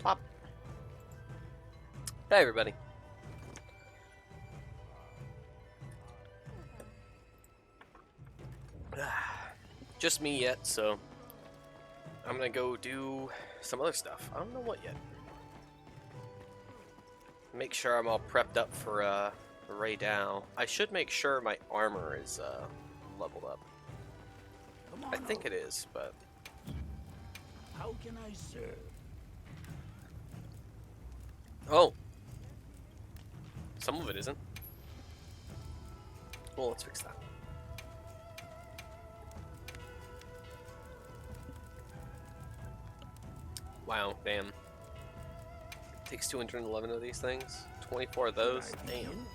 Pop. Hey everybody. Just me yet, so I'm gonna go do some other stuff. I don't know what yet. Make sure I'm all prepped up for Ray Dow. I should make sure my armor is leveled up. I think it is, but How can I serve? oh, some of it isn't. Well, let's fix that. Wow, damn. Takes 211 of these things. 24 of those. Damn.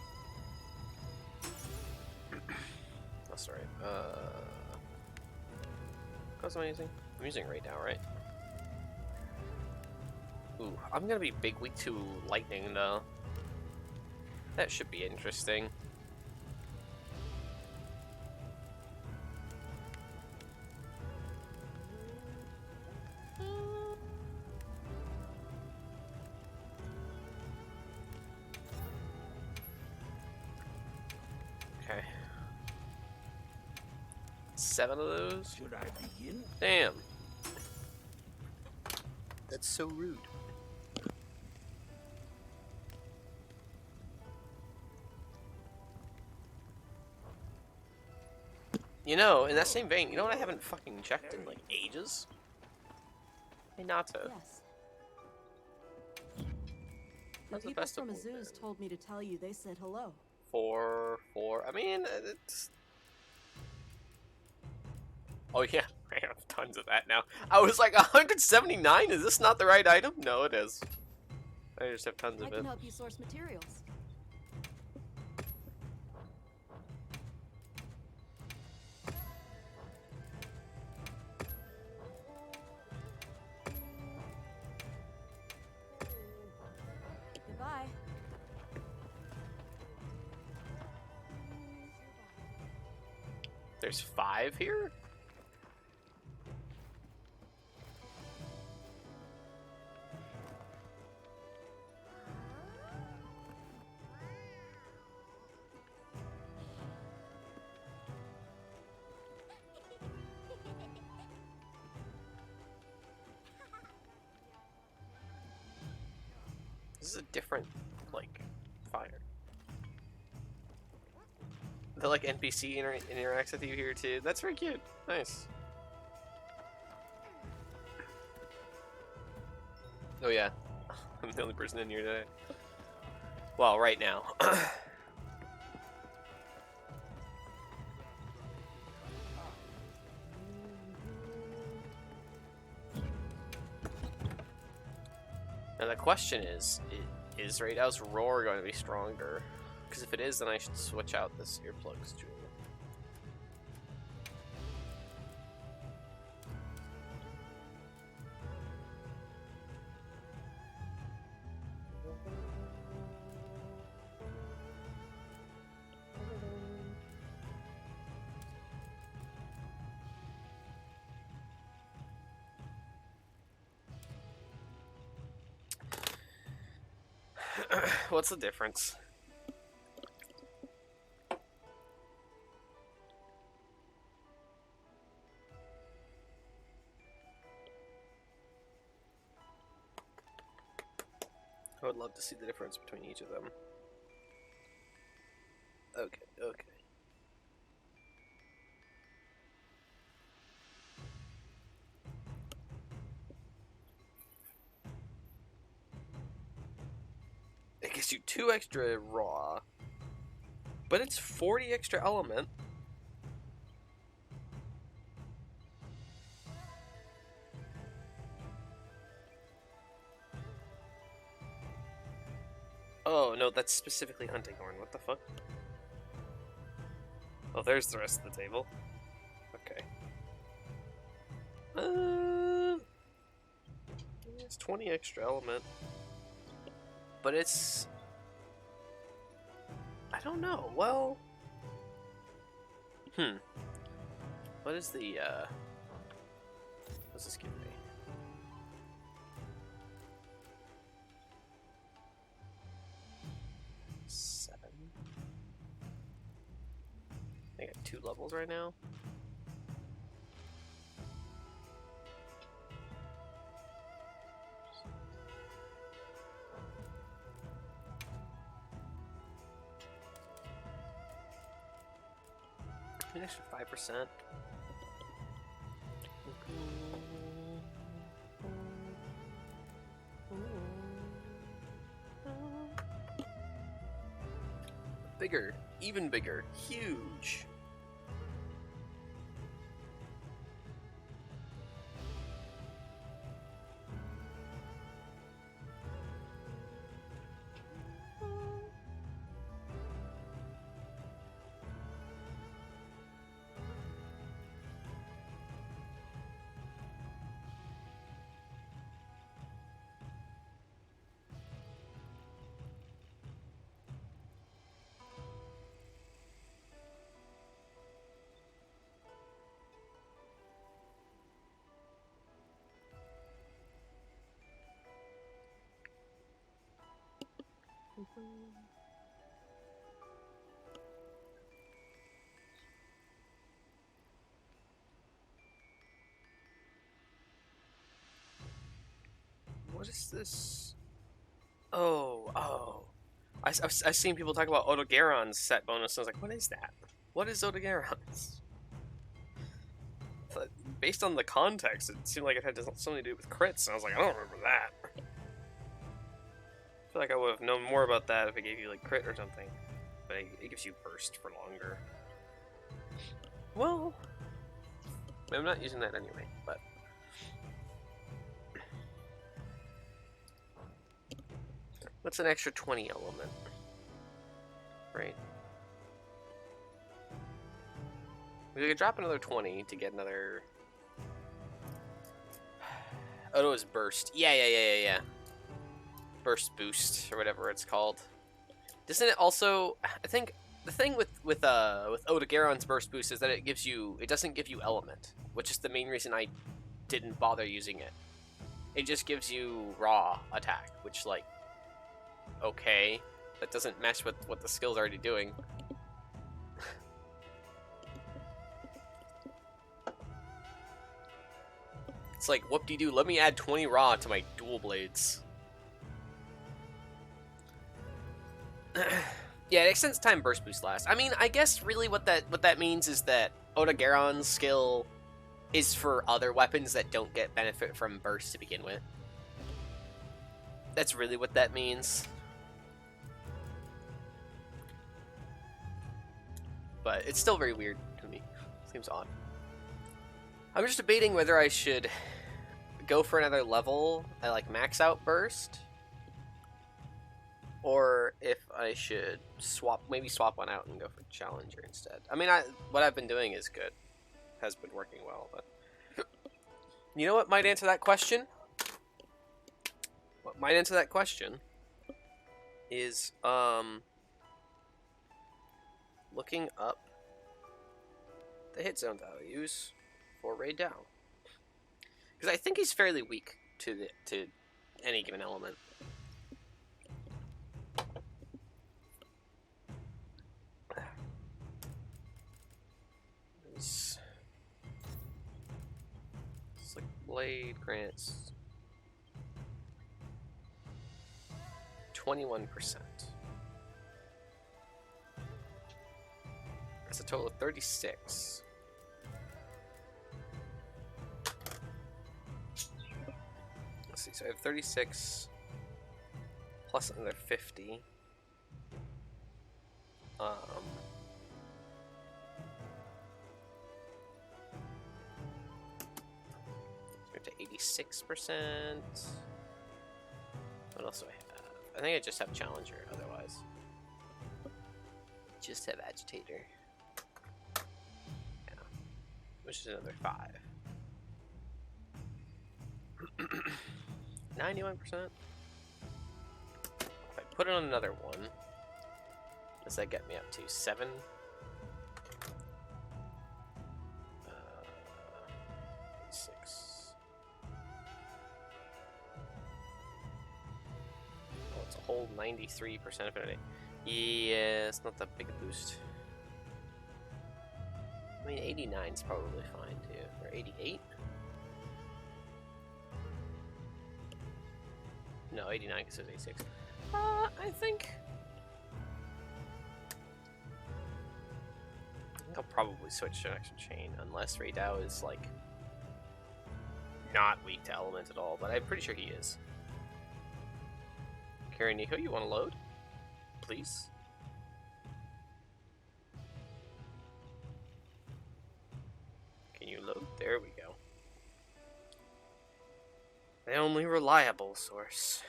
That's right. What am I using? I'm using right now, right? Ooh, I'm gonna be big weak to lightning though. That should be interesting. Okay. 7 of those? Should I begin? Damn. That's so rude. You know, in that same vein, you know what I haven't fucking checked in like ages? Hey Nato. Yes. The How's the people festival from Azuz been? told me to tell you they said hello. 4. I mean, it's... Oh yeah, I have tons of that now. I was like, 179? Is this not the right item? No, it is. I just have tons I of can it. help you source materials. Goodbye. There's 5 here? This is a different, like, fire. The, like, NPC interacts with you here, too. That's very cute. Nice. Oh, yeah. I'm the only person in here today. Well, right now. Now the question is Raidow's roar going to be stronger? Because if it is, then I should switch out this earplugs jewel. What's the difference? I would love to see the difference between each of them. Okay. It gives you 2 extra raw, but it's 40 extra element. Oh, no, that's specifically hunting horn. What the fuck? Oh, there's the rest of the table. Okay. It's 20 extra element. But it's... I don't know. Well... What is the, What's this give me? 2 levels right now. An extra 5%. Bigger, even bigger, huge. What is this? Oh. I've seen people talk about Odogaron's set bonus, and I was like, what is that? What is Odogaron's? Based on the context, it seemed like it had something to do with crits, and I was like, I don't remember that. I feel like I would have known more about that if it gave you like crit or something. But it gives you burst for longer. Well, I'm not using that anyway, but... What's an extra 20 element? Right. We could drop another 20 to get another... Oh, it was burst. Yeah. Burst boost, or whatever it's called. Doesn't it also... I think the thing with Odogaron's burst boost is that it doesn't give you element, which is the main reason I didn't bother using it. It just gives you raw attack, which, like, okay, that doesn't mesh with what the skill's already doing. It's like, whoop-de-doo, let me add 20 raw to my dual blades. Yeah, it extends time burst boost last. I mean, I guess really what that means is that Odogaron's skill is for other weapons that don't get benefit from burst to begin with. That's really what that means. But it's still very weird to me. Seems odd. I'm just debating whether I should go for another level at like max out burst, or if I should maybe swap one out and go for challenger instead. I mean, what I've been doing is good, has been working well. But you know what might answer that question? What might answer that question is looking up the hit zone values for Raid Down, because I think he's fairly weak to any given element. Slick Blade grants 21%. That's a total of 36. Let's see, so I have 36 plus another 50. We're to 86%. What else do I have? I think I just have Challenger otherwise. Just have Agitator. Yeah. Which is another 5. 91%. If I put it on another one, does that get me up to 7? 6. Oh, it's a whole 93% affinity. Yeah, it's not that big a boost. mean, 89's probably fine too. Or 88? No, 89 because it's 86. I think I'll probably switch to Action Chain unless Raydao is like not weak to element at all, but I'm pretty sure he is. Karen Nico, you want to load? Please? Can you load? There we go. The only reliable source.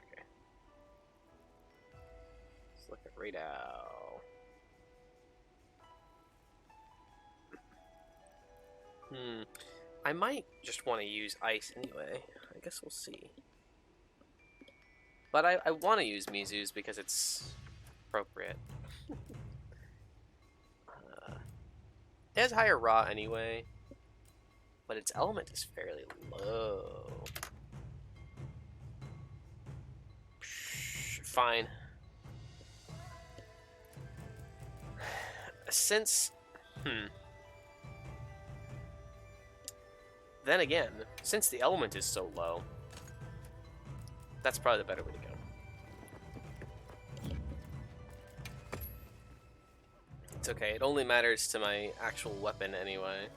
Okay. Let's look at Raydao. I might just want to use ice anyway. I guess we'll see. But I want to use Mizu's because it's appropriate. It has higher raw anyway, but its element is fairly low. Fine. Since... Then again, since the element is so low, that's probably the better way to go. It's okay, it only matters to my actual weapon anyway.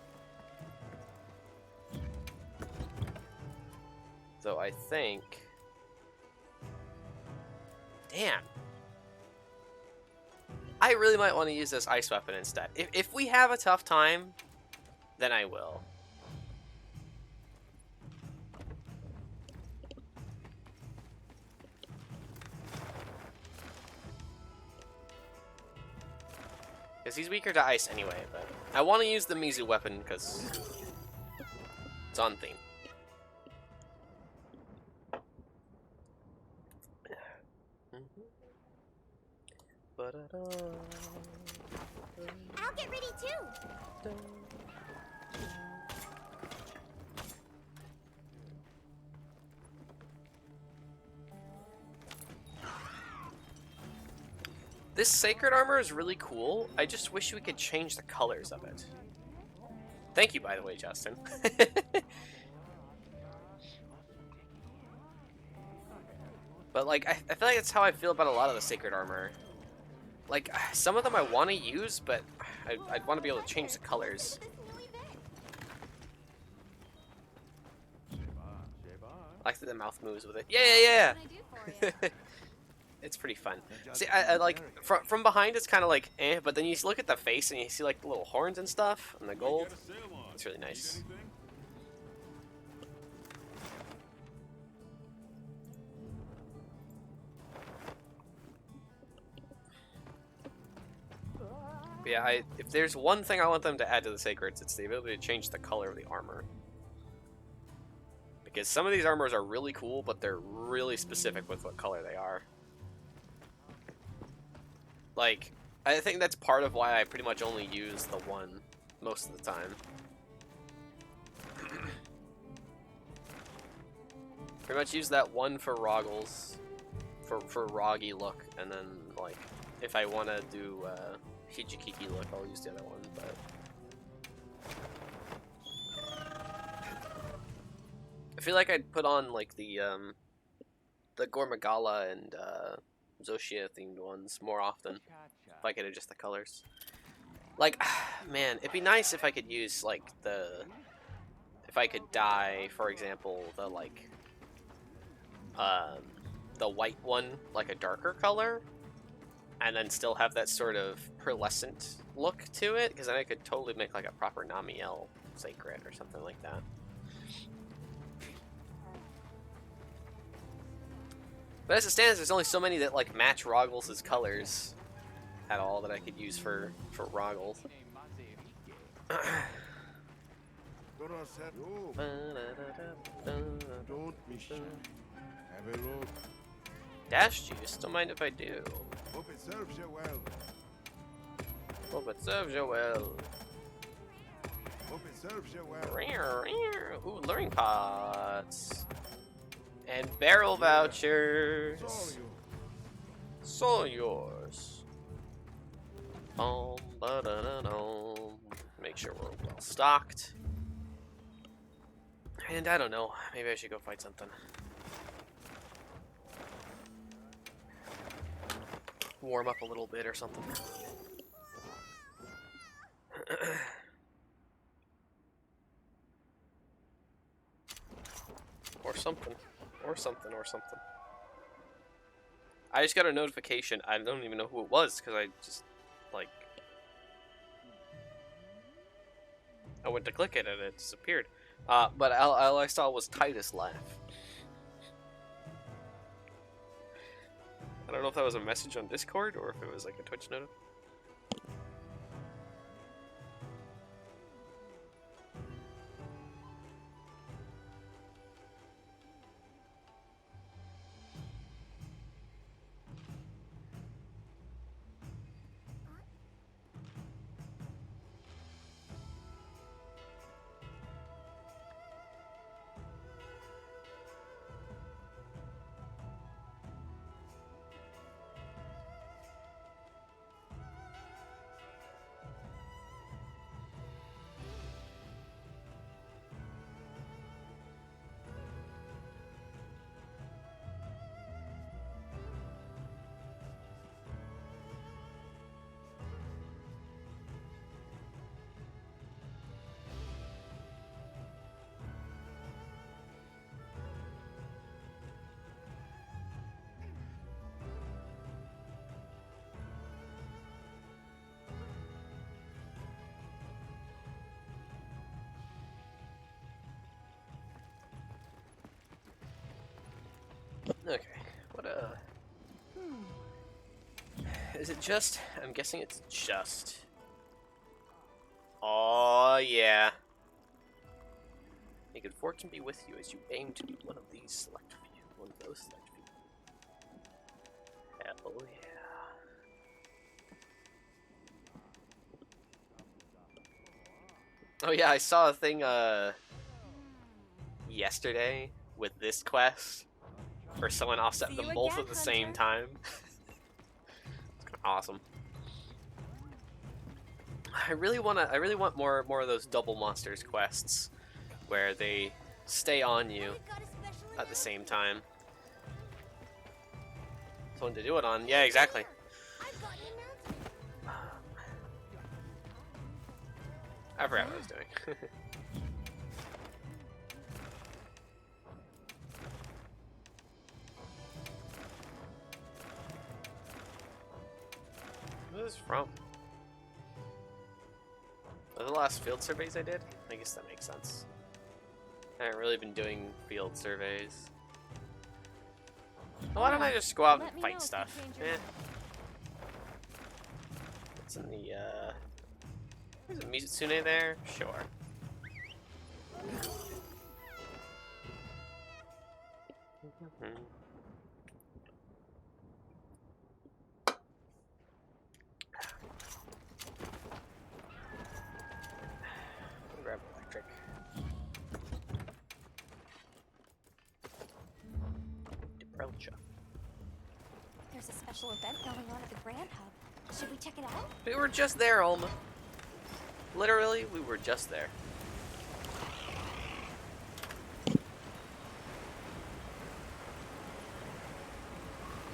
Though I think... Damn! I really might want to use this ice weapon instead. If we have a tough time, then I will. Because he's weaker to ice anyway, but I want to use the Mizu weapon because it's on theme. I'll get ready too. This sacred armor is really cool. I just wish we could change the colors of it. Thank you, by the way, Justin. But like, I feel like that's how I feel about a lot of the sacred armor. Like, some of them I want to use, but I'd want to be able to change the colors. I like that the mouth moves with it. Yeah! It's pretty fun. See, I like, from behind it's kind of like, eh, but then you look at the face and you see like the little horns and stuff, and the gold. It's really nice. But yeah, if there's one thing I want them to add to the Sacreds, it's the ability to change the color of the armor. Because some of these armors are really cool, but they're really specific with what color they are. Like, I think that's part of why I pretty much only use the one most of the time. Pretty much use that one for Roggles, for Roggy look, and then, like, if I want to do Hijikiki look, I'll use the other one, but... I feel like I'd put on, like, the Gormagala and, Zoshia themed ones more often if I could adjust the colors. Like, man, it'd be nice if I could use like if I could dye, for example, the like the white one like a darker color, and then still have that sort of pearlescent look to it, because then I could totally make like a proper Namiel Sacred or something like that. But as it stands, there's only so many that like match Roggles' colors at all that I could use for Roggles. Dash juice, don't mind if I do. Hope it serves you well. Hope it serves you well. Hope it serves you well. Ooh, luring pots. And barrel vouchers. It's all you. So yours. Maybe make sure we're well stocked. And I don't know, maybe I should go fight something. Warm up a little bit or something. Or something. Or something, or something. I just got a notification. I don't even know who it was, because I just, like... I went to click it and it disappeared. But all I saw was Titus laugh. I don't know if that was a message on Discord, or if it was like a Twitch note. Okay, what is it just? I'm guessing it's just. Oh yeah. May good fortune be with you as you aim to be one of these select few. One of those select few. Hell yeah. Oh yeah, I saw a thing yesterday with this quest. Or someone offset them both at the same time. It's kind of awesome. I really want more of those double monsters quests where they stay on you at the same time. Someone to do it on. Yeah, exactly. I forgot what I was doing. What is this from? Are the last field surveys I did? I guess that makes sense. I haven't really been doing field surveys. Well, why don't I just go out and fight stuff? Eh. What's in the, is it Mizitsune there? Sure. Grab electric. Deprelcha. There's a special event going on at the Grand Hub. Should we check it out? We were just there, Alma. Literally, we were just there.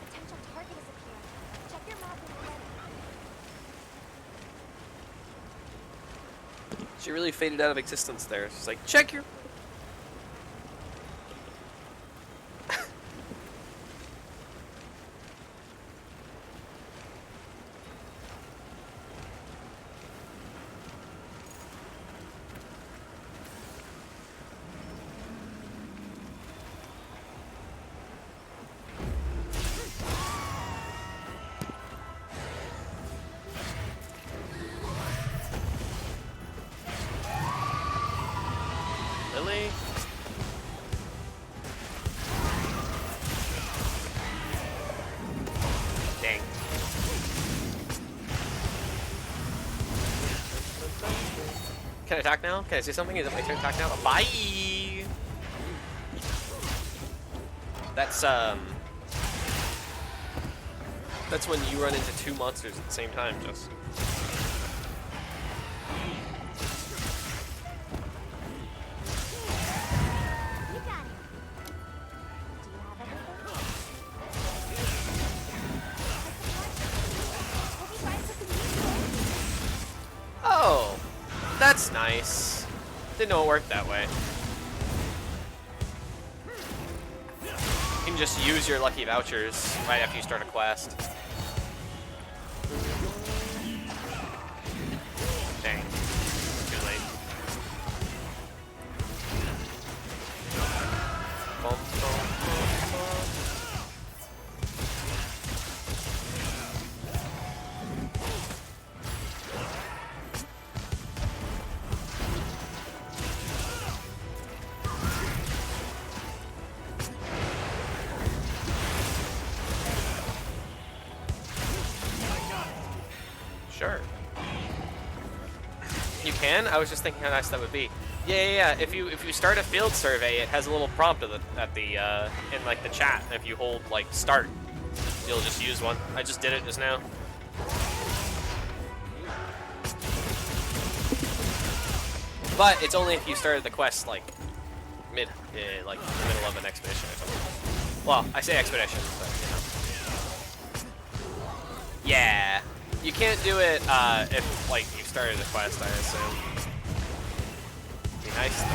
Potential target has appeared. Check your map when you're ready. She really faded out of existence there. She's like, check your... Lily? Dang. Can I attack now? Can I say something? Is it my turn to attack now? Bye! That's when you run into two monsters at the same time, just. That's nice. Didn't know it worked that way. You can just use your lucky vouchers right after you start a quest. Dang. Too late. Bum, bum, bum, bum. Sure. You can? I was just thinking how nice that would be. Yeah. If you start a field survey, it has a little prompt in like the chat. If you hold like start, you'll just use one. I just did it just now. But it's only if you started the quest like like in the middle of an expedition or something. Well, I say expedition, but you know. Yeah. You can't do it if like you started a quest, I assume. Be nice though.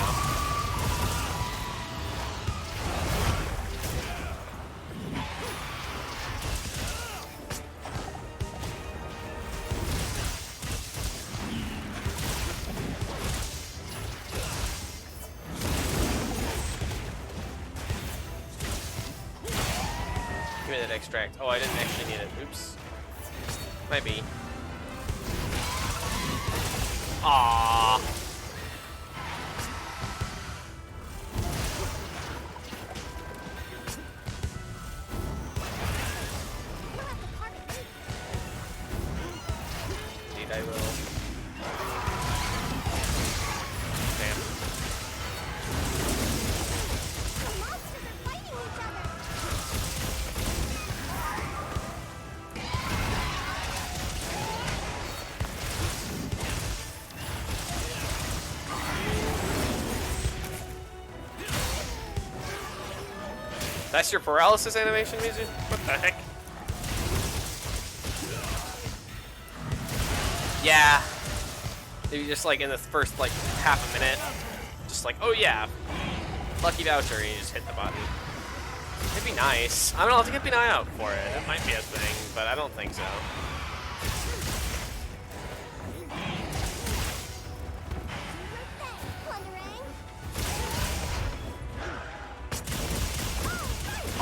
Give me that extract. Oh, I didn't actually need it. Oops. Might be. Aww. Indeed, I will. Damn. The monsters are fighting each other. That's your paralysis animation music? What the heck? Yeah. Maybe just like in the first like half a minute. Just like, oh yeah. Lucky voucher and you just hit the button. It'd be nice. I don't know, I'll have to keep an eye out for it. It might be a thing, but I don't think so.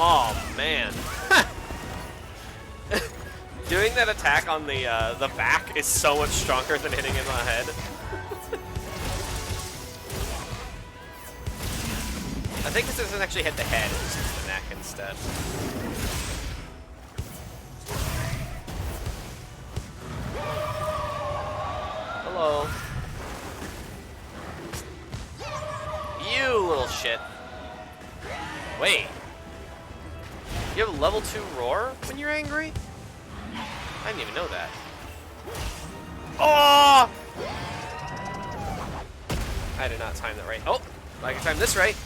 Oh man. Doing that attack on the back is so much stronger than hitting him in the head. I think this doesn't actually hit the head, it just hits the neck instead. Hello. You little shit. Wait. You have a level 2 roar when you're angry? I didn't even know that. Oh! I did not time that right. Oh, I can time this right.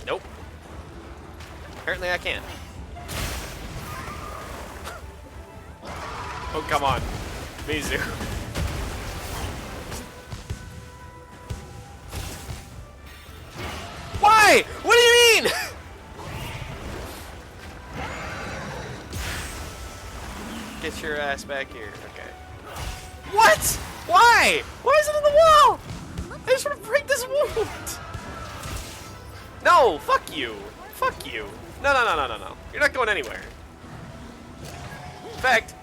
Nope. Apparently I can. Oh, come on. Mizu. Why? What do you mean? Get your ass back here. Okay. What? Why? Why is it on the wall? I just want to break this wound. No, fuck you. Fuck you. No. You're not going anywhere. In fact,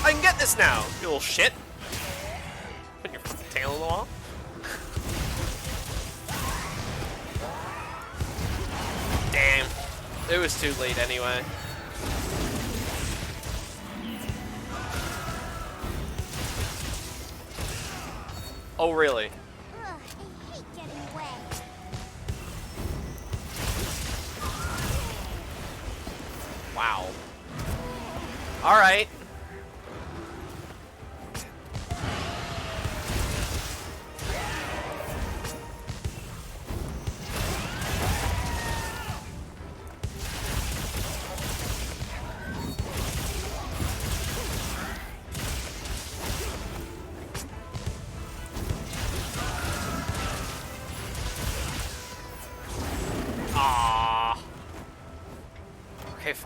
I can get this now, you little shit. Put your fucking tail on the wall. Damn. It was too late anyway. Oh, really? Ugh, I hate getting wet. Wow. All right.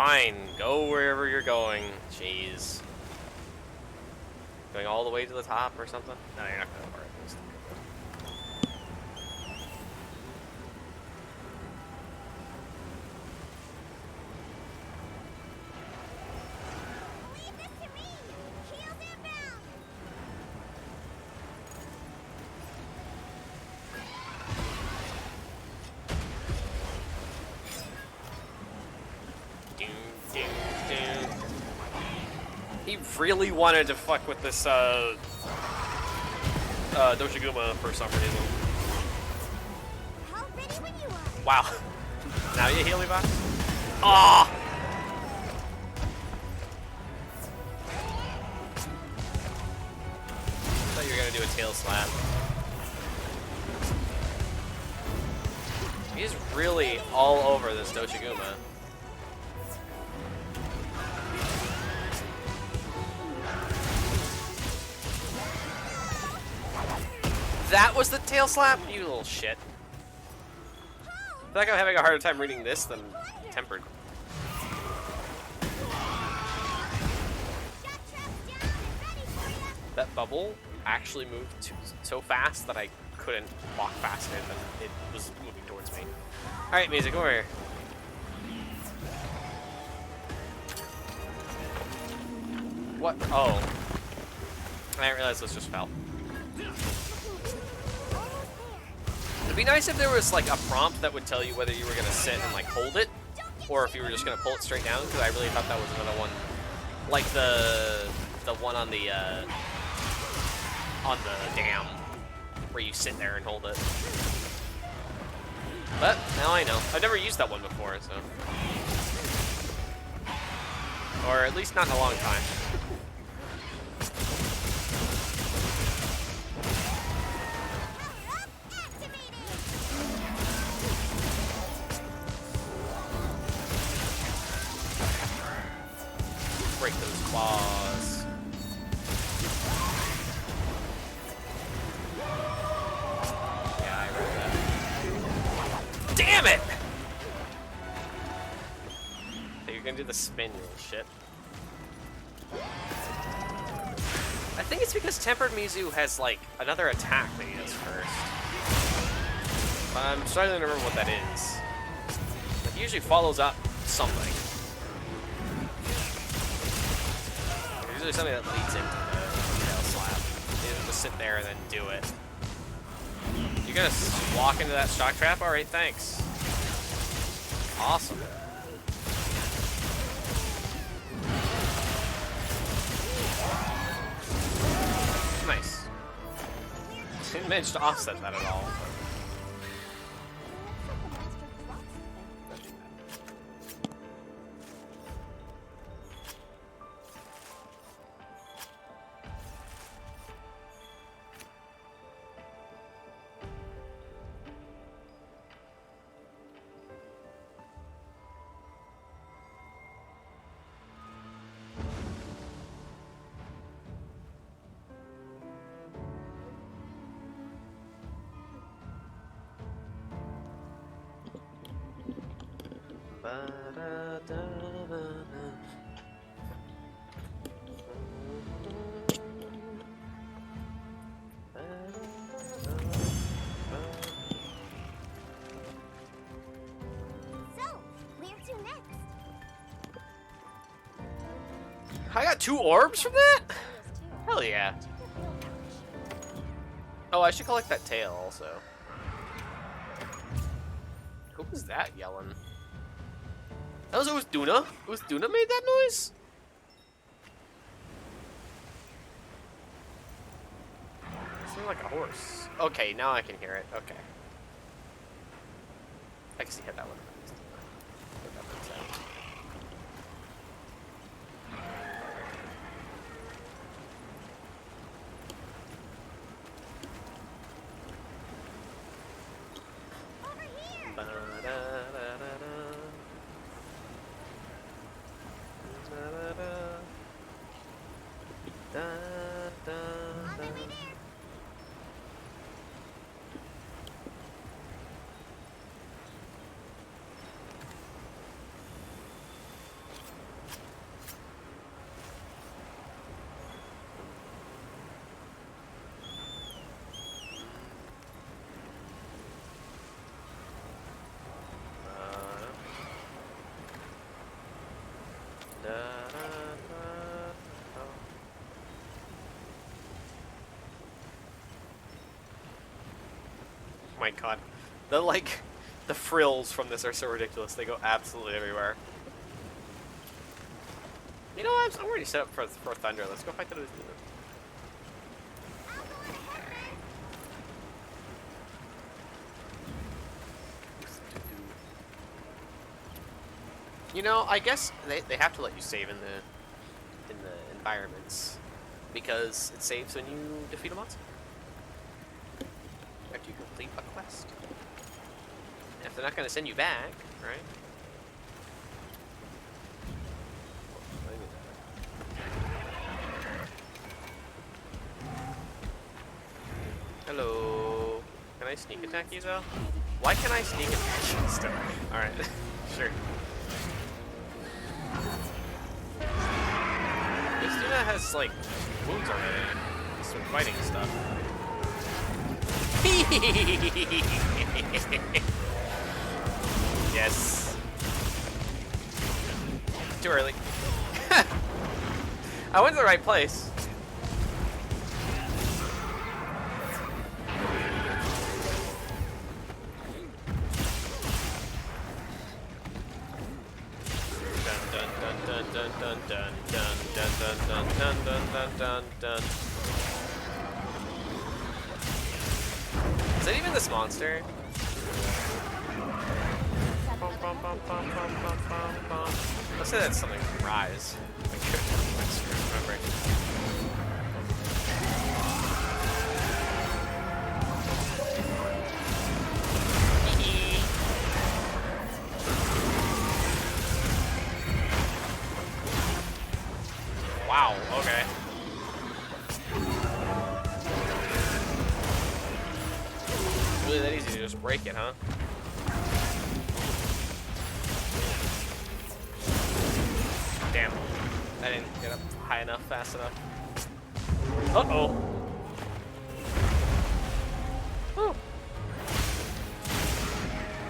fine. Go wherever you're going. Jeez. Going all the way to the top or something? No, you're not going to work. Leave this to me! Shield inbound! Doom, doom, doom. He really wanted to fuck with this, Doshiguma for some reason. How ready when you are! Wow. Now you heal me back? Ah! Thought you were gonna do a tail slap. He's really all over this Doshiguma. That was the tail slap? You little shit. I feel like I'm having a harder time reading this than Tempered. Shot traps down and ready for ya! That bubble actually moved so fast that I couldn't walk fast enough and it was moving towards me. Alright, music, over here. What? Oh. I didn't realize this just fell. It'd be nice if there was like a prompt that would tell you whether you were gonna sit and like hold it, or if you were just gonna pull it straight down. Because I really thought that was another one, like the one on the dam, where you sit there and hold it. But now I know. I've never used that one before, so, or at least not in a long time. Break those claws. Yeah, I read that. Damn it! So you're gonna do the spin, you little shit. I think it's because Tempered Mizu has like another attack that he does first. But I'm struggling to remember what that is. Like, he usually follows up something. Usually something that leads into the tail slap. You don't just sit there and then do it. You're gonna walk into that shock trap? Alright, thanks. Awesome. Nice. Didn't manage to offset that at all. I got 2 orbs from that? Hell yeah. Oh, I should collect that tail also. Who was that yelling? That was Duna? Was Duna made that noise? It sounded like a horse. Okay, now I can hear it. Okay. I can see how that would have been. Da, da, da, da. Oh my god. The frills from this are so ridiculous. They go absolutely everywhere. You know what? I'm already set up for Thunder. Let's go fight the demon. You know, I guess they have to let you save in the environments because it saves when you defeat a monster after you complete a quest. And if they're not going to send you back, right? Hello. Can I sneak attack you though? Why can I sneak attack you still? Alright, sure. This dude has like wounds already. Some fighting stuff. Yes. Too early. I went to the right place. Is that even this monster? Let's say that's something from Rise. I couldn't remember. Wow, okay. It's really that easy to just break it, huh? Damn. I didn't get up high enough, fast enough. Uh-oh. Whew.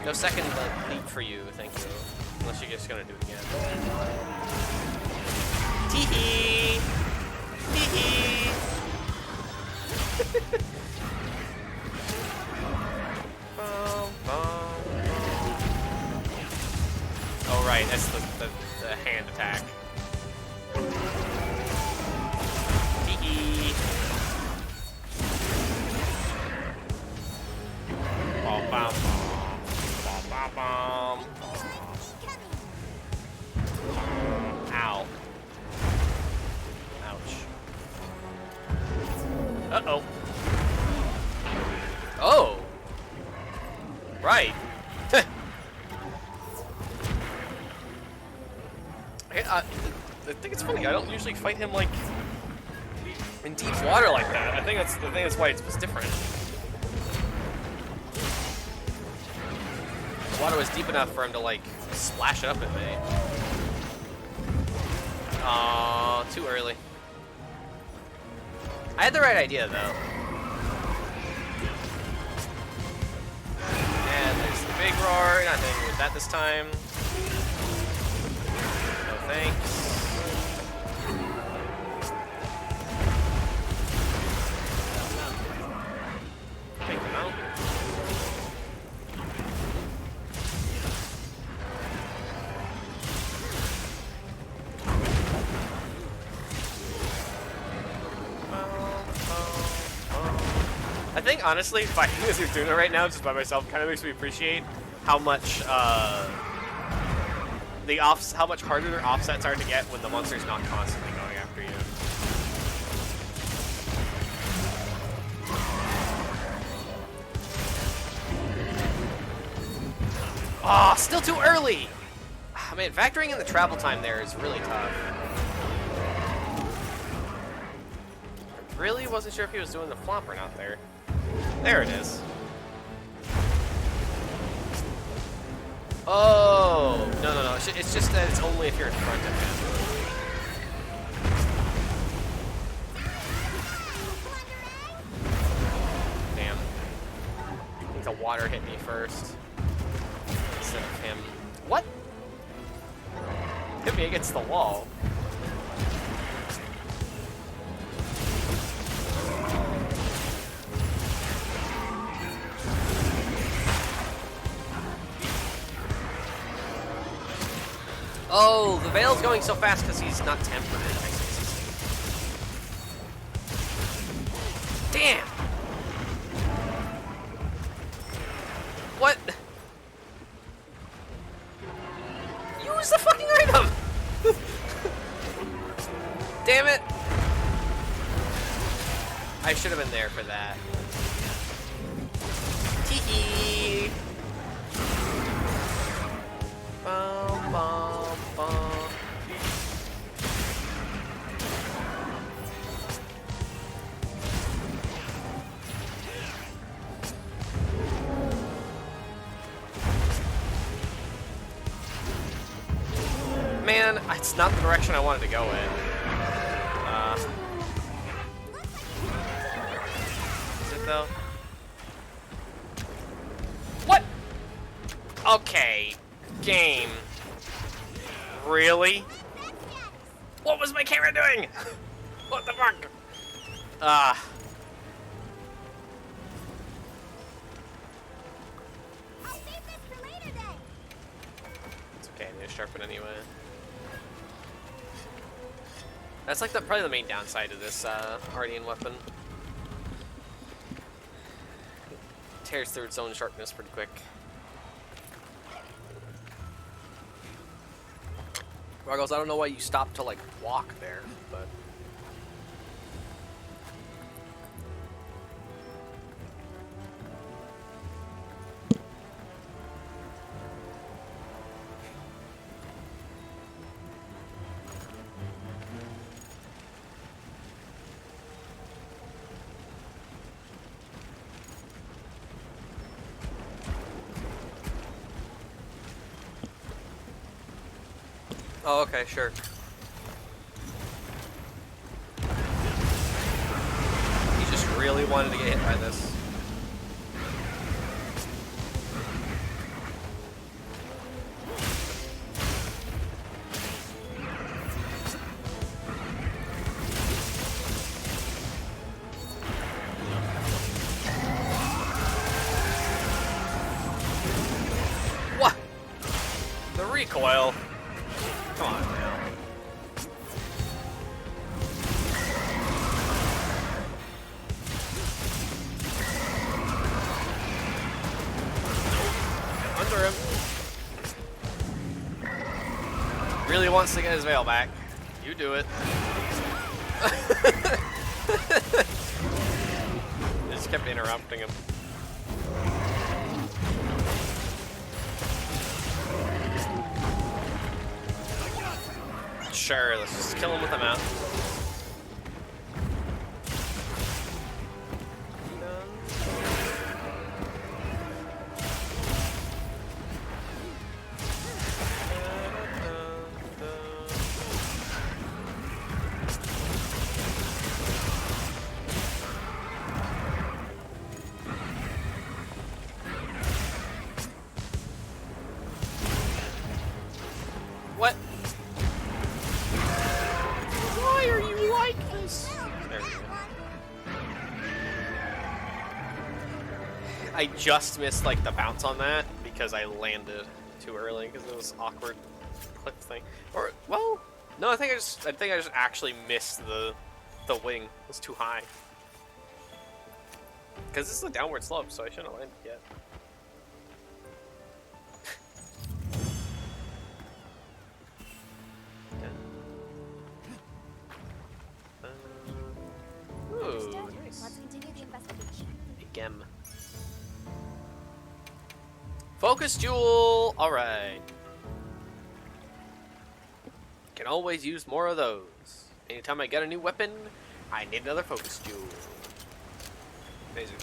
No second leap for you, thank you. Unless you're just gonna do it again. Tee-hee! Tee-hee! Oh right, that's the hand attack. Tee-hee! Bom bom bom bom bom. Ow. Ouch. Uh-oh. Oh! Right. I think it's funny, I don't usually fight him, like, in deep water like that. I think that's why it's different. The water was deep enough for him to, like, splash it up at me. Aw, too early. I had the right idea, though. And there's the big roar. Not hitting with that this time. No thanks. Take them out. I think honestly, fighting as you're doing it right now, just by myself, kind of makes me appreciate how much how much harder their offsets are to get when the monster's not constantly going after you. Ah, still too early. I mean, factoring in the travel time there is really tough. I really wasn't sure if he was doing the flop or not there. There it is. Oh, no. It's just that it's only if you're in front of him. Damn. I think the water hit me first. Instead of him. What? Hit me against the wall. Oh, the Veil's going so fast because he's not tempered. Damn! What? Use the fucking item! Damn it! I should have been there for that. Tee-hee! Bum, bum, bum. Man, it's not the direction I wanted to go in. Is it though? What? Okay. Game. Really? What was my camera doing? What the fuck? I'll save this for later then. It's okay, I need to sharpen anyway. That's like probably the main downside of this Ardian weapon. Tears through its own sharpness pretty quick. Ruggles, I don't know why you stopped to like walk there, but oh, okay, sure. He just really wanted to get hit by this. What? The recoil. Come on now. Under him. Really wants to get his veil back. You do it. Just kept interrupting him. Sure, let's just kill him with a mount. What? Why are you like this? There we go. I just missed like the bounce on that because I landed too early because it was awkward clip thing. Or well, no, I think I just actually missed the wing. It was too high. Because this is a downward slope, so I shouldn't have landed yet. Ooh, Understood. nice. Let's continue the investigation. A gem. Focus jewel! Alright. Can always use more of those. Anytime I get a new weapon, I need another focus jewel. Amazing.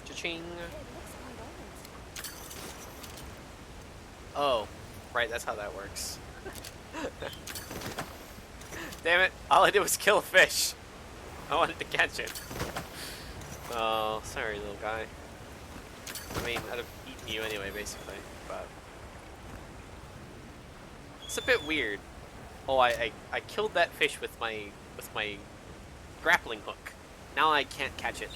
Cha-ching. It looks quite old. Oh, right, that's how that works. Damn it, all I did was kill a fish. I wanted to catch it. Oh, sorry, little guy. I mean, I'd have eaten you anyway, basically, but... It's a bit weird. Oh, I killed that fish with my grappling hook. Now I can't catch it.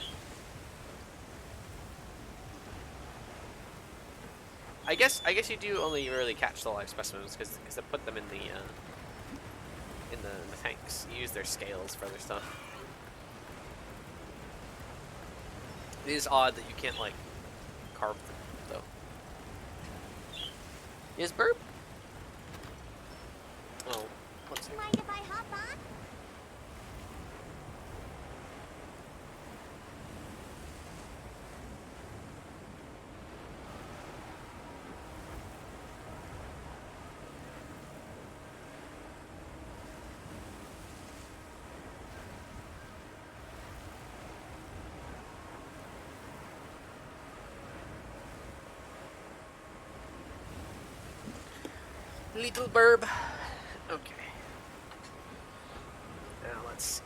I guess you do only really catch the live specimens because they put them in the tanks. You use their scales for other stuff. It is odd that you can't like carve them though. Is burp? Oh, what's it? Mind if I hop on? Little burb. Okay. Now let's see.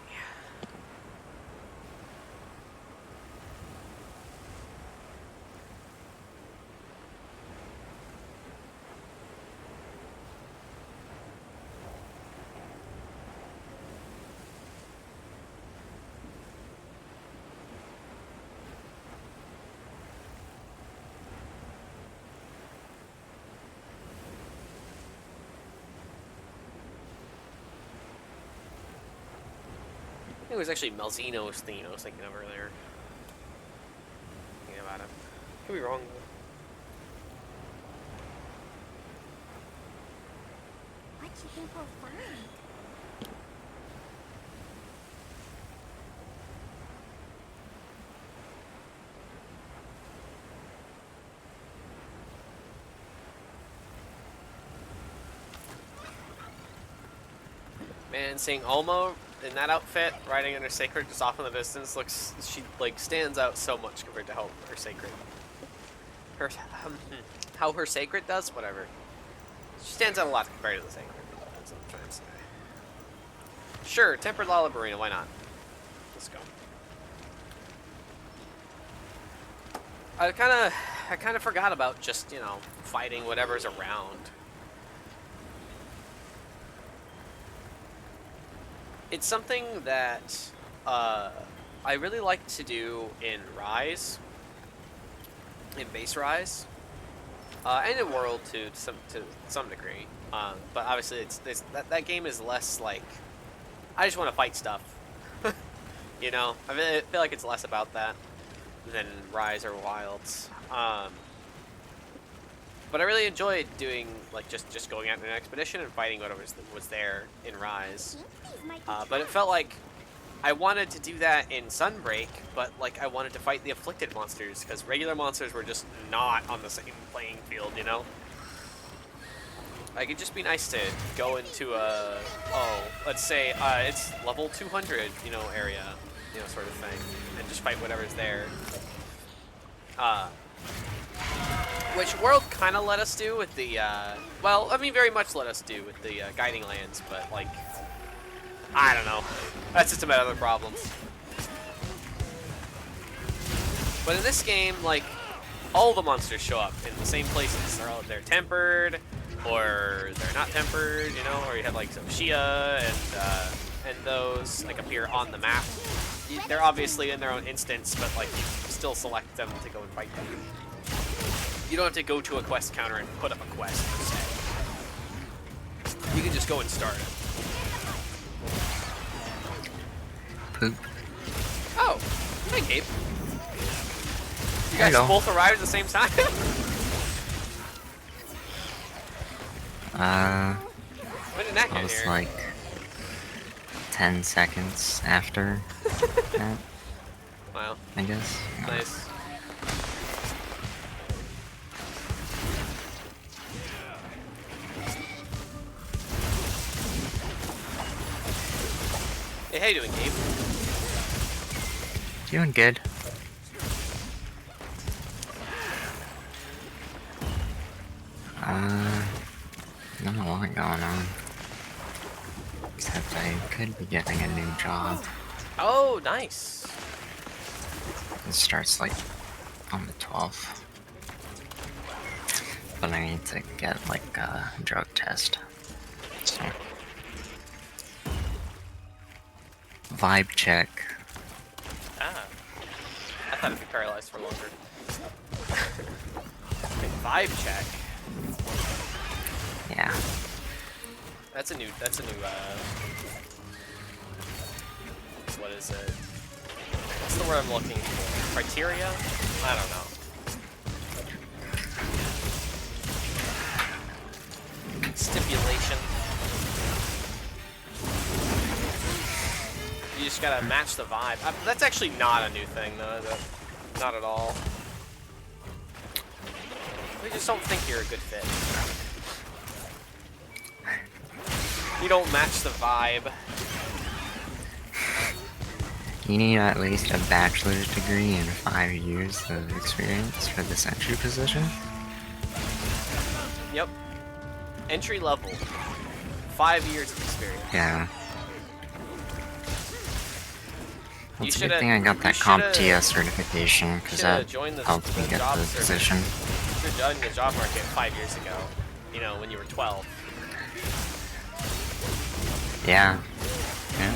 It was actually Malzino's thing I was thinking of earlier. Thinking about it. Could be wrong though. What do you think we'll find? Man, seeing Alma in that outfit, riding under Sacred just off in the distance, looks, she like stands out so much compared to how her Sacred. How her Sacred does? Whatever. She stands out a lot compared to the Sacred. That's what I'm trying to say. Sure, Tempered Lalabarina, why not? Let's go. I kind of forgot about just, you know, fighting whatever's around. It's something that I really like to do in Rise, in base Rise, and in World to some degree. But obviously, that game is less like I just want to fight stuff. You know, I feel like it's less about that than Rise or Wilds. But I really enjoyed doing like just going out in an expedition and fighting whatever was there in Rise. But it felt like I wanted to do that in Sunbreak, but like I wanted to fight the afflicted monsters because regular monsters were just not on the same playing field, you know. Like it'd just be nice to go into a let's say it's level 200, you know, area, you know, sort of thing, and just fight whatever's there. Which World kind of let us do with the, well, I mean, very much let us do with the Guiding Lands, but, like, I don't know. That's just about other problems. But in this game, like, all the monsters show up in the same places. They're tempered, or they're not tempered, you know, or you have, like, some Shia and those, like, appear on the map. They're obviously in their own instance, but, like, you still select them to go and fight them. You don't have to go to a quest counter and put up a quest, per se. You can just go and start it. Poop. Oh, hi, Gabe. You guys both arrived at the same time? When did that I get was here? like 10 seconds after that, Wow, I guess. nice. Hey, how you doing, Gabe? Doing good. Not a lot going on. Except I could be getting a new job. Oh, nice. It starts like on the 12th. But I need to get like a drug test. Vibe check. Ah. I thought it'd be paralyzed for longer. Okay, vibe check. Yeah. That's a new, what is it? What's the word I'm looking for? Criteria? I don't know. Stipulation. You just gotta match the vibe. That's actually not a new thing, though, is it? Not at all. We just don't think you're a good fit. You don't match the vibe. You need at least a bachelor's degree and 5 years of experience for this entry position. Yep. Entry level. 5 years of experience. Yeah. You It's a shoulda- good thing I got that you shoulda- CompTIA certification, because shoulda that joined the helped me get job the service. position. You should have done the job market 5 years ago. You know, when you were 12. Yeah. Yeah.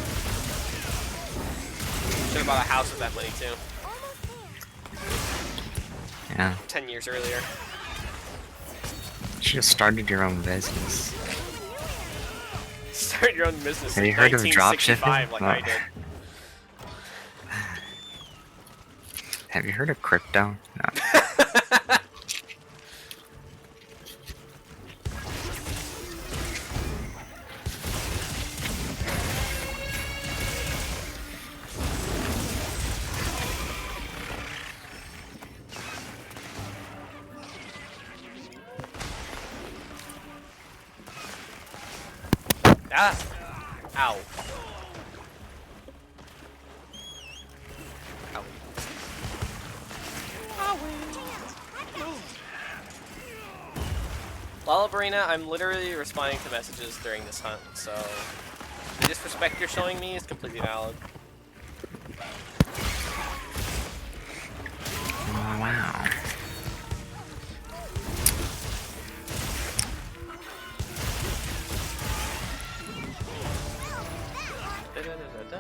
Should have bought a house with that money too. Yeah. 10 years earlier. You should have started your own business. Start your own business Have in you heard of 1965 dropshipping? like No. I did. Have you heard of crypto? No. Ah! Ow. Ow. Lullabarina, I'm literally responding to messages during this hunt, so the disrespect you're showing me is completely valid. Oh, wow. Da-da-da-da-da.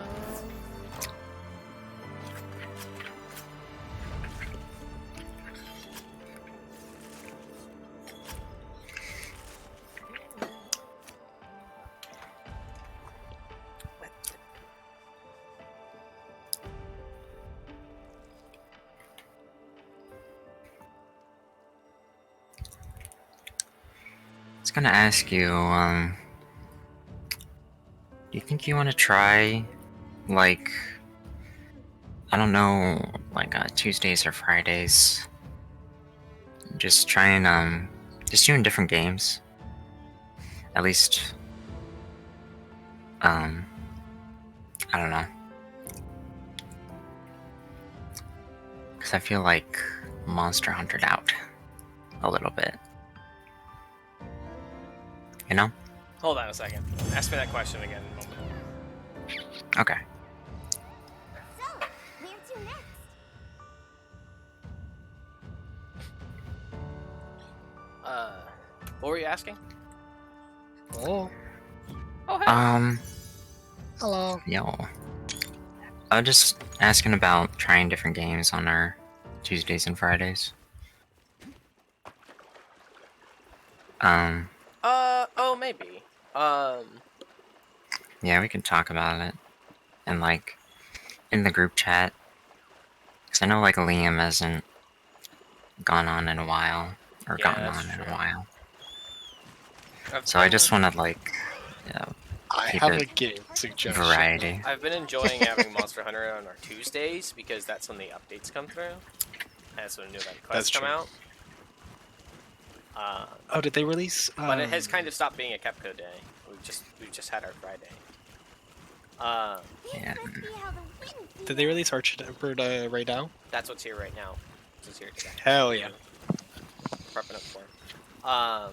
I was gonna ask you, do you think you want to try, like, I don't know, like, Tuesdays or Fridays? Just trying, just doing different games. At least, I don't know. Because I feel like Monster Huntered out a little bit. You know? Hold on a second. Ask me that question again in a moment. Okay. So, where to next? What were you asking? Oh, Oh, hey. hello. Yo. I was just asking about trying different games on our Tuesdays and Fridays. Oh, maybe. Yeah, we can talk about it. And, like, in the group chat. Because I know, like, Liam hasn't gone on in a while. Or Yeah, gotten that's on in true. a while. I've So I been- just want to, like, you know, I keep have it a game suggestion. variety. I've been enjoying having Monster Hunter on our Tuesdays because that's when the updates come through. That's when new event quests That's come true. out. Oh, did they release? But it has kind of stopped being a Kepco day. We've just had our Friday. Yeah. Did they release Arch Tempered right now? That's what's here right now. This is here today. Hell yeah. Prepping up for. I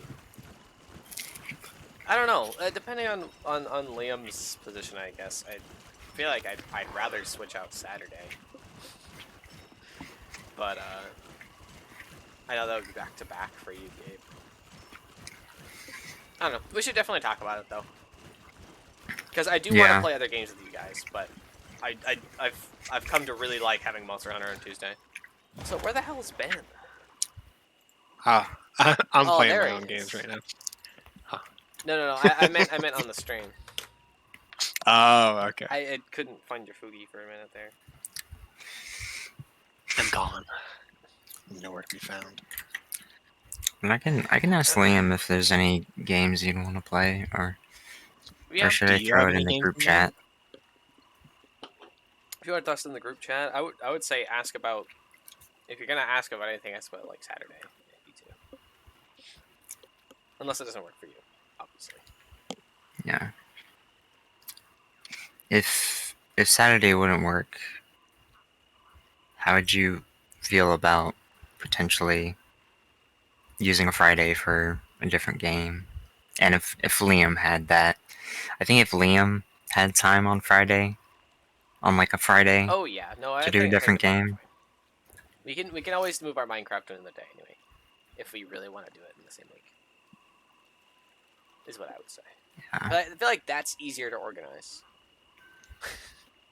don't know. Depending on Liam's position, I guess I feel like I'd rather switch out Saturday. But I know that would be back to back for you, Gabe. I don't know. We should definitely talk about it though, because I do want to Yeah. play other games with you guys. But I've come to really like having Monster Hunter on Tuesday. So where the hell is Ben? I'm Oh, playing there my he own is. games right now. No. I meant on the stream. Oh, okay. I couldn't find your Fugi for a minute there. I'm gone. Nowhere to be found. And I can ask Liam if there's any games you'd want to play, or Yeah. should Do I you throw have it in any the games group in mind? chat? If you want to toss in the group chat, I would say ask about. If you're gonna ask about anything, ask about like Saturday, maybe too. Unless it doesn't work for you, obviously. Yeah. If Saturday wouldn't work, how would you feel about potentially using a Friday for a different game? And if Liam had that, I think if Liam had time on Friday, on like a Friday, Oh yeah, no, I to do a think different that'd be game. fine. We can always move our Minecraft during the day anyway, if we really want to do it in the same week. Is what I would say. Yeah. But I feel like that's easier to organize.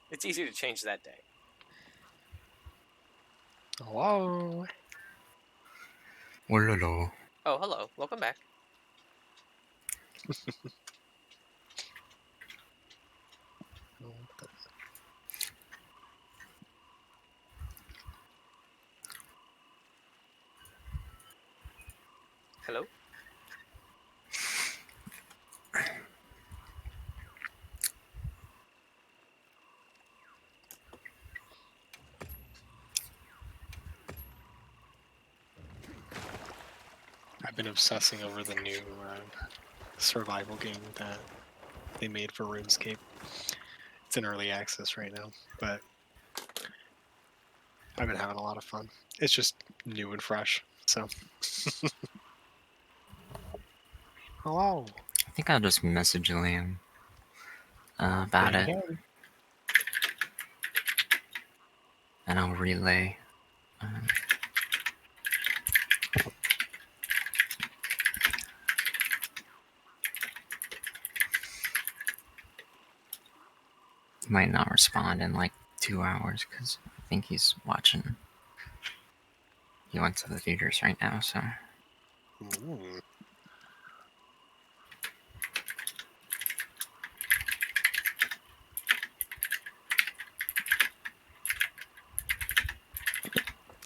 It's easier to change that day. Hello. Wololo. Oh, hello. Welcome back. Hello? I've been obsessing over the new survival game that they made for RuneScape. It's in early access right now, but I've been having a lot of fun. It's just new and fresh, so. Hello. I think I'll just message Liam about There it, you go. and I'll relay. Might not respond in like 2 hours because I think he's watching. He went to the theaters right now, so. Ooh.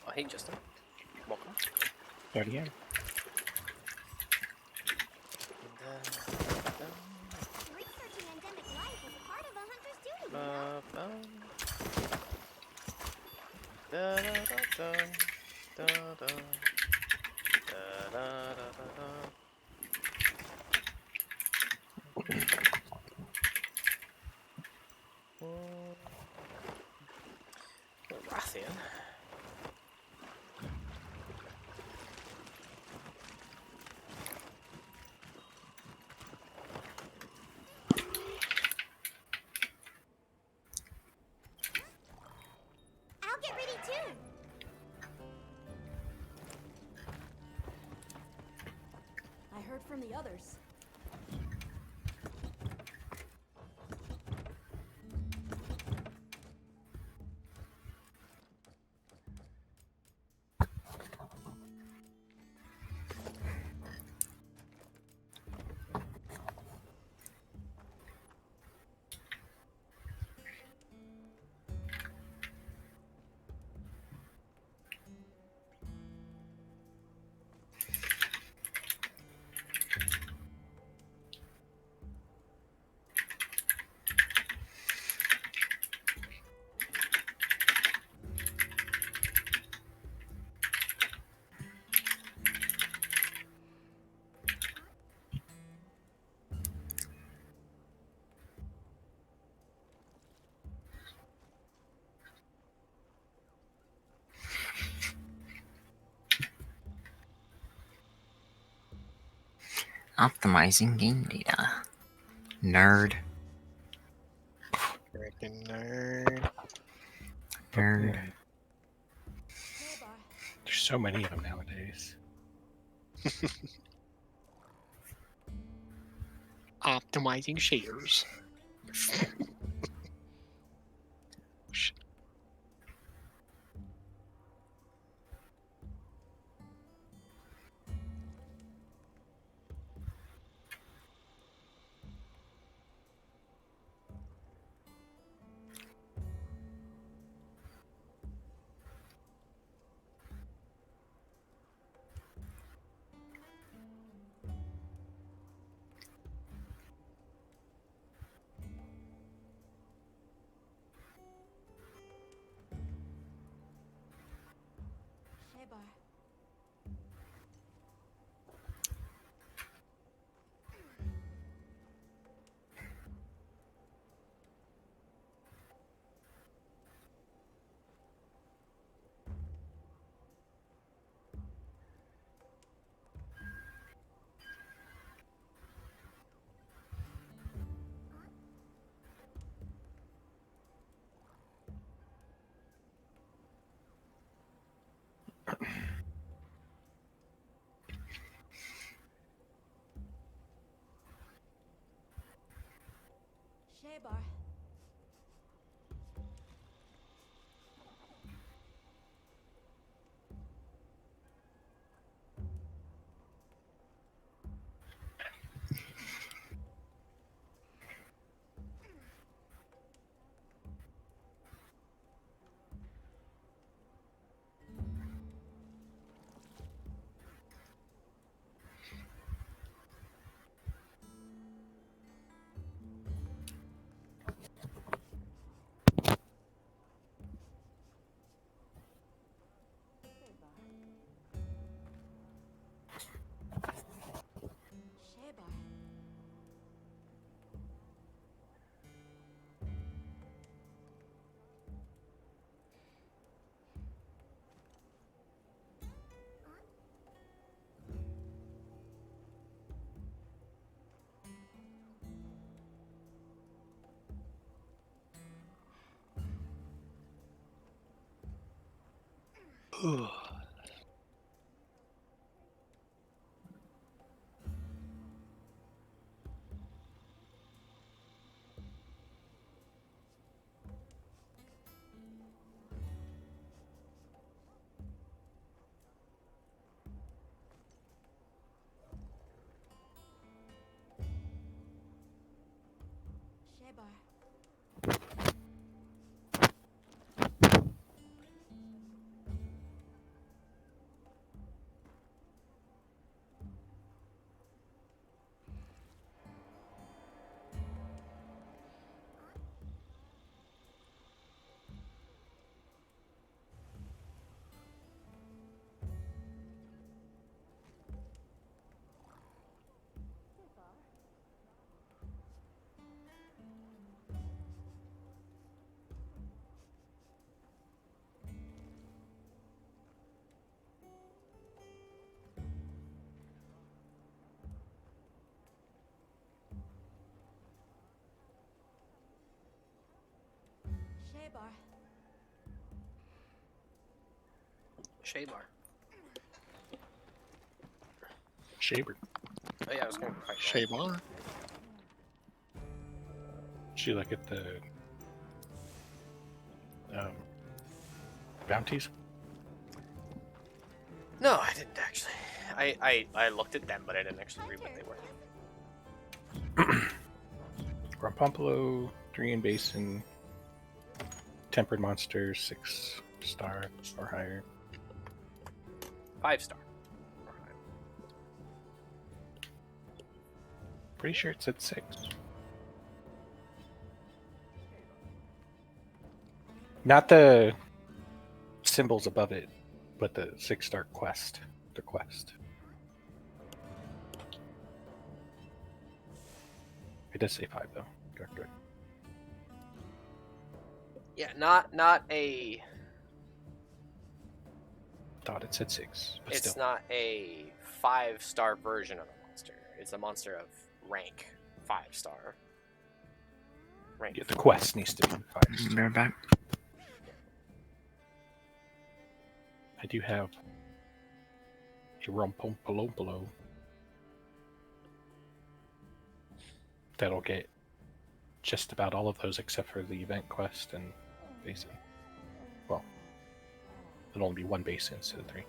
Oh, hey, Justin. Welcome. There you go. Researching endemic life is part of a hunter's duty, you know? Rathian. I'll get ready too. I heard from the others. Optimizing game data. Nerd. Freaking nerd. Nerd. Hey, Bar. There's so many of them nowadays. Optimizing shares. Shebar. Shebar. Shebar. Shebar. Shebar. Shaber. Oh yeah, I was going to fight that. Shabar. Did you look at the bounties? No, I didn't actually. I looked at them, but I didn't actually read what they were. Grumpumpolo, 3 in Basin, Tempered Monster, 6-star or higher. 5-star. Pretty sure it said 6. Not the symbols above it, but the 6-star quest. The quest. It does say 5 though. Good. Yeah, not a. Thought it said 6, but It's still. not a 5-star version of a monster. It's a monster of rank 5-star. Rank. Yeah, the quest needs to be 5. Be right back. I do have a Rumpumpolo that'll get just about all of those except for the event quest and basin. Well, it'll only be 1 basin instead of 3.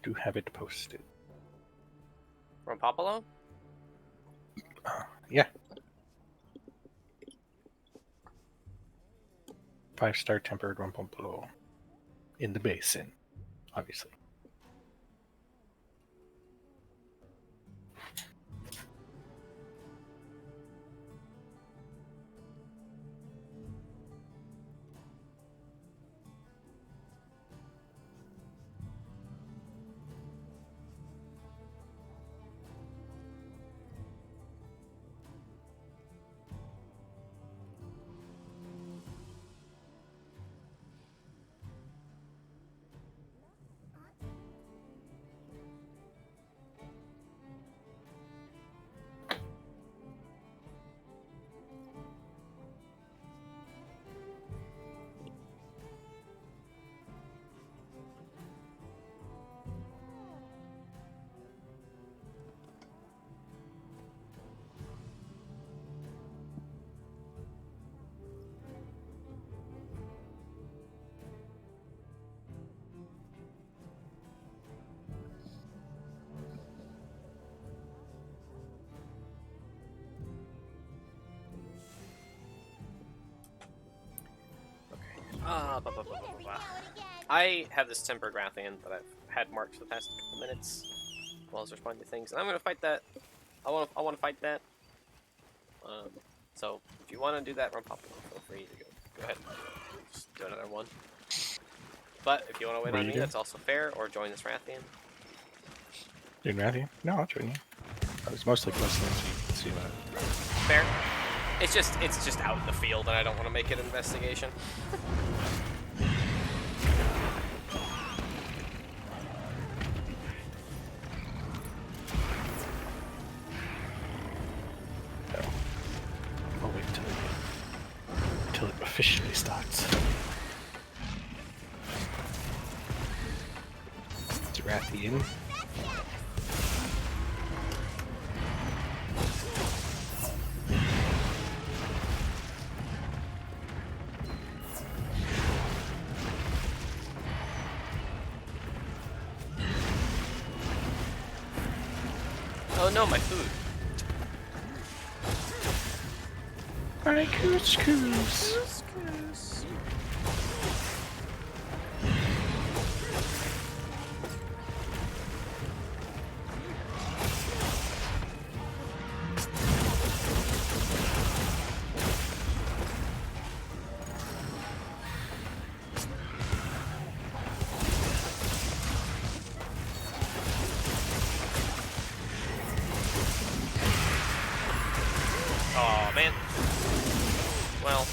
Do have it posted. From Popolo? Yeah. 5-star tempered Rumpumpolo in the basin, obviously. I have this tempered Rathian that I've had marked for the past couple minutes while I was responding to things, and I'm gonna fight that. I want to fight that. So if you want to do that run pop, feel free to go ahead. Just do another one. But if you want to wait on me, that's also fair. Or join this Rathian. Doing Rathian? No, I'll join you. I was mostly questing, so you can see that. Fair. It's just out in the field, and I don't want to make it an investigation. I'll wait until it officially starts. It's Rathian. Oh no, my food. My couscous. Oh man. Well.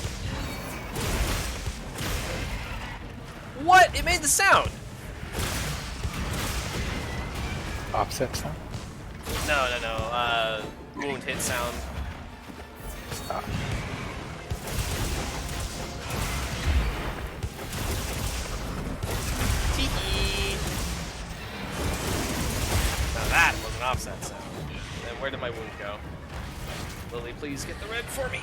What? It made the sound! Offset sound? No. Wound hit sound. Tee-hee! Now that was an offset sound. And where did my wound go? Lily, please get the red for me.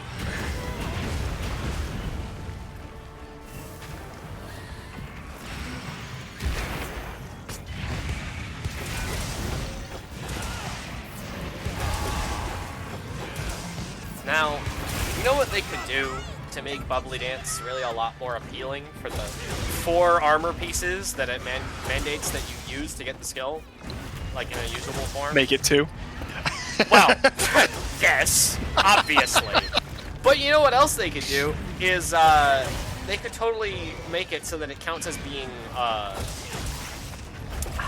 Now, you know what they could do to make Bubbly Dance really a lot more appealing for the 4 armor pieces that it mandates that you use to get the skill? Like in a usable form? Make it 2. Well, yes, obviously. But you know what else they could do is they could totally make it so that it counts as being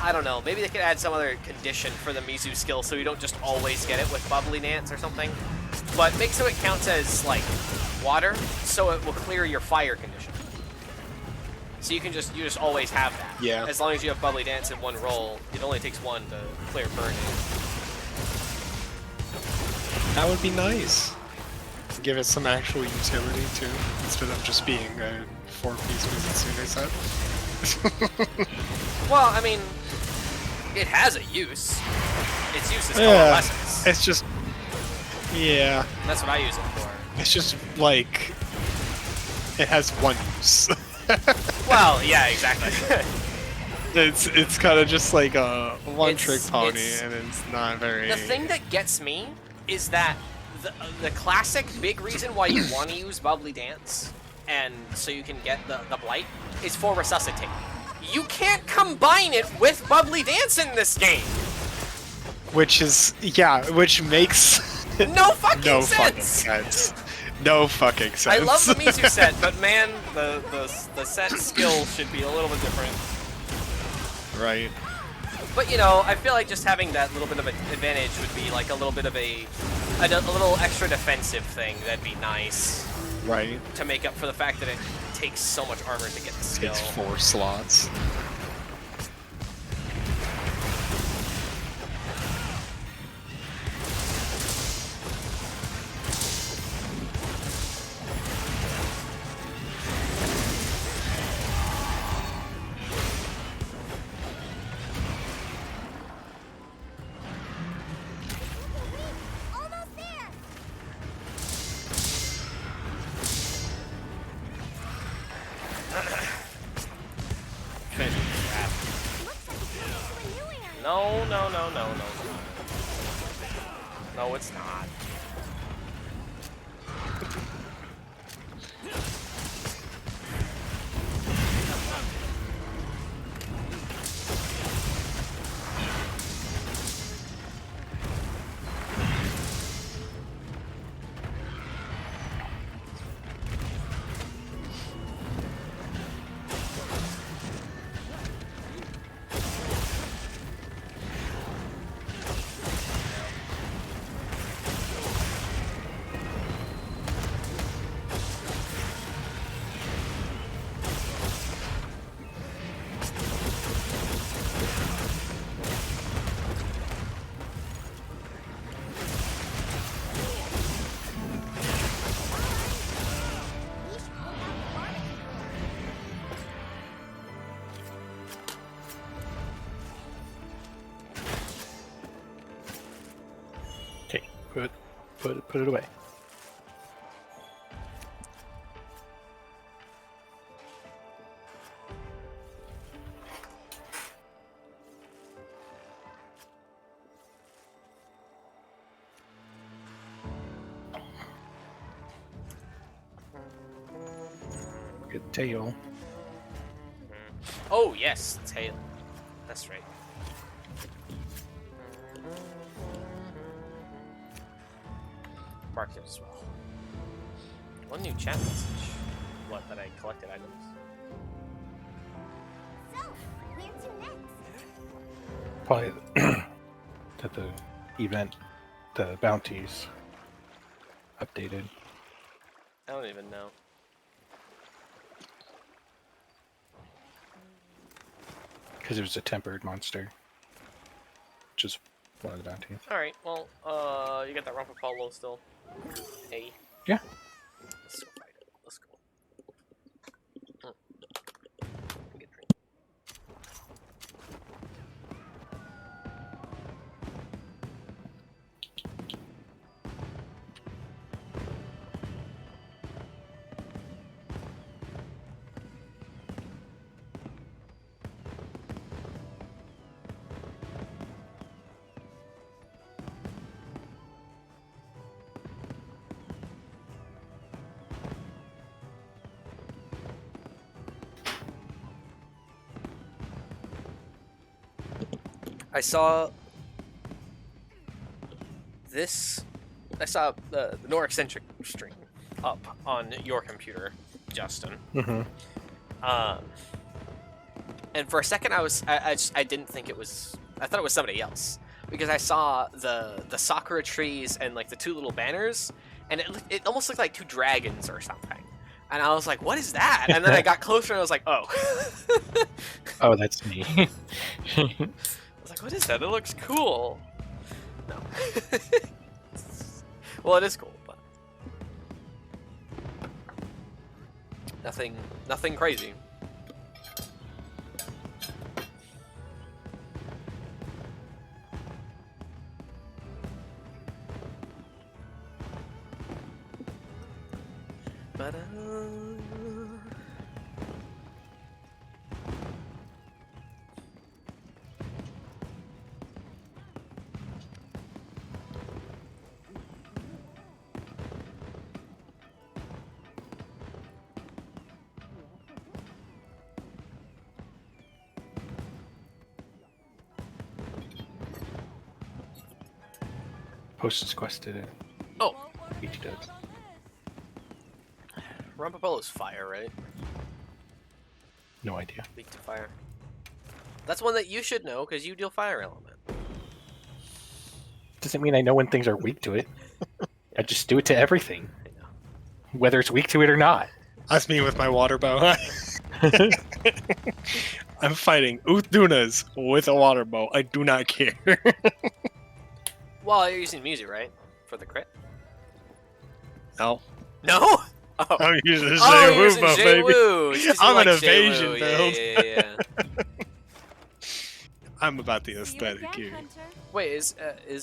I don't know, maybe they could add some other condition for the Mizu skill so you don't just always get it with Bubbly Dance or something. But make so it counts as like water, so it will clear your fire condition. So you just always have that. Yeah. As long as you have Bubbly Dance in one roll, it only takes 1 to clear burning. That would be nice. Give it some actual utility too, instead of just being a 4-piece Mizutsune set. Well, I mean, it has a use. Its use is coalescence. It's just, yeah. That's what I use it for. It's just like it has one use. Well, yeah, exactly. it's kind of just like a one-trick It's- pony, it's- and it's not very. The thing that gets me is that the classic big reason why you want to use Bubbly Dance, and so you can get the Blight, is for Resuscitate. You can't combine it with Bubbly Dance in this game! Which makes No fucking no sense! fucking sense. No fucking sense. I love the Mizu set, but man, the set skill should be a little bit different. Right. But you know, I feel like just having that little bit of an advantage would be like a little bit of a little extra defensive thing. That'd be nice Right. to make up for the fact that it takes so much armor to get the skill. It's 4 slots. Almost there. Finish this crap. Looks like it's heading to a new area. No. No, it's not. Put it away. Good tail. Oh yes, tail. That's right. Marked it as well. One new chat message. What, that I collected items? So, where to next? Probably that the event, the bounties updated. I don't even know. Because it was a tempered monster. Which is one of the bounties. Alright, well, you got that Rumpa Polo still. Hey. Yeah. Let's go fight it. Let's go. Get a drink. I saw this. I saw the Norexcentric stream up on your computer, Justin. Mm-hmm. And for a second, I didn't think it was. I thought it was somebody else because I saw the sakura trees and like the two little banners, and it almost looked like two dragons or something. And I was like, "What is that?" And then I got closer and I was like, "Oh." Oh, that's me. I was like, what is that? It looks cool. No. Well, it is cool, but nothing crazy. But Post's quest did it. oh, Each does. Rumpapolo's fire, right? No idea. Weak to fire. That's one that you should know because you deal fire element. Doesn't mean I know when things are weak to it. I just do it to everything, I know. whether it's weak to it or not. That's me with my water bow. I'm fighting Uthunas with a water bow. I do not care. Well, you're using music, right? For the crit? No. No? Oh. I'm using Oh, Zay you're using bow, baby. Jay-Woo. It's 'cause you I'm like an Jay-Woo. evasion Yeah, build. yeah. I'm about the See you aesthetic again, here. Hunter. Wait, is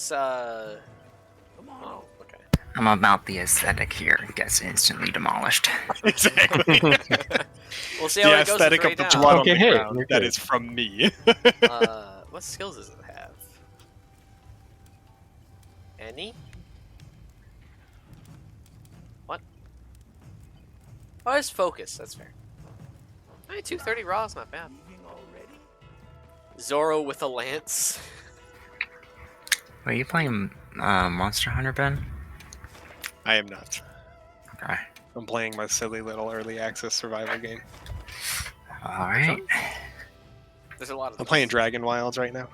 Come on. oh, okay. I'm about the aesthetic here. Gets instantly demolished. Exactly. We'll see how The it goes aesthetic with of the right now. blood Okay, on the hey, ground. you're That good. is from me. What skills does it have? Any? What? Oh, it's focus. That's fair. Hey, 230 raw is not bad. Leaving already? Zoro with a lance. Are you playing Monster Hunter, Ben? I am not. Okay. I'm playing my silly little early access survival game. Alright. There's a lot of. I'm playing Dragon Wilds right now.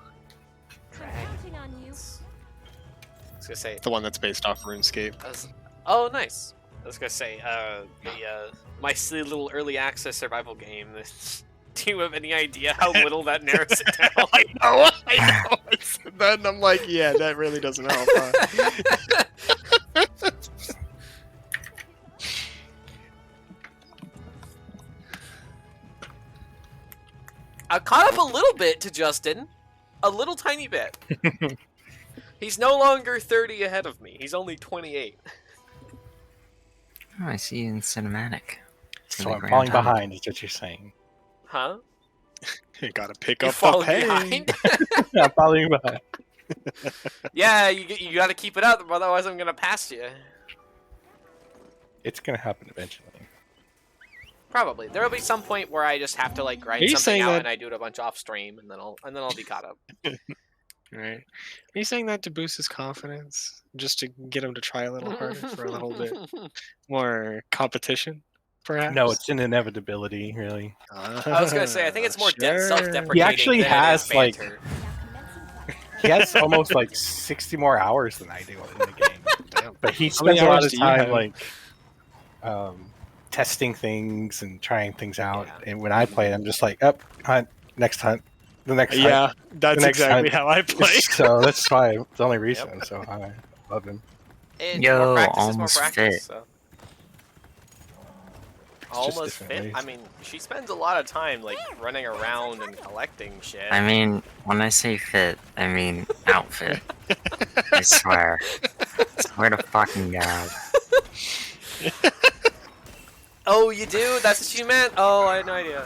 Counting on you. I was gonna say. The one that's based off RuneScape. Oh, nice. I was gonna say, my silly little early access survival game. Do you have any idea how little that narrows it down? I know. I said that and I'm like, yeah, that really doesn't help. I caught up a little bit to Justin, a little tiny bit. He's no longer 30 ahead of me. He's only 28. Oh, I see you in cinematic. So I'm falling behind, is what you're saying. Huh? You gotta pick You're up the falling pace. behind? I'm falling behind. Yeah, you got to keep it up, otherwise I'm gonna pass you. It's gonna happen eventually. Probably. There'll be some point where I just have to like grind Are you something saying out that- and I do it a bunch off stream, and then I'll be caught up. Right? Are you saying that to boost his confidence, just to get him to try a little harder for a little bit more competition, perhaps? No, it's an inevitability, really. I was gonna say I think it's more Sure. self-deprecating. He actually than it has, is like- banter. He has almost like 60 more hours than I do in the game. Damn. But he How many spends a lot hours of do you time have? like testing things and trying things out. Yeah. And when I play, I'm just like, up, hunt, next hunt, the next hunt. Yeah, that's next exactly time- how I play. So that's why it's the only reason. So I love him. It's Yo, more practice is more almost practice. fit. So. just Almost different fit. ways. I mean, she spends a lot of time like running around and collecting shit. I mean, when I say fit, I mean outfit. I swear. Swear to fucking God. Oh, you do? That's what you meant? Oh, I had no idea.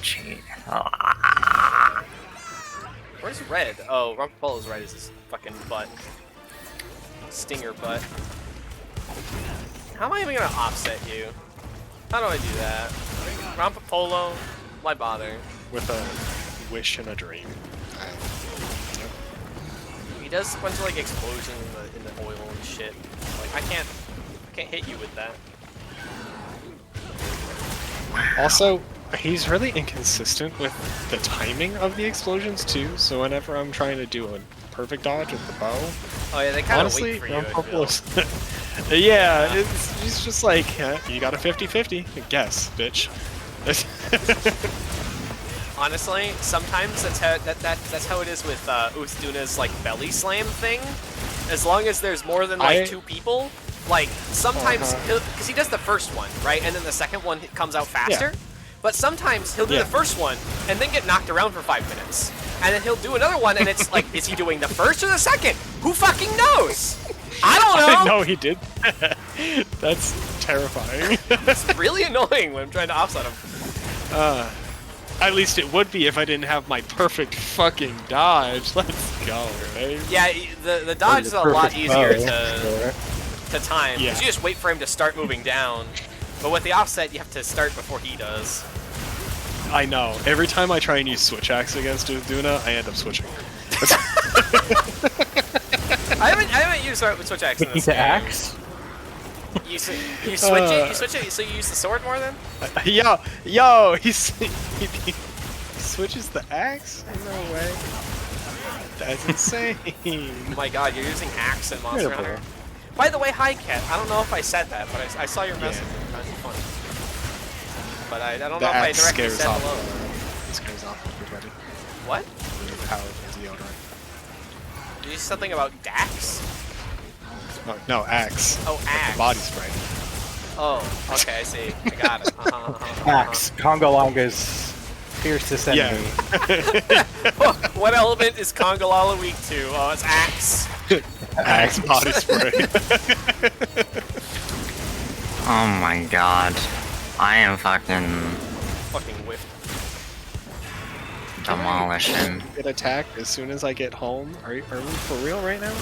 Gee. Where's Red? Oh, Rumpapolo's Red is his fucking butt. Stinger butt. How am I even gonna offset you? How do I do that? Rumpapolo? Why bother? With a wish and a dream. He does a bunch of like explosions in the oil and shit. Like I can't hit you with that. Also, he's really inconsistent with the timing of the explosions too. So whenever I'm trying to do a perfect dodge with the bow, Oh yeah, they kind of honestly, wait for you. I feel. Rumpapolo- yeah, it's just like you got a 50-50. Guess, bitch. Honestly, sometimes that's how it is with Uthduna's like belly slam thing. As long as there's more than like 2 people, like sometimes because he does the first one right, and then the second one comes out faster. But sometimes he'll do the first one and then get knocked around for 5 minutes, and then he'll do another one, and it's like, is he doing the first or the second? Who fucking knows? I don't know. I didn't know he did. That's terrifying. It's really annoying when I'm trying to offset him. At least it would be if I didn't have my perfect fucking dodge. Let's go, right? Yeah, the dodge is a lot easier Sure. to time. 'Cause Yeah. you just wait for him to start moving down. But with the offset, you have to start before he does. I know. Every time I try and use Switch Axe against Uthuna, I end up switching. I haven't used Switch Axe in With this the game. axe? You switch it. You switch it. So you use the sword more then? Yo, he switches the axe? No way. That's insane. Oh my god, you're using axe in Monster Incredible. Hunter. By the way, hi Cat. I don't know if I said that, but I saw your message. Kind of funny. But I don't The know if I axe directly scares said off. hello. It scares off everybody. What? The power of deodorant. Did you say something about Dax? Oh, no, axe. Oh, axe. The body spray. Oh, okay, I see. I got it. Axe, Congo Longa's fiercest enemy. What element is Kongolala weak to? Oh, it's axe. Axe body spray. Oh my God. I am fucking Fucking whiffed. demolishing. Get attacked as soon as I get home. Are we for real right now?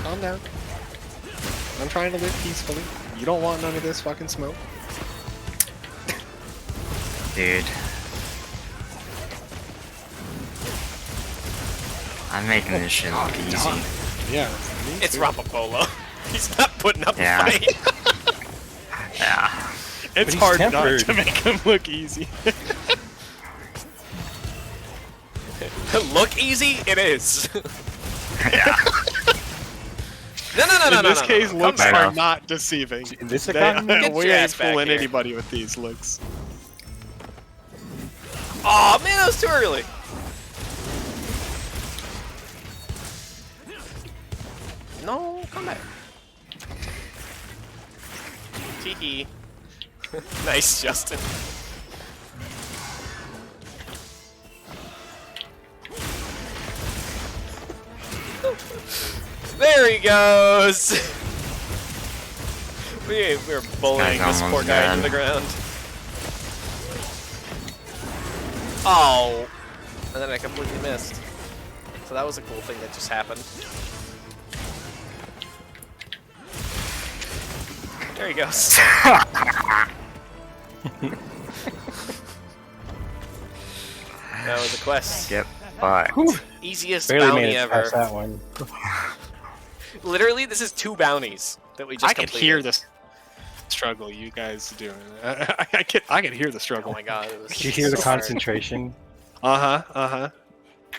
Calm down. I'm trying to live peacefully. You don't want none of this fucking smoke. Dude. I'm making this shit look easy. Yeah. It's Rapapolo. He's not putting up Yeah. a fight. Yeah. It's he's hard tempered. not to make him look easy. Look easy? It is. Yeah. No. In this case, looks back. are not deceiving. In this They, economy? Get we your ain't ass back fooling here. anybody with these looks. Oh man, that was too early. No, come back. Tee. Nice, Justin. There he goes! We're bullying Guy's this poor almost guy into dead. the ground. Oh! And then I completely missed. So that was a cool thing that just happened. There he goes. That was a quest. Get fucked. Easiest Barely bounty made it ever. past that one. Literally, this is 2 bounties that we just I could completed. hear this struggle you guys doing. I could hear the Oh struggle. my god. It was Did you hear the so hard. concentration? Uh-huh.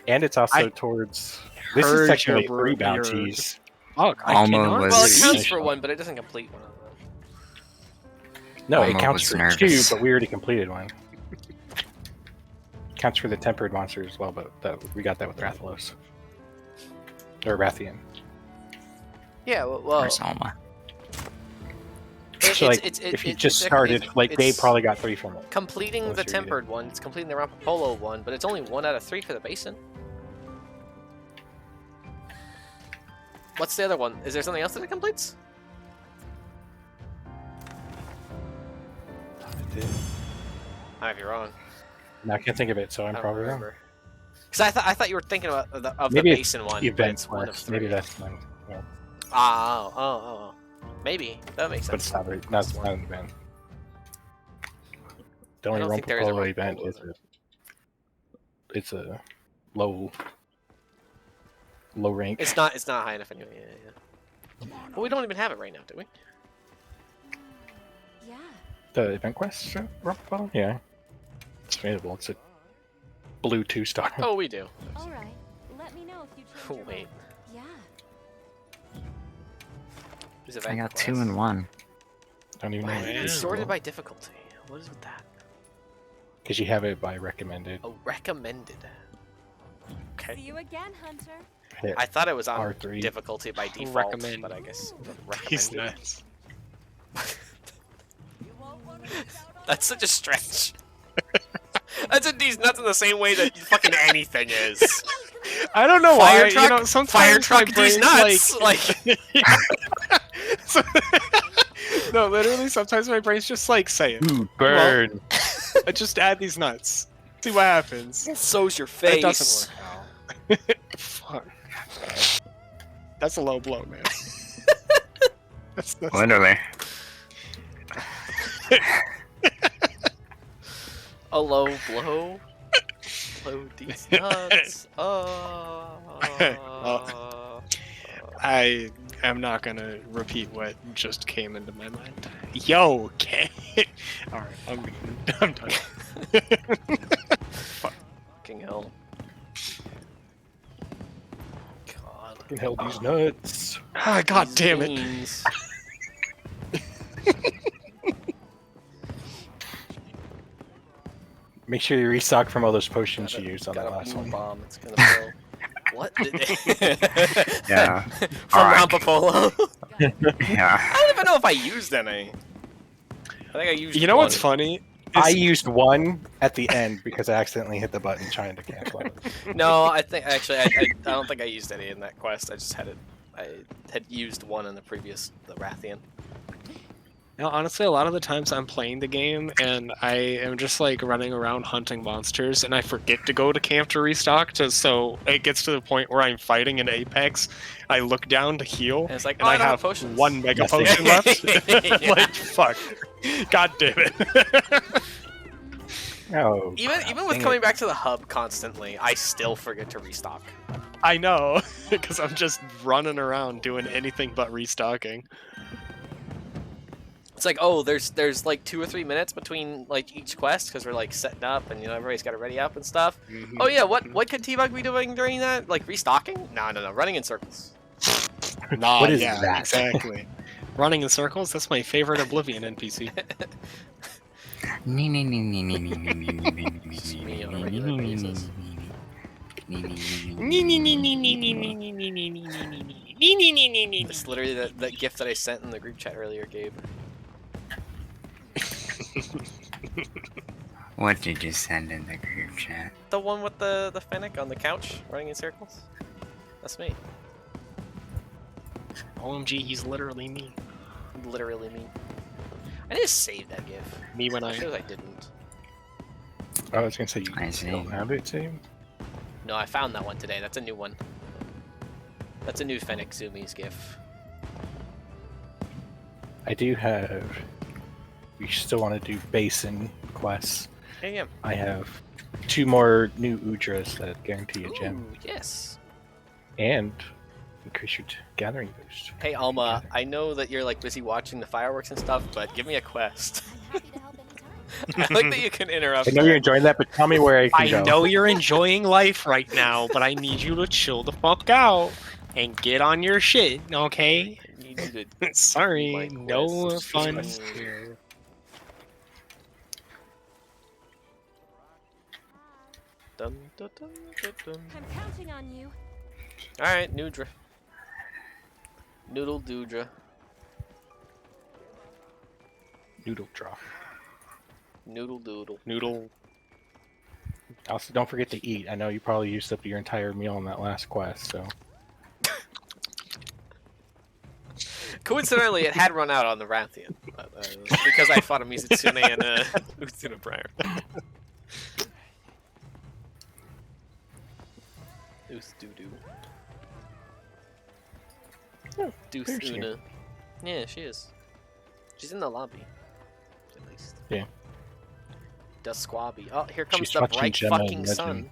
And it's also I towards. This heard is technically your- 3 your- bounties. Fuck, I Almost cannot was- Well, it believe- counts for 1, but it doesn't complete one of them. No, it Almost counts was for nervous. 2, but we already completed one. Counts for the tempered monster as well, but we got that with Rathalos. Or Rathian. Yeah, well, Where's Alma? So, like, if you just started, like, they probably got 3 from it. completing Unless the you're eating. tempered one. It's completing the Rampapolo one, but it's only 1 out of 3 for the basin. What's the other one? Is there something else that it completes? I might be wrong. No, I can't think of it, so I'm I don't probably wrong. remember. Because I thought you were thinking about the Maybe it's basin one. but Event it's 1 of quest. 3. Maybe that's one. Yeah. Oh. Maybe that makes But it's sense. not, very, not an event. The only don't think there is a Rumpapolo Rumpapolo event is it's a low rank. It's not high enough anyway. Yeah. Well, we don't even have it right now, do we? Yeah. The event quest Rumpapolo? Yeah. It's available. It's a blue 2-star. Oh, we do. All right. Let me know if you change Oh, your wait. mind. Yeah. Who's I event got quest? 2 and 1. Don't even know. Why did it be Yeah. sorted by difficulty? What is with that? Because you have it by recommended. Oh, recommended. Okay. See you again, Hunter. Hit. I thought it was on R3. difficulty by default, Recommend. but I guess He's recommended. nuts. That's such a stretch. That's a these nuts in the same way that fucking anything is. I don't know Fire why. truck, You know, sometimes fire my truck, these brain's nuts. Like, So- no, literally, sometimes my brain's just like, say it. Burn! I just add these nuts. See what happens. so's your It face. doesn't work out. Fuck. That's a low blow, man. that's Literally. A low blow. Blow these nuts. I am not gonna repeat what just came into my mind. Yo, okay. Alright, I'm done. Fucking hell. God. Can hell these nuts. Ah, god These damn it. beans. Make sure you restock from all those potions you used on Got that a last boom one. bomb. It's gonna blow. What? Yeah. From Alright. Rampapolo. Yeah. I don't even know if I used any. I think I used. You know what's one. funny? I Is- used one at the end because I accidentally hit the button trying to cancel it. No, I think actually I don't think I used any in that quest. I just had it. I had used one in the previous the Rathian. Now, honestly, a lot of the times I'm playing the game and I am just like running around hunting monsters, and I forget to go to camp to restock. So it gets to the point where I'm fighting in Apex. I look down to heal, And it's like, and oh, I don't have potions. one mega Yes, they potion do. left. Yeah. Like, fuck. God damn it. Oh, Even crap, with dang coming it. back to the hub constantly, I still forget to restock. I know, because I'm just running around doing anything but restocking. It's like, oh, there's like 2 or 3 minutes between like each quest because we're like setting up and everybody's got to ready up and stuff. Oh yeah, what could T-Bug be doing during that? Like restocking? No, running in circles. Nah, What is yeah, that? exactly. Running in circles, that's my favorite Oblivion NPC. Just me on a regular basis. It's literally that gift that I sent in the group chat earlier, Gabe. What did you send in the group chat? The one with the Fennec on the couch running in circles. That's me. OMG, he's literally me. Literally me. I need to save that gif. Me when I I. suppose I didn't. I was gonna say you I see. don't have it saved. No, I found that one today. That's a new one. That's a new Fennec Zoomies gif. I do have. We still want to do basin quests. Yeah. I have 2 more new Udras that guarantee a gem Ooh, yes. and increase your gathering boost. Hey Alma, I know that you're like busy watching the fireworks and stuff, but give me a quest. I'm happy to help anytime. I like that you can interrupt. I know you're enjoying that, but tell me where I can I go. know you're enjoying life right now, but I need you to chill the fuck out and get on your shit, okay? I need you to Sorry, my no quest. fun Mm. here. Dun, dun, dun, dun, dun. I'm counting on you. Alright, Nudra. Noodle Doodra. Noodle drop. Noodle Doodle. Noodle. Also, don't forget to eat. I know you probably used up your entire meal in that last quest, so. Coincidentally, it had run out on the Rathian. But, because I fought a Mizitsune and Utsuna prior. Deuce Doo-Doo. Oh, Deuce there's she. Una. Yeah, she is. She's in the lobby. At least. Yeah. Dusquabi. Oh, here comes She's the watching bright Gemma fucking and sun.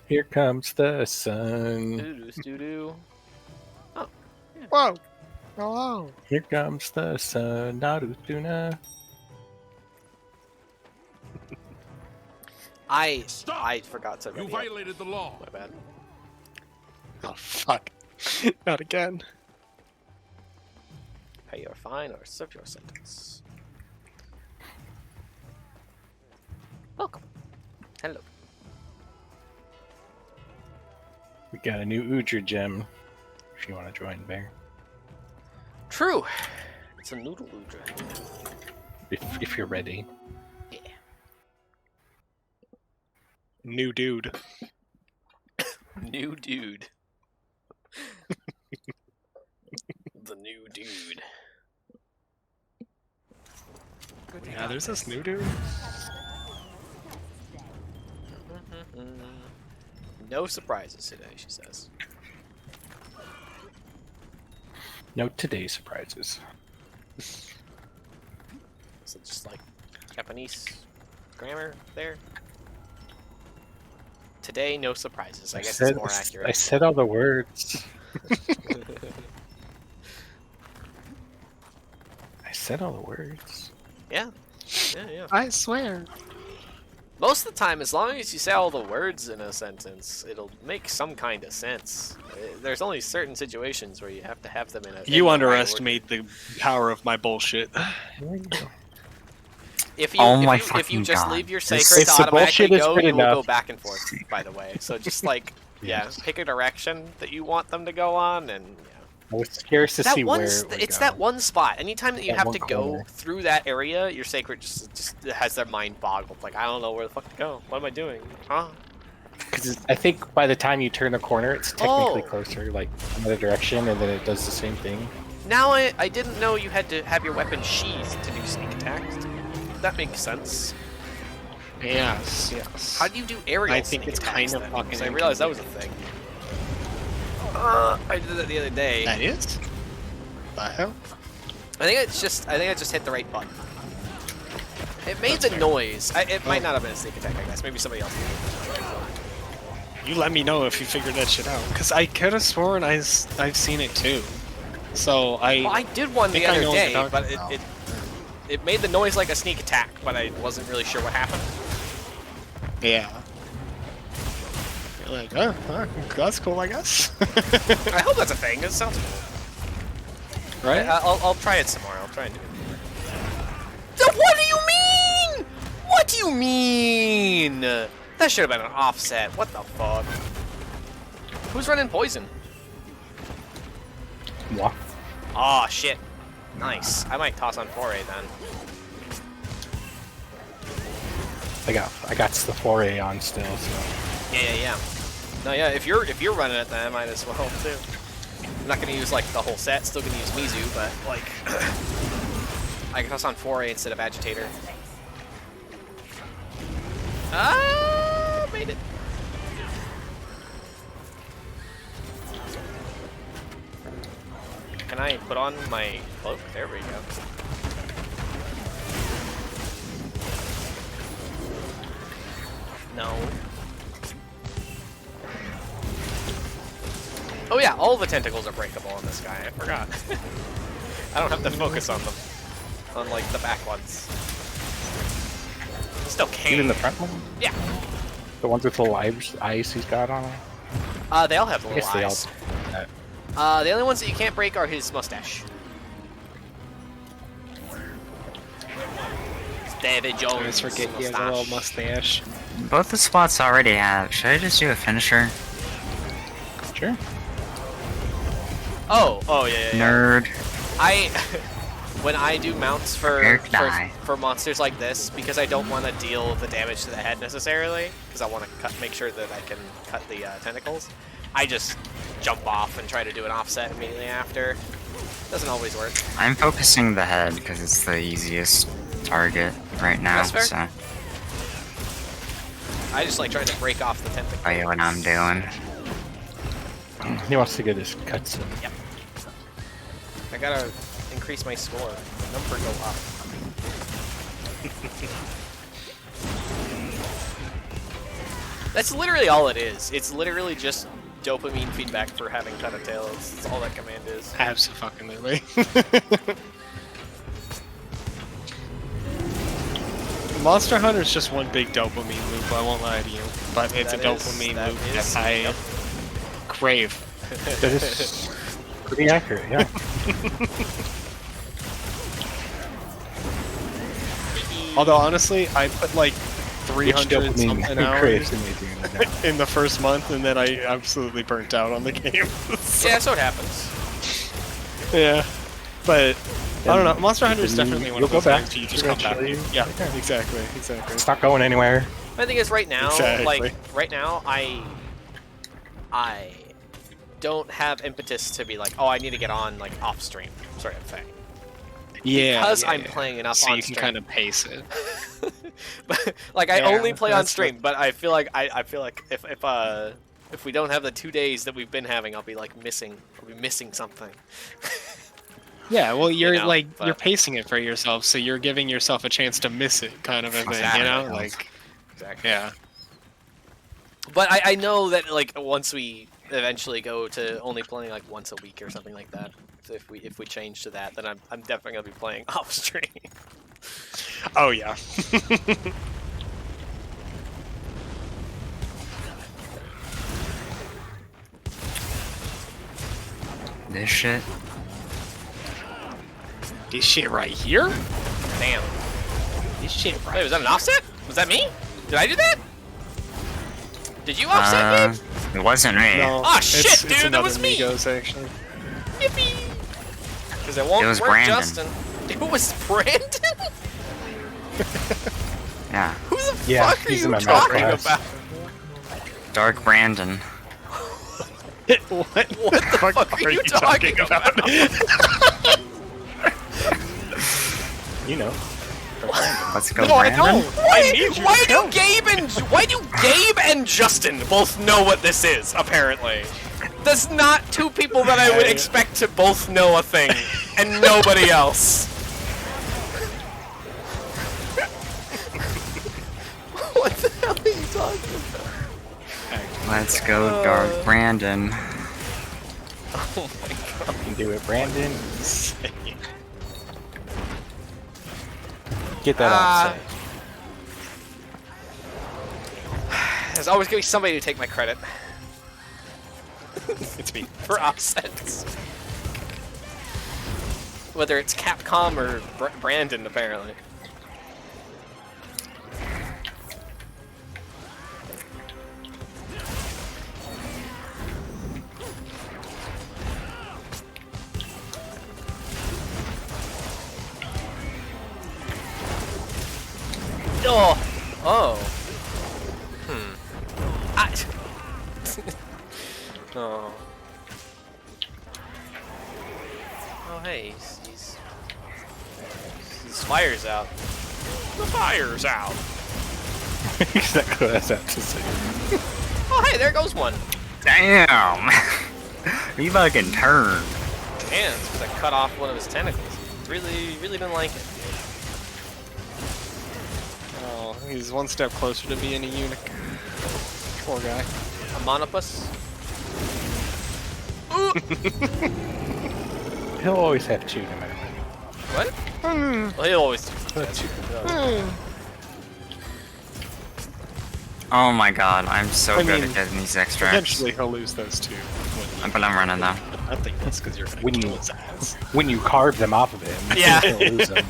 Here comes the sun. Doo-Doo, Doo-Doo. Whoa! Hello! Here comes the sun. Narutuna. I Stop! forgot to You ready up. violated the law. My bad. Oh, fuck. Not again. Pay your fine or serve your sentence. Welcome. Hello. We got a new Udra gem. If you want to join, Bear. True. It's a noodle Udra. If you're ready. Yeah. New dude. New dude. The new dude. Yeah, there's this new dude. No surprises today, she says. No today's surprises. So just like Japanese grammar there. Today, no surprises. I guess it's more accurate. I said all the words. I said all the words. Yeah. Yeah, yeah. I swear. Most of the time, as long as you say all the words in a sentence, it'll make some kind of sense. There's only certain situations where you have to have them in a. in the You right underestimate the power of my bullshit. order. If Oh my you fucking just God. leave your This- sacred If to the automatically bullshit is go, good you will go enough- back and forth. By the way, so just like yeah, Yes. pick a direction that you want them to go on, and yeah. I was curious to That see one, where st- it would it's go. that one spot. Anytime that you That have one to go corner. through that area, your sacred just has their mind boggled. Like I don't know where the fuck to go. What am I doing? Huh? Because I think by the time you turn the corner, it's technically Oh. closer, like another direction, and then it does the same thing. Now I didn't know you had to have your weapon sheathed to do sneak attacks. That makes sense. Yes, yes. How do you do aerial I think sneak it's attacks kind of then? fucking 'Cause I realized that was a thing. I did that the other day. That is? The hell? I think I just hit the right button. It made the noise. It might not have been a sneak attack, I guess. Maybe somebody else did. You let me know if you figured that shit out. Because I could have sworn I've seen it too. So Well, I did one the think I other know what you're day, talking but about. it made the noise like a sneak attack, but I wasn't really sure what happened. Yeah. You're like, oh, that's cool, I guess. I hope that's a thing. It sounds cool. Right? I'll try it some more. I'll try and do it. What do you mean? What do you mean? That should have been an offset. What the fuck? Who's running poison? What? Aw, shit. Nice. I might toss on foray then. I got the foray on still, so Yeah. No, yeah. If you're running it, then I might as well too. I'm not gonna use like the whole set. Still gonna use Mizu, but like I guess on Foray instead of Agitator. Ah, made it. Can I put on my cloak? There we go. No. Oh yeah, all the tentacles are breakable on this guy. I forgot. I don't have to focus on them. Unlike the back ones. Still can. Even the front one? Yeah. The ones with the little eyes he's got on them? They all have the I little guess they eyes. all. The only ones that you can't break are his mustache. It's David I always Jones. forget he has a little mustache. Both the spots already have. Should I just do a finisher? Sure. Oh yeah. Nerd. When I do mounts for Eric die. for monsters like this, because I don't want to deal the damage to the head necessarily, because I want to make sure that I can cut the tentacles, I just jump off and try to do an offset immediately after. Doesn't always work. I'm focusing the head because it's the easiest target right now. That's fair. So I just like trying to break off the tentacles. tell you what I'm doing. He wants to get his cuts in. Yep. I gotta increase my score. The number go up. That's literally all it is. It's literally just dopamine feedback for having cut a tail. That's all that command is. Absolutely. Monster Hunter is just one big dopamine loop, I won't lie to you. But it's a dopamine loop that I crave. That is pretty accurate, yeah. Although honestly, I put like 300 something hours in the first month, and then I absolutely burnt out on the game. So, Yeah, so it happens. yeah, but I don't know. Monster Hunter is then definitely one you'll of those go back games you just come back to. eventually. Yeah, exactly. It's not going anywhere. My thing is right now, Exactly. like right now, I don't have impetus to be like, oh, I need to get on like off stream sort of thing. Yeah, Because yeah, I'm yeah. playing enough so on you can stream. kind of pace it. But like I Yeah, only play on that's stream, but I feel like if we don't have the 2 days that we've been having, I'll be missing something. Yeah, well, you're know, you're but- pacing it for yourself, so you're giving yourself a chance to miss it, kind of a thing, Exactly. you know? Like, Exactly. yeah. But I know that like once we eventually go to only playing like once a week or something like that, so if we change to that, then I'm definitely gonna be playing off stream. Oh yeah. This shit. This shit right here? Damn. This shit right Wait, was that an offset? Was that me? Did I do that? Did you offset me? It wasn't me. No, Ah, shit, it's dude, that another was me. Migos, actually. Yippee! Because it won't It was work, Brandon. Justin. It was Brandon? Yeah. Who the Yeah, fuck are he's you in my math talking class. about? Dark Brandon. What What the fuck are you talking about? You know. Let's go, No, I Brandon. don't. I need you Why to tell do Gabe and Justin both know what this is? Apparently, that's not two people that I would expect to both know a thing, and nobody else. What the hell are you talking about? Let's go, Dark Brandon. Oh my god. You can do it, Brandon. Get that offset. There's always gonna be somebody to take my credit It's me. for offsets. Whether it's Capcom or Brandon, apparently. Oh. Oh. Oh. Oh, hey, he's fire's out. The fire's out. Exactly what I was about to say. Oh, hey, there goes one. Damn! He fucking turned. Damn, it's because I cut off one of his tentacles. Really didn't like it. Oh, he's one step closer to being a eunuch. Poor guy. A monopus. He'll always have two no matter what. What? Well, he'll always do He'll have two. Oh my god, I'm so I good mean, at getting these extracts. Eventually he'll lose those two. But I'm running though. I think that's because you're gonna When kill you- his ass. When you carve them off of him, Yeah. you'll lose them.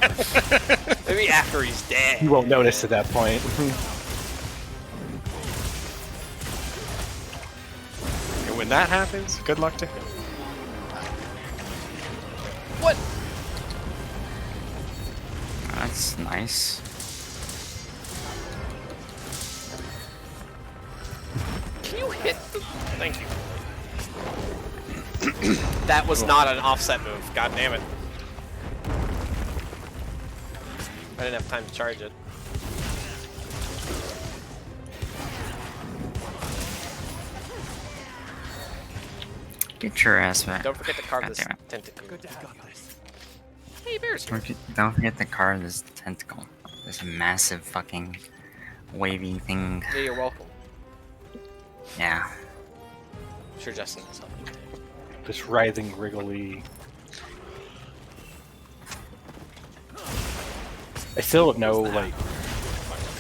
Maybe after he's dead. You won't notice at that point. And when that happens, good luck to him. What? That's nice. Can you hit the... Thank you. That was not an offset move. God damn it. I didn't have time to charge it. Get your ass back. Don't forget to carve God this damn it. tentacle. Hey, bears. Don't forget to carve this tentacle. This massive fucking wavy thing. Yeah, you're welcome. Yeah. I'm sure Justin was helping. This writhing, wriggly. I still don't know like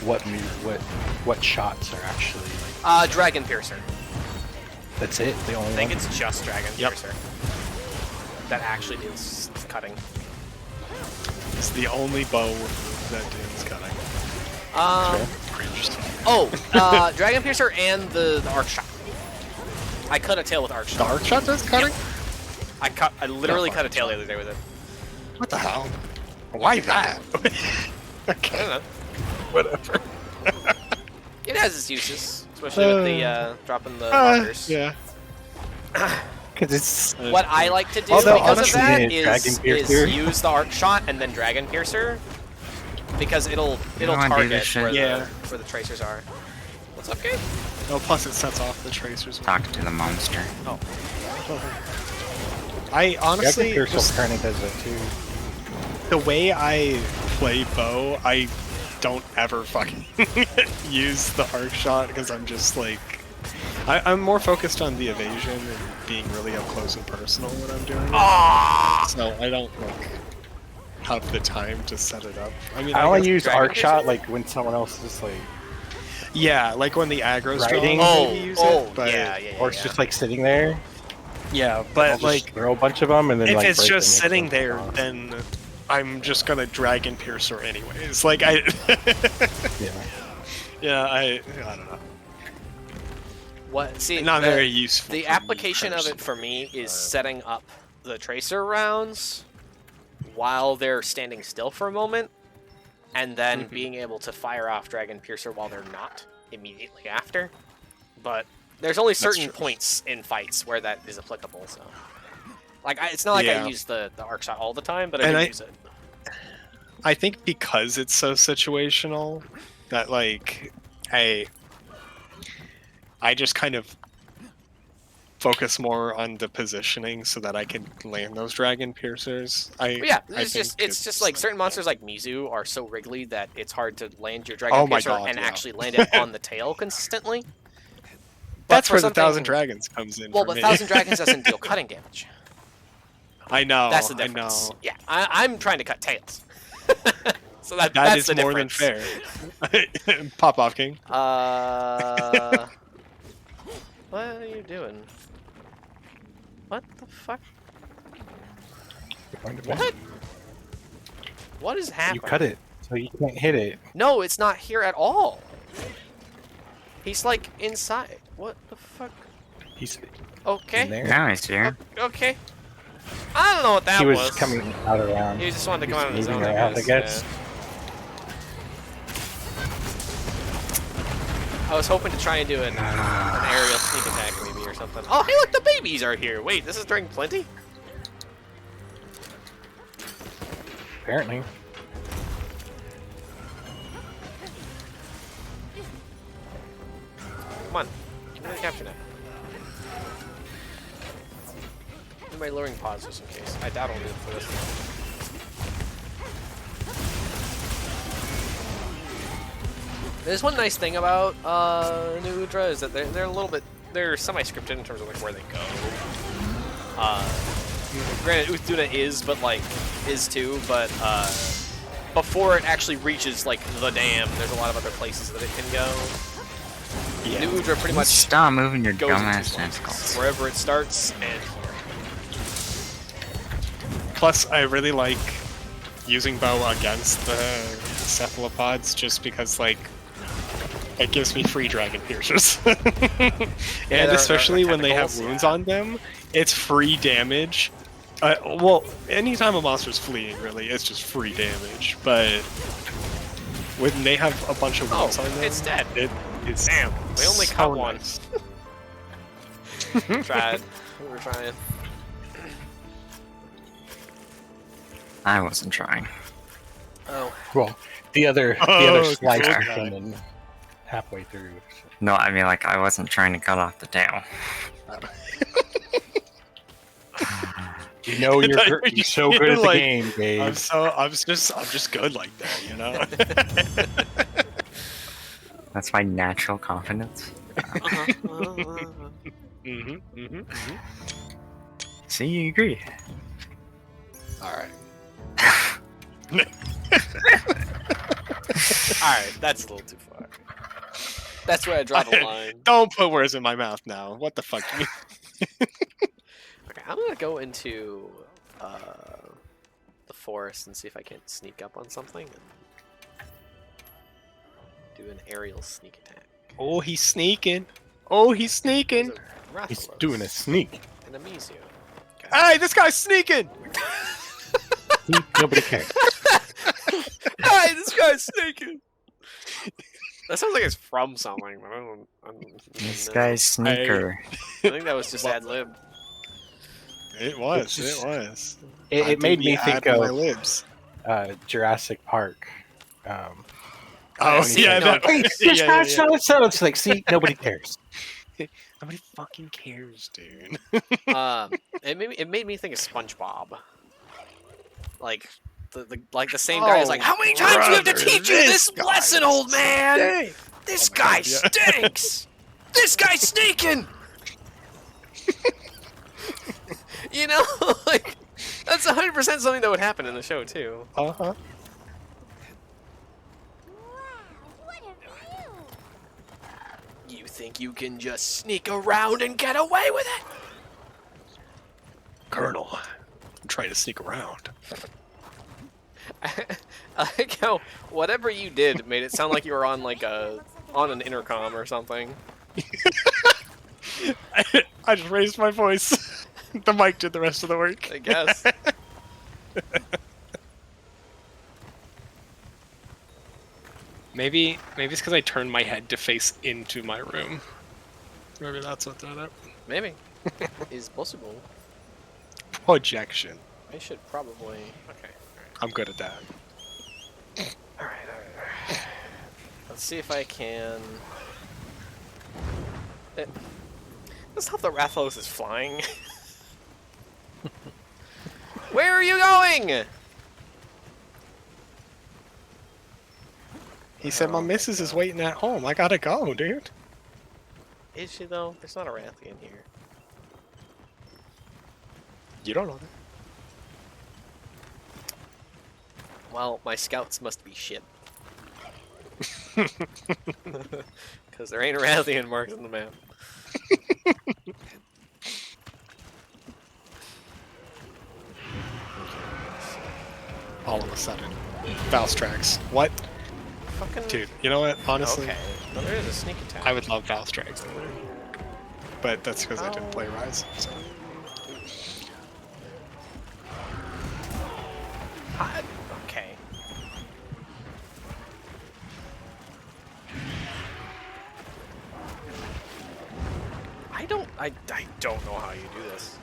what shots are actually like. Dragon Piercer. That's it. The only I think one. it's just Dragon Yep. Piercer. That actually deals cutting. It's the only bow that deals cutting. Pretty interesting. Oh, Dragon Piercer and the Arc Shot. I cut a tail with Arc The Shot. arc shot does cutting? I literally cut a tail the other day with it. What the hell? Why that? I don't know. Whatever. It has its uses, especially with the dropping the markers. Yeah. Because it's What I like to do Although, because of honestly, that Dragon is Piercer- use the Arc Shot and then Dragon Piercer, because it'll know I do target this shit. where, Yeah. where the tracers are. What's up, Gabe? Oh, plus it sets off the tracers. Talk to the monster. I honestly, Dragon Piercer just kind of does it too. the way I play bow, I don't ever fucking use the arc shot because I'm just like, I'm more focused on the evasion and being really up close and personal when I'm doing it. So I don't like have the time to set it up. I mean, I only guess- use Dragon arc Piercer? shot like when someone else is like, yeah, like when the aggro's Riding? strong, maybe use it, but yeah. or it's just like sitting there. yeah, I'll but just like throw a bunch of them and then if like it's break just the next sitting one there, off. then I'm just gonna Dragon Piercer anyways. Like I, Yeah. yeah, I don't know. What? See, Not the, very useful. the for me application of it for me is setting up the tracer rounds while they're standing still for a moment, and then being able to fire off Dragon Piercer while they're not immediately after. But there's only certain true. points in fights where that is applicable. So, like, it's not like Yeah. I use the arc shot all the time, but I And do I- use it. I think because it's so situational that like I just kind of focus more on the positioning so that I can land those Dragon Piercers. But yeah, I it's just think it's just like certain monsters like Mizu are so wriggly that it's hard to land your Dragon Oh my Piercer God, and yeah. actually land it on the tail consistently. But That's for where the something- Thousand Dragons comes in. Well, for but me. Thousand Dragons doesn't deal cutting damage. I know. That's the I difference. know. Yeah, I'm trying to cut tails. So That that's is the more than difference. fair. Pop off, King. What are you doing? What the fuck? What? What is happening? You cut it, so you can't hit it. No, it's not here at all. He's like inside. What the fuck? He's in Okay. there. Now he's here. Okay. I don't know what that He was coming out around. He just wanted to He come was out on his own, moving I around, guess. Yeah. I was hoping to try and do an aerial sneak attack maybe or something. Oh, hey, look, the babies are here. Wait, this is during Plenty? Apparently. Come on. Give me the capture net. Do my luring pause just in case. I doubt I'll do it for this one. There's one nice thing about New Udra is that they're a little bit semi-scripted in terms of like where they go. Granted, Uthduna is too, but before it actually reaches like the dam, there's a lot of other places that it can go. Yeah. New Udra pretty much Stop moving your goes dumbass into tentacles. wherever it starts and Plus, I really like using bow against the cephalopods just because, like, it gives me free dragon piercers. And especially when they have tentacles, wounds yeah. on them, it's free damage. Well, anytime a monster's fleeing, really, it's just free damage. But when they have a bunch of wounds on them, it's dead. It's Damn, we only so cut one. nice. Tried. We were trying. I wasn't trying. Oh. Well, the other Oh, slice cool. came in halfway through. So. No, I mean like I wasn't trying to cut off the tail. You know you're so good at the Like, game, Gabe. I'm just good like that, you know. That's my natural confidence. See, you agree. All right. Alright, that's a little too far. That's where I draw the line. Don't put words in my mouth now. What the fuck? Do you mean? Okay, I'm gonna go into the forest and see if I can't sneak up on something and do an aerial sneak attack. Oh, he's sneaking. Oh, he's sneaking. He's doing a sneak. And Amicio. Okay. Hey, this guy's sneaking. Nobody cares. Hey, this guy's sneaking! That sounds like it's from something, but I don't This know. guy's sneaker. I think that was just ad lib. It was. It's just- It was. It made me think my of libs. Jurassic Park. Oh, yeah, that. Hey, Yeah. it's like, see, nobody cares. Nobody fucking cares, dude. It made me think of SpongeBob. Like the same guy is like, how many times do we have to brother, teach you this this lesson, guy old man? This Oh my guy God, yeah. stinks. This guy's sneaking. You know, like that's 100% something that would happen in the show too. Uh huh. Wow, what a view! You think you can just sneak around and get away with it? Colonel, I'm trying to sneak around. I like how whatever you did made it sound like you were on like on an intercom or something. I just raised my voice. The mic did the rest of the work. I guess. Maybe it's because I turned my head to face into my room. Maybe that's what that is. Maybe. Is possible. Projection. I should probably. Okay. I'm good at that. Alright. Let's see if I can. Let's hope the Rathalos is flying. Where are you going? He said my missus is waiting at home. I gotta go, dude. Is she though? There's not a Rathian here. You don't know Well, my scouts must be shit. Because there ain't a Rathian marked on the map. all of a sudden. Val's tracks. What? Fucking. Dude, you know what? Honestly, Okay. Well, there is a sneak attack. I would love Val's tracks. But that's because I didn't play Rise. So. Okay. I don't know how you do this.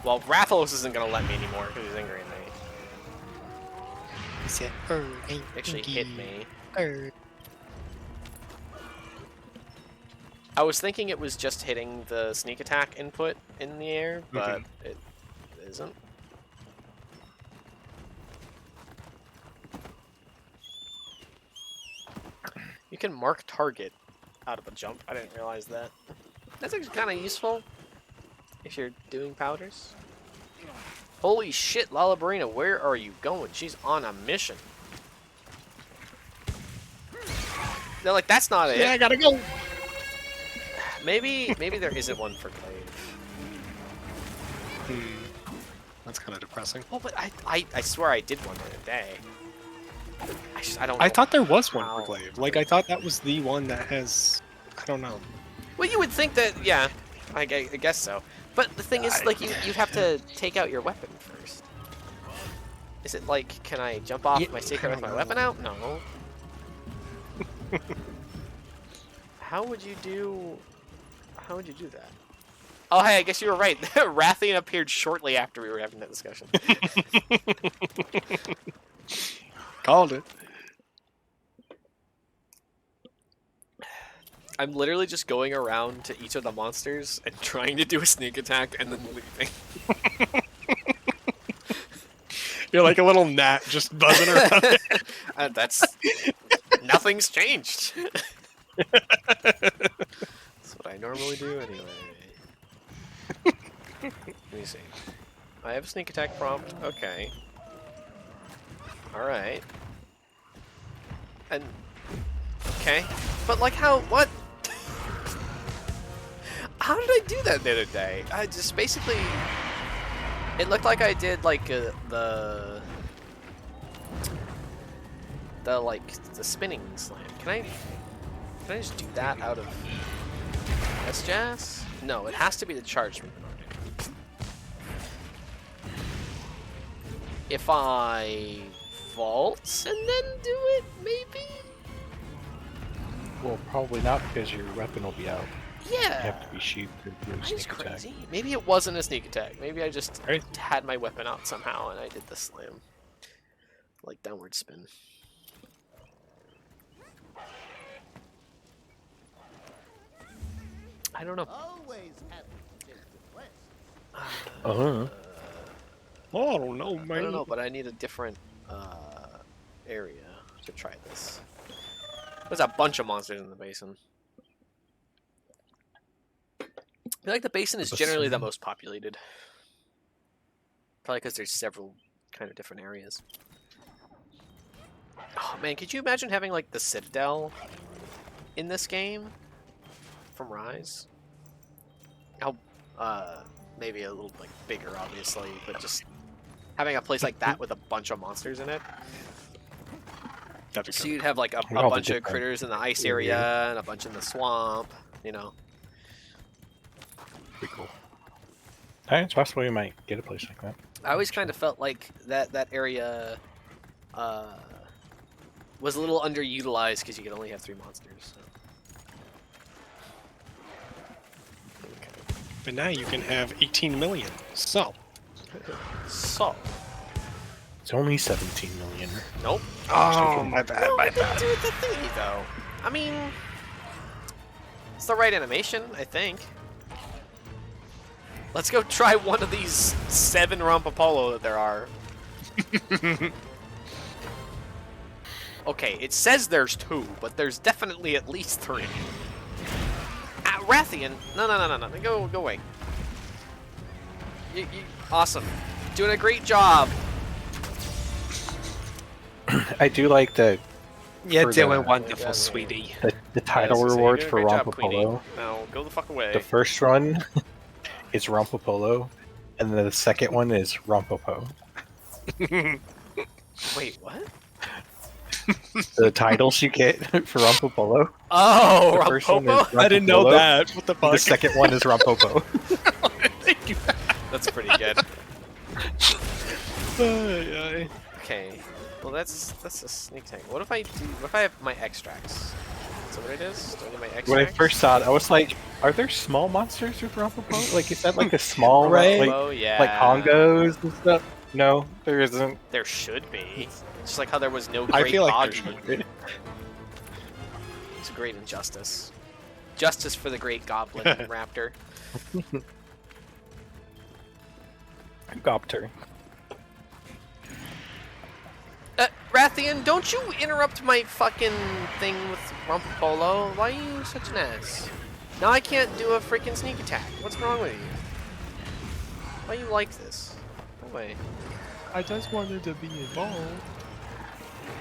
Well, Rathalos isn't gonna let me anymore because he's angry at me. said, ain't Actually thinky. hit me. Er. I was thinking it was just hitting the sneak attack input in the air, but it isn't. You can mark target out of a jump. I didn't realize that. That's actually kind of useful if you're doing powders. Holy shit, Lalabarina, where are you going? She's on a mission. They're like, that's not it. Yeah, I gotta go. Maybe there isn't one for Glaive. That's kind of depressing. Oh, but I swear I did one the other day. I don't know. I thought there was one how. for Glaive. Like, I thought that was the one that has... I don't know. Well, you would think that, yeah. I guess so. But the thing is, like, you'd have to take out your weapon first. Is it like, can I jump off my secret with my weapon out? No. How would you do that? Oh, hey, I guess you were right. Rathian appeared shortly after we were having that discussion. Called it. I'm literally just going around to each of the monsters and trying to do a sneak attack and then leaving. You're like a little gnat just buzzing around. That's... Nothing's changed. That's what I normally do anyway. Let me see. I have a sneak attack prompt. Okay. Alright. And... Okay. But like how... What? How did I do that the other day? I just basically... It looked like I did like the spinning slam. Can I just do that out of S-Jazz? No, it has to be the charged movement. If I vault and then do it, maybe? Well, probably not because your weapon will be out. You Yeah. have to be sheathed to do a That's sneak attack. crazy. Maybe it wasn't a sneak attack. Maybe I just Right. had my weapon out somehow and I did the slam. Like downward spin. I don't know. Always happy to take requests. Uh-huh. Oh, I don't know, man. I don't know, but I need a different area to try this. There's a bunch of monsters in the basin. I feel like the basin is generally the most populated. Probably because there's several kind of different areas. Oh man, could you imagine having like the Citadel in this game from Rise? How maybe a little like bigger, obviously, but just having a place like that with a bunch of monsters in it. That'd be So kinda you'd have like a All the bunch of different critters in the ice area. area and a bunch in the swamp, you know. Pretty cool. Alright, it's possible you might get a place like that. I always kind of felt like that area was a little underutilized because you could only have 3 monsters. So. But now you can have 18 million. So. So, It's only 17 million. nope. Oh, my bad, No, my it didn't bad. do it the thingy though. I mean, it's the right animation, I think. Let's go try one of these 7 Rompopolo that there are. Okay, it says there's 2, but there's definitely at least 3. Rathian, no, go away. You, awesome, doing a great job. I do like the You're For doing the- wonderful, Yeah, sweetie. the title I was gonna say, rewards you're for doing a great job, Queenie. Rompopolo. Now go the fuck away. The first one is Rompopolo, and then the second one is Rompopo. Wait, what? The titles you get for Rompopolo. Oh, The first one is Rompopo? I didn't know Rompopolo, that. What the fuck? The second one is Rompopo. That's pretty good. Ay, Okay, well that's a sneak tank. What if I have my extracts? Is that what it is? Do I need my extracts? When I first saw it, I was like, "Are there small monsters with Rompopo? Like, is that like a small, Right. like Oh yeah. like Congos and stuff?" No, there isn't. There should be. Just like how there was no I great feel like Boggy. there should be. It's a great injustice. Justice for the great Goblin Raptor. Gopter. Rathian, don't you interrupt my fucking thing with Rumpolo. Why are you such an ass? Now I can't do a freaking sneak attack. What's wrong with you? Why you like this? No way. I just wanted to be involved.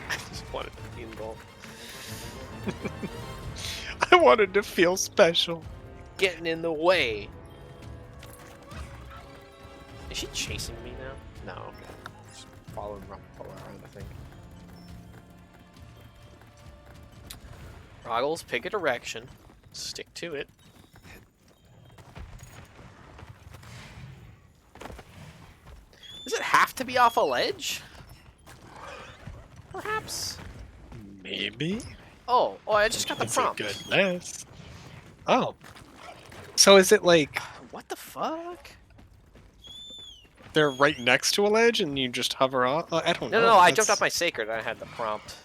I just wanted to be involved. I wanted to feel special. Getting in the way. Is she chasing me now? No, okay. Just following Rumpolo around, I think. Roggles, pick a direction. Stick to it. Does it have to be off a ledge? Perhaps. Maybe. Oh, I just got the That's a prompt. good guess. Oh. So is it like What the fuck? they're right next to a ledge and you just hover off? I don't know. No, I That's- jumped off my sacred and I had the prompt.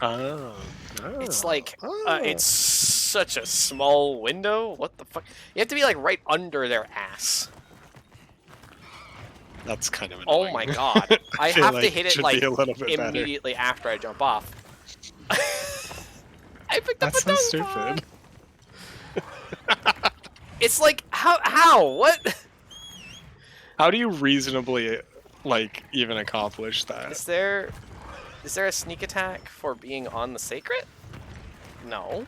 Oh. It's like, Oh. it's such a small window. What the fuck? You have to be like right under their ass. That's kind of Oh annoying. my god. I feel have like to hit it should like be a little bit better. immediately after I jump off. I picked up That's a so dung pod. stupid. It's like, how? What? How do you reasonably, like, even accomplish that? Is there a sneak attack for being on the sacred? No.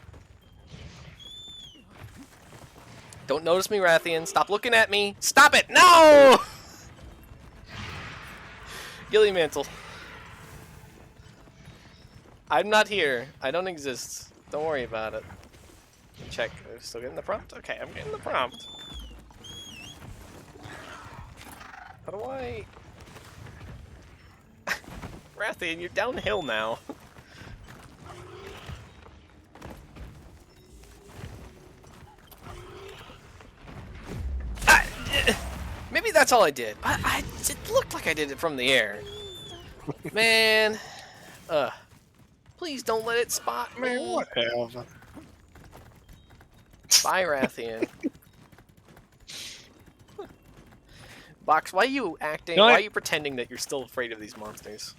Don't notice me, Rathian. Stop looking at me. Stop it! No! Gilly Mantle. I'm not here. I don't exist. Don't worry about it. Check. Are we still getting the prompt? Okay, I'm getting the prompt. How do I... Rathian, you're downhill now. Maybe that's all I did. It looked like I did it from the air. Man. Please don't let it spot me. Man, whatever. Bye, Rathian. Box, why are you acting? No, why are you pretending that you're still afraid of these monsters?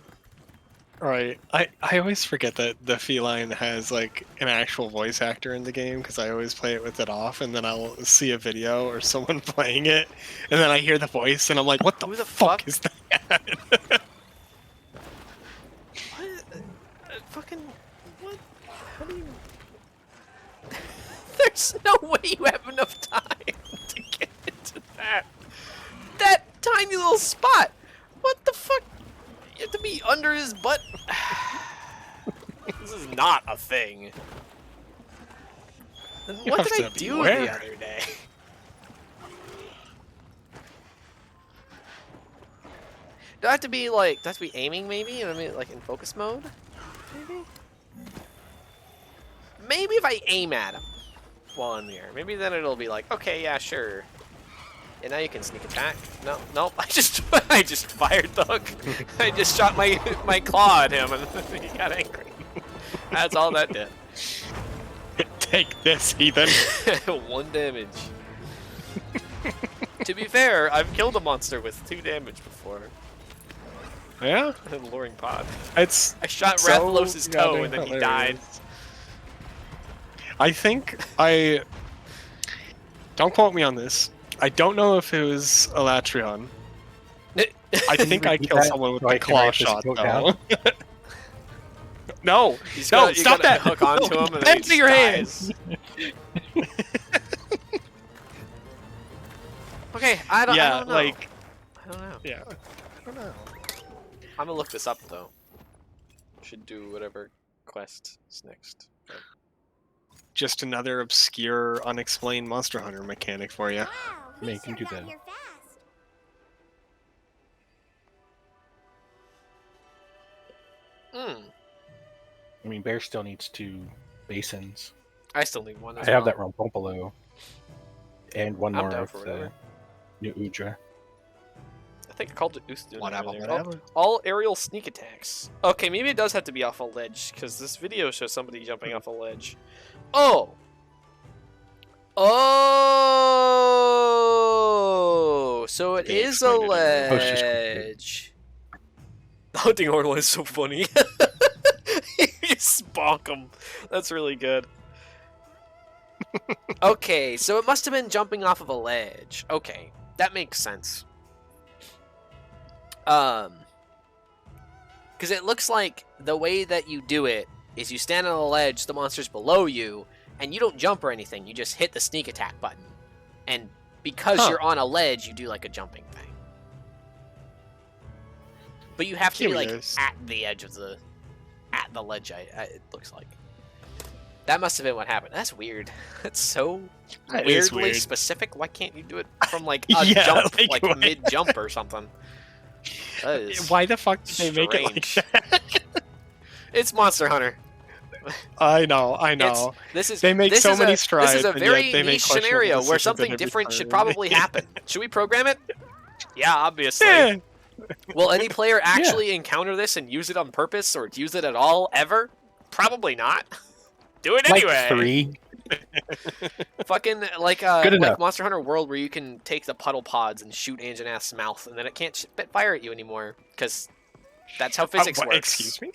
Right. I always forget that the feline has, like, an actual voice actor in the game, because I always play it with it off, and then I'll see a video or someone playing it, and then I hear the voice, and I'm like, what the, Who the fuck fuck? is that? What? Fucking... What? How do you... There's no way you have enough time to get into that. That tiny little spot. What the fuck? You have to be under his butt. This is not a thing. Then what have did I to do beware. the other day? Do I have to be like, do I have to be aiming maybe? I mean, like in focus mode? Maybe? Maybe if I aim at him while in the air, maybe then it'll be like, okay, yeah, sure. And now you can sneak attack. No, nope. I just fired the hook. I just shot my claw at him and he got angry. That's all that did. Take this, heathen. 1 damage. To be fair, I've killed a monster with 2 damage before. Yeah? Luring pod. It's I shot so Rathalos' toe and then he died. hilarious. I think I... Don't quote me on this. I don't know if it was Elatrion. I think I repeat killed that someone with so the I can claw write this shot, quote though. down? No! You just No, gotta- you stop gotta that! Hook onto him and then he Empty just your dies. hands! Okay, I don't Yeah, know. like... I don't know. Yeah. I don't know. I'm gonna look this up though. Should do whatever quest is next. Just another obscure, unexplained Monster Hunter mechanic for you. Wow, Yeah, he you can sure do got that. here fast. I mean, Bear still needs 2 basins. I still need one. As I have well. that Rumpumpolo. And one I'm more down of for the whatever. new Udra. think I called it Ustun. Whatever, earlier. whatever. All aerial sneak attacks. Okay, maybe it does have to be off a ledge, because this video shows somebody jumping off a ledge. Oh! Oh! So it They is a explained it. Oh, it's just ledge. The hunting horn one is so funny. You just bonk him. That's really good. Okay, so it must have been jumping off of a ledge. Okay, that makes sense. Because it looks like the way that you do it is you stand on a ledge, the monster's below you, and you don't jump or anything. You just hit the sneak attack button, and because you're on a ledge, you do like a jumping thing. But you have to be like Curious. at the edge of the ledge. It looks like that must have been what happened. That's weird. That's so That is weirdly weird. specific. Why can't you do it from like a Yeah, jump, like, like what? mid jump or something? That is Why the fuck did they make it like strange. that? It's Monster Hunter. I know. This is They make this so is many a, strides, This is a and very yet they make niche questionable scenario where decisions at something every different should turn. probably happen. Should we program it? Yeah, obviously. Yeah. Will any player actually encounter this and use it on purpose, or use it at all ever? Probably not. Do it Like anyway. 3. Fucking like Good like enough. Monster Hunter World, where you can take the puddle pods and shoot Anjanath's mouth, and then it can't spit fire at you anymore because that's how physics What, works. excuse me?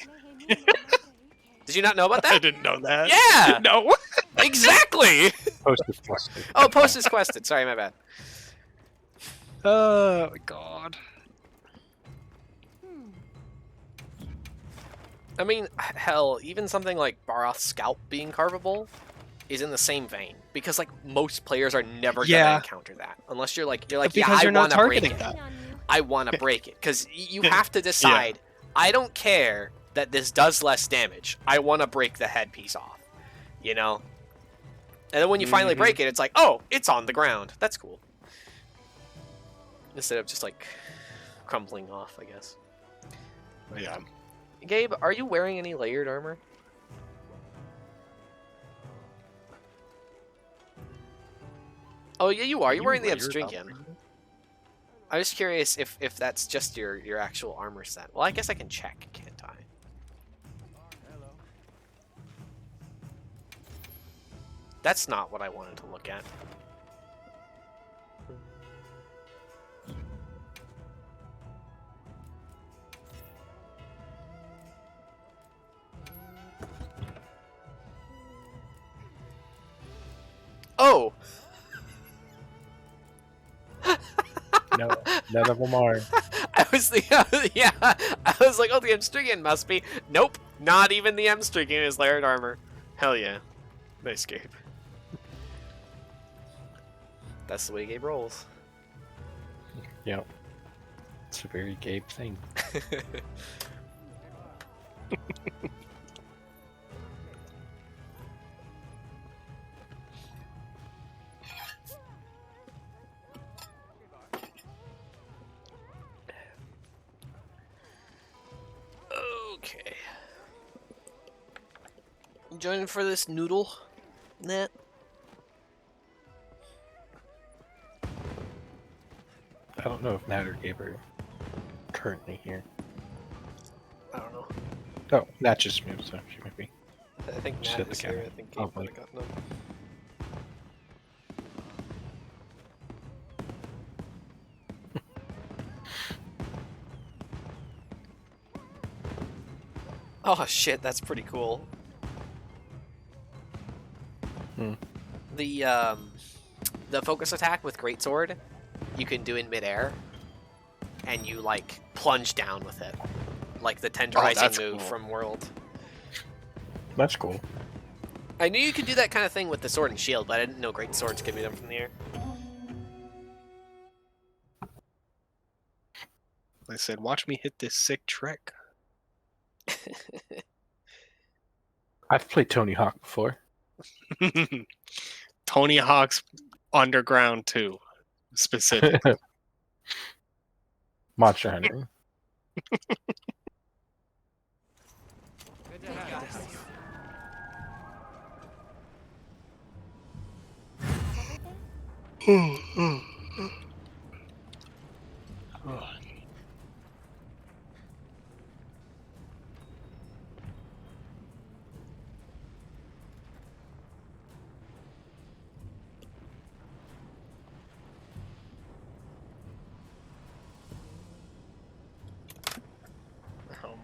Did you not know about I that? didn't know that. Yeah, No. exactly. Post is quested. Oh, post is quested. Sorry, my bad. Oh God. I mean, hell, even something like Baroth's Scalp being carvable is in the same vein because like most players are never Yeah. gonna encounter that unless you're like yeah, Because I you're not want to break targeting it. that. I want to break it because you have to decide. I don't care that this does less damage. I want to break the headpiece off. You know. And then when you finally break it, it's like, oh, it's on the ground. That's cool. Instead of just like crumbling off, I guess. Yeah. Gabe, are you wearing any layered armor? Oh yeah, you are. You're wearing the Abstrigian. I was curious if that's just your actual armor set. Well, I guess I can check, can't I? That's not what I wanted to look at. Oh! No, none of them are. I was the yeah. I was like, oh, the Amstrigian must be. Nope, not even the Amstrigian is layered armor. Hell yeah, nice Gabe. That's the way Gabe rolls. Yep. It's a very Gabe thing. Okay. You joining for this noodle, Nat? I don't know if Nat or Gabe are currently here. I don't know. Oh, Nat just moved, so she might be. I think Just Nat hit the is here. camera. I think Oh, Gabe might have gotten him. Oh shit, that's pretty cool. Hmm. The focus attack with Greatsword, you can do in midair, and you like plunge down with it, like the tenderizing that's move cool. from World. That's cool. I knew you could do that kind of thing with the sword and shield, but I didn't know great swords could be done from the air. I said, watch me hit this sick trick. I've played Tony Hawk before. Tony Hawk's Underground 2, specific. Monster Hunter.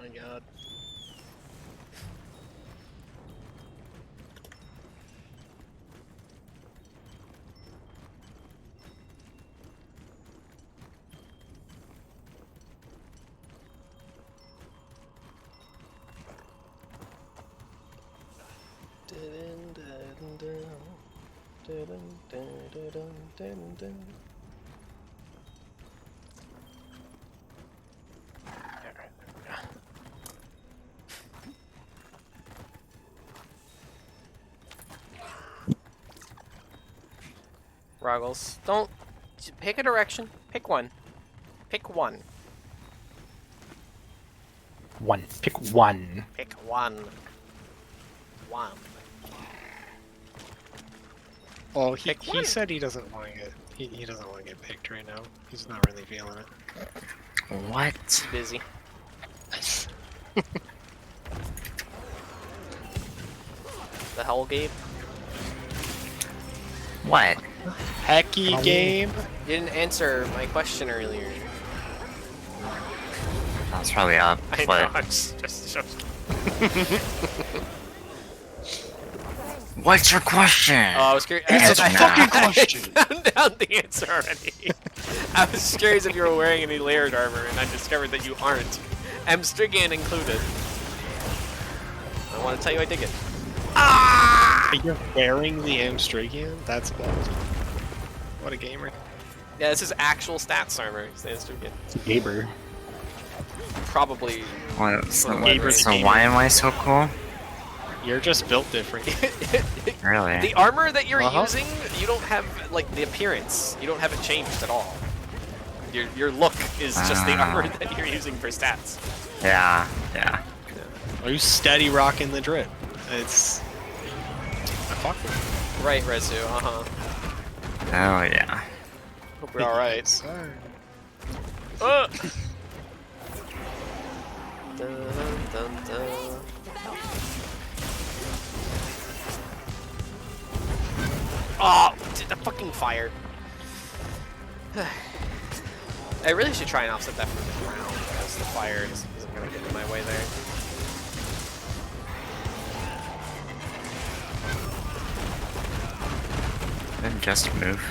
my god. Ruggles, don't pick a direction. Pick one. Pick one. One. Pick one. Pick one. One. Well, Pick he one. said he doesn't want to get he doesn't want to get picked right now. He's not really feeling it. What? Busy. The hell, Gabe? What? Hecky game. You didn't answer my question earlier. That's probably up. I know, But I'm just joking. what's your question? Oh, I was curious. Answer I now. question. found out the answer already. I was curious if you were wearing any layered armor, and I discovered that you aren't. Amstrigan included. I want to tell you I dig it. You're wearing the Amstrigan? That's bad. What a gamer. Yeah, this is actual stats armor. It's the Amstrigan. Gaber. Probably. What, so Gaber the so gamer. why am I so cool? You're just built different. Really? The armor that you're Uh-huh. using, you don't have like the appearance. You don't have it changed at all. Your look is just the Ah. armor that you're using for stats. Yeah, yeah. Are you steady rocking the drip? It's. I fuck with it. Right, Rezu. Uh huh. Oh yeah. Hope we're all right. Sorry. Dun, dun, dun. Oh, the fucking fire. I really should try and offset that from the ground because the fire isn't going to get in my way there. Then just move.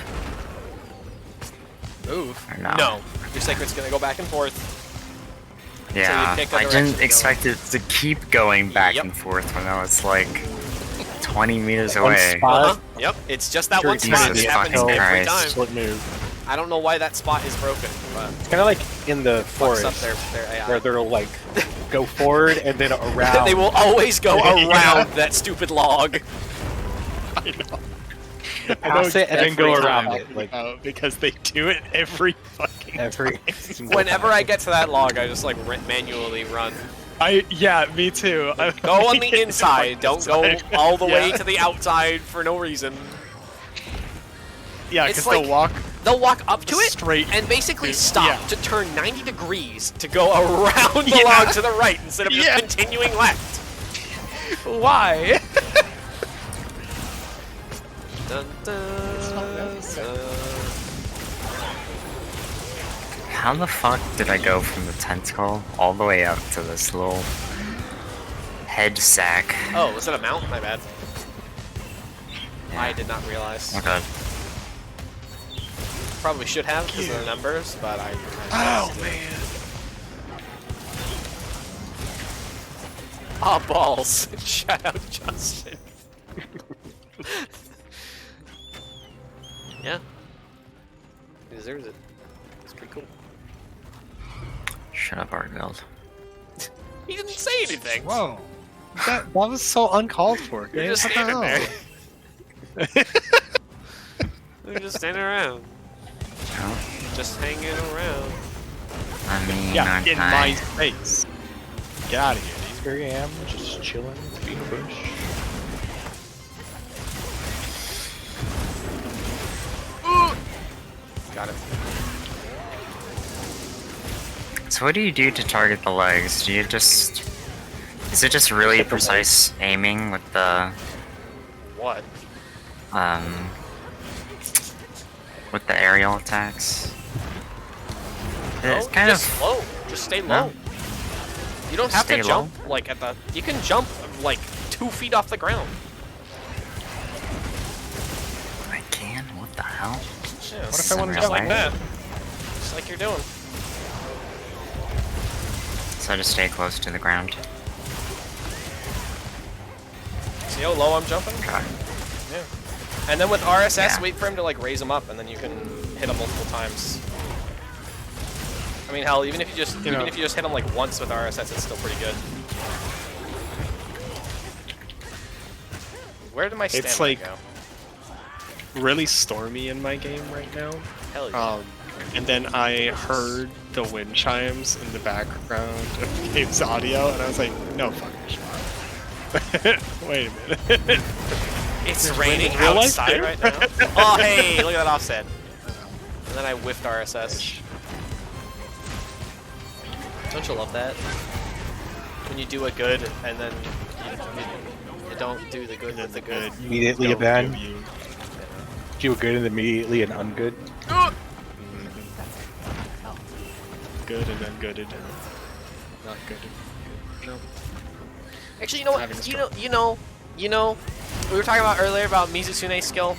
Move? Or no? No. Your sacred's going to go back and forth. Yeah, pick a I direction didn't to expect it to keep going back Yep. and forth when I was like 20 meters One away. spot. Yep, it's just that Sure, one Jesus spot. It happens fucking every Christ. time. Split move. I don't know why that spot is broken, but It's kind of like in the fucks forest up their AI. where they'll like go forward and then around. They will always go Yeah. around that stupid log. I know. pass it and then go every around time. it. Like Because they do it every fucking every. time. single Whenever time. I get to that log, I just like manually run. Yeah, me too. Go on the inside. Don't go all the way Yeah. to the outside for no reason. Yeah, It's because like- they'll walk They'll walk up to it straight. and basically Yeah. stop to turn 90 degrees to go around the Yeah. log to the right instead of just Yeah. continuing left. Why? Dun, dun, dun. How the fuck did I go from the tentacle all the way up to this little head sack? Oh, was it a mount? My bad. Yeah. I did not realize. Okay. Probably should have because of the numbers, but I Oh missed it. man. Ah, balls. Shout out Justin. Yeah. He deserves it. It's pretty cool. Shut up, Argeld. He didn't say anything. Whoa. That was so uncalled for. You're man. just What the standing hell? there. You're just standing around. No? Just hanging around. I mean, Yeah, okay. in my face. Get out of here. Here I am, just chilling, being a bush. Got it. So what do you do to target the legs? Do you just... Is it just really precise aiming with the... What? With the aerial attacks? It's No, kind just of... low. Just stay No. low. You don't have Stay to jump like at the. You can jump like 2 feet off the ground. I can? What the hell? Yeah, What if I want to Real jump life? like that? just like you're doing. So just stay close to the ground. See how low I'm jumping? Okay. Yeah. And then with RSS, Yeah. wait for him to like raise him up, and then you can hit him multiple times. I mean, hell, even if you just hit him like once with RSS, it's still pretty good. Where did my stamina It's like- go? Really stormy in my game right now. Hell yeah. And then I heard the wind chimes in the background of Gabe's audio, and I was like, no fucking shot. Wait a minute. It's raining in real life outside too? right now. Oh, hey, look at that offset. And then I whiffed RSS. Don't you love that? When you do a good and then you don't do the good with the good. Immediately a Don't bad. give you- Do a good and immediately an ungood. Good and then gooded. Not good. No. Actually, you know Having a what? You know, we were talking about earlier about Mizutsune's skill.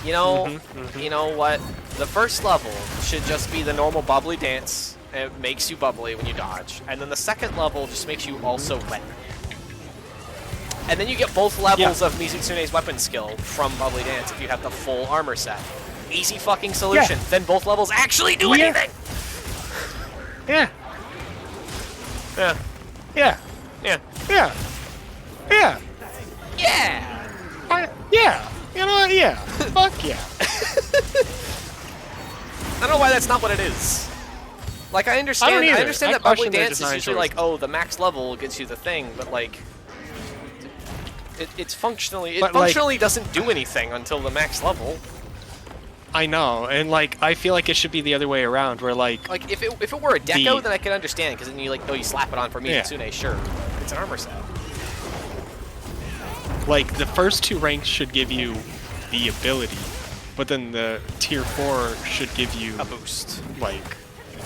You know, you know what? The first level should just be the normal bubbly dance. And it makes you bubbly when you dodge. And then the second level just makes you also wet. And then you get both levels of Mizutsune's weapon skill from bubbly dance if you have the full armor set. Easy fucking solution. Then both levels actually do anything. Yeah. Yeah. Yeah. Yeah. Yeah. Yeah. Yeah. Yeah. You know what? Yeah. Fuck yeah. I don't know why that's not what it is. Like I understand either. that I bubbly question their dance is design usually choices. like, oh, the max level gets you the thing, but like it's functionally But, like- functionally doesn't do anything until the max level. I know, and like I feel like it should be the other way around, where like Like if it were a deco, The- then I could understand because then you like you slap it on for Yeah. Mizutsune, sure. It's an armor set. the first two ranks should give you the ability, but then the tier 4 should give you A boost. like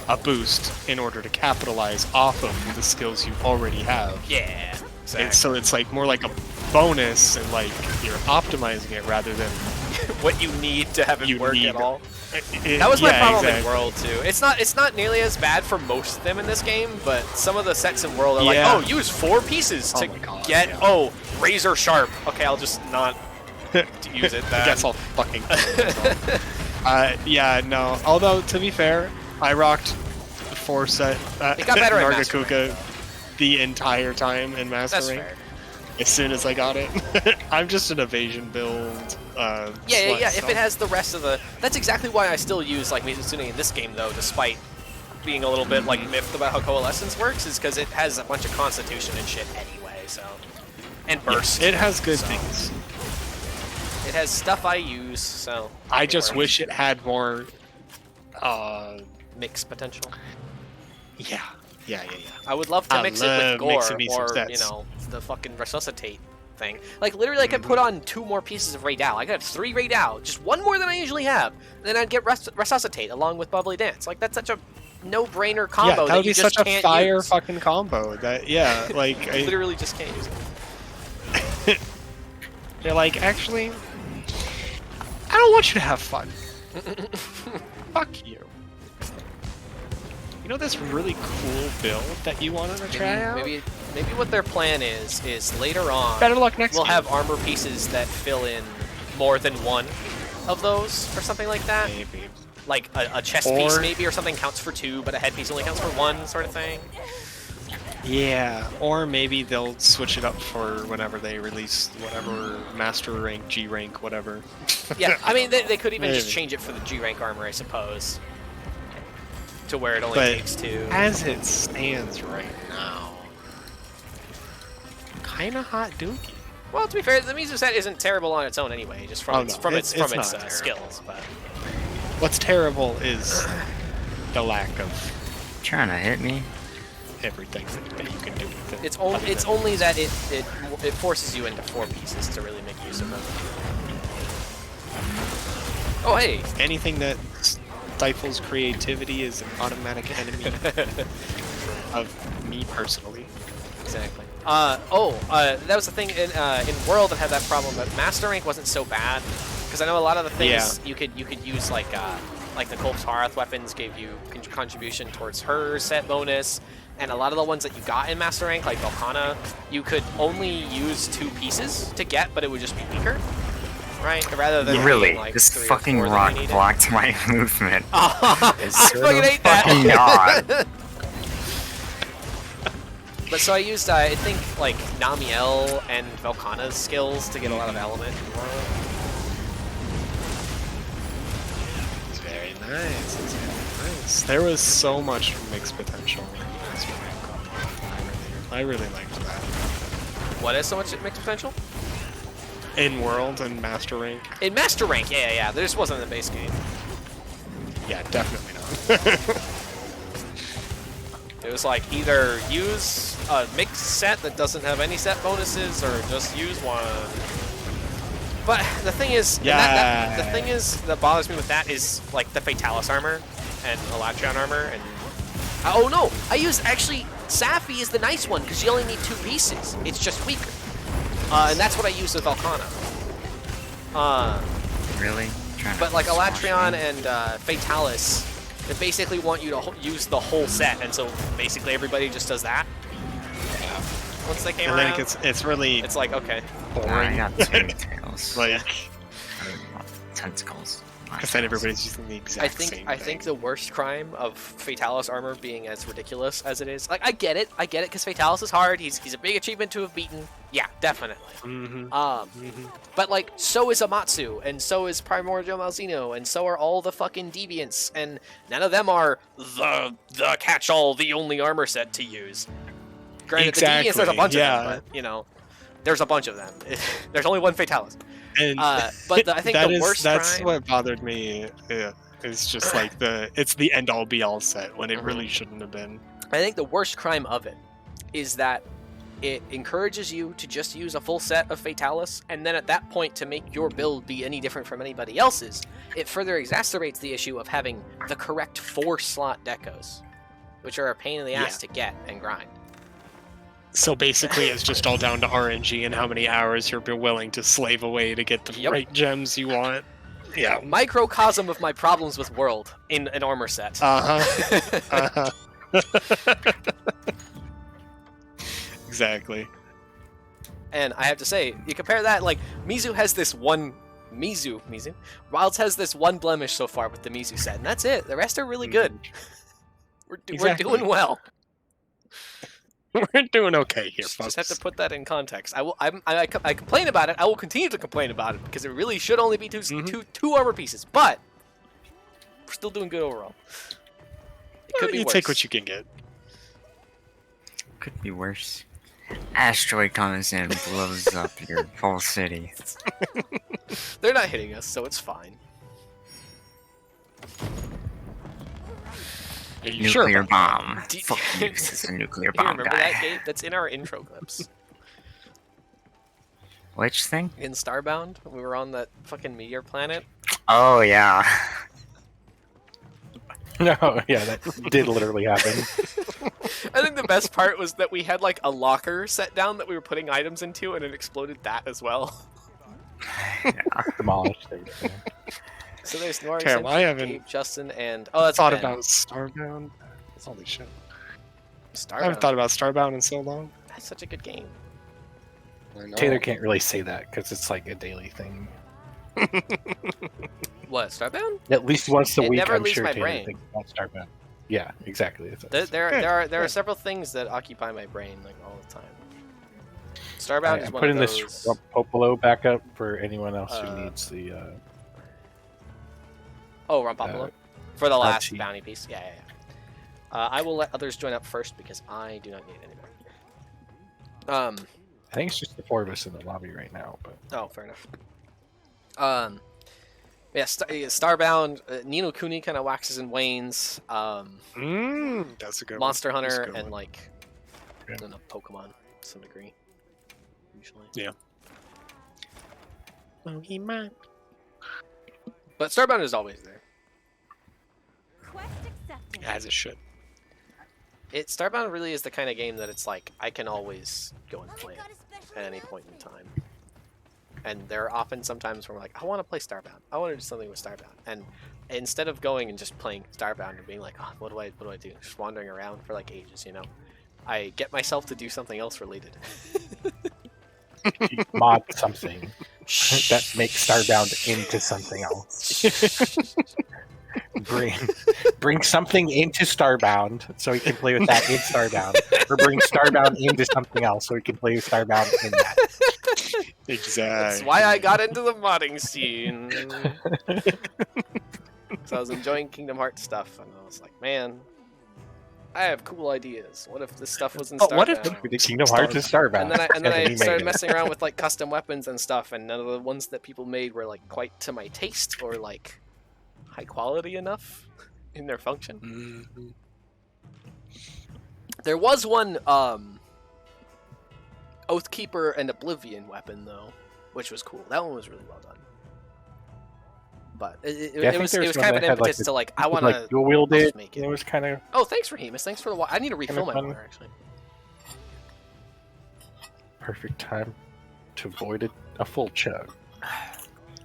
a boost in order to capitalize off of the skills you already have. Yeah. And so it's like more like a bonus, and like you're optimizing it rather than What you need to have it You work need- at all. That was my Yeah, problem exactly. in World too. It's not nearly as bad for most of them in this game, but some of the sets in World are Yeah. like, oh, use 4 pieces Oh to my God. get razor sharp. Okay, I'll just not use it. I guess I'll fucking. Yeah, no. Although to be fair, I rocked the 4 set It got better at Master Nargacuga the entire time in Master That's Rank. fair. As soon as I got it, I'm just an evasion build. Yeah. slut, If it has the rest of the, that's exactly why I still use like Mizutsune in this game though, despite being a little bit like miffed about how Coalescence works, is because it has a bunch of Constitution and shit anyway. So, and Burst. It has good So, things. It has stuff I use. So I just works. wish it had more. Mix potential. Yeah. I would love to I mix it with love Gore mixing me some or sets. you know the fucking Resuscitate thing. Like literally, I could put on 2 more pieces of Ray Dow. I could have 3 Ray Dow, just 1 more than I usually have. And then I'd get Resuscitate along with Bubbly Dance. Like that's such a no-brainer combo Yeah, that that would you be just such a can't fire use. fucking combo. That yeah, like You literally just can't use it. they're like, actually, I don't want you to have fun. Fuck you. You know this really cool build that you wanted to try out? Maybe what their plan is later on Better luck next we'll game. have armor pieces that fill in more than one of those or something like that. Maybe. Like a chest piece Or- maybe or something counts for 2, but a head piece only counts for 1 sort of thing. Yeah, or maybe they'll switch it up for whenever they release whatever master rank, G rank, whatever. Yeah, I mean they could even just Maybe. change it for the G rank armor, I suppose. To where it only But takes 2. as it stands right now, kinda hot dookie. Well, to be fair, the Mizu set isn't terrible on its own anyway, just from Oh, its no, from it's its not terrible. skills. But What's terrible is the lack of Trying to hit me. everything that you can do with it. it's other only than- only that it forces you into 4 pieces to really make use of them. Oh hey, anything that stifles creativity is an automatic enemy. of me personally. Exactly. That was the thing in World that had that problem, but Master Rank wasn't so bad because I know a lot of the things you could use like the Kolb's Hearth weapons gave you contribution towards her set bonus, and a lot of the ones that you got in Master Rank like Velkhana, you could only use 2 pieces to get, but it would just be weaker, right? Rather than Really, being, like, this 3 or fucking 4 that rock you needed. blocked my movement. I fucking hate fucking that. But so I used, I think, like, Namiel and Velkhana's skills to get a lot of element in World. It's very nice. It's very nice. There was so much mixed potential. I really liked that. What is so much mixed potential? In World and Master Rank. In Master Rank, yeah. There just wasn't in the base game. Yeah, definitely not. It was like either use a mixed set that doesn't have any set bonuses, or just use one. But the thing is, the thing is that bothers me with that is like the Fatalis armor and Elatrion armor, and oh no, I used actually Safi is the nice one because you only need 2 pieces. It's just weaker, and that's what I used with Velkhana. Really? But like Elatrion and Fatalis, they basically want you to use the whole set, and so basically everybody just does that. Yeah. Once they came And around, then it's really it's like okay. I got 2 tails. like Tentacles. because then everybody's using the exact same thing. I think the worst crime of Fatalis armor being as ridiculous as it is. Like I get it because Fatalis is hard. He's a big achievement to have beaten. Yeah, definitely. But like so is Amatsu, and so is Primordial Malzeno, and so are all the fucking deviants, and none of them are the catch-all, the only armor set to use. Granted, the deviants there's a bunch of them, but you know, there's a bunch of them. There's only one Fatalis. And But I think the worst that's crime... what bothered me. Yeah, it's just like it's the end all be all set when it really shouldn't have been. I think the worst crime of it is that it encourages you to just use a full set of Fatalis, and then at that point, to make your build be any different from anybody else's, it further exacerbates the issue of having the correct 4-slot decos, which are a pain in the ass to get and grind. So basically, it's just all down to RNG and how many hours you're willing to slave away to get the right gems you want. Yeah. Microcosm of my problems with World in an armor set. Exactly. And I have to say, you compare that, like, Mizu has this one... Mizu? Wilds has this one blemish so far with the Mizu set, and that's it. The rest are really good. We're doing well. We're doing okay here, folks. Just have to put that in context. I complain about it. I will continue to complain about it because it really should only be two armor pieces. But we're still doing good overall. It could be worse. You take what you can get. Could be worse. Asteroid comes in and blows up your whole city. They're not hitting us, so it's fine. Nuclear bomb. Fuck you, this is a nuclear Do you bomb remember guy. that gate? That's in our intro clips. Which thing? In Starbound, we were on that fucking meteor planet. Oh, yeah. No, yeah, that did literally happen. I think the best part was that we had like a locker set down that we were putting items into, and it exploded that as well. Demolished everything. So there's Nori, Terrible. I haven't Gabe, Justin, and that's thought Ben. about Starbound. Holy shit! Starbound. I haven't thought about Starbound in so long. That's such a good game. I know. Taylor can't really say that because it's like a daily thing. What, Starbound? At least once a It week, never I'm leaves sure my Taylor brain. thinks about Starbound. Yeah, exactly. There are several things that occupy my brain like all the time. Starbound is I'm one putting of this those. Popolo back up for anyone else who needs the. Oh, Rompopolo? For the last RT. bounty piece? Yeah. I will let others join up first because I do not need any more. I think it's just the 4 of us in the lobby right now, but. Oh, fair enough. Yeah, Starbound, Ni no Kuni kind of waxes and wanes. That's a good Monster one. That's a Hunter good and one. like, I Yeah. don't know, Pokemon to some degree. Usually. Yeah. Pokemon. But Starbound is always there. Quest accepted. As it should. Starbound really is the kind of game that it's like I can always go and play it at any point in time. And there are often sometimes where I'm like, I want to play Starbound. I want to do something with Starbound. And instead of going and just playing Starbound and being like, oh, what do I do? Just wandering around for like ages, you know. I get myself to do something else related. Mod something that makes Starbound into something else. Bring something into Starbound so we can play with that in Starbound, or bring Starbound into something else so we can play with Starbound in that. Exactly. That's why I got into the modding scene. So I was enjoying Kingdom Hearts stuff, and I was like, man, I have cool ideas. What if this stuff was in Starbound? What if The Kingdom Hearts is Starbound. And then I he started made it. messing around with like custom weapons and stuff, and none of the ones that people made were like quite to my taste or like high quality enough in their function. Mhm. There was one Oathkeeper and Oblivion weapon though, which was cool. That one was really well done. But Yeah, I it think was there was one kind of that an had, like, impetus the- to like I want like to dual wield I'll it. just make it. It was kind of Oh, thanks Rahemus. Thanks for the water. I need to refill my fun. water actually. perfect time to avoid a full chug.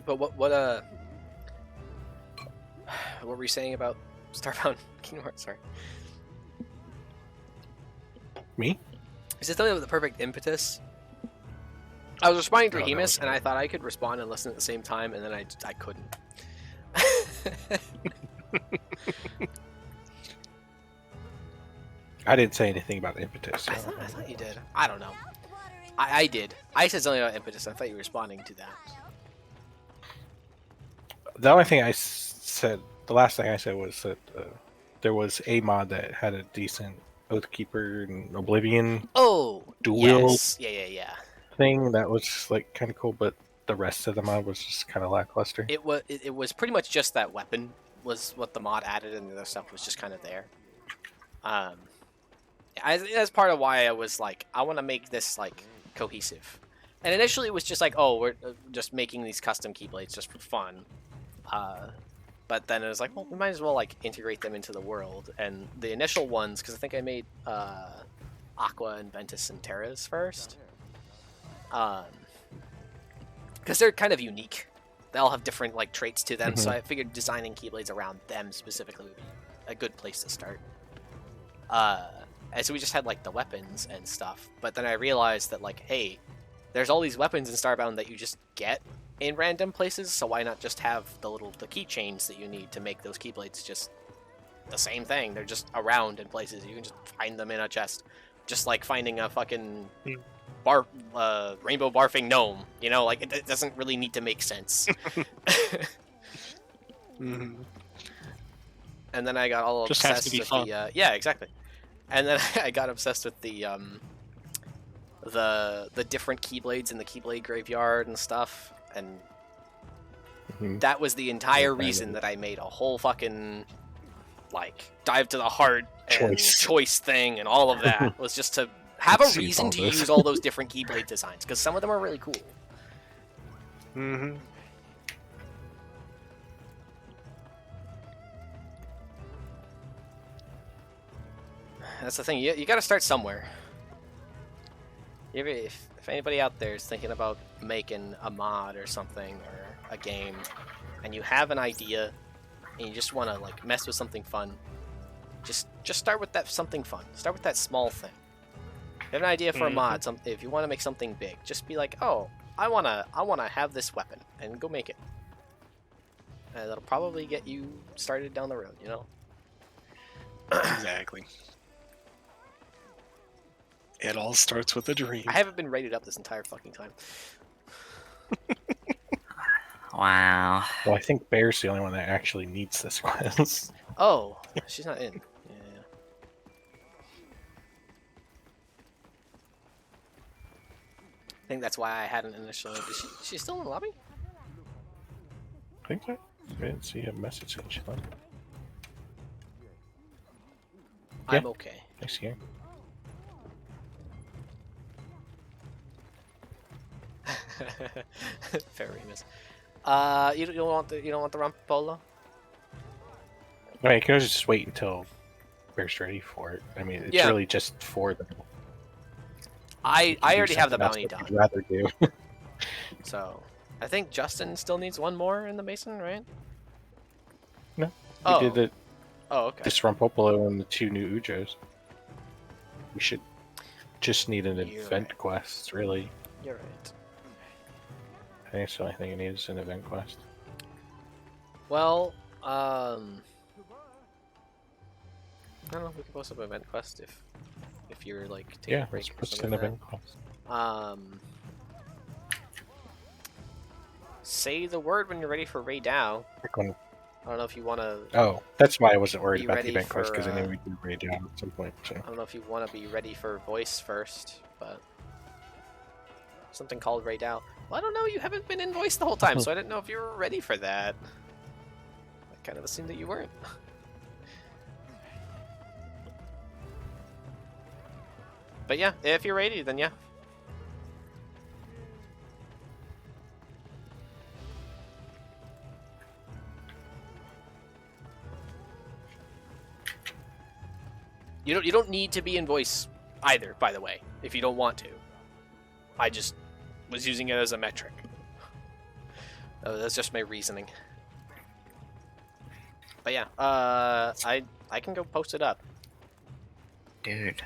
But what were you saying about Starbound Kingdom Hearts? Sorry. Me? Is it something with the perfect impetus? I was responding to Oh, that Remus, was and I thought I could respond and listen at the same time, and then I couldn't. I didn't say anything about impetus. So. I thought you did. I don't know. I did. I said something about impetus. I thought you were responding to that. The only thing I said, the last thing I said was that there was a mod that had a decent Oathkeeper and Oblivion Oh, Dual yes. Yeah. thing that was like kind of cool, but the rest of the mod was just kind of lackluster. It was pretty much just that weapon was what the mod added, and the other stuff was just kind of there. That's part of why I was like, I want to make this like cohesive. And initially it was just like, oh, we're just making these custom Keyblades just for fun. But then it was like, well, we might as well like integrate them into the world. And the initial ones, because I think I made Aqua and Ventus and Terra's first. Because they're kind of unique. They all have different like traits to them, so I figured designing Keyblades around them specifically would be a good place to start. And so we just had like the weapons and stuff, but then I realized that like, hey, there's all these weapons in Starbound that you just get in random places, so why not just have the keychains that you need to make those Keyblades just the same thing? They're just around in places. You can just find them in a chest, just like finding a fucking rainbow barfing gnome. You know, like it doesn't really need to make sense. Mhm. And then I got all Just has obsessed to be with fun. the yeah, exactly. And then I got obsessed with the different Keyblades in the Keyblade graveyard and stuff, and that was the entire reason that I made a whole fucking like dive to the heart and choice thing and all of that was just to have a reason to use all those different Keyblade designs, because some of them are really cool. Mhm. That's the thing. You got to start somewhere. If anybody out there is thinking about making a mod or something or a game, and you have an idea, and you just want to like mess with something fun, just start with that something fun. Start with that small thing. If you have an idea for a mod, if you want to make something big, just be like, oh, I wanna have this weapon, and go make it. And that'll probably get you started down the road, you know. Exactly. It all starts with a dream. I haven't been rated up this entire fucking time. Wow. Well, I think Bear's the only one that actually needs this quest. Oh, she's not in. Yeah. I think that's why I hadn't initially. Is she still in the lobby? I think so. I didn't see a message that she left. I'm okay. I see her. Fair Remus. You don't want the Rampolo? Alright, you can always just wait until Bear's ready for it. I mean, it's Yeah. really just for them. I already have the something bounty else done, that you'd rather do. so I think Justin still needs one more in the basin, right? No, we Oh. did the Oh, okay. Disrumpopolo and the 2 new Ujos. We should just need an You're event right. quest, really. You're right. I think it's the only thing it needs is an event quest. Well, I don't know if we can post up an event quest if you're like taking Yeah, a break let's or post something an like event quest. that. Say the word when you're ready for Ray Dow. Pick one. I don't know if you want to. Oh, that's why I wasn't worried Be about ready the event quest, for, because I knew we'd be ready down at some point. So. I don't know if you want to be ready for voice first, but something called Ray Dow. Well, I don't know. You haven't been in voice the whole time, so I didn't know if you were ready for that. I kind of assumed that you weren't. But yeah, if you're ready, then yeah. You don't need to be in voice either, by the way, if you don't want to. I just was using it as a metric. That's just my reasoning. But yeah, I can go post it up. Dude,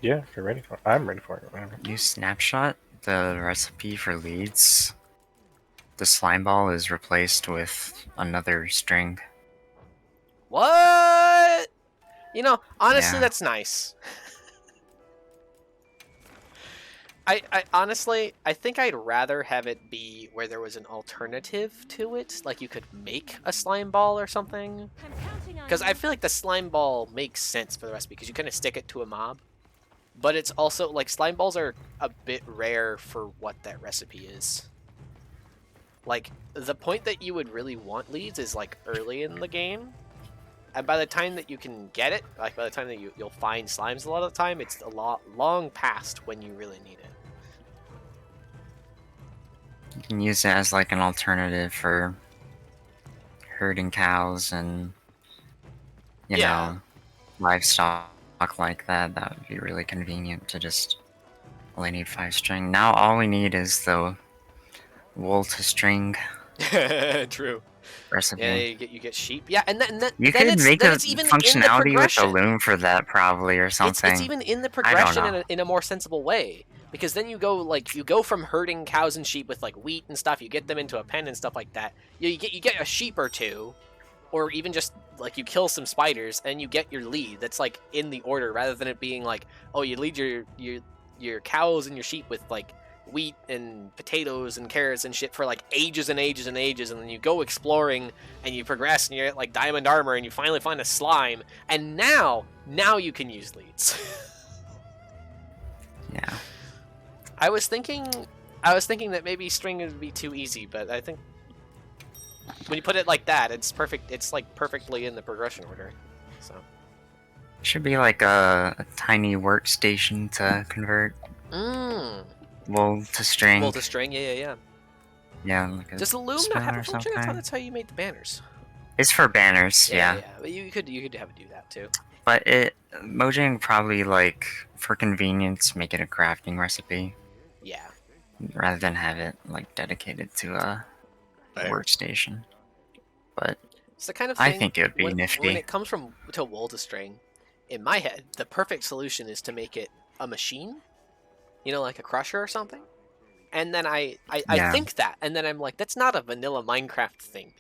Yeah, if you're ready for it. I'm ready for it. Whatever. you snapshot the recipe for leads. The slime ball is replaced with another string. What? You know, honestly, Yeah. that's nice. I honestly, I think I'd rather have it be where there was an alternative to it, like you could make a slime ball or something. I'm counting on Because you. I feel like the slime ball makes sense for the recipe, because you kind of stick it to a mob. But it's also, like, slime balls are a bit rare for what that recipe is. Like, the point that you would really want leads is, like, early in the game. And by the time that you can get it, like, by the time that you'll find slimes a lot of the time, it's long past when you really need it. You can use it as like an alternative for herding cows and you Yeah. know livestock like that. That would be really convenient to just only need 5 string. Now all we need is the wool to string True. recipe. Yeah, you get sheep. Yeah, and then You then could it's, make then a it's even functionality in the with a progression. loom for that probably or something. It's even in the I don't progression know. in a more sensible way, because then you go from herding cows and sheep with like wheat and stuff. You get them into a pen and stuff like that. You get a sheep or two, or even just like you kill some spiders and you get your lead. That's like in the order rather than it being like, oh, you lead your cows and your sheep with like wheat and potatoes and carrots and shit for like ages and ages and ages, and then you go exploring and you progress and you're at like diamond armor and you finally find a slime, and now you can use leads. Yeah. I was thinking that maybe string would be too easy, but I think when you put it like that, it's perfect. It's like perfectly in the progression order. So Should be like a tiny workstation to convert wool to string. wool to string, yeah. Yeah, like a Does the loom spell not have or a function? I something. thought that's how you made the banners. It's for banners, yeah. But you could have it do that too. But Mojang probably like for convenience make it a crafting recipe Yeah. rather than have it like dedicated to a workstation. But It's the kind of I thing think it would be when nifty. it comes to wool to string. In my head, the perfect solution is to make it a machine, you know, like a crusher or something. And then I Yeah. think that, and then I'm like, that's not a vanilla Minecraft thing.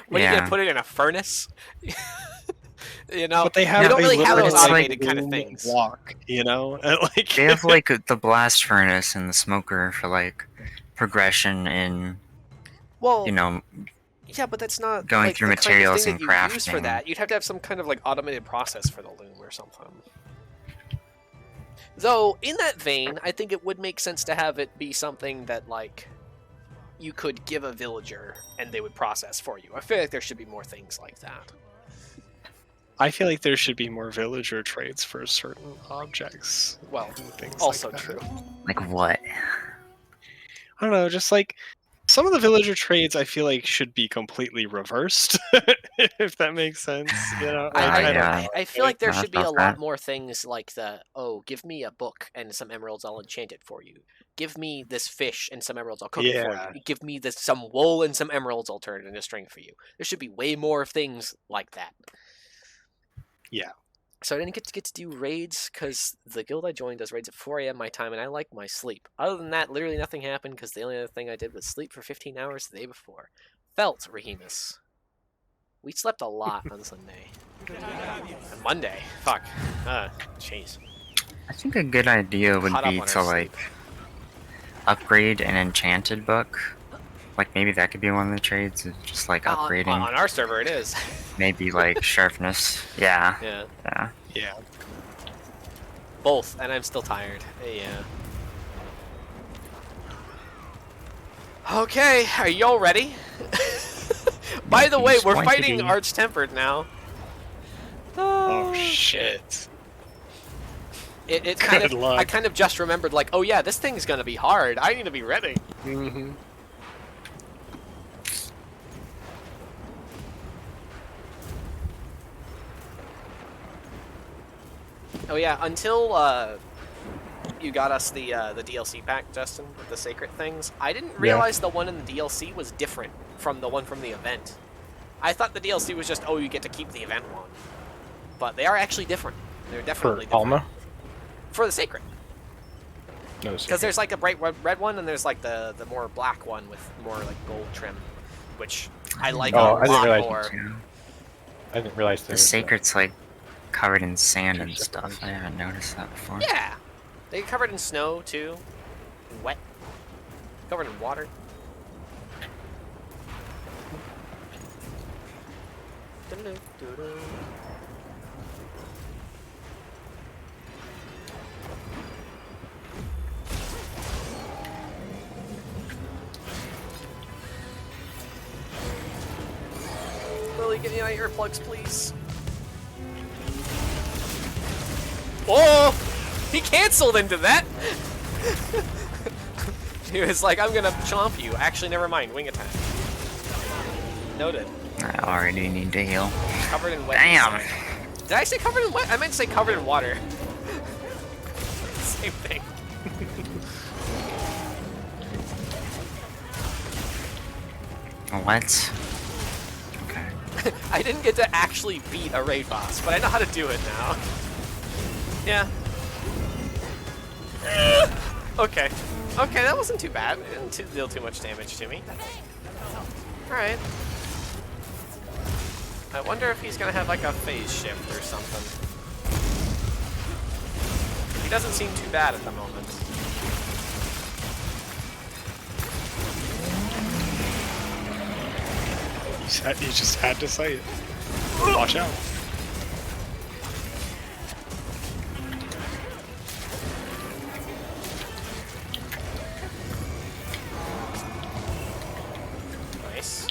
What are you Yeah. gonna put it in a furnace? You know, But they have don't a really have those literal, like, automated kind of loom things. block, you know? And, like, They have like the blast furnace and the smoker for like progression in Well, you know yeah, but that's not going like, through the kind of materials thing and that you use for crafting. that. You'd have to have some kind of like automated process for the loom or something. Though, in that vein, I think it would make sense to have it be something that like you could give a villager and they would process for you. I feel like there should be more things like that. I feel like there should be more villager traits for certain objects. Well, and things also like that. true. like what? I don't know, just like Some of the villager trades I feel like should be completely reversed, if that makes sense. You know, like, I, I don't yeah. know. I feel like there No, should that's be a not lot fair. more things like the, oh, give me a book and some emeralds, I'll enchant it for you. Give me this fish and some emeralds, I'll cook it for Yeah. you. Give me this some wool and some emeralds, I'll turn it into string for you. There should be way more things like that. Yeah. So I didn't get to do raids because the guild I joined does raids at 4 a.m. my time, and I like my sleep. Other than that, literally nothing happened because the only other thing I did was sleep for 15 hours the day before. Felt Rahemus. We slept a lot on Sunday. And Monday. Fuck. Jeez. I think a good idea would Caught up be on to our like upgrade an enchanted book. Like maybe that could be one of the trades, is just like upgrading. On our server, it is. Maybe like sharpness. Yeah. Yeah. Yeah. Yeah. Both, and I'm still tired. Yeah. Okay, are y'all ready? By the way, He's we're going to fighting be. Arch-Tempered now. Oh shit. It kind Good of, luck. I kind of just remembered, like, oh yeah, this thing's gonna be hard. I need to be ready. Mm-hmm. Oh yeah, until you got us the DLC pack, Justin, with the sacred things, I didn't realize the one in the DLC was different from the one from the event. I thought the DLC was just, oh, you get to keep the event one. But they are actually different. They're For definitely different. Alma? For the sacred. No, Because there's like a bright red one, and there's like the more black one with more like gold trim, which I like Oh, a I didn't lot realize more. Yeah. I didn't realize The there was sacred's like covered in sand and Sure. stuff. I haven't noticed that before. Yeah, they get covered in snow too, and wet, covered in water. Lily, give me my earplugs, please. Oh! He canceled into that! He was like, I'm gonna chomp you. Actually, never mind. Wing attack. Noted. I already need to heal. Covered in wet. Damn! Did I say covered in wet? I meant to say covered in water. Same thing. What? Okay. I didn't get to actually beat a raid boss, but I know how to do it now. Yeah. Okay. Okay, that wasn't too bad. It didn't deal too much damage to me. Alright. I wonder if he's gonna have like a phase shift or something. He doesn't seem too bad at the moment. You just had to say it. Watch out. Nice.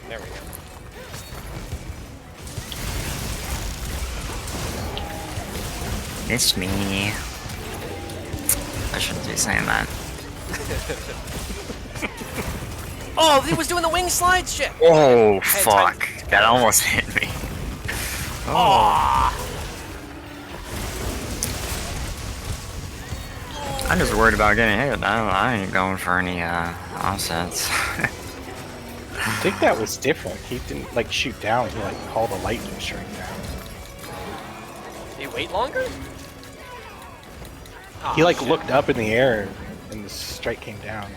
There we go. It's me. I shouldn't be saying that. Oh, he was doing the wing slide shit! Oh, Hey, fuck. That almost hit me. Aww. I'm just worried about getting hit. I ain't going for any offsets. I think that was different. He didn't like shoot down. He like called a lightning strike down. Did he wait longer? He Aw, like shit. looked up in the air and the strike came down.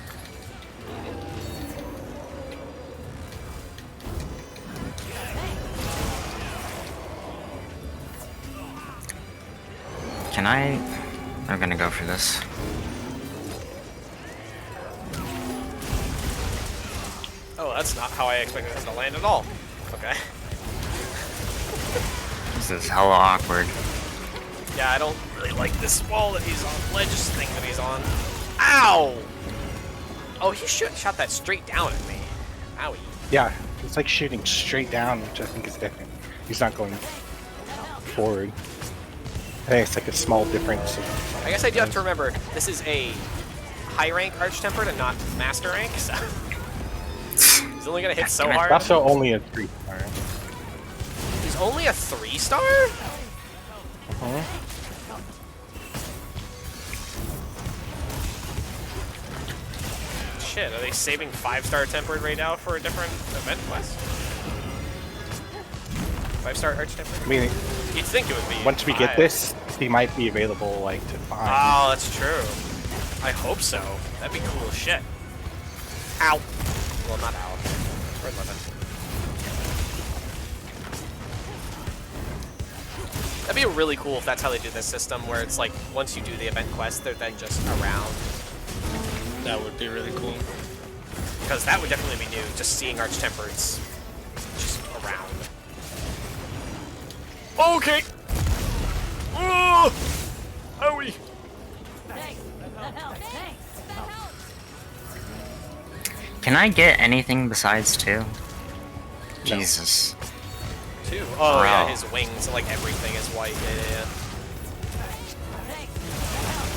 Can I? I'm gonna go for this. Oh, that's not how I expected this to land at all. Okay. This is hella awkward. Yeah, I don't really like this wall that he's on, ledge thing that he's on. Ow! Oh, he shot that straight down at me. Owie. Yeah, it's like shooting straight down, which I think is different. He's not going forward. I think it's like a small difference. I guess I do have to remember, this is a high rank Arch-Tempered and not master rank, so he's only gonna hit so It's hard. also only a 3-star. He's only a 3-star? Uh-huh. Shit, are they saving 5-star Tempered right now for a different event quest? 5-star Arch-Tempered? I mean, You'd think it would be once we get 5. this, he might be available, like, to find. Oh, that's true. I hope so. That'd be cool as shit. Ow. Well, not ow. Red weapon. That'd be really cool if that's how they do this system, where it's like, once you do the event quest, they're then just around. That would be really cool. Because that would definitely be new, just seeing Arch-Tempereds just around. Okay! Oh! Owie! Can I get anything besides 2? No. Jesus. 2? Oh, yeah, Bro. his wings, like everything is white. Yeah.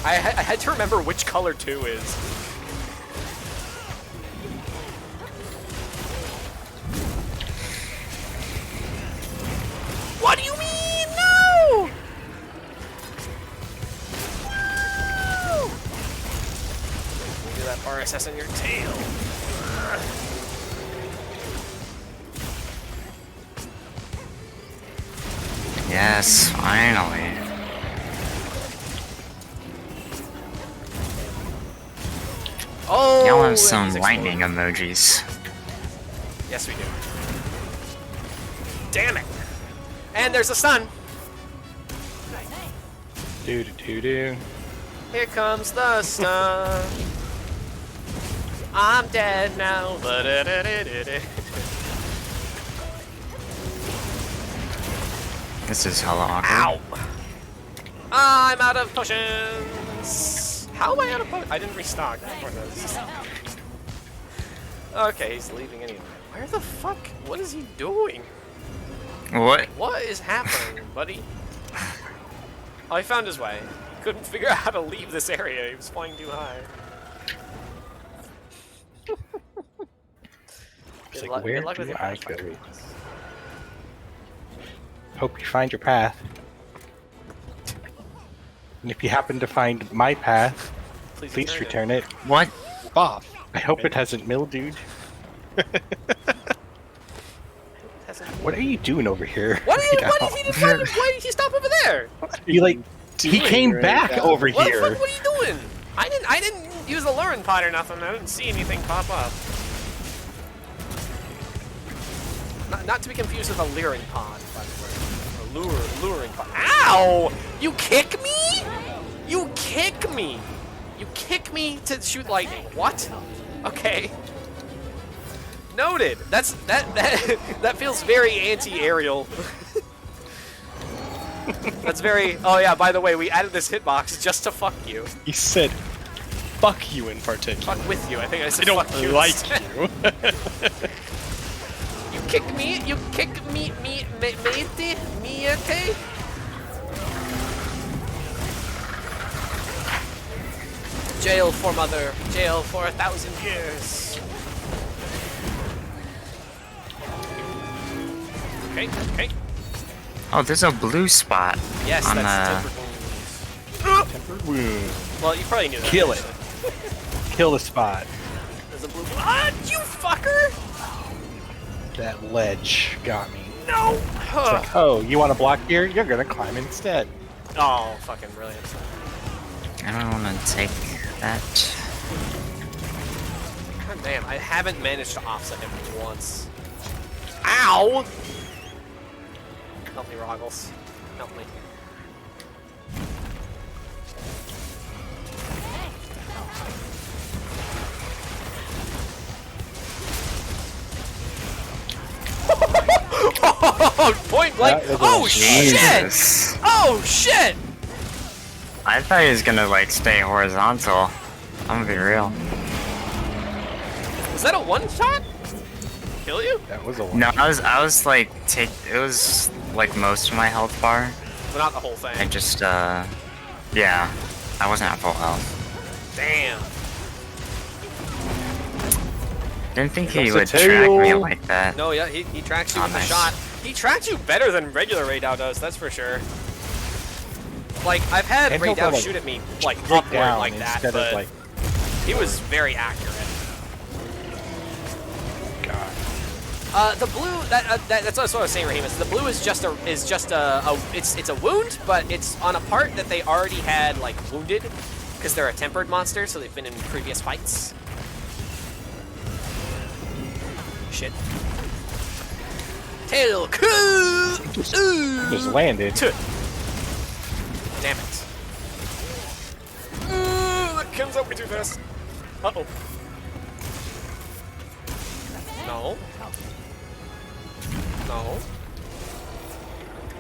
I had to remember which color 2 is. What do you mean? No! No! Do that RSS in your tail. Yes, finally. Oh! Y'all have and some he's lightning exploding. emojis. Yes, we do. Damn it! And there's a sun. Do. Here comes the sun. I'm dead now. This is hella awkward. Ow! I'm out of potions. How am I out of potions? I didn't restock before this. Okay, he's leaving anyway. Where the fuck? What is he doing? What? What is happening, buddy? Oh, he found his way. Couldn't figure out how to leave this area. He was flying too high. It's Good like, where good luck do with your I flashlight. go? Hope you find your path. And if you happen to find my path, please return it. What? Bob. I hope it hasn't mildewed. What are you doing over here? What right did now? why did he stop over there? You like he doing came right back now? over What the here. fuck? What are you doing? I didn't use a luring pod or nothing. I didn't see anything pop up. Not to be confused with a luring pod, by the way. A luring pod. Ow! You kick me? You kick me! You kick me to shoot lightning. What? Okay. Noted. That feels very anti-aerial. That's very. Oh yeah. By the way, we added this hitbox just to fuck you. He said, "Fuck you" in particular. Fuck with you. I think I I said don't fuck you. like instead. you. You kick me. You kick me, matey. Me, okay? Jail for mother. Jail for 1,000 years. Okay. Okay. Oh, there's a blue spot. Yes, on that's the. tempered wounds. Tempered wound. Well, you probably knew that. Kill it. actually. Kill the spot. There's a blue. Ah, you fucker! That ledge got me. No. It's like, oh, you want to block here? You're gonna climb instead. Oh, fucking brilliant. I don't want to take that. God damn, I haven't managed to offset him once. Ow! Help me, Roggles. Help me. Point blank! That was Oh a shit! Jesus. Oh shit! I thought he was gonna like stay horizontal. I'm gonna be real. Was that a one shot? Kill you? That was a one. No, I was like it was like most of my health bar. But not the whole thing. I just, yeah, I wasn't at full health. Damn. Didn't think There's he also would track Tail. me like that. No, yeah, he tracks you Oh, with a nice. shot. He tracks you better than regular Raydao does, that's for sure. Like, I've had And he'll Raydao go, like, shoot at me, like, Straight upward down like that, instead but of like, he was very accurate. God. The blue, that's what I was saying, Raheem, is the blue is just it's a wound, but it's on a part that they already had, like, wounded, because they're a tempered monster, so they've been in previous fights. Shit. Tail coup! Just landed. Damn it. That comes up way too fast. Uh-oh. No. No.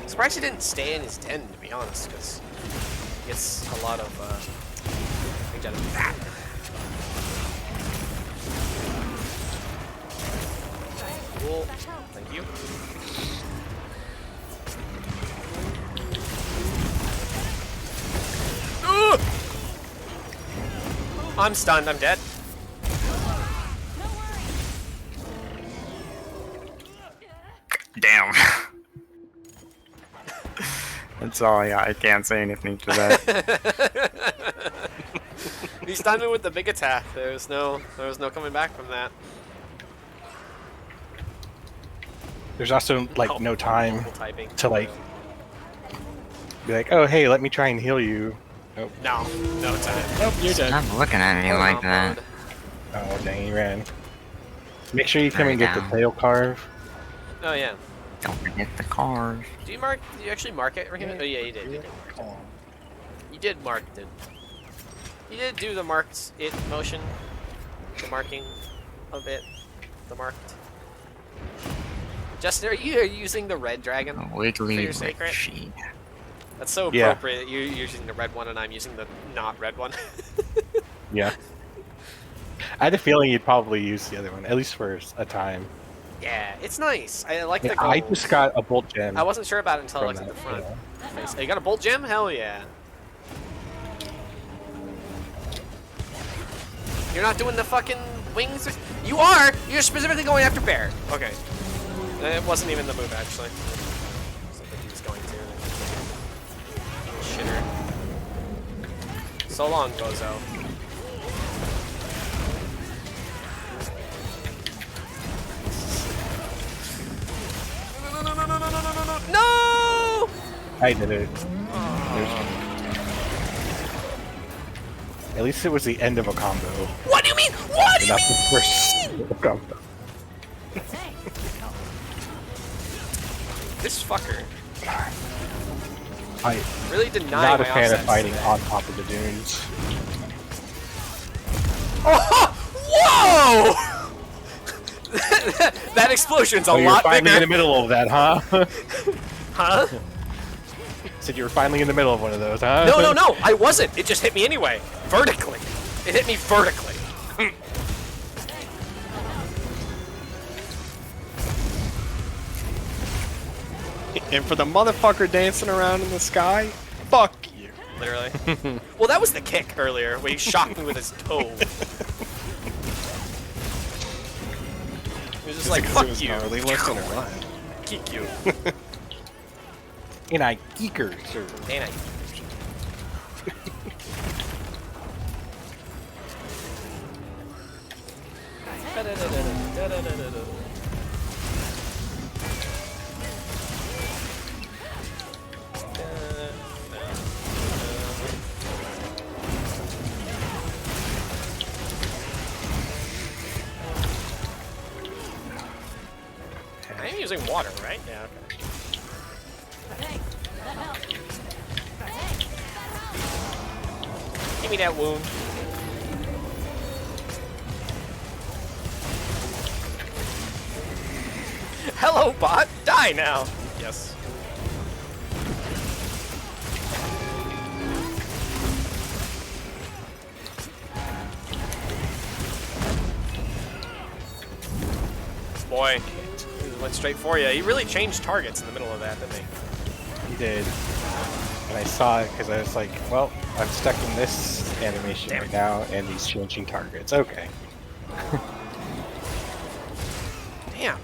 Surprised he didn't stay in his den, to be honest, because he gets a lot of things out of that. Cool. Thank you. Ugh! I'm stunned. I'm dead. Damn. That's all I got. I can't say anything to that. He stunned me with the big attack. There was no coming back from that. There's also like no time Multiple typing. to like be like, oh hey, let me try and heal you. Nope. No time. Nope, you're dead. Stop looking at me like that. Oh dang, he ran. Make sure you come Hurry and get down. the tail carve. Oh yeah. Don't forget the cars. Do you mark? Did you actually mark it, Raheem? Oh yeah, you did. You did mark it. You did mark it. You did do the marked it motion. The marking of it. The marked. Justin, are you using the red dragon? A For wiggly your secret? sheet. That's so Yeah. appropriate that you're using the red one and I'm using the not red one. Yeah. I had a feeling you'd probably use the other one, at least for a time. Yeah, it's nice. I like Yeah, the gold. I just got a bolt gem. I wasn't sure about it until I from looked at the that, front. yeah. Nice. Oh, you got a bolt gem? Hell yeah. You're not doing the fucking wings? You are! You're specifically going after bear. Okay. It wasn't even the move, actually. Something he was going to. Shitter. So long, Bozo. No! I did it. At least it was the end of a combo. What do you mean? What do you Not mean? the first combo. This fucker I'm really denied not a my fan of offsets fighting today. on top of the dunes. Oh! Whoa! That explosion's a Oh, you're lot finally in bigger. the middle of that, huh? Huh? Said you were finally in the middle of one of those, huh? No, I wasn't. It just hit me anyway. Vertically. It hit me vertically. And for the motherfucker dancing around in the sky, fuck you. Literally. Well, that was the kick earlier, where he shocked me with his toe. He was just like, It fuck was you. gnarly looking or what? Kick you. And I geekers. Or... And I... I am using water, right? Yeah, okay. Give me that wound. Hello, bot! Die now! Yes. Boy, he went straight for you. He really changed targets in the middle of that, didn't he? You did. And I saw it because I was like, well, I'm stuck in this animation right now and these changing targets. Okay. Damn.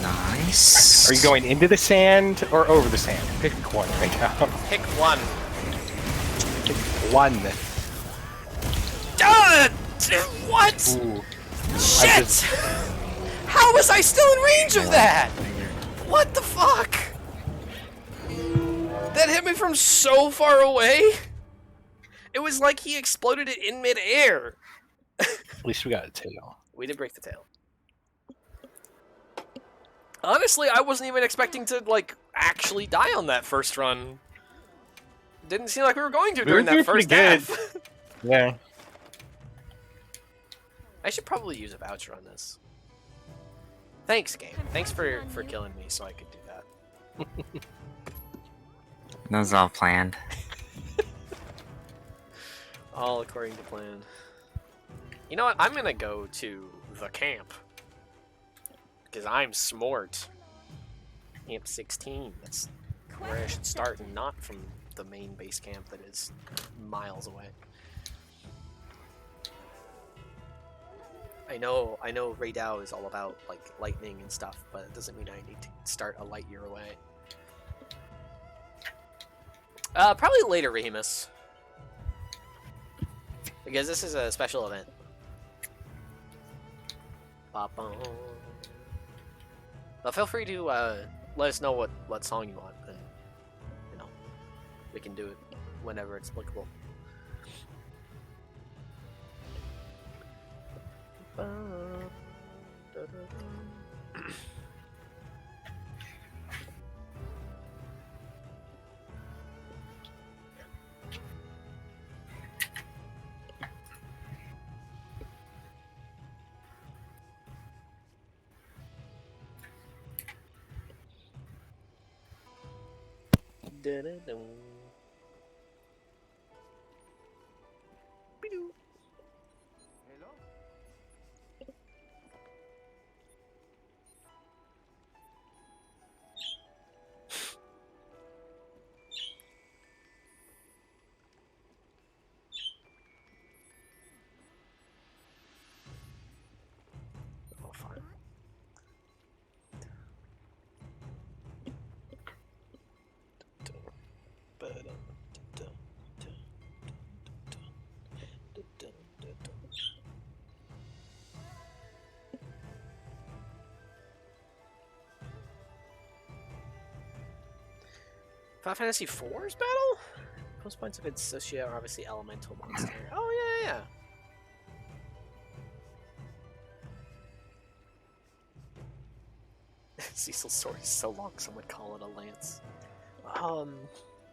Nice. Are you going into the sand or over the sand? Pick one right now. Pick one. Pick one. What? Ooh. Shit! How was I still in range of that? What the fuck? That hit me from so far away? It was like he exploded it in midair. At least we got a tail. We did break the tail. Honestly, I wasn't even expecting to, like, actually die on that first run. Didn't seem like we were going to during that first half. Yeah. I should probably use a voucher on this. Thanks, game. Thanks for killing me so I could do that. That was all planned. All according to plan. You know what? I'm gonna go to the camp. Because I'm smart. Camp 16. That's where I should start, and not from the main base camp that is miles away. I know Raidao is all about like lightning and stuff, but it doesn't mean I need to start a light year away. Probably later, Remus. Because this is a special event. Ba-bum. But feel free to let us know what song you want, and you know we can do it whenever it's applicable. Oh, fine. Final Fantasy IV's battle? Most points of its associate are obviously elemental monster. Oh yeah. Cecil's sword is so long, some would call it a lance.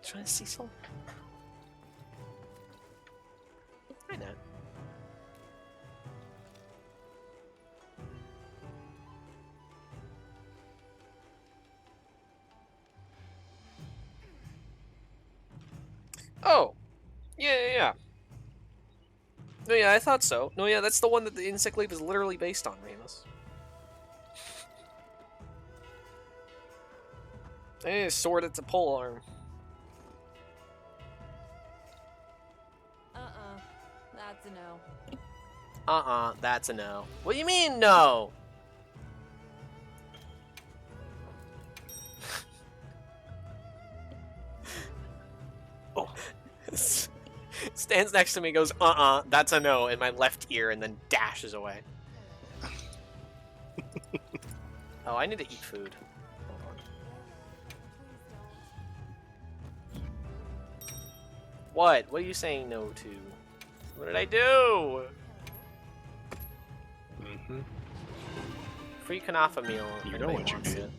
Try Cecil? I know. Oh! Yeah. No, yeah, I thought so. No, yeah, that's the one that the Insect Leaf is literally based on, Remus. Hey, sword, it's a pole arm. That's a no. That's a no. What do you mean, no? Oh. Stands next to me, goes, that's a no, in my left ear, and then dashes away. Oh, I need to eat food. Hold on. What? What are you saying no to? What did I do? Free Kanafa meal. if You know anybody what you wants did. it.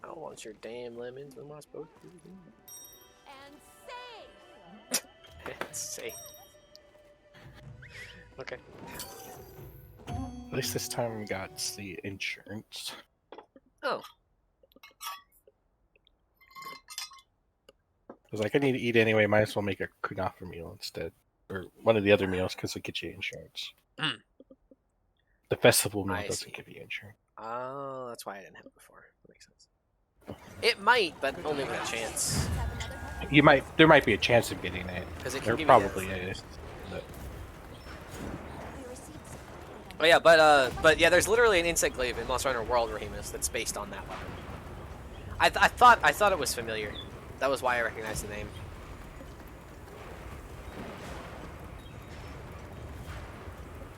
I want your damn lemons. What am I supposed to do? And save! Let's see. Okay. At least this time we got the insurance. Oh, was like, I need to eat anyway. Might as well make a kunafa meal instead, or one of the other meals because it gets you insurance. Mm. The festival meal I doesn't see. give you insurance. Oh, that's why I didn't have it before. That makes sense. It might, but only with a chance. There might be a chance of getting it. Because it can There give probably you is. But Oh yeah, but yeah, there's literally an insect glaive in Monster Hunter World Rahemus that's based on that weapon. I thought it was familiar. That was why I recognized the name.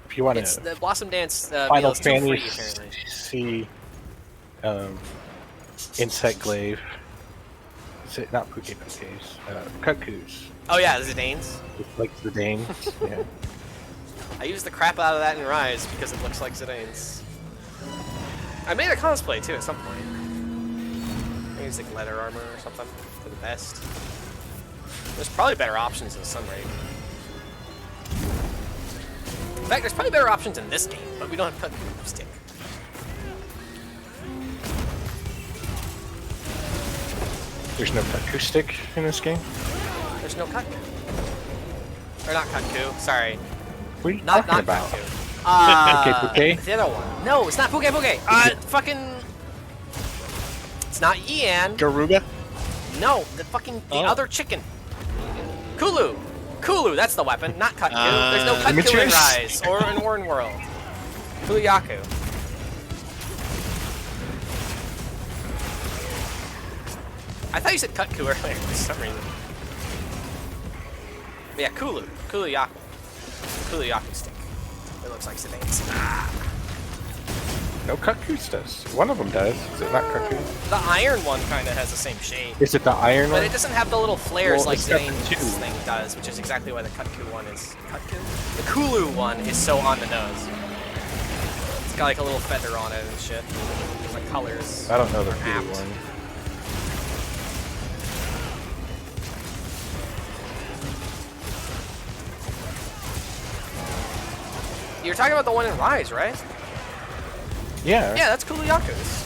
if you want It's to the Blossom Dance meal Final is still free Fantasy apparently. insect glaive. Is it not Puke Pukes? Cuckoos. Oh yeah, the Zidanes. It's like the Danes. Yeah. I used the crap out of that in Rise because it looks like Zidanes. I made a cosplay too at some point. I used like leather armor or something for the best. There's probably better options in Sunray. In fact, there's probably better options in this game, but we don't have Cutcoot Stick. There's no Cuckoo stick in this game. There's no Cutcoot. Or not Cutcoot, sorry. What are you Not talking about? Cutcoot. Puke? The other one. No, it's not Puke Puke. Fucking... It's not Yian. Garuga? No, the other chicken. Kulu. Kulu, that's the weapon, not Cutcoot. There's no Cutcoot in Demetrius? Rise or in Warren World. Kuluyaku. I thought you said Cutcoot earlier for some reason. But yeah, Kulu. Kuluyaku. Kuluyaku stick. It looks like Zidane's. No, Cuckoos does. One of them does. Is it not Cuckoos? The iron one kind of has the same shape. Is it the iron But one? it doesn't have the little flares Well, like it's got the Zidane's two. thing does, which is exactly why the Cutcoot one is... Cutcoot? The Kulu one is so on the nose. It's got like a little feather on it and shit. The colors. I don't know the are Cuckoo apt. one. You're talking about the one in Rise, right? Yeah. Yeah, that's Kuluyaku's.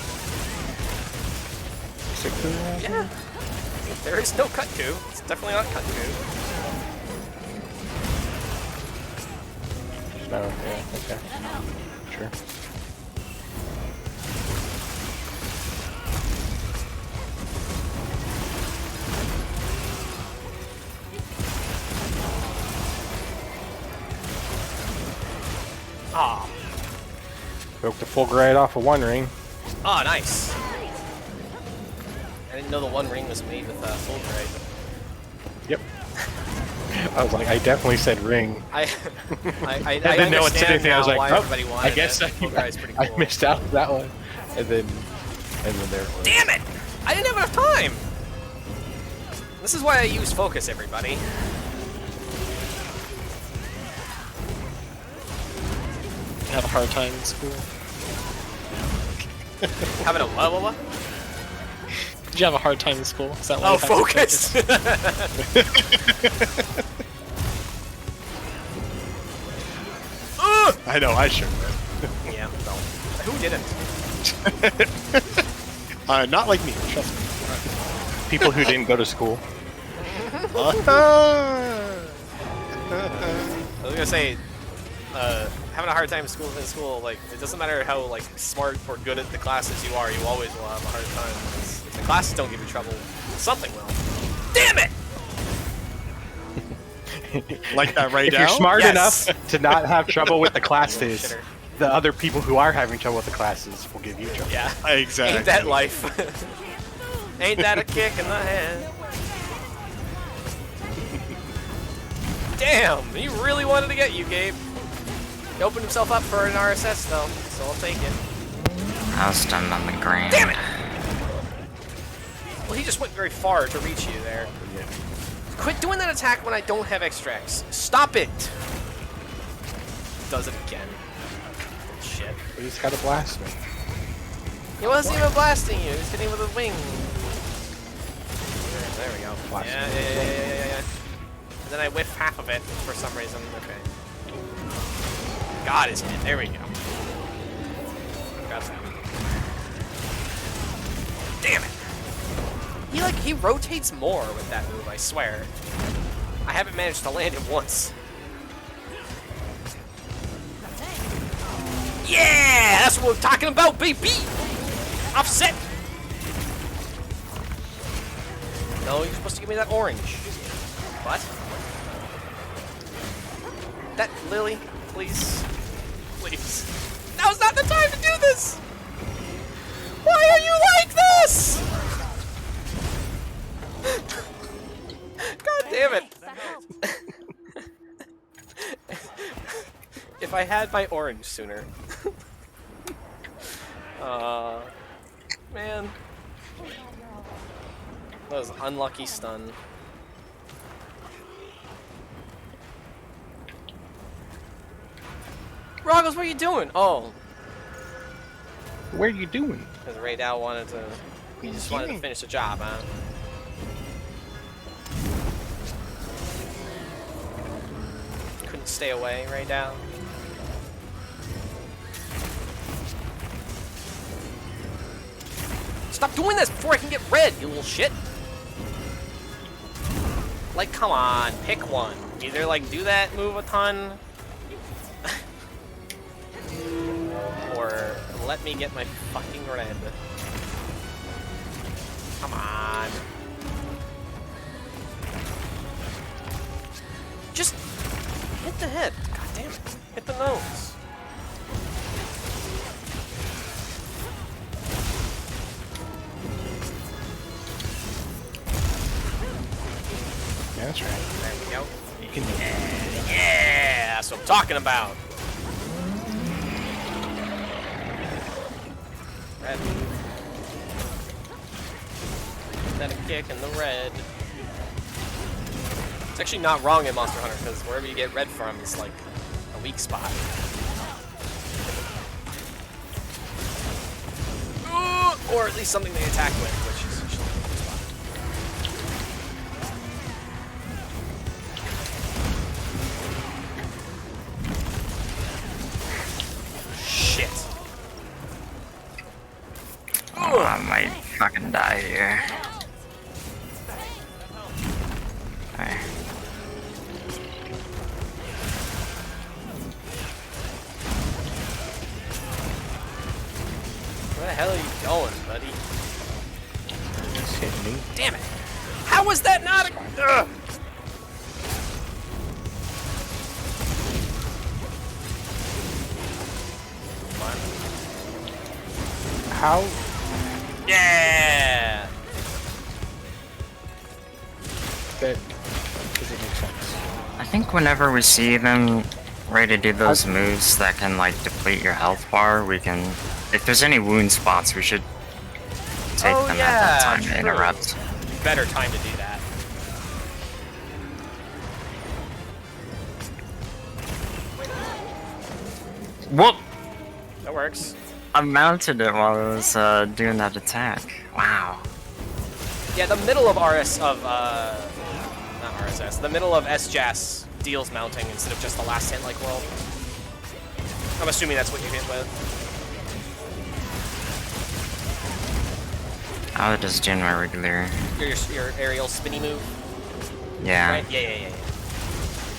Is it Cuckoo? Yeah. There is no Cutcoot. It's definitely not Cutcoot. No, yeah, okay. Sure. Aw. Broke the full grade off of One Ring. Oh, nice. I didn't know the One Ring was made with full grade. Yep. I was like, I definitely said ring. I didn't know it said understand anything. I was now like, why oh, everybody wanted I guess it. Full grade's pretty I cool. missed out on that one. And then there it was. Damn it! I didn't have enough time! This is why I use focus, everybody. Have a hard time in school. Having a what? Did you have a hard time in school? Is that why Oh, you had to focus! I know, I should. Yeah, no. Who didn't? Not like me, trust me. People who didn't go to school. I was gonna say, having a hard time in school, like, it doesn't matter how, like, smart or good at the classes you are, you always will have a hard time. If the classes don't give you trouble, something will. Damn it! Like that right If now? you're smart Yes. enough to not have trouble with the classes, Shitter. the other people who are having trouble with the classes will give you trouble. Yeah. Exactly. Ain't that life? Ain't that a kick in the head? Damn, he really wanted to get you, Gabe. He opened himself up for an RSS, though, so I'll take it. I was stunned on the ground. Damn it! Well, he just went very far to reach you there. Quit doing that attack when I don't have extracts. Stop it! Does it again. Shit. But he's got to blast me. He wasn't even blasting you, he was hitting with a wing. There we go. Blast Yeah. And then I whiff half of it for some reason. Okay. God is hit. There we go. Got that. Damn it! He rotates more with that move, I swear. I haven't managed to land him once. Yeah! That's what we're talking about, baby! Offset! No, you're supposed to give me that orange. What? That Lily, please. Please. Now's not the time to do this! Why are you like this? God damn it. If I had my orange sooner. Man. That was unlucky stun. Roggles, what are you doing? Oh. What are you doing? Because Ray Dow wanted to... He just wanted to finish the job, huh? Couldn't stay away, Ray Dow. Stop doing this before I can get red, you little shit! Like, come on, pick one. Either, like, do that move a ton, or let me get my fucking red. Come on. Just hit the head. God damn it. Hit the nose. Yeah, that's right. There we go. You can Yeah, that's what I'm talking about. Red. Then a kick in the red. It's actually not wrong in Monster Hunter because wherever you get red from is like a weak spot. Or at least something they attack with, which is usually a weak spot. Shit. Oh, I might fucking die here. Okay. Where the hell are you going, buddy? just hit me. Damn it! How was that not a... Ugh. How? Yeah! That doesn't make sense. I think whenever we see them ready to do those moves that can like deplete your health bar, we can, if there's any wound spots, we should take Oh, them at that yeah, time to true. interrupt. Better time to do that. Whoop! That works. I mounted it while I was doing that attack. Wow. Yeah, the middle of RS of not RSS. The middle of SJAS deals mounting instead of just the last hit like world. I'm assuming that's what you hit with. I was just doing my regular. Your aerial spinny move. Yeah. Right? Yeah.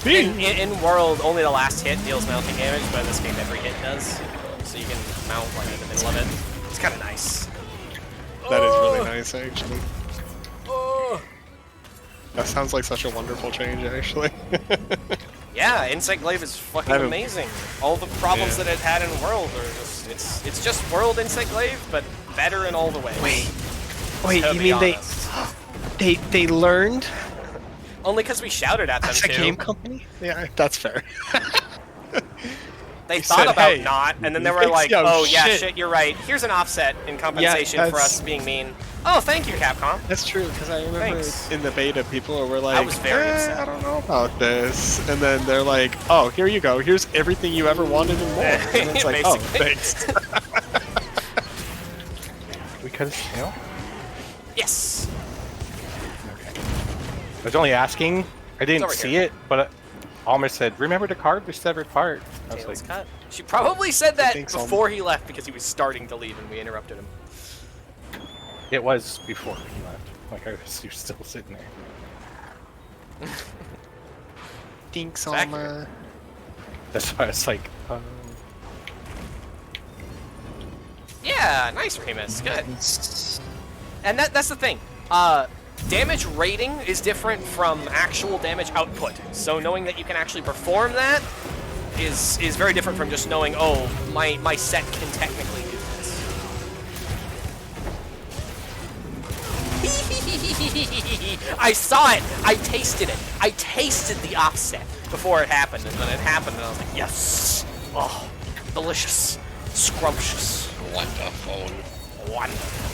In world, only the last hit deals mounting damage, but in this game every hit does. So you can mount like in the middle of it. It's kind of nice. That is really nice, actually. Oh. That sounds like such a wonderful change, actually. Yeah, Insect Glaive is fucking I don't- amazing. All the problems Yeah. that it had in World are just it's just World Insect Glaive, but better in all the ways. Wait, To you be mean honest. they learned Only because we shouted at them as a too. game company? Yeah, that's fair. They They thought said, about "Hey, not, and then they were fix like, your "Oh yeah, shit." shit, you're right. Here's an offset in compensation for that's- us being mean." Oh, thank you, Capcom. That's true, because I remember Thanks. in the beta, people were like, was very upset. I don't know about this. And then they're like, oh, here you go. Here's everything you ever wanted and more. And it's like, oh, Basically. thanks. We cut his tail? Yes. Okay. I was only asking. I didn't over see here. it, but Alma said, remember to carve the severed part. I was Tails like, cut. She probably said that think so. before he left because he was starting to leave and we interrupted him. It was before he left. Like I was, you're still sitting there. Thanks, accurate. Alma. That's why I was like, Yeah, nice, Remus. Good. And that's the thing. Damage rating is different from actual damage output. So knowing that you can actually perform that is very different from just knowing, oh, my set can technically do this. I saw it. I tasted it. I tasted the offset before it happened, and then it happened, and I was like, yes. Oh, delicious, scrumptious, Wonderful. wonderful.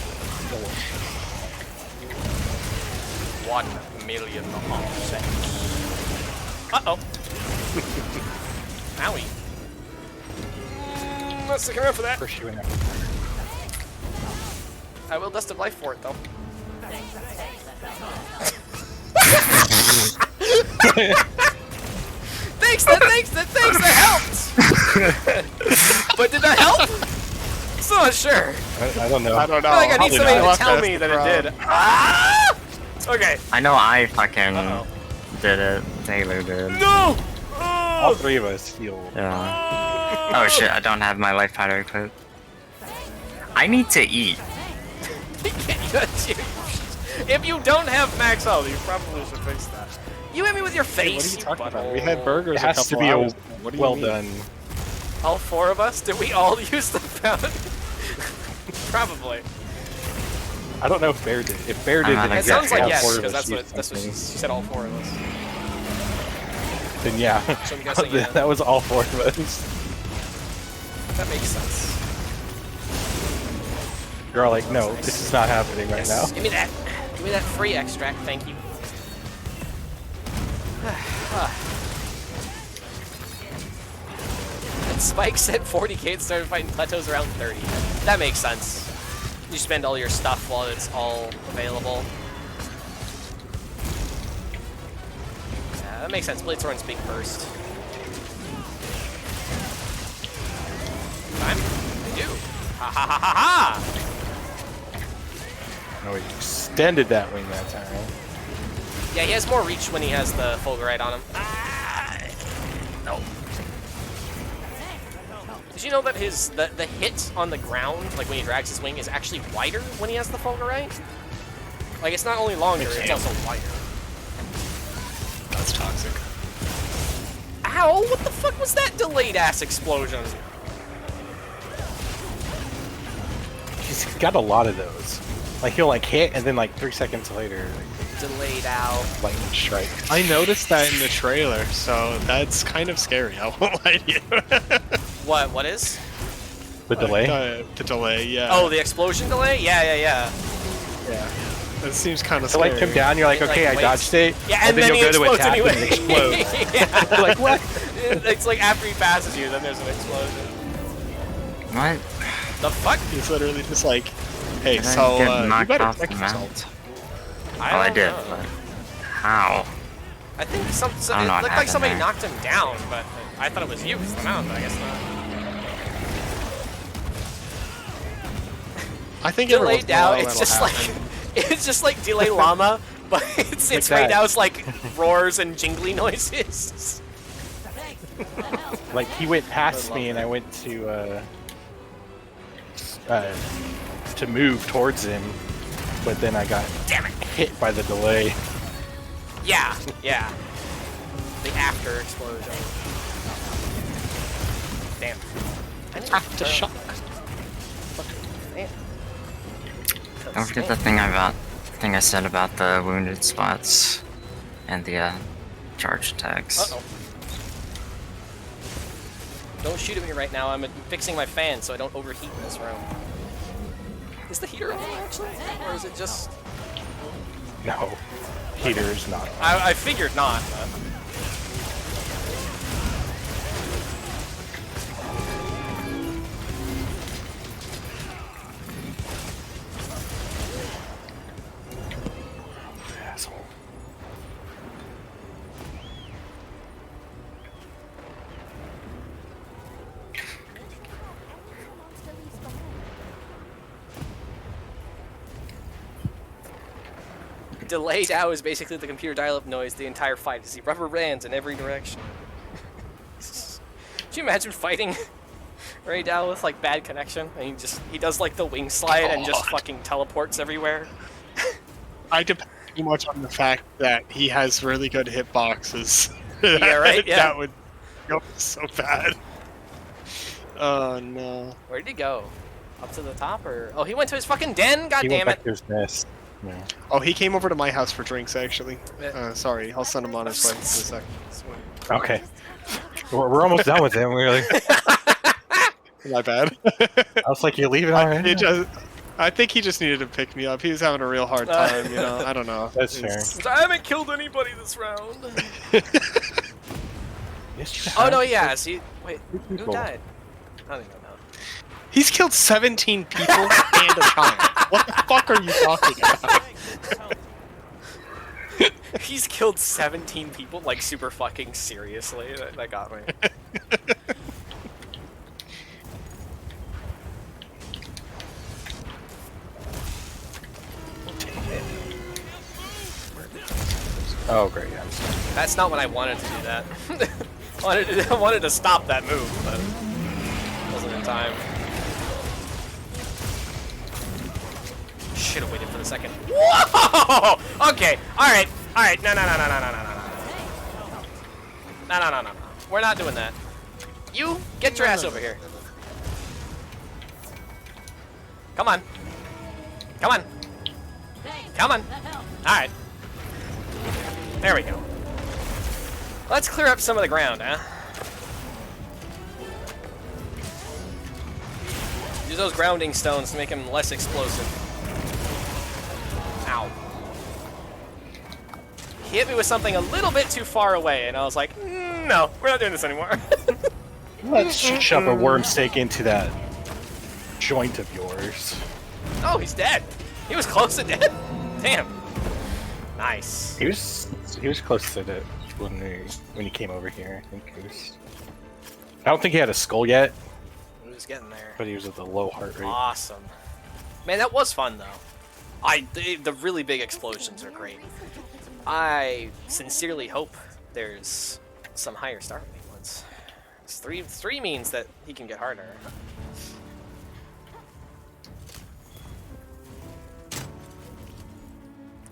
1 million offsets. Uh-oh. Owie. Not sticking around for that. first you went out. I will dust of life for it, though. Thanks, that helped! But did that help? Still not sure. I don't know. I don't know. I feel like I need Probably somebody not. to tell me that it did. Ah! Okay. I know I fucking Uh-oh. did it. Taylor did. No! All Oh! three of us feel. Yeah. Oh shit, I don't have my life powder equipped. I need to eat. If you don't have max health, you probably should fix that. You hit me with your face. What are you talking about? butthole. We had burgers It a has couple to be hours. What do you well mean? done. All four of us? Did we all use the fountain? Probably. I don't know if Bear did. If Bear did, I'm then not It sounds like all yes, four of because us that's what she used said. All four of us. something. Then yeah, So I'm guessing, yeah. that was all four of us. That makes sense. You're all like, no, this is not happening right Yes. now. Give me that. Give me that free extract, thank you. And Spike said 40k and started fighting plateaus around 30. That makes sense. You spend all your stuff while it's all available. Yeah, that makes sense. Bladethorn's big burst. Time? I do. Ha ha ha ha ha! No, he extended that wing that time. Yeah, he has more reach when he has the Fulgurite on him. Ah! No. Did you know that the hit on the ground, like when he drags his wing, is actually wider when he has the Fulgurite? Like, it's not only longer, it's also wider. That's toxic. Ow! What the fuck was that delayed ass explosion? He's got a lot of those. Like he'll like hit and then like 3 seconds later, like, Delayed out. lightning strike. I noticed that in the trailer, so that's kind of scary. I won't lie to you. What is? The delay. The delay, yeah. Oh, the explosion delay? Yeah. yeah. That seems kind of So scary. like come down, you're like, It, like, okay, I waits. dodged it. Yeah, and then you'll he go to explodes attack anyway. and it explodes. Yeah. Like what? It's like after he passes you, then there's an explosion. What? The fuck? He's literally just like, hey, Did I so get you knocked better off check the yourself. mount? Oh, I don't did, know. but how? I think I don't it know what looked like happened somebody there. knocked him down, but I thought it was you, because the mount, but I guess not. I think every once Delayed in a while out, it's that'll just happen. like it's just like delay llama, but it's Like right that. now it's like roars and jingly noises. Like he went past me and I went to move towards him, but then I got Damn it! hit by the delay. Yeah. The after explosion. Damn. I need to Aftershock. Damn. Don't forget the thing I said about the wounded spots and the charge attacks. Uh-oh. Don't shoot at me right now. I'm fixing my fan so I don't overheat in this room. Is the heater on actually? Or is it just... No, heater is not. I figured not, but... Asshole. Delay Dow is basically the computer dial-up noise the entire fight. You see rubber bands in every direction. Can you imagine fighting Ray Dow with like bad connection? And he does like the wing slide and just fucking teleports everywhere. I depend too much on the fact that he has really good hitboxes. Yeah, right? Yeah. That would go so bad. Oh no. Where did he go? Up to the top or? Oh, he went to his fucking den. God He damn went it! back to his nest. Yeah. Oh, he came over to my house for drinks actually. Yeah. Sorry, I'll send him on his way in a sec. Okay. We're almost done with him. We're like, My bad. I was like, you're leaving already? I think he just needed to pick me up. He was having a real hard time, you know. I don't know. That's fair. I haven't killed anybody this round. Yes, you Oh have. no, he has. Wait, who people. died? I don't even know. He's killed 17 people and a child. What the fuck are you talking about? He's killed 17 people, like super fucking seriously. That got me. Oh, great. Yeah. That's not what I wanted to do. That I wanted to stop that move, but wasn't in time. Should have waited for the second. Whoa! Okay. All right. All right. No. No. We're not doing that. You get your ass over here. Come on. Come on. Come on. All right. There we go. Let's clear up some of the ground, huh? Use those grounding stones to make him less explosive. Ow. He hit me with something a little bit too far away, and I was like, no, we're not doing this anymore. Let's shove a worm stake into that joint of yours. Oh, he's dead. He was close to dead. Damn. Nice. He was close to it when he came over here. I think he was. I don't think he had a skull yet, He was getting there. but he was at the low heart rate. Awesome. Man, that was fun, though. The really big explosions are great. I sincerely hope there's some higher start rate ones. 3 means that he can get harder.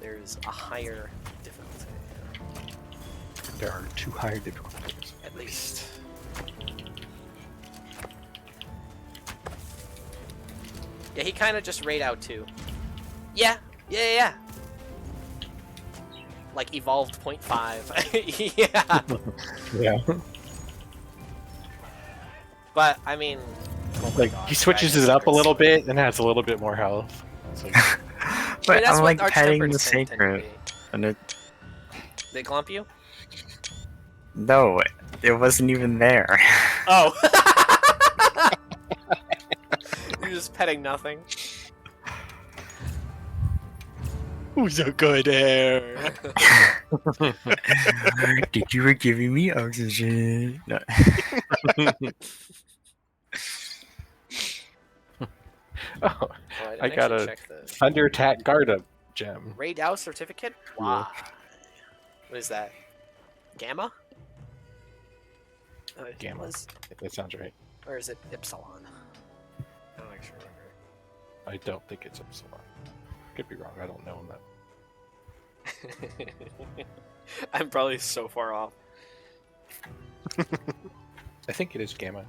There's a higher difficulty. There are 2 higher difficulties. At least. Yeah, he kind of just raid out too. Yeah. Like evolved 0.5. Yeah. Yeah. But I mean, oh my Like God, he switches Dragon it up a Secrets. little bit and has a little bit more health. It's like, But that's I'm what like petting the Arch-Tempered tend to sacred, be. and it They glump you? no, it wasn't even there. Oh. You're just petting nothing. Who's a good hair? Did you were giving me oxygen? No. oh, Oh, I didn't got actually a check the Thunder Attack Garda gem. raid out certificate. Wow. What is that? Gamma? Gamma. That sounds right. Or is it Epsilon? I don't actually remember. I don't think it's Epsilon. Could be wrong. I don't know that. I'm probably so far off. I think it is Gamma.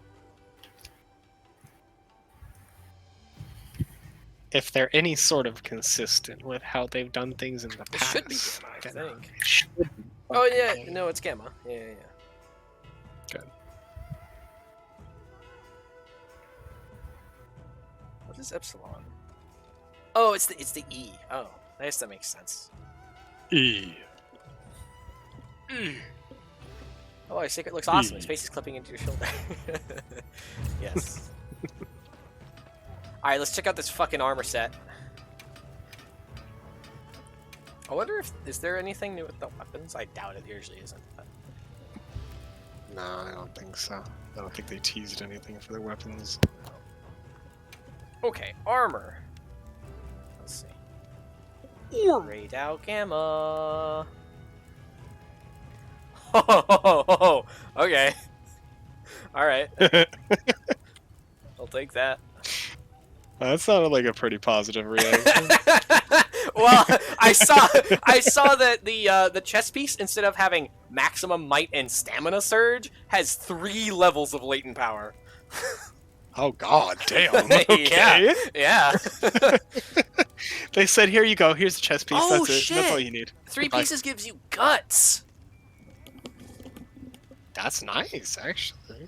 If they're any sort of consistent with how they've done things in the It past. should be Gamma, I then think. it should be. Oh yeah, no, it's Gamma. Yeah. Good. What is Epsilon? Oh, it's the E. Oh, I guess that makes sense. E. Oh, your secret looks awesome. His face is clipping into your shoulder. Yes. Alright, let's check out this fucking armor set. I wonder if... Is there anything new with the weapons? I doubt it usually isn't. But... No, I don't think so. I don't think they teased anything for their weapons. Okay, armor. Let's see. Raidao Gamma. Oh, okay. All right. I'll take that. That sounded like a pretty positive reaction. Well, I saw that the chess piece, instead of having maximum might and stamina surge, has 3 levels of latent power. Oh god, damn. Okay. Yeah. They said, here you go, here's the chess piece, Oh, that's it. shit. That's all you need. 3 Goodbye. pieces gives you guts. That's nice, actually.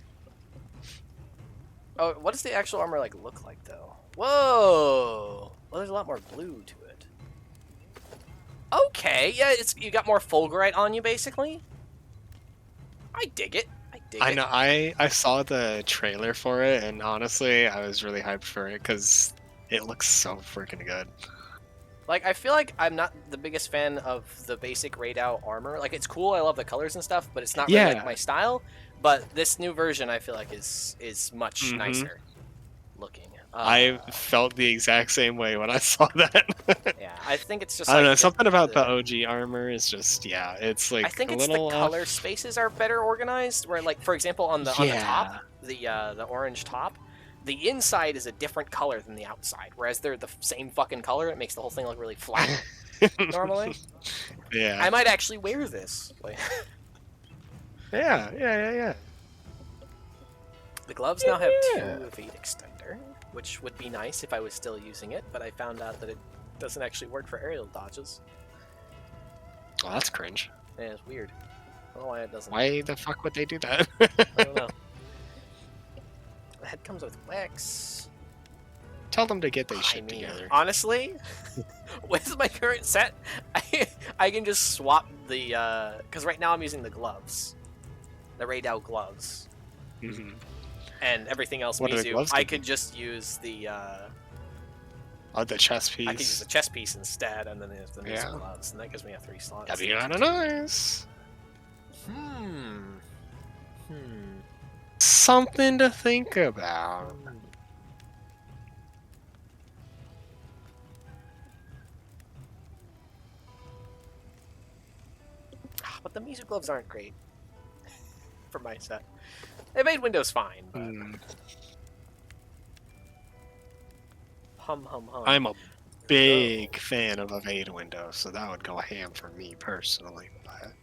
Oh, what does the actual armor like look like though? Whoa! Well, there's a lot more blue to it. Okay, yeah, you got more Fulgurite on you basically. I dig it. I know, I saw the trailer for it, and honestly, I was really hyped for it, because it looks so freaking good. Like, I feel like I'm not the biggest fan of the basic Raidao armor. Like, it's cool, I love the colors and stuff, but it's not really like my style. But this new version, I feel like, is much nicer looking. I felt the exact same way when I saw that. Yeah, I think it's just I don't like know, something about the OG armor is just, yeah, it's like I think a it's little the color spaces are better organized. Where, like, for example, on the top, the orange top, the inside is a different color than the outside. Whereas they're the same fucking color, it makes the whole thing look really flat. Normally, Yeah. I might actually wear this. Like, Yeah. the gloves now have 2 evade extender, which would be nice if I was still using it. But I found out that it doesn't actually work for aerial dodges. Well, that's cringe. Yeah, it's weird. I don't know why it doesn't. Why the fuck would they do that? I don't know. The head comes with Wex. Tell them to get their I shit mean, together. honestly, with my current set, I can just swap the because right now I'm using the gloves, the Raidao gloves, Mhm. and everything else What do the Mizu. gloves I do? could just use the Oh, the chess I could use piece. the chess piece instead, and then there's the Mizu Yeah. gloves, and that gives me a 3 slots. That'd be kinda nice. Something to think about. But the Mizu gloves aren't great for my set. They made Windows fine, but hum. I'm a big fan of Evade Window, so that would go ham for me personally. But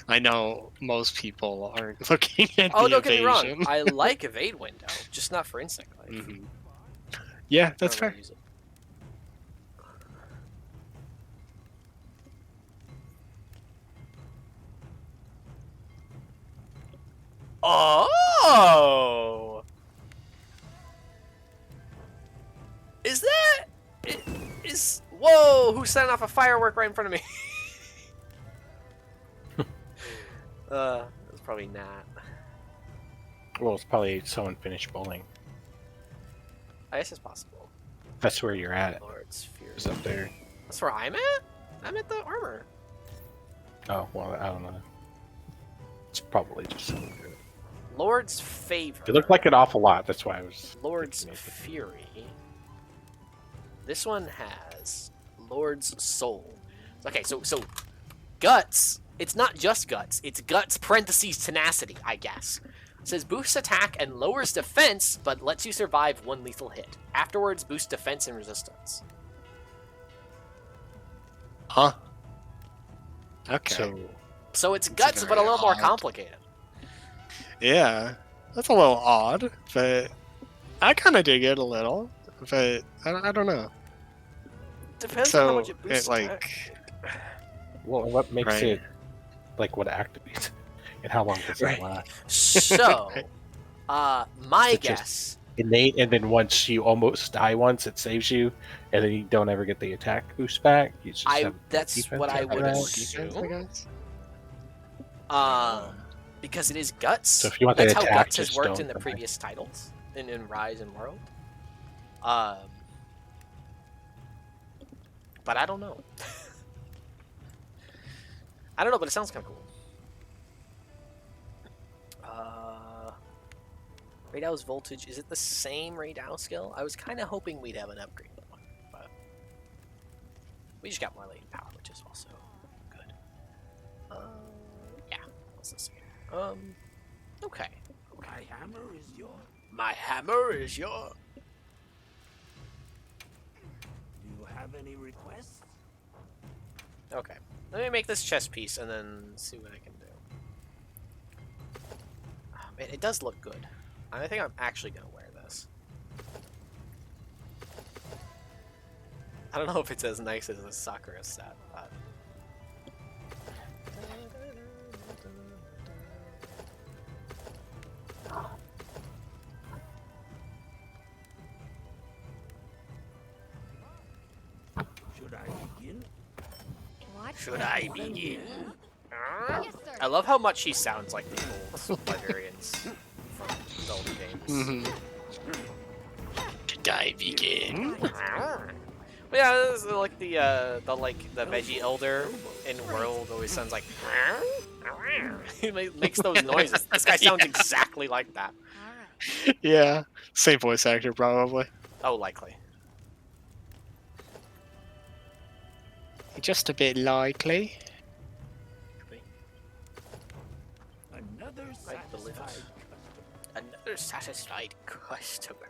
I know most people aren't looking at Oh, the don't get me evasion. wrong. I like Evade Window, just not for Insect Life. Mhm. Yeah, I that's don't fair. really use it. Oh! Is that... Is... Whoa! Who's setting off a firework right in front of me? It's probably not. Well, it's probably someone finished bowling. I guess it's possible. That's where you're at. Lord's Fury. Is up there. That's where I'm at? I'm at the armor. Oh, well, I don't know. It's probably just someone. Lord's Favor. It looked like an awful lot. That's why I was. Lord's thinking maybe. Fury. This one has Lord's Soul. Okay, so Guts. It's not just Guts. It's Guts parentheses Tenacity, I guess. It says boosts attack and lowers defense, but lets you survive 1 lethal hit. Afterwards, boosts defense and resistance. Huh? Okay. So it's It's Guts, but a very little more odd. complicated. Yeah, that's a little odd, but I kind of dig it a little. But I don't know. Depends on how So much it boosts it like attack. Well, what makes Right. it like what activates, and how long does it Right. last? So, my It's just- guess. Innate, and then once you almost die once, it saves you, and then you don't ever get the attack boost back. You just have That's defense what I after would that. defense, I assume. guess. Because it is Guts. So if you want the That's how attack, Guts has just worked don't in the come back. previous titles in Rise and World. But I don't know. I don't know, but it sounds kind of cool. Raidao's voltage, is it the same Raidao skill? I was kind of hoping we'd have an upgrade one, but We just got more latent power, which is also good. Yeah. What's this here? Okay. My hammer is yours. My hammer is your. Do you have any requests? Okay. Let me make this chest piece and then see what I can do. Oh, man, it does look good. I think I'm actually gonna wear this. I don't know if it's as nice as the Sakura set, but. Should I begin? What? Should I begin? Yes, sir. I love how much he sounds like the old librarians from the old games. Should I begin? Well, yeah, this is like the veggie elder in World always sounds like. He makes those noises. This guy sounds exactly like that. All right. Yeah, same voice actor probably. Oh, likely. Just a bit likely. Another Right, believe it. satisfied. Another satisfied customer.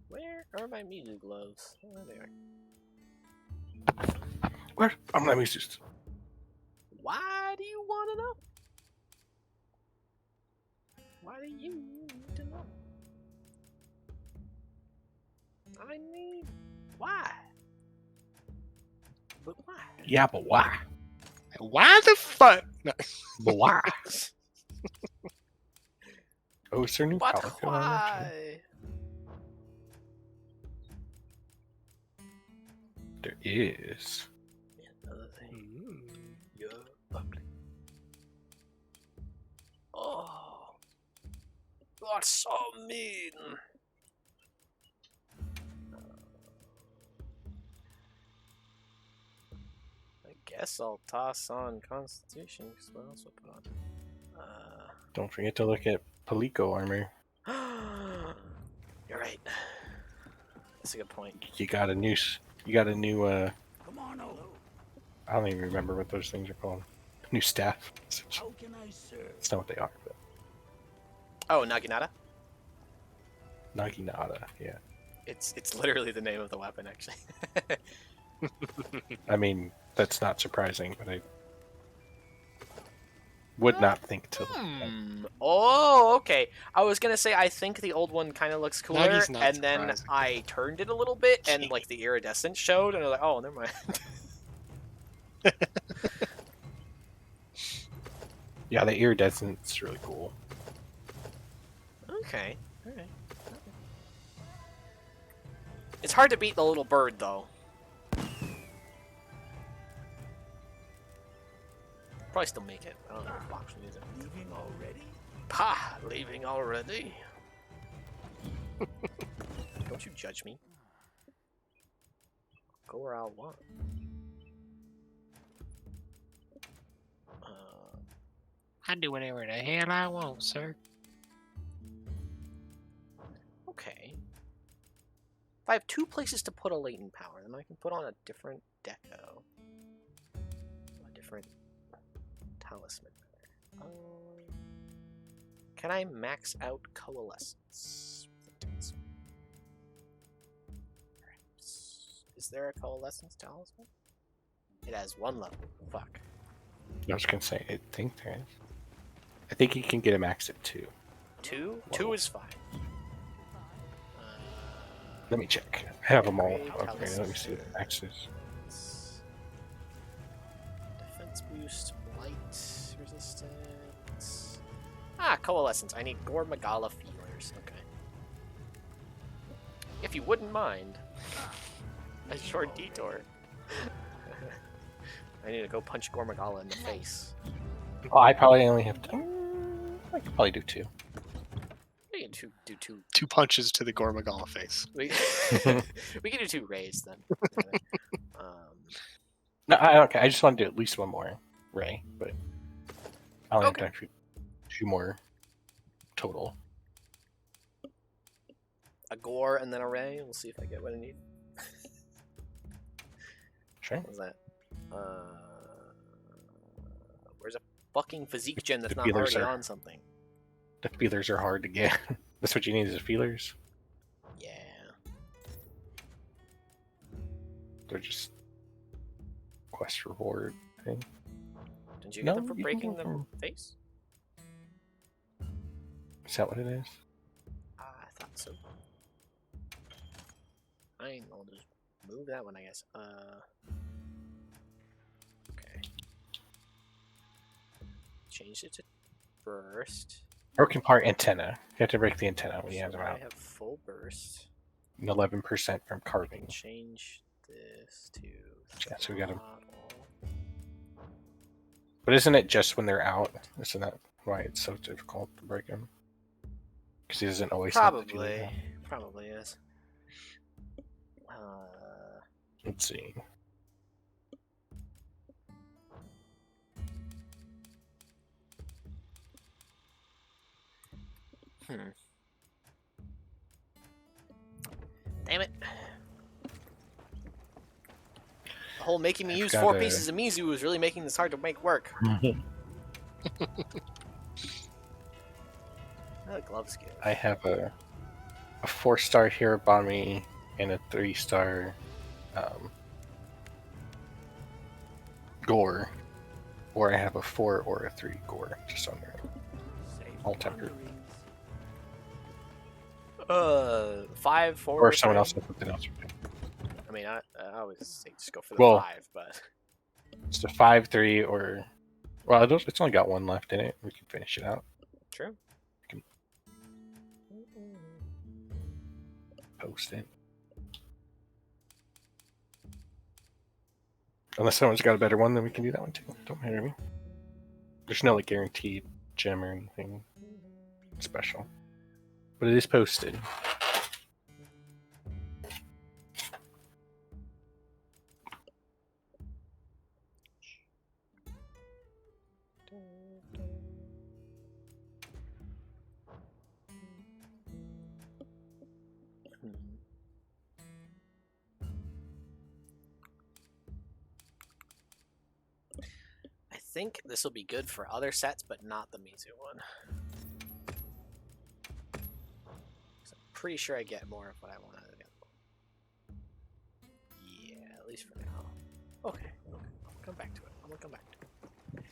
Where are my Mizu gloves? Oh, there they are. Where? I'm not just. Why do you want to know? Why do you need to know? I mean, why? But why? Yeah, but why? Why the fuck? No. But why? Oh, is there new But power going on? why? There is. Another thing. You're ugly. Oh, that's so mean. I guess I'll toss on Constitution because what else will I put on? Don't forget to look at Palico armor. You're right. That's a good point. You got a new. You got a new. Come on over. I don't even remember what those things are called. New staff. How can I serve? It's not what they are, but Oh, Naginata? Naginata. Yeah. It's literally the name of the weapon, actually. I mean, that's not surprising, but I would not think to. Oh, okay. I was gonna say I think the old one kind of looks cooler, Nagi's not and then surprising. I turned it a little bit, and like the iridescent showed, and I was like, oh, never mind. Yeah, the iridescent's really cool. Okay. Alright. It's hard to beat the little bird, though. Probably still make it. I don't know if box will use it. Leaving already? Pah! Leaving already? Don't you judge me. Go where I want. I do whatever the hell I want, sir. Okay. If I have two places to put a latent power, then I can put on a different deco. A different talisman. Can I max out coalescence? Is there a coalescence talisman? It has one level. Fuck. I was gonna say, I think there is. I think you can get a max at 2. Two? Whoa. 2 is fine. Let me check. I have them all. Upgrade, Okay, let me see what the talisman. max is. Defense boost, blight, resistance. Ah, coalescence. I need Gore Magala feelers. Okay. If you wouldn't mind, a short detour. I need to go punch Gore Magala in the face. Oh, I probably only have. I could probably do 2. We can do two. 2 punches to the Gormagala face. We, we can do 2 rays then. No, okay. I just want to do at least one more ray, but I only Okay. have time for 2 more total. A gore and then a ray. We'll see if I get what I need. Sure. What's that? Where's a fucking physique gem that's The not feelers already are- on something? The feelers are hard to get. That's what you need is the feelers. Yeah. They're just quest reward thing. Didn't you get them No, for you can breaking get the them. face? Is that what it is? I thought so. Fine, I'll just move that one, I guess. Okay. Changed it to burst. Broken part antenna. You have to break the antenna when you have So them I out. have full burst. And 11% from carving. Change this to Yeah, so we got 'em. throttle. But isn't it just when they're out? Isn't that why it's so difficult to break them? Because he doesn't always have the feeler Probably. out. Probably is. Let's see. Damn it. The whole making me I've use got 4 a- pieces of Mizu is really making this hard to make work. Oh, glove skill. I have a 4-star Hirabami and a 3-star Gore. Or I have a 4 or a 3 Gore, just under it. Safe All tempered. wanderings. 5, 4. Or someone 3. else has something else. I mean, I always say just go for the Well- 5, but It's a 5, 3, or. Well, it's only got 1 left in it. We can finish it out. true. Post it. Unless someone's got a better one, then we can do that one too. Don't matter to me. There's no like guaranteed gem or anything special, but it is posted. I think this will be good for other sets, but not the Mizu one. 'Cause I'm pretty sure I get more of what I want out of the other one. Yeah, at least for now. Okay, I'll come back to it. I'm gonna come back to it.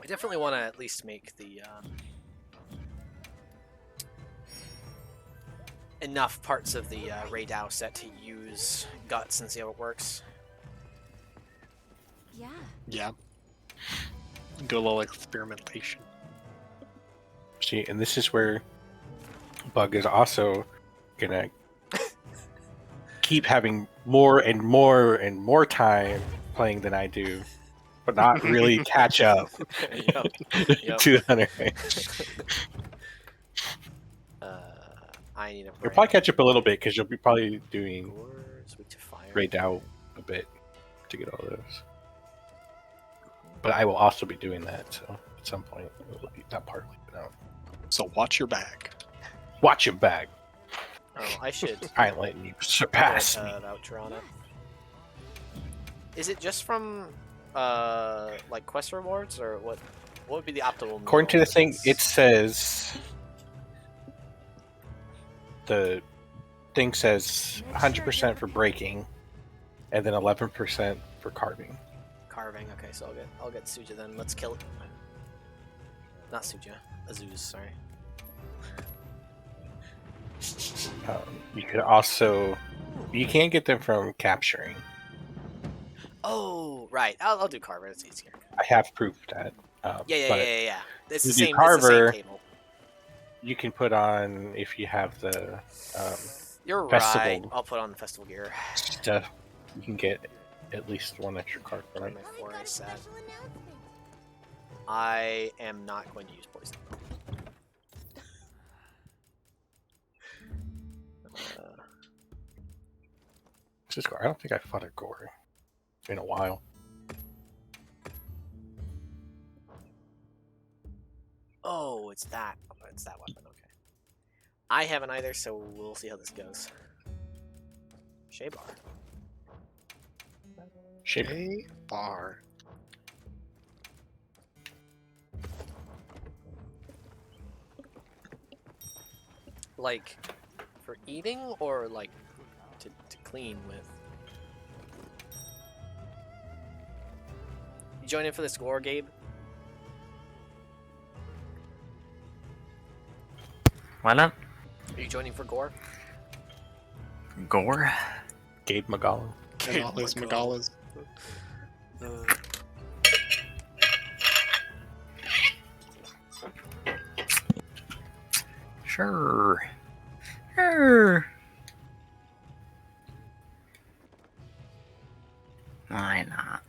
I definitely want to at least make the enough parts of the Ray Dow set to use Guts and see how it works. Yeah. Yeah. Do a little experimentation. See, and this is where Bug is also gonna keep having more and more and more time playing than I do, but not really catch up Yep. Yep. to the hunter. I need a You'll brand. probably catch up a little bit because you'll be probably doing Gores, weak to fire. Raid out a bit to get all those. But I will also be doing that, so at some point it will be that part will be out. So watch your back. Watch your back. Oh, I should I ain't letting you surpass put me. a voucher on it. Is it just from like quest rewards or what? What would be the optimal? According to the minimum thing, since- it says the thing says 100% for breaking, and then 11% for carving. carving. Okay, so I'll get Suja then. Let's kill it. Not Suja, Azuz. Sorry. You could also you can get them from capturing. Oh, right. I'll do Carver. It's easier. I have proof that. Yeah. but It's You the do same. It's the Carver. same table. You can put on if you have the You're festival. right. I'll put on the festival gear. stuff. You can get at least 1 extra card for it. My Oh, we've 4 got a is sad. special announcement. I am not going to use poison. This is Gore. I don't think I fought a Gore in a while. Oh, it's that. It's that weapon. Okay. I haven't either, so we'll see how this goes. Shaybar. Shape. A bar. Like, for eating or like to clean with? You join in for this gore, Gabe? What up? Are you joining for gore? Gore? Gabe Magala. Magalas, Magalas. Sure. Sure. Why not?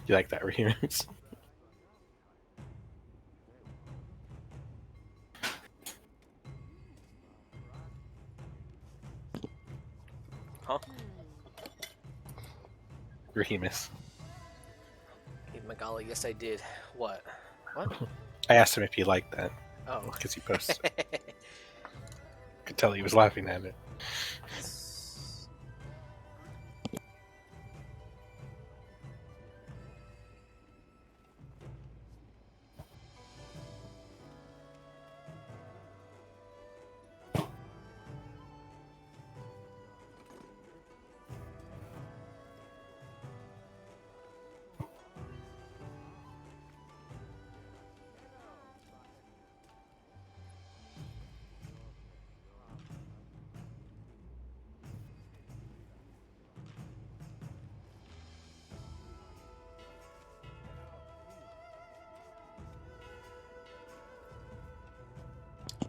You like that remix? Huh? Remus. Gabe Magala, yes I did. What? What? I asked him if he liked that Oh. because he posted. Could tell he was laughing at it.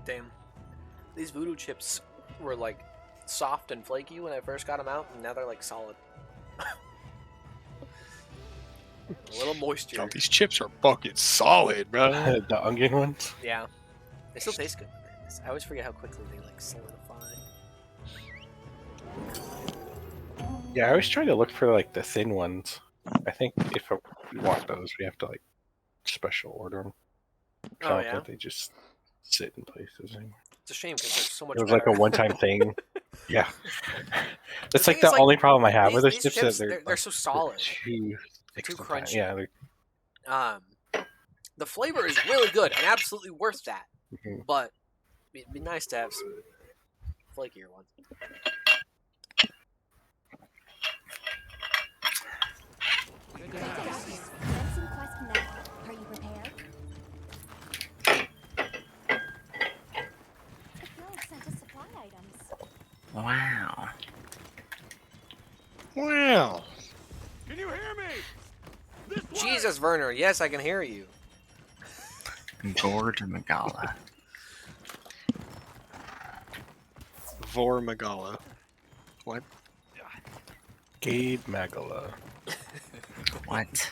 Damn. These voodoo chips were like soft and flaky when I first got them out, and now they're like solid. A little moisture. Oh, these chips are fucking solid, bro. The onion ones. Yeah. They still taste good. I always forget how quickly they like solidify. Yeah, I always try to look for like the thin ones. I think if we want those, we have to like special order them. I Oh, don't yeah? think they just sit in places anymore. It's a shame because they're so much It was like a better. one-time thing. Yeah, that's thing like the is, like, only problem I have with these those chips. chips, That they're so solid. too thick Too sometimes. crunchy. Yeah, The flavor is really good and absolutely worth that. Mhm. But it'd be nice to have some flakier ones. Benson Quest Mega. Are you prepared? The guild sent us supply items. Wow. Wow. Jesus, Werner, yes, I can hear you. Gore to Magala. Vor Magala. What? Gabe Magala. What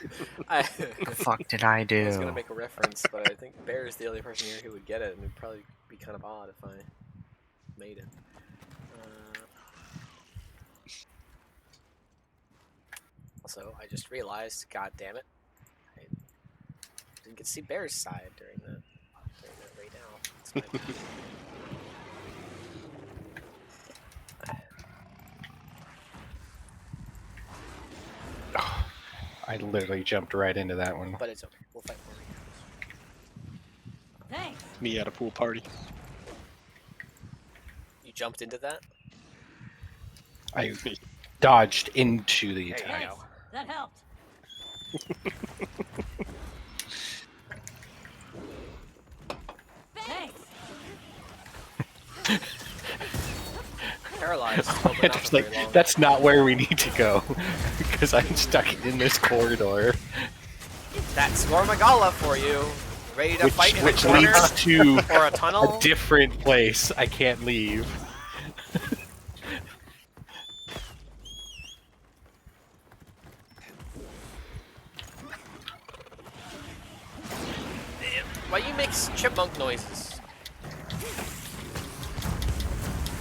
I the fuck did I I do? was gonna make a reference, but I think Bear is the only person here who would get it, and it'd probably be kind of odd if I made it. Also, I just realized, god damn it, I didn't get to see Bear's side during the raid out. It's my bad. I literally jumped right into that one. But it's okay. We'll fight more. Me at a pool party. You jumped into that? I dodged into the There you attack. go. That helped. Thanks. Paralyzed. But not It's for like, very long. that's not where we need to go because I'm stuck in this corridor, That's Gormagala for you. Ready to fight in a which corner leads to or a tunnel? a different place I can't leave. Why you make chipmunk noises?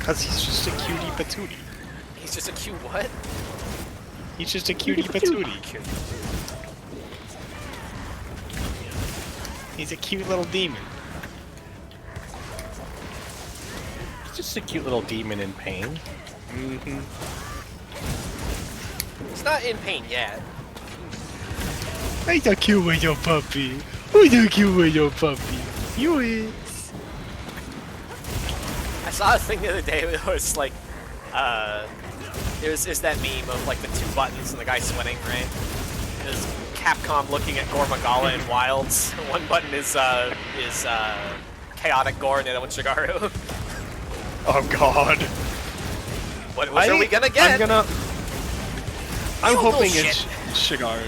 Cause he's just a cutie patootie. He's just a cute what? He's just a cutie patootie. He's a cute little demon. It's just a cute little demon in pain. Mm-hmm. He's not in pain yet. He's a cute little puppy. Who's a cute little puppy? You is. I saw a thing the other day where it was like, it's that meme of like the 2 buttons and the guy sweating, right? It was Capcom looking at Gore Magala in Wilds. One button is chaotic Gore and the other one's Shigaru. Oh God. What are we gonna get? I'm You hoping bullshit. it's Shigaru,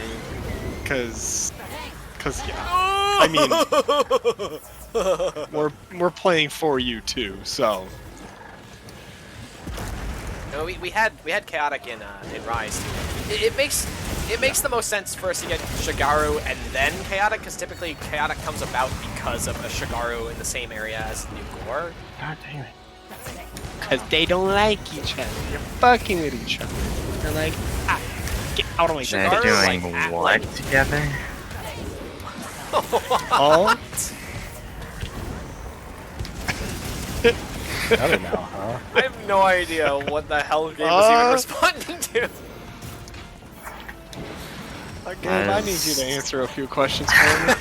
cause yeah. I mean, we're playing for you too, so. No, we had chaotic in Rise. It makes the most sense for us to get Shigaru and then chaotic, because typically chaotic comes about because of a Shigaru in the same area as the new Gore. God damn it. Cause they don't like each other. They're fucking with each other. They're like, get out of my They're Shigaru, doing like, at, what like- together? Oh, Another now, huh? I have no idea what the hell game was even responding to. again, I need you to answer a few questions for me.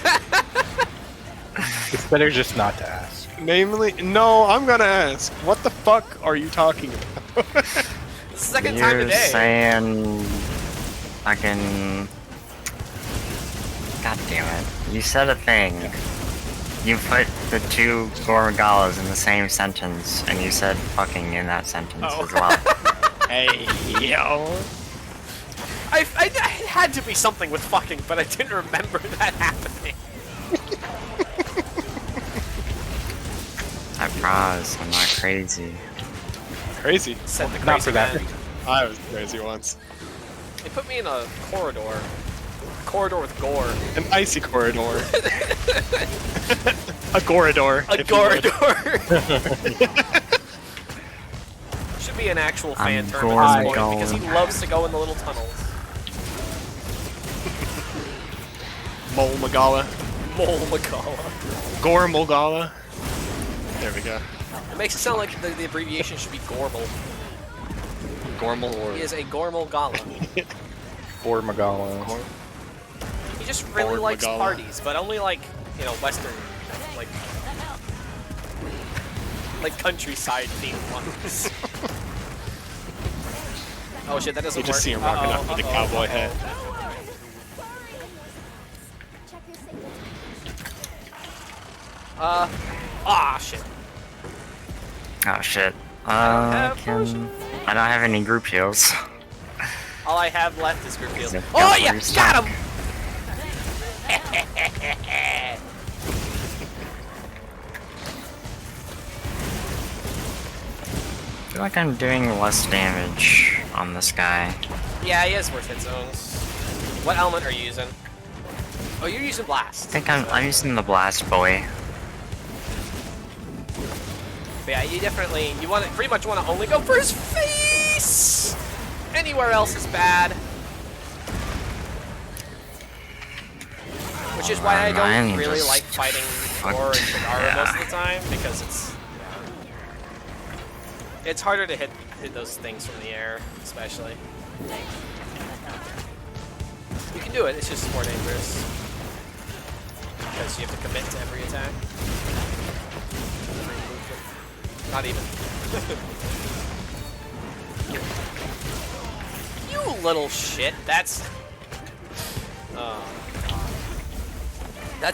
It's better just not to ask. Namely, no, I'm gonna ask. What the fuck are you talking about? It's the second time You're today. saying fucking. God damn it! You said a thing. You put the 2 Gore Magalas in the same sentence, and you said fucking in that sentence Oh. as well. Hey, yo. I it had to be something with fucking, but I didn't remember that happening. I promise, I'm not crazy. Crazy. Said the Not crazy for that. man. I was crazy once. They put me in a corridor. A corridor with gore. An icy corridor. A goridor. A if you would. corridor. Should be an actual fan I'm term at this point Goridor. because he loves to go in the little tunnels. Mole Magala. Mole Magala. Gore Mogala. There we go. It makes it sound like the abbreviation should be Gormal. Gormal. He is a Gormal Gala. Or Magala. He just really Lord likes Magala. parties, but only like, you know, Western, like countryside themed ones. Oh shit, that doesn't You work. just see him rocking Uh-oh, up with a uh-oh, cowboy uh-oh. hat. Check your signal. Shit. Oh shit. have I don't have any group heals. All I have left is group heals. Is it Oh got yeah, loose got stuff? him! I feel like I'm doing less damage on this guy. Yeah, he has worse hit zones. What element are you using? Oh, you're using blast. I think I'm using the blast boy. But yeah, you definitely pretty much want to only go for his face. Anywhere else is bad. Which is why I don't Mine really just like fighting Gore and Shigaru most of the time, because it's harder to hit those things from the air, especially. You can do it, it's just more dangerous. Because you have to commit to every attack. Not even. You little shit, that's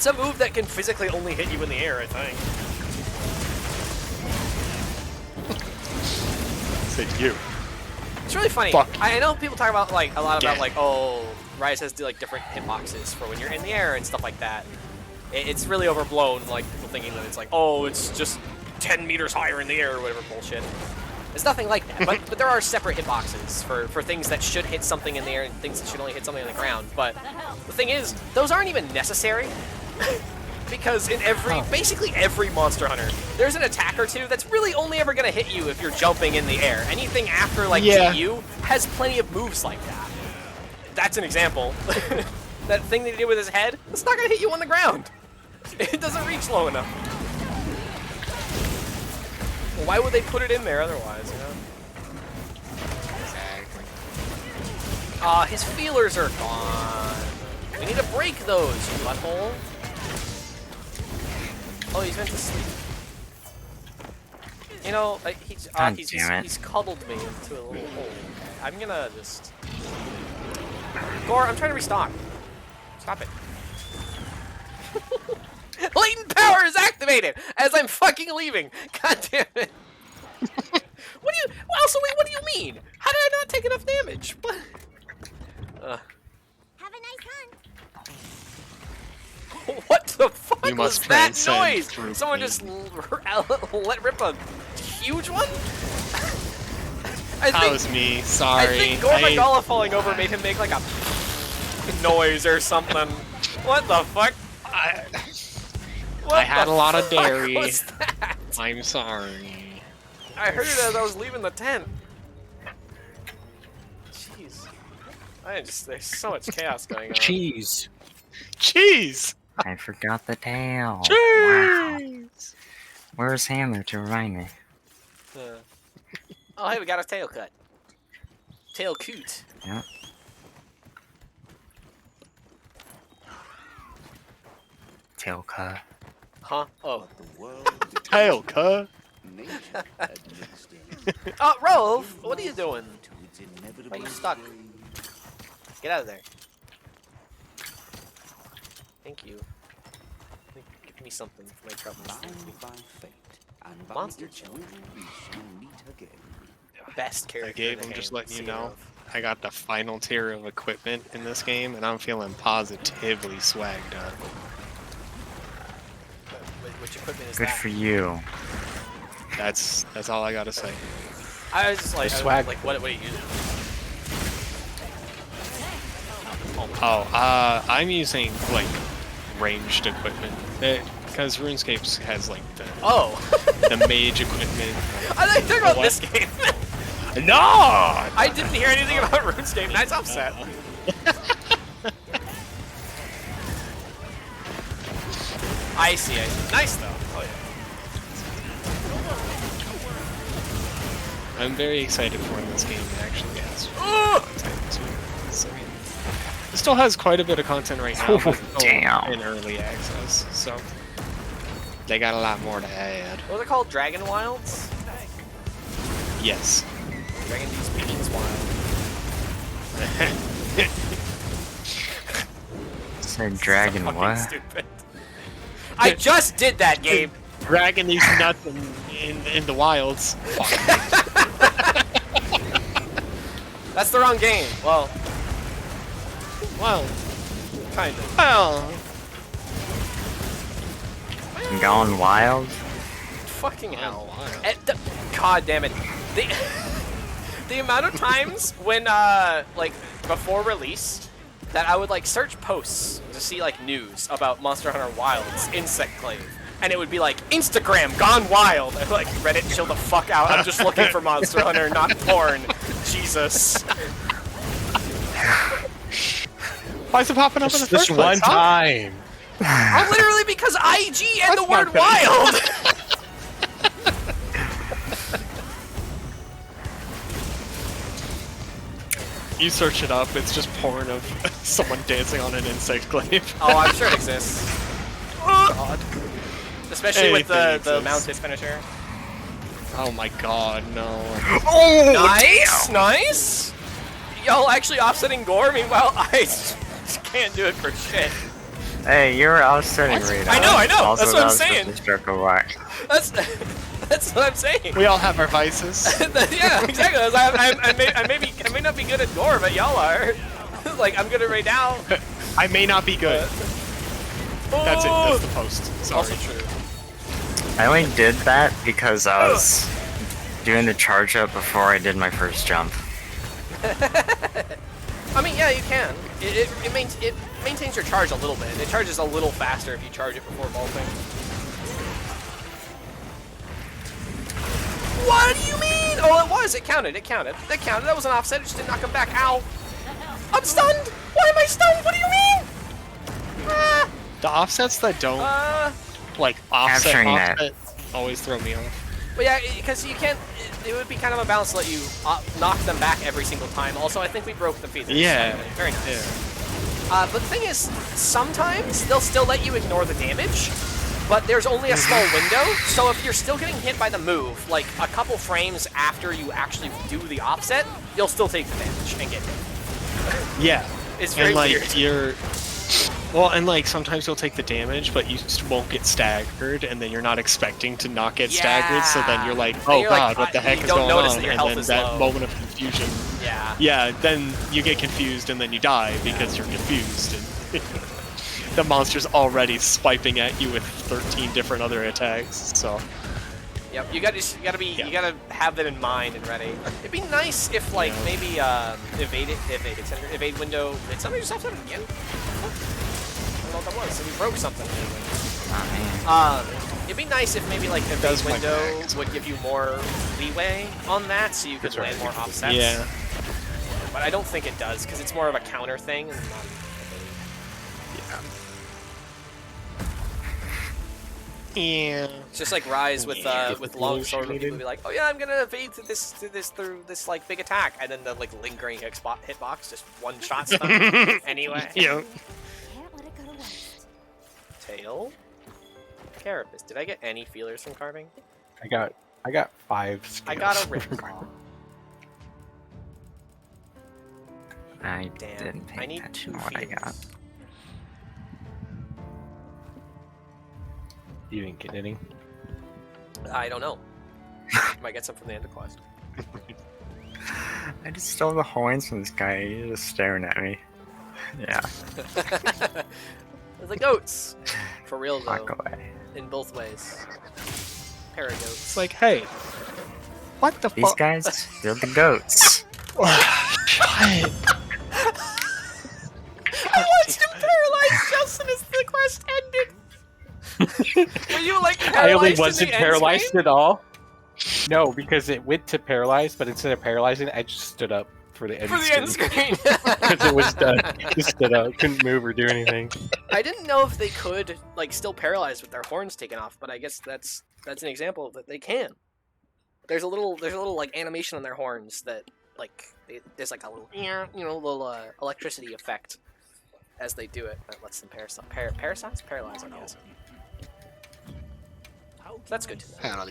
a move that can physically only hit you in the air, I think. Say you. It's really funny. Fuck. I know people talk about like a lot about Yeah. like, oh, Rise has like different hitboxes for when you're in the air and stuff like that. It's really overblown, like people thinking that it's like, oh, it's just 10 meters higher in the air or whatever bullshit. It's nothing like that. But there are separate hitboxes for things that should hit something in the air and things that should only hit something on the ground. But the thing is, those aren't even necessary. because in basically every Monster Hunter, there's an attack or two that's really only ever gonna hit you if you're jumping in the air. Anything after like GU has plenty of moves like that. That's an example. That thing that he did with his head, it's not gonna hit you on the ground. It doesn't reach low enough. Well, why would they put it in there otherwise, you know? Exactly. His feelers are gone. We need to break those, you butthole. Oh, he's meant to sleep. You know, he's cuddled me into a little hole. I'm gonna just... Gore, I'm trying to restock. Stop it. Latent power is activated as I'm fucking leaving. God damn it. What do you mean? How did I not take enough damage? What? Have a nice hunt. What the fuck You was must that transcend noise? through Someone me. just let rip a huge one? That was me. Sorry. I think Gore Magala falling over made him make like a noise or something. What the fuck? I had a lot of What dairy. was that? I'm sorry. I heard it as I was leaving the tent. Jeez. There's so much chaos going on. Cheese. Cheese! I forgot the tail. Wow. Cheese! Where's Hammer to remind me? Oh, hey, we got a tail cut. Tail coot. Yeah. Tail cut. Huh? Oh. Tail cut. Oh, Rolf, what are you doing? Why are you stuck? Get out of there. Thank you. Give me something for my troubles. Monster Best character. Gabe, in the I'm just game, letting you speaking know. of. I got the final tier of equipment in this game, and I'm feeling positively swagged up. Which equipment is Good that? for you. That's all I gotta say. I was just like, Swag. what are you using? I'm using like ranged equipment because RuneScape has like Oh! the mage equipment. I thought you were talking about What? this game. No! I didn't hear anything about RuneScape. Nice upset. I see. Nice though. Oh yeah. I'm very excited for when this game actually has Ooh! content too. So, it still has quite a bit of content right now, but it's still Damn. in early access, so they got a lot more to add. What was it called? Dragon Wilds? Yes. Dragon Species Wild. Said dragon Fucking what? stupid. I just did that, Gabe. Dragging these nuts in the wilds. That's the wrong game. Well, kind of. Well, Gone wild? Fucking hell. God damn it. The amount of times when, like, before release, that I would, like, search posts to see, like, news about Monster Hunter Wilds Insectclave. And it would be like, Instagram gone wild. And, like, Reddit, chill the fuck out. I'm just looking for Monster Hunter, not porn. Jesus. why is it popping up in the Just first one place? Huh? time. Literally because IG and the That's not word fair. wild. You search it up, it's just porn of someone dancing on an insect glaive. Oh, I'm sure it exists. God. Especially with Anything the exists. mounted finisher. Oh my god, no. Oh, Nice, nice. Y'all actually offsetting Gore. Meanwhile, I can't do it for shit. Hey, you're offsetting right now. I know. Also, That's what I'm that was just saying. a stroke of luck. That's what I'm saying. We all have our vices. Yeah, exactly. I may not be good at Gore, but y'all are. Like, I'm good at right now. I may not be good. That's it, that's the post. Sorry. Also true. I only did that because I was doing the charge up before I did my first jump. I mean, yeah, you can. It maintains your charge a little bit. It charges a little faster if you charge it before vaulting. What do you mean? Oh, it was. It counted. It counted. That counted. That was an offset. It just didn't knock him back. Ow. I'm stunned. Why am I stunned? What do you mean? Ah. The offsets that don't like Capturing offset always throw me off. But yeah, because you can't. It would be kind of a balance to let you knock them back every single time. Also, I think we broke the feathers. Yeah. Very nice. Yeah. But the thing is, sometimes they'll still let you ignore the damage, but there's only a small window. So if you're still getting hit by the move, like a couple frames after you actually do the offset, you'll still take the damage and get hit. Yeah. It's very And like weird. you're well, and like sometimes you'll take the damage, but you just won't get staggered, and then you're not expecting to not get staggered. So then you're like, oh you're god, like, what the heck you is don't going notice on? that your And health then is that low. moment of confusion. Yeah. Yeah, then you get confused, and then you die because you're confused. And the monster's already swiping at you with 13 different other attacks. So Yep. You gotta have that in mind and ready. It'd be nice if like maybe evade window. Did somebody just offset it again? I don't know what that was. So we broke something. Oh, man. It'd be nice if maybe like evade does my window back. would give you more leeway on that, so you could That's land right. more offsets. yeah, But I don't think it does because it's more of a counter thing. And not yeah. It's just like Rise with Yeah. longsword, when people be like, "Oh yeah, I'm gonna evade through this like big attack," and then the like lingering hitbox just one shot stun. Anyway, Yeah. Can't let it go to waste. tail. Carapace. Did I get any feelers from carving? I got 5 skills. I got a rip claw. I Damn. didn't pay I need attention 2 to what I got. feelers. You didn't get any. I don't know. Might get some from the end of quest. I just stole the horns from this guy. He's just staring at me. Yeah, The goats. For real though. walk away. In both ways. Paragoats. It's like, hey, what the These fuck? guys, they're the goats. I watched him paralyze Justin as the quest ended. Were you like paralyzed I only in the wasn't end paralyzed screen? at all. No, because it went to paralyzed, but instead of paralyzing, I just stood up for the end For the end screen. Because it was done. Just stood up, couldn't move or do anything. I didn't know if they could like still paralyze with their horns taken off, but I guess that's an example that they can. There's a little like animation on their horns that like there's like a little little electricity effect as they do it that lets them paralyze, I guess. That's good to know.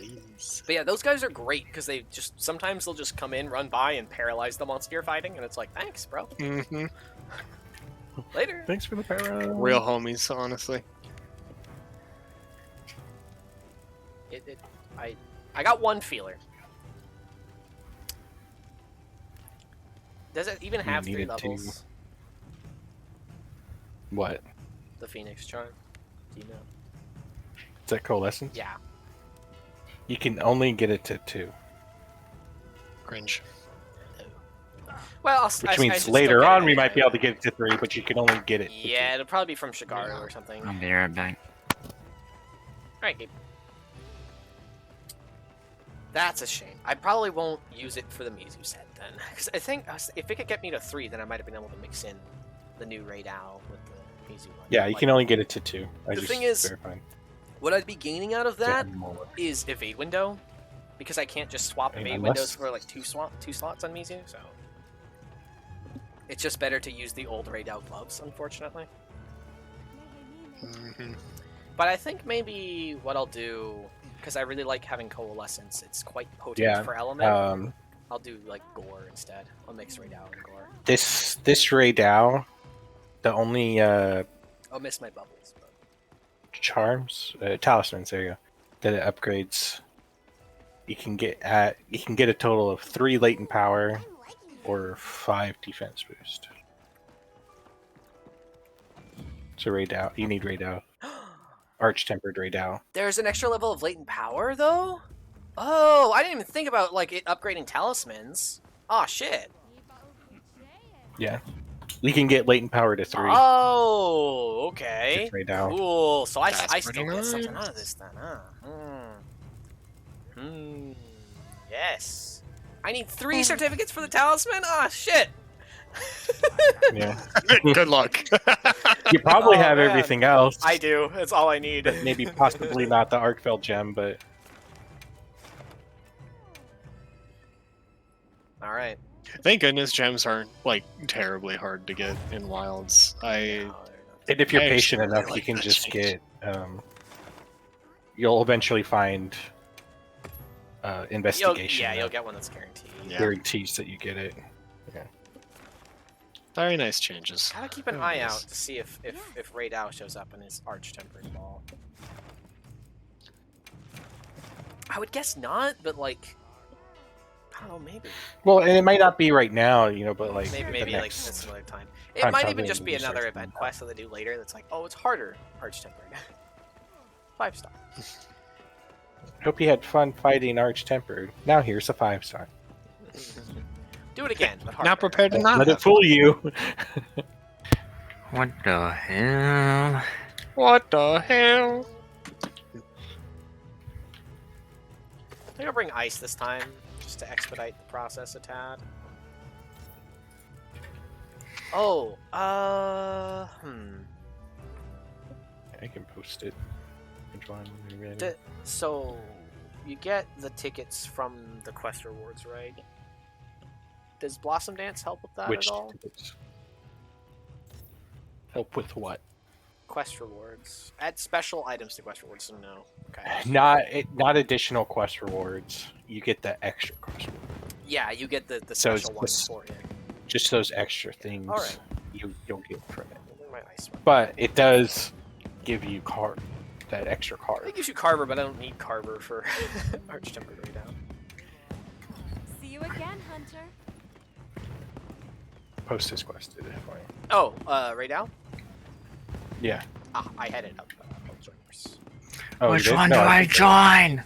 But yeah, those guys are great because they just sometimes they'll just come in, run by, and paralyze the monster you're fighting, and it's like, thanks, bro. Mm-hmm. Later. Thanks for the para. Real homies, honestly. I got 1 feeler. Does it even have 3 needed to- levels? What? The Phoenix Charm. Do you know? Is that coalescence? Yeah. You can only get it to 2. Cringe. Well, Which means later on we might be able to get it to 3, but you can only get it to Yeah, it'll probably be from Shigaru or something. I'll be right back. Alright, Gabe. That's a shame. I probably won't use it for the Mizu set then. Because I think if it could get me to 3, then I might have been able to mix in the new Raid Owl with the Mizu one. Yeah, you Like, can only get it to 2. I The just thing is- verified. What I'd be gaining out of that Yeah, more. is evade window, because I can't just swap And evade unless- windows for like two slots on Mizu, so it's just better to use the old Raid Owl gloves, unfortunately. Mm-hmm. But I think maybe what I'll do, because I really like having Coalescence, it's quite potent Yeah, for element. Um, I'll do like Gore instead. I'll mix Raid Owl and Gore. this Ray Dow, the only I'll miss my bubbles. But... charms, talismans. There you go. That it upgrades. You can get a total of 3 latent power I'm liking it. or 5 defense boost. So Ray Dow, you need Ray Dow. Arch tempered Ray Dow. There's an extra level of latent power though. Oh, I didn't even think about like it upgrading talismans. Oh shit. Yeah. We can get latent power to 3. Oh, okay. Just right now. Cool. So I That's still pretty get something nice. out of this then, huh? Yes. I need 3 certificates for the talisman? Ah, shit. Yeah. Good luck. You probably Oh, have man. everything else. I do. That's all I need. But maybe possibly not the Arkfell gem, but All right. Thank goodness gems aren't like terribly hard to get in wilds. and if you're I patient actually enough, really you can like that just change. get. You'll eventually find investigation. You'll that get one that's guaranteed. Yeah. guarantees that you get it. Very nice changes. Gotta keep an Very eye nice. out to see if Ray Dow shows up in his Arch-Tempered Ball. I would guess not, but like, I don't know, maybe. Well, and it might not be right now, but like Maybe the like next. at some other time. It time might traveling even just be research another can event help. quest that they do later that's like, oh, it's harder Arch-Tempered. 5-star. Hope you had fun fighting Arch Tempered. Now here's a 5-star. Do it again, but harder. Not prepared to Don't not let have it fool you. What the hell? What the hell? I think I'll bring ice this time, just to expedite the process a tad. Oh, I can post it. Which one? Are you ready? So, you get the tickets from the quest rewards, right? Does Blossom Dance help with that Which at all? tickets? Help with what? Quest rewards. Add special items to quest rewards, so no. Okay. Not additional quest rewards. You get the extra quest rewards. Yeah, you get the So special ones it's- for it. Just those extra things Alright. you'll get from it. My ice one. But it does give you that extra It card. gives you Carver, but I don't need Carver for Arch-Tempered right now. See you again, Hunter. Post this quest did it for you. Oh, right now? Yeah. Ah, I had it up. I'll join yours. Oh, Which you did? one No, do I think join?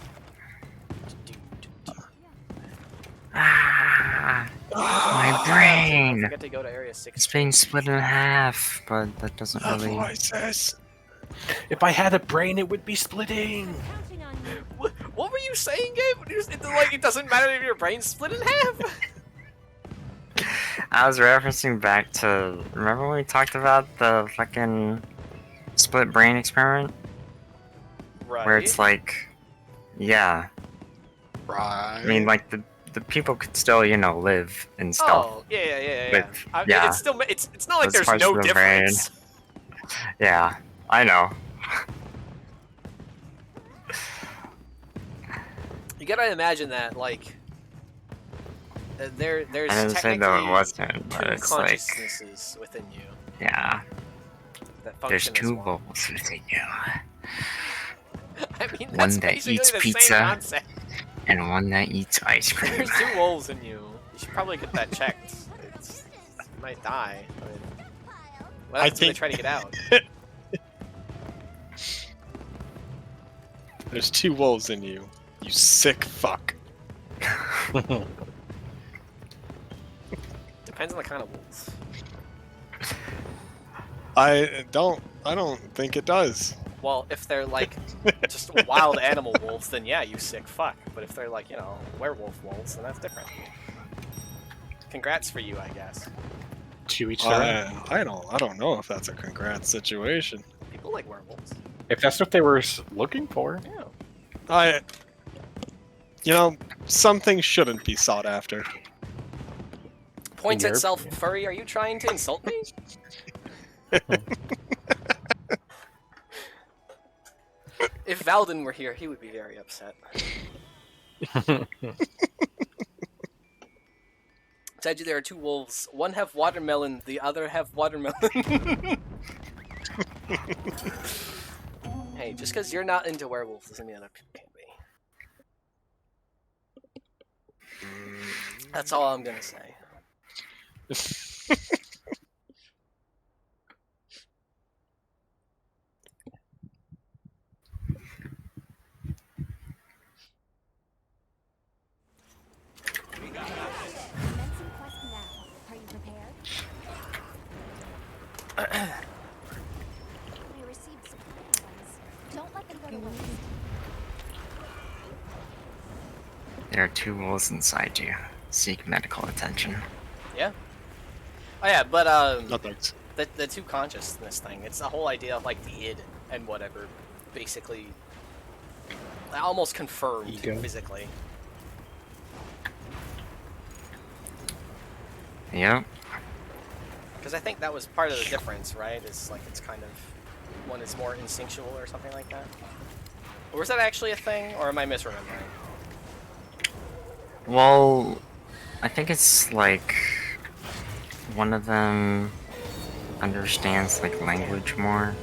Ah, my brain. Forget to go to area 6. It's being split in half, but that doesn't really. voices. If I had a brain, it would be splitting. Counting on you. What were you saying, Gabe? It doesn't matter if your brain's split in half. I was referencing back to. Remember when we talked about the fucking split brain experiment? Right. Where it's like. Yeah. Right. I mean, like, the people could still, live and stuff. Oh, yeah. With- I mean, yeah. it's still it's not like Those there's parts no of the brain. difference. Yeah, I know. You gotta imagine that, like, there's I didn't say technically that it wasn't, two but it's like, consciousnesses within you yeah, that there's function as two one. bowls within you, I mean, One that's that basically eats the pizza. same concept. and one that eats ice cream. There's 2 wolves in you. You should probably get that checked. You might die. I mean, what I happens when they think- try to get out? There's 2 wolves in you. You sick fuck. Depends on the kind of wolves. I don't think it does. Well, if they're like just wild animal wolves, then yeah, you sick fuck. But if they're like, werewolf wolves, then that's different. Congrats for you, I guess. To each their own. I don't know if that's a congrats situation. People like werewolves. If that's what they were looking for. Yeah. Some things shouldn't be sought after. Points In your itself, opinion. furry. Are you trying to insult me? If Valden were here, he would be very upset. Said you there are 2 wolves. One have watermelon, the other have watermelon. Hey, just because you're not into werewolves doesn't mean other people can't be. That's all I'm gonna say. Commencing quest now. Are you prepared? There are 2 wolves inside you. Seek medical attention. Oh yeah, but No thanks. the two consciousness thing. It's the whole idea of like the id and whatever, basically, almost confirmed Ego. physically. Yep. Because I think that was part of the difference, right? It's like it's kind of one is more instinctual or something like that. Or was that actually a thing, or am I misremembering? Well, I think it's like one of them understands like language more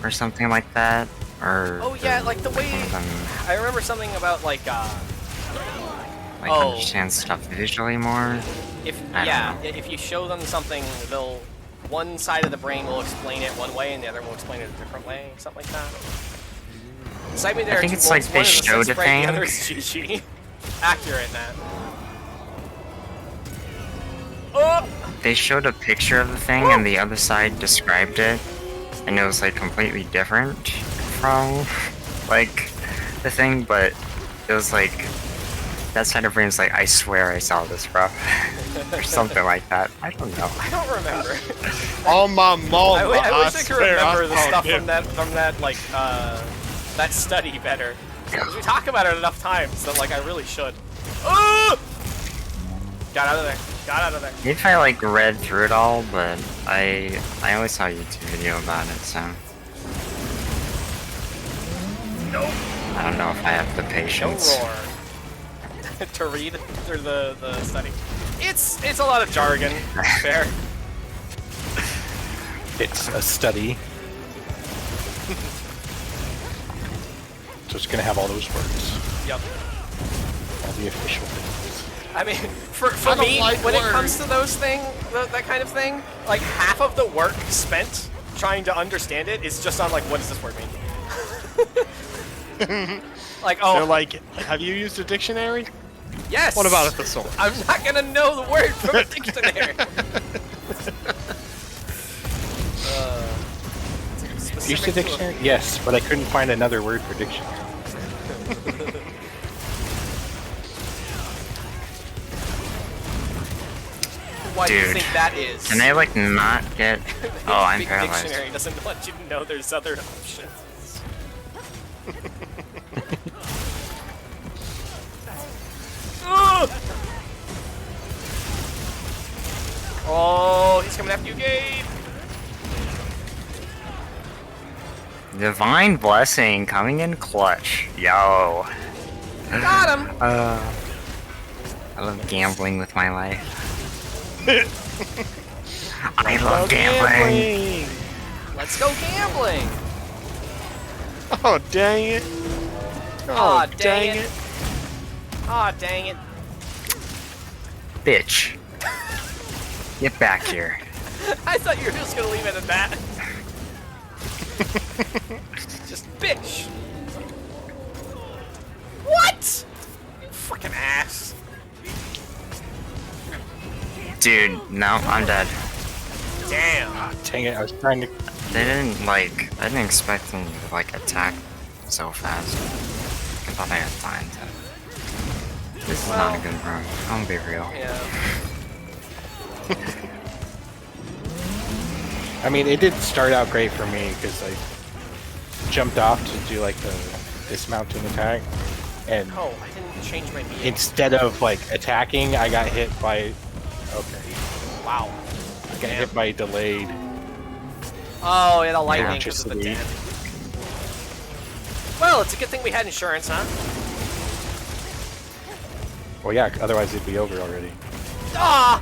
or something like that. Or Oh yeah, like the way one of them I remember something about like understands stuff visually more. if I don't know. if you show them something, they'll one side of the brain will explain it one way and the other will explain it a different way, something like that. Cite me there. I think two it's like wolves, they one is a showed a sense break, the thing. other is GG. Accurate, Matt. Oh! They showed a picture of the thing and the other side described it, and it was like completely different from like the thing, but it was like that side of brain's like, I swear I saw this, bro. Or something like that. I don't know. I don't remember. Oh my mom! I wish I could swear I remember the saw stuff him. from that like that study better. 'Cause we talk about it enough times that like I really should. Oh! Got out of there. Got out of there. Maybe if I like read through it all, but I always saw a YouTube video about it, so Nope. I don't know if I have the Don't patience. roar. To read through the study. It's a lot of jargon. Fair. It's a study. So it's gonna have all those words. Yep. All the official things. I mean, for I don't me, like when it words. comes to those that kind of thing, like half of the work spent trying to understand it is just on like, what does this word mean? Like, They're oh, like, have you used a dictionary? yes. What about a thesaurus? I'm not gonna know the word from a dictionary. Used a Specific to a- dictionary? Yes, but I couldn't find another word for dictionary. Why do you Dude, think that is? Can I like not get? Oh, I'm Big paralyzed. Dictionary doesn't want you to know there's other options. Ugh! Oh, he's coming after you, Gabe! Divine blessing coming in clutch, yo. Got him! I love gambling with my life. I love gambling. Let's go gambling! Oh dang it! Aw, dang it. Aw, dang it. Bitch. Get back here. I thought you were just gonna leave it at that. Just bitch! What? You fucking ass. Dude, no, I'm dead. Damn. Dang it, I was trying to. They didn't like. I didn't expect them to like attack so fast. I thought I had time to. This is not a good run. I'm gonna be real. Yeah. I mean, it did start out great for me because I jumped off to do like the dismounting attack, and Oh, I didn't change my vehicle. instead of like attacking, I got hit by. Okay, Wow. I got hit by delayed. Oh, yeah, the lightning Yeah. because of the Electricity. dam. Well, it's a good thing we had insurance, huh? Well, yeah, otherwise it'd be over already. Ah!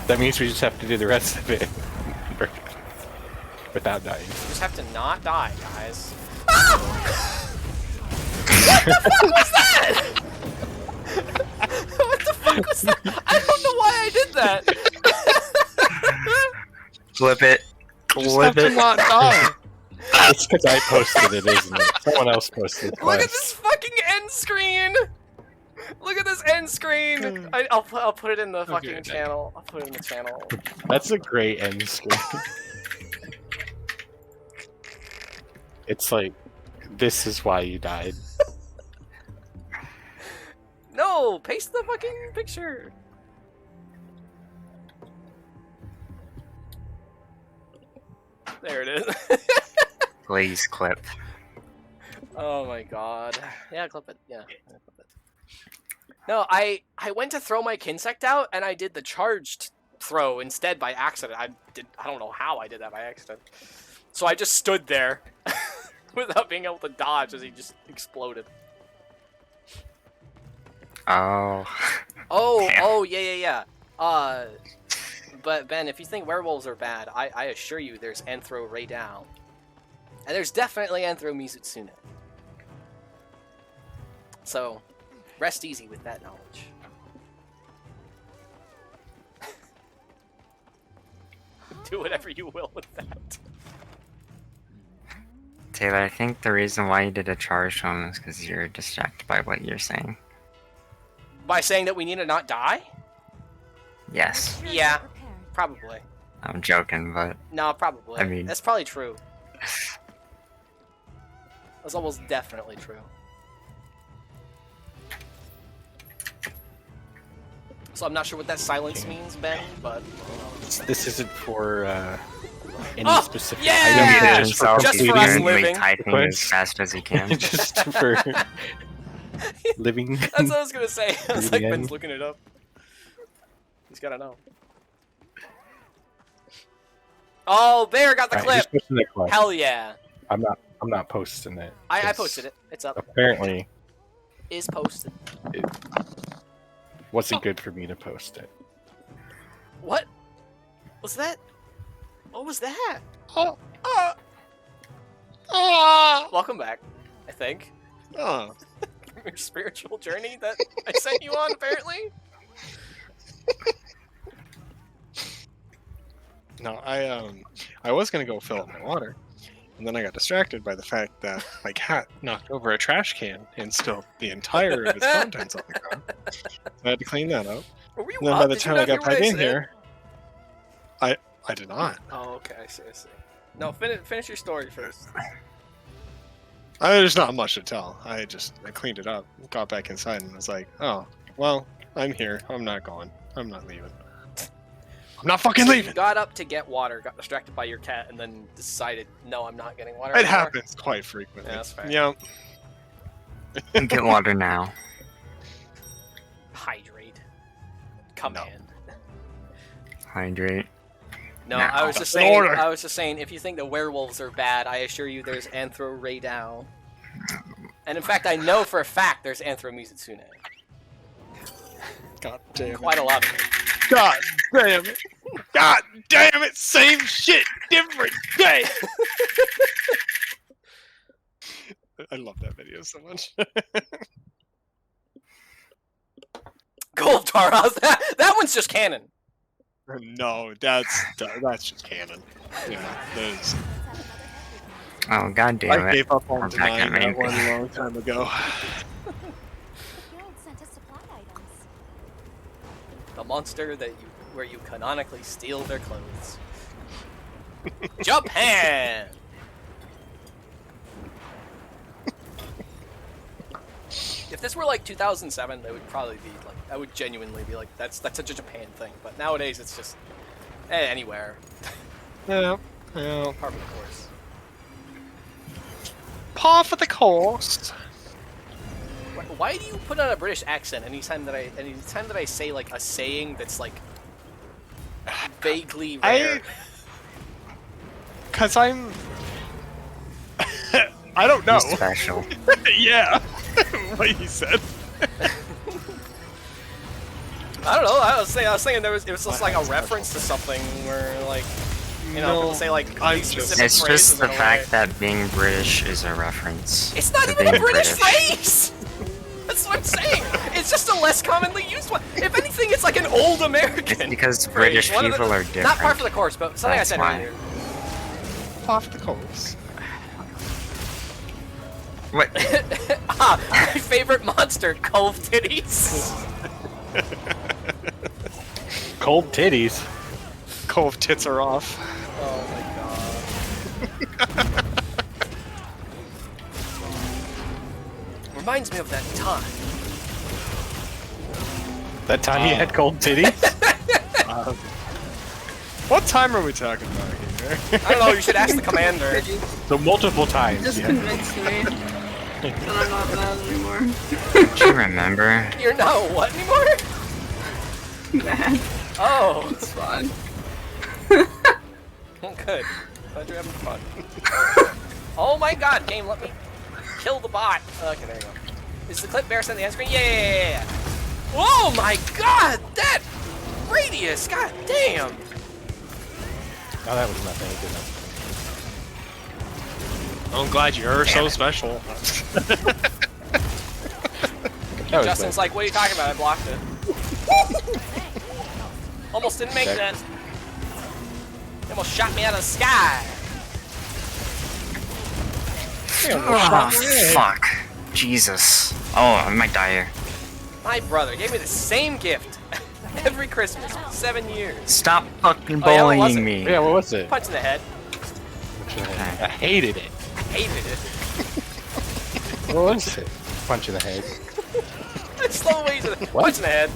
That means we just have to do the rest of it without dying. Just have to not die, guys. Ah! What the fuck was that? I don't know why I did that. Flip it. Just Flip have to it. not die. It's because I posted it, isn't it? Someone else posted it. Look at this fucking end screen. Look at this end screen. I'll put it in the fucking Okay. channel. I'll put it in the channel. That's a great end screen. It's like, this is why you died. No, paste the fucking picture. There it is. Please clip. Oh my god. Yeah, clip it. Yeah, clip it. No, I went to throw my Kinsect out, and I did the charged throw instead by accident. I don't know how I did that by accident. So I just stood there without being able to dodge as he just exploded. Oh. Oh, Damn. oh, yeah. But Ben, if you think werewolves are bad, I assure you there's Anthro Raidao. And there's definitely Anthro Mizutsune. So, rest easy with that knowledge. Do whatever you will with that. Taylor, I think the reason why you did a charge home is because you're distracted by what you're saying. By saying that we need to not die? Yes. Yeah, Prepared. probably. I'm joking, but No, probably. I mean- That's probably true. That's almost definitely true. So I'm not sure what that silence means, Ben, but... This isn't for any Oh, specific yeah! item. Yeah! It's himself just for us apparently living. typing as fast as he can. just for living. That's what I was gonna say. I was like, Reading Ben's in. looking it up. He's gotta know. Oh, Bear got the Alright, who's clip! posting that clip? Hell yeah. I'm not posting it. I 'cause posted it. It's up. Apparently, Is posted. it wasn't good for me to post it. What? Was that? What was that? Oh. Welcome back, I think. Oh. Your spiritual journey that I sent you on, apparently? No, I was gonna go fill up my water, and then I got distracted by the fact that my cat knocked over a trash can and spilled the entire of its contents on the ground. So I had to clean that up. Were you And then up? by the Did you time I not hear got what back in said? here, I did not. Oh, okay, I see. No, finish your story first. There's not much to tell. I cleaned it up, got back inside, and was like, oh, well, I'm here. I'm not going. I'm not leaving. I'm not fucking So you leaving. got up to get water, got distracted by your cat, and then decided, no, I'm not getting water It anymore. happens quite frequently. Yeah, that's fair. Yeah. Get water now. Hydrate. Command. Hydrate. No, Now. I was just That's an saying. order. I was just saying. If you think the werewolves are bad, I assure you, there's Anthro Raidao. And in fact, I know for a fact there's Anthro Mizutsune. God damn it. Quite a lot of them. God damn it. God damn it. Same shit, different day. I love that video so much. Gold Taras. That one's just canon. No, that's just canon. Yeah, there's. Oh, god damn I it. gave up We're on back denying at that main one thing. a long time ago. The guild sent us supply items. The monster where you canonically steal their clothes. Japan. If this were like 2007, they would probably be like, I would genuinely be like, that's such a Japan thing. But nowadays, it's just anywhere. Yeah, Part of the course. par for the course. Why do you put on a British accent anytime that I say like a saying that's like vaguely rare? Cause I'm. I don't know. He's special. Yeah, what he said. I don't know. I was thinking it was just like a reference to something where like people say like I'm these just- specific It's phrases just the in a fact way. that being British is a reference. It's not to even a being British phrase. That's what I'm saying. It's just a less commonly used one. If anything, it's like an old American. Because phrase. British One of the- people are different. Not par for the course, but something That's I said why. earlier. Par for the course. What? My favorite monster, Cove Titties. Cold titties. Cove tits are off. Oh my god. Reminds me of that time That time you had cold titties? What time are we talking about here? I don't know. You should ask the commander. So multiple times. Just Yeah. convinced me that I'm not mad anymore. Don't you remember? You're not what anymore? Mad. Oh, It's fine. good. Glad you're having fun. Oh my god, game, let me kill the bot. Okay, there you go. Is the clip Bear sent the end screen? Yeah. Oh my god, that radius, god damn. Oh, that was nothing. Good enough. I'm glad you're so special. That was Justin's like, what are you talking about? I blocked it. Almost didn't make Okay. that. He almost shot me out of the sky. Oh, fuck. Jesus. Oh, I might die here. My brother gave me the same gift every Christmas for 7 years. Stop fucking Oh, yeah, what was bullying it? me. Yeah, what was it? Punch in the head. I hated it. I hated it. What was it? Punch in the head. Slow ways to the What? punch in the head.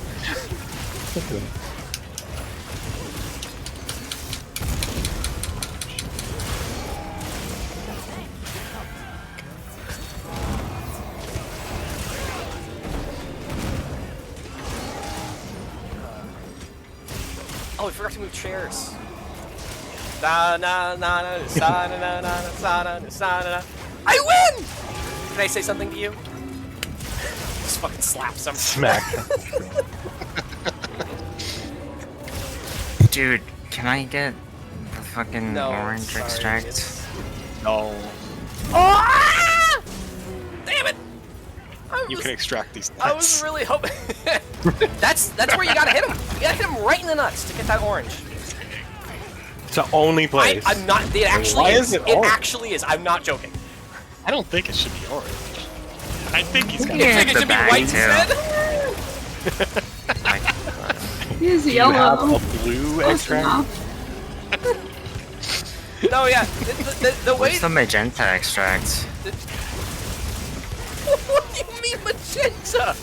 Oh, we forgot to move chairs. Da na na na sa na na na sa na na sa na na. I win! Can I say something to you? Just fucking slap some. Smack. Dude, can I get the fucking No, orange sorry, extract? it's- No. Ah! Damn it! You can extract these I was nuts. really hoping. that's where you gotta hit him. You gotta hit him right in the nuts to get that orange. It's the only place. I'm not. It actually Why is. is it It orange? actually is. I'm not joking. I don't think it should be orange. I think he's got You Yeah, think it the should be bag, white too. instead? Like, He's Do you have yellow. a blue Close extract? enough. No, yeah. The way. what's the magenta extract? What do you mean magenta?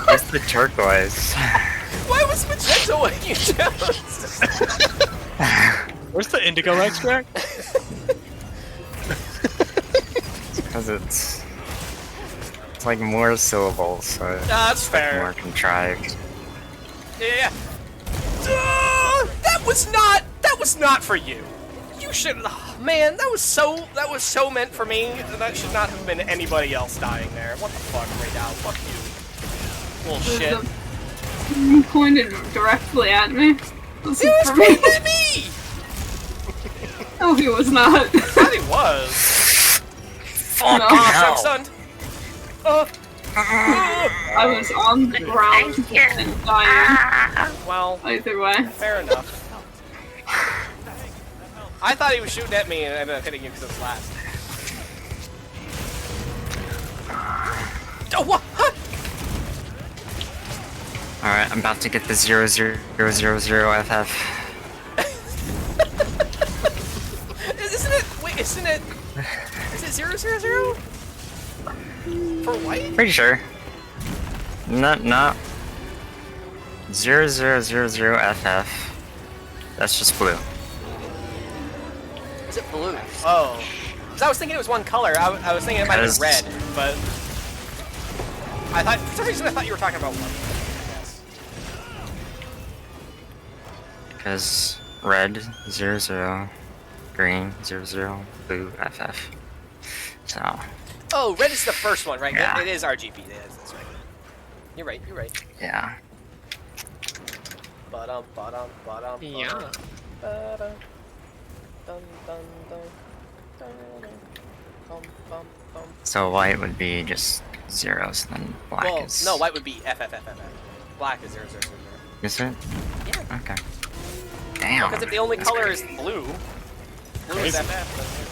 What's the turquoise? Why was magenta what you chose? Where's the indigo extract? Because it's like more syllables, so it's That's like fair. more contrived. Yeah. That was not for you. You should. Oh, man, that was so meant for me. That should not have been anybody else dying there. What the fuck, right now? Fuck you. Bullshit. You pointed directly at me. This He is was for me. pointing at me. No, he was not. I thought he was. Fuck No. Oh, no. I'm stunned. I was on the ground and dying. Well, Either way. fair enough. I thought he was shooting at me and I ended up hitting you because it was last. Oh, what? Huh? Alright, I'm about to get the 00000FF. Isn't it? Wait, isn't it? Is it 000? For white? Pretty sure. No. 0000FF. That's just blue. Is it blue? Oh. Because I was thinking it was one color. I was thinking it might have been red, but I thought for some reason I thought you were talking about white. Yes. Because red 00, green 00, blue FF. So Oh, red is the first one, right? Yeah. It is RGB. Yeah, that's right. You're right. You're right. yeah. Ba-dum, ba-dum, ba-dum, Yeah. ba-dum. Dun, dun, dun. Dun, dun, bum, bum, bum. So white would be just zeros, and then black Well, is. no, white would be FFFFF. Black is 000. Is it? Yeah. Okay. Damn. Because if the only that's color crazy. is blue, blue is Crazy. FF.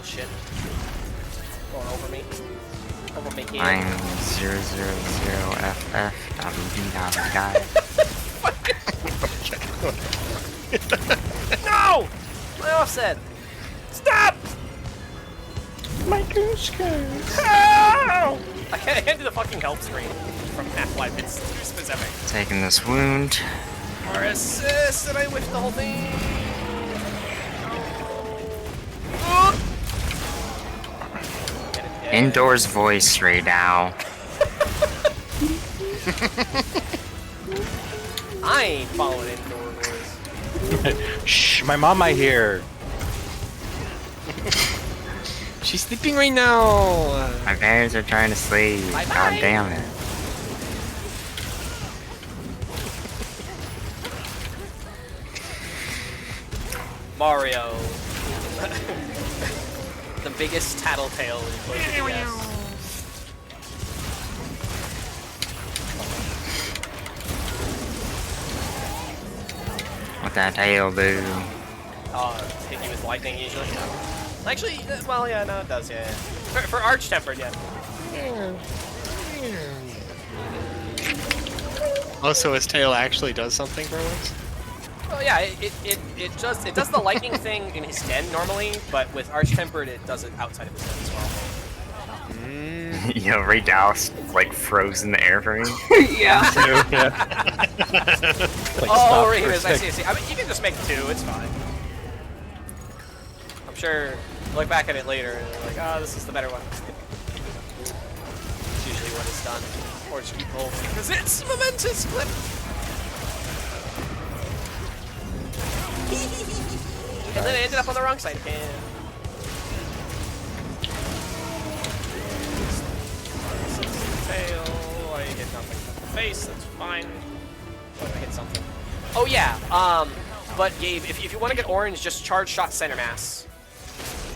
Shit. Going over me. Over me here. I'm 000FF. Guy. No! My offset! Stop! My goose goose. Ow! I can't do the fucking help screen from Half-Life. It's too specific. Taking this wound. Or assist, and I whiffed the whole thing. Oh. Indoors voice right now. I ain't following indoor voice. Shh, my mom might hear. She's sleeping right now. My parents are trying to sleep. Bye-bye. God damn it. Mario. The biggest tattletale in Clash of Clans. What that tail do? Hit you with lightning usually. Actually, well, yeah, no, it does, yeah. For Arch Tempered, yeah. Oh, so his tail actually does something for once? Well, yeah, it does the lightning thing in his den normally, but with Arch Tempered, it does it outside of his den as well. You know, Ray Dallas like froze in the air for me. Yeah. Like, Oh, stop right for a here, I sec. see. I mean, you can just make two, it's fine. I'm sure, look back at it later, and you're like, oh, this is the better one. It's usually what is done. Or just keep both, because it's momentous clip. And then I ended up on the wrong side again. This is the tail. I hit nothing but the face. That's fine. What if I hit something? Oh yeah. But Gabe, if you want to get orange, just charge shot center mass.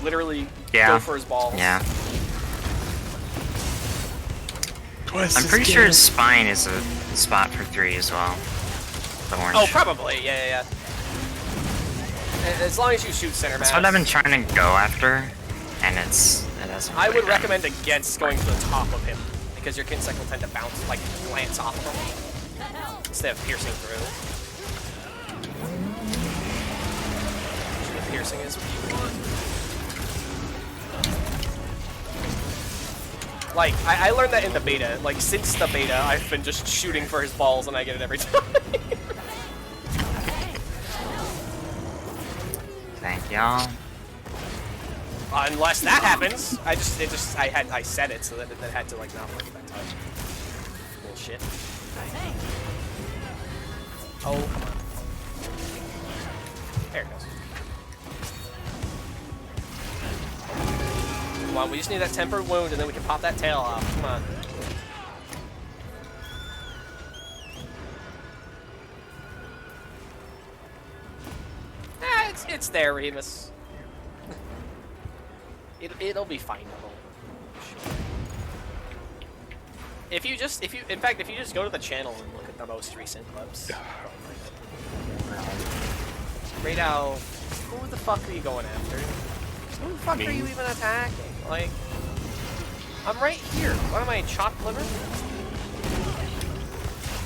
Literally, Yeah. go for his balls. Yeah. I'm pretty sure his spine is a spot for 3 as well. The orange. Oh, probably. Yeah. As long as you shoot center mass. That's what I've been trying to go after, and it hasn't. I really would done. recommend against going to the top of him, because your Kinsec will tend to bounce, like, glance off of him, instead of piercing through. The piercing is what you want. Like, I learned that in the beta. Like, since the beta, I've been just shooting for his balls, and I get it every time. Thank y'all. Unless that happens, I said it so that it had to like not work that time. Bullshit. Oh, come on. There it goes. Come on, we just need that tempered wound and then we can pop that tail off. Come on. It's there, Remus. It'll be fine. If you just go to the channel and look at the most recent clips. Right now, who the fuck are you going after? Who the fuck are you even attacking? Like, I'm right here. What am I, chopped liver?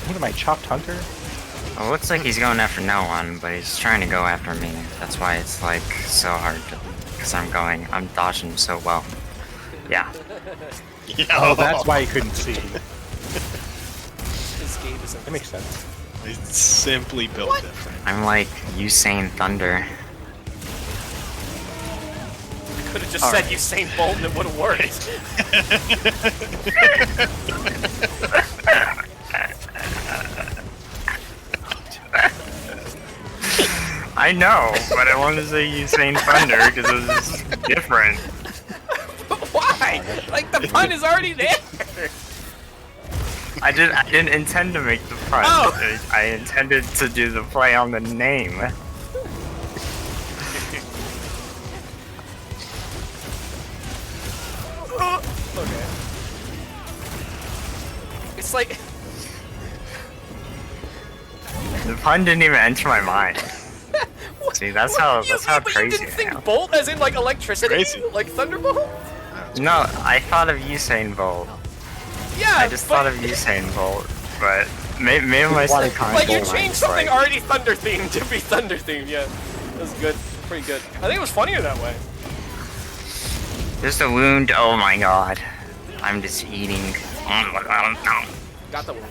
What am I, chopped hunter? Well, it looks like he's going after no one, but he's trying to go after me. That's why it's like so hard to, because I'm dodging so well. Yeah. Oh, that's why you couldn't see. This game is That makes sense. It's simply built different. I'm like Usain Thunder. Could have just said Usain Bolt and it would have worked. I know, but I wanted to say Usain Thunder because it was different. Why? Like, the pun is already there. I didn't intend to make the pun. Oh. I intended to do the play on the name. Okay. It's like... The pun didn't even enter my mind. See, that's how but you crazy didn't I think am. Bolt as in, like, electricity? Crazy. Like Thunderbolt? No, I thought of Usain Bolt. Yeah, I just thought of Usain Bolt, but maybe my subconscious Like, you mind changed is something like, already Thunder-themed to be Thunder-themed, yeah. That's good. pretty good. I think it was funnier that way. Just a wound. Oh my god. I'm just eating. Got the one.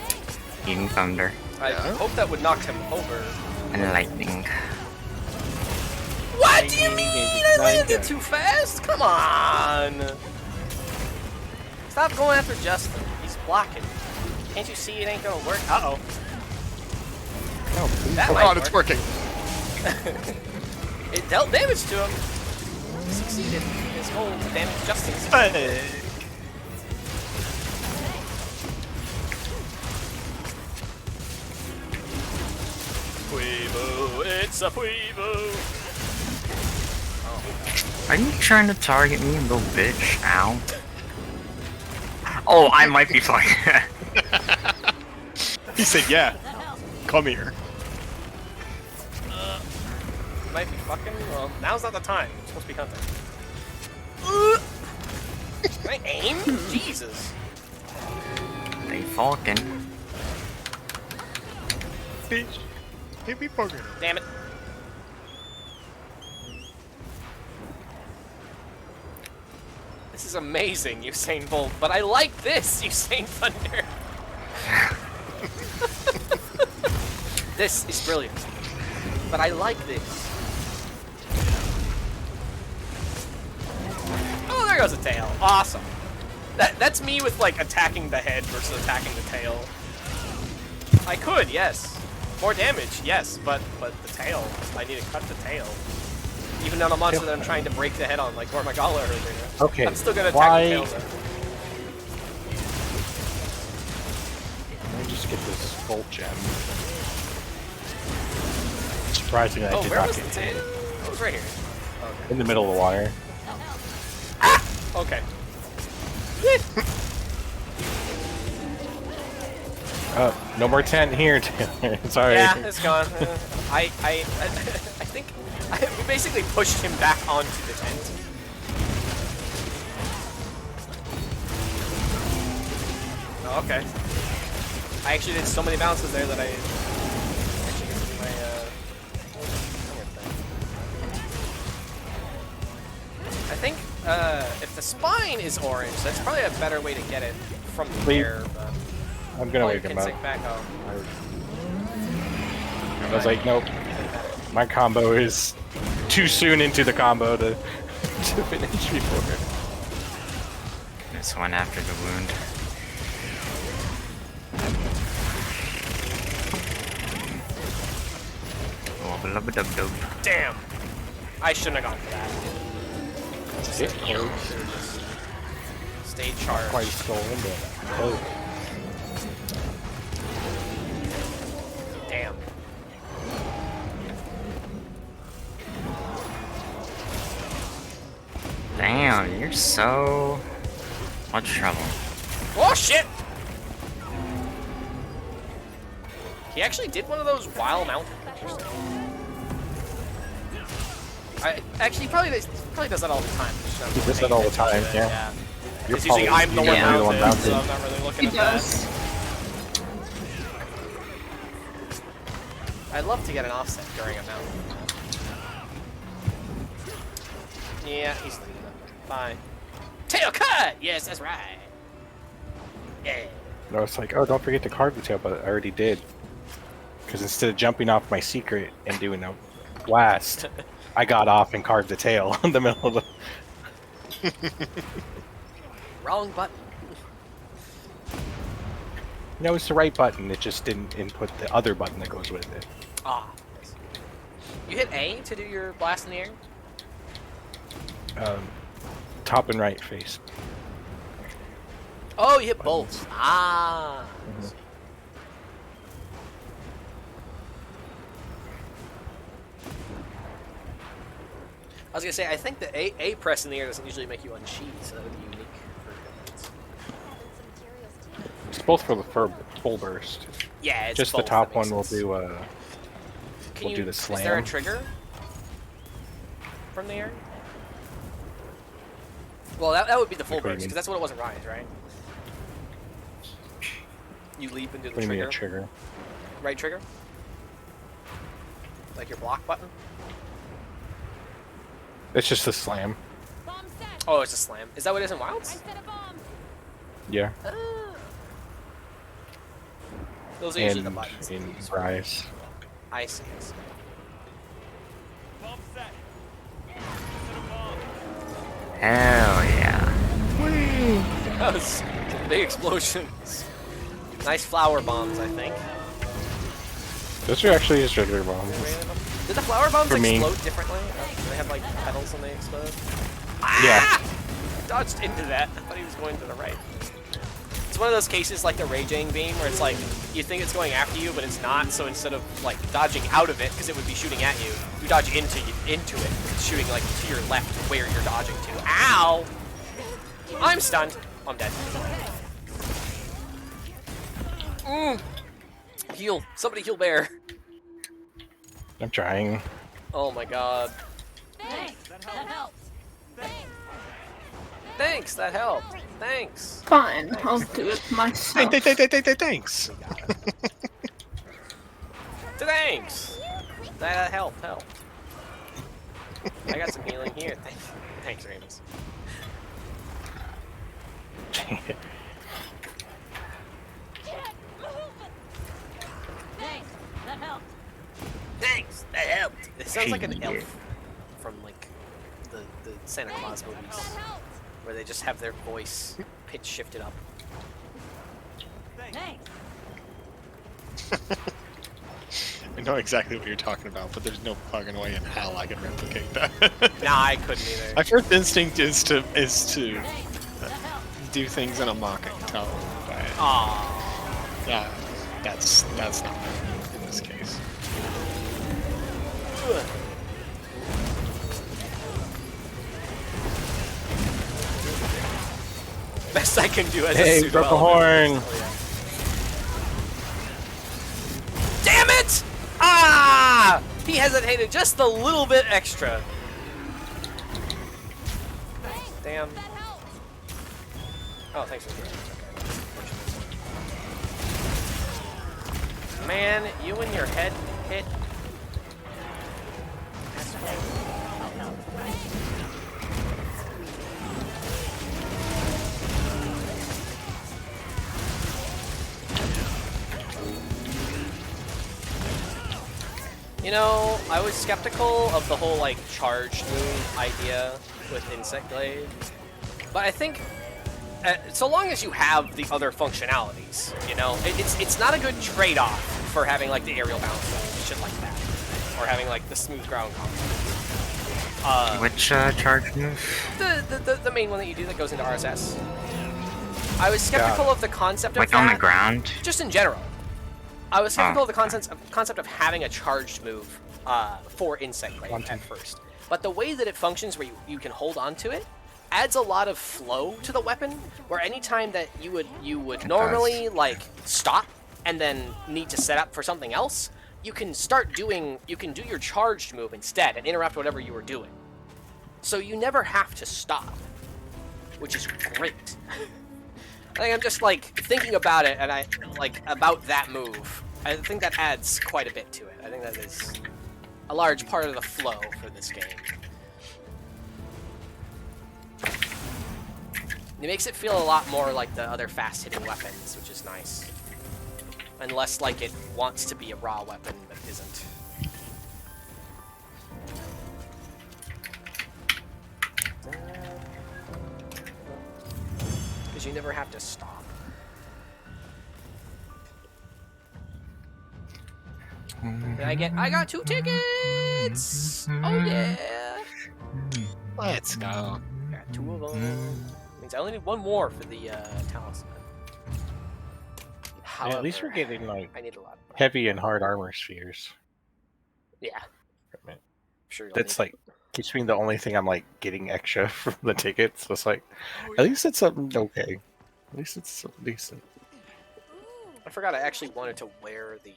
Eating thunder I hope that would knock him over. and lightning. What do you mean? I landed too fast? Come on! Stop going after Justin. He's blocking. Can't you see it ain't gonna work? Uh-oh. That Oh might god, work. it's working. It dealt damage to him. He succeeded in his whole damage Justin's. Weevo, it's a Weevo. Are you trying to target me, little bitch? Ow. Oh, I might be fine. He said, yeah. Come here. Might be fucking. Well, now's not the time. You're supposed to be hunting. Can I aim? Jesus. They falcon. Bitch. Hit me poker. Damn it. This is amazing, Usain Bolt, but I like this, Usain Thunder. This is brilliant, but I like this. Oh, there goes a tail. Awesome. That's me with like attacking the head versus attacking the tail. I could, yes. More damage, yes, but the tail. I need to cut the tail. Even on a monster that I'm trying to break the head on, like Gormagala earlier. Okay. I'm still gonna attack why... the tail though. Let me just get this Bolt gem. Surprisingly, I Oh, did where not was get the tail? hit. Oh, it was right here. Okay. In the middle of the water. Okay. No more tent here, Taylor. Sorry. Yeah, it's gone. I think we basically pushed him back onto the tent. Oh, okay. I actually did so many bounces there that I actually get to do my hammer thing. I think if the spine is orange, that's probably a better way to get it from the Wait. air. But I'm gonna oh, wake you him can up. sink back home. I was like, nope. My combo is too soon into the combo to finish before. This one after the wound. Wobble-lubba-dub-dub. Damn! I shouldn't have gone for that. Get close. Stay charged. Quite stolen, but close. Damn. Damn, you're so much trouble. Oh shit! He actually did one of those while mounted. Interesting. Actually, probably does that all the time. He does that all the time, yeah. You're It's usually I'm the one yeah, mounted, so I'm not really looking He at does. that. I'd love to get an offset during a mount. Yeah, he's leaving. Bye. Tail cut! Yes, that's right. Yeah. No, it's like, oh, don't forget to carve the tail, but I already did. Because instead of jumping off my secret and doing a blast, I got off and carved the tail in the middle of the... Wrong button. No, it's the right button. It just didn't input the other button that goes with it. Ah. You hit A to do your blast in the air? Top and right face. Oh, you hit both. Ah. I was gonna say, I think the A press in the air doesn't usually make you unsheathe, so that would be unique for guns. It's both for the full burst. Yeah, it's Just the both, top that makes one will sense. do Can we'll do the Is there a slam. trigger from the air? Well, that would be the full What do you burst, mean? because that's what it was in Rise, right? You leap into the What do you mean trigger. a trigger? Right trigger? Like your block button? It's just a slam. Bomb set. Oh, it's a slam. Is that what it is in I Wilds? set a bomb. Yeah. Those are usually the And buttons. in Rise. I see. I see. Hell yeah. That was big explosions. Nice flower bombs, I think. Those are actually just regular bombs. Did the flower bombs For me. explode differently? Do they have like petals when they explode? Yeah. I dodged into that. I thought he was going to the right. It's one of those cases like the Raging Beam where it's like you think it's going after you, but it's not. So instead of like dodging out of it because it would be shooting at you, you dodge into it. It's shooting like to your left where you're dodging to. Ow! I'm stunned. I'm dead. Heal. Somebody heal Bear. I'm trying. Oh my god. Thanks. That helped. Thanks, that helped. Thanks. Fine, I'll do it myself. Thanks. Thanks. That helped. I got some healing here. Thanks, Ramus. Thanks. That helped. Thanks, that helped. It sounds like an elf from like the Santa Claus movies, That helped. where they just have their voice pitch shifted up. Thanks. I know exactly what you're talking about, but there's no fucking way in hell I can replicate that. Nah, I couldn't either. My first instinct is to Thanks. That helped. do things in a mocking tone, but Aww. yeah, that's not in this case. Best I can do as a Hey, pseudo broke a element. horn. Damn it! Ah! He hesitated just a little bit extra. Damn. That helped. Oh, thanks for the okay. Man, you and your head hit. You know, I was skeptical of the whole like charge move idea with Insect Glade, but I think so long as you have the other functionalities, you know, it's not a good trade-off for having like the aerial bounce and shit like that, or having like the smooth ground combo. Which charge move? The main one that you do that goes into RSS. I was skeptical of the concept of Like that. on the ground? Just in general. I was skeptical Oh, of the concept of having a charged move for Insect Glade at first. But the way that it functions, where you can hold on to it, adds a lot of flow to the weapon. Where anytime that you would normally like stop and then need to set up for something else, you can do your charged move instead and interrupt whatever you were doing. So you never have to stop, which is great. I think I'm just like thinking about it, and about that move. I think that adds quite a bit to it. I think that is a large part of the flow for this game. It makes it feel a lot more like the other fast-hitting weapons, which is nice. And less like it wants to be a raw weapon, but isn't. Because you never have to stop. I got 2 tickets! Oh yeah! Let's go. Got 2 of them. Means I only need 1 more for the talisman. Yeah, at least we're However, getting like I need a lot. heavy and hard armor spheres. Yeah. Man. I'm sure you'll That's need like keeps being the only thing I'm like getting extra from the tickets. So it's like at least it's something okay. At least it's something decent. I forgot I actually wanted to wear the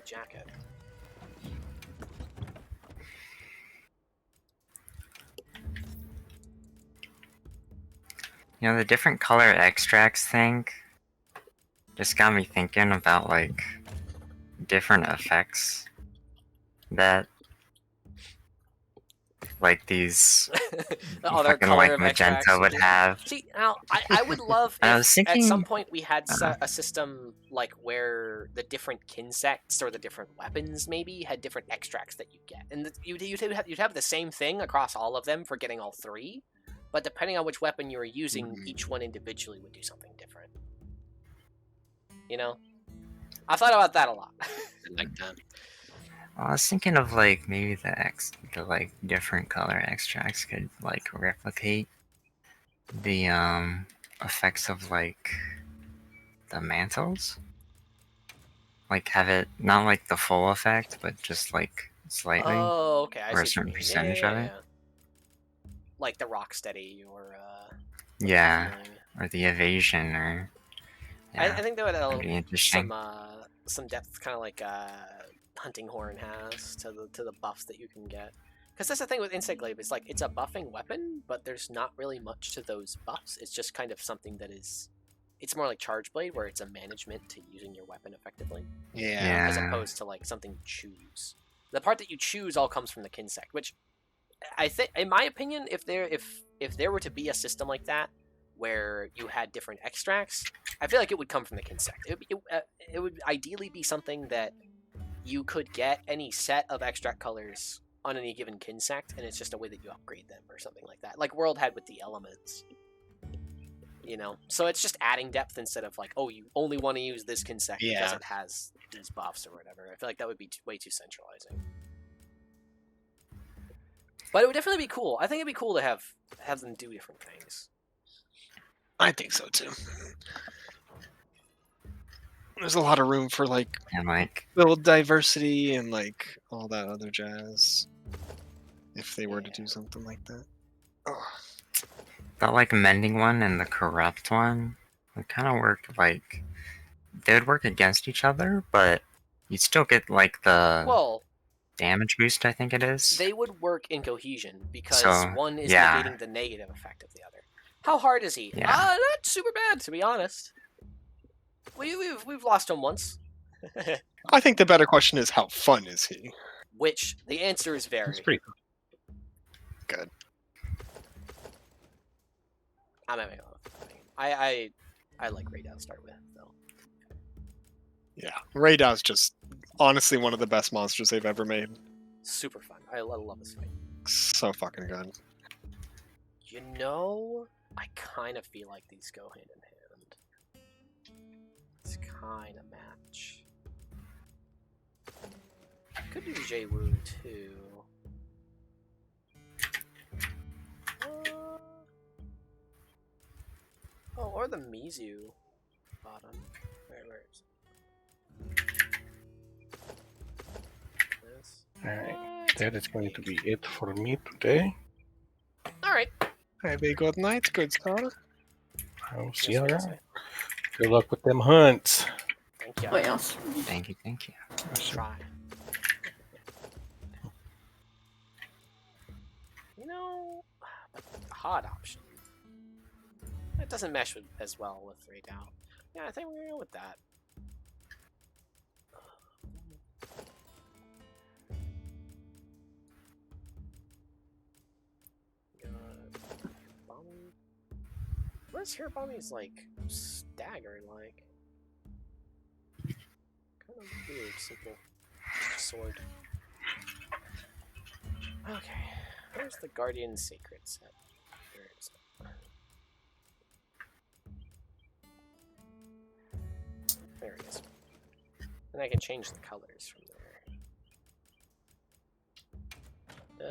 jacket. You know, the different color extracts thing just got me thinking about like different effects that like these Other fucking color like of magenta extracts would you have. See, now I would love I if was at some thinking- point we had a system like where the different kinsects or the different weapons maybe had different extracts that you get, and you'd have the same thing across all of them for getting all three, but depending on which weapon you were using, each one individually would do something different. You know, I thought about that a lot. Like that. I was thinking of like maybe the like different color extracts could like replicate the effects of like the mantles. Like have it not like the full effect, but just like slightly. Oh, okay. I or a see what certain you mean. percentage of it. Like the Rocksteady or Yeah, or the evasion, or yeah, I think that would that'd add be interesting. some depth, kind of like Hunting Horn has to the buffs that you can get. Because that's the thing with Insect Glaive, is like it's a buffing weapon, but there's not really much to those buffs. It's just kind of something that is, it's more like Charge Blade, where it's a management to using your weapon effectively, Yeah. as opposed to like something you choose. The part that you choose all comes from the Kinsect, which I think, in my opinion, if there were to be a system like that where you had different extracts, I feel like it would come from the Kinsect. It would ideally be something that you could get any set of extract colors on any given Kinsect, and it's just a way that you upgrade them or something like that. Like World had with the elements. You know? So it's just adding depth instead of like, oh, you only want to use this Kinsect because Yeah. it has these buffs or whatever. I feel like that would be way too centralizing. But it would definitely be cool. I think it'd be cool to have them do different things. I think so too. There's a lot of room for like And like build diversity and like all that other jazz. If they were to do something like that. Ugh. that like mending one and the corrupt one would kind of work like they would work against each other, but you'd still get like the Well, damage boost. I think it is. they would work in cohesion because So, one is yeah. negating the negative effect of the other. How hard is he? Yeah. Not super bad, to be honest. We've lost him once. I think the better question is how fun is he? Which the answer is very. It's pretty cool. Good. I'm having a lot of fun. I like Raidou to start with, though. Yeah. Raidou's just honestly one of the best monsters they've ever made. Super fun. I love this fight. So fucking good. You know, I kind of feel like these go hand in hand. It's kind of match. Could do Jay-Woo too. Oh, or the Mizu bottom. Where is it? This. Alright, that is going to be it for me today. Alright. Have a good night, good star. I'll see you around. Good luck with them hunts. Thank you. What else? Thank you, thank you. Try. You know, a hot option. It doesn't mesh as well with Raidou. Yeah, I think we're gonna go with that. Where's Hirabomi's like staggered like? Kind of weird, simple sword. Okay, where's the Guardian Sacred set? Where is it? There it is. And I can change the colors from there.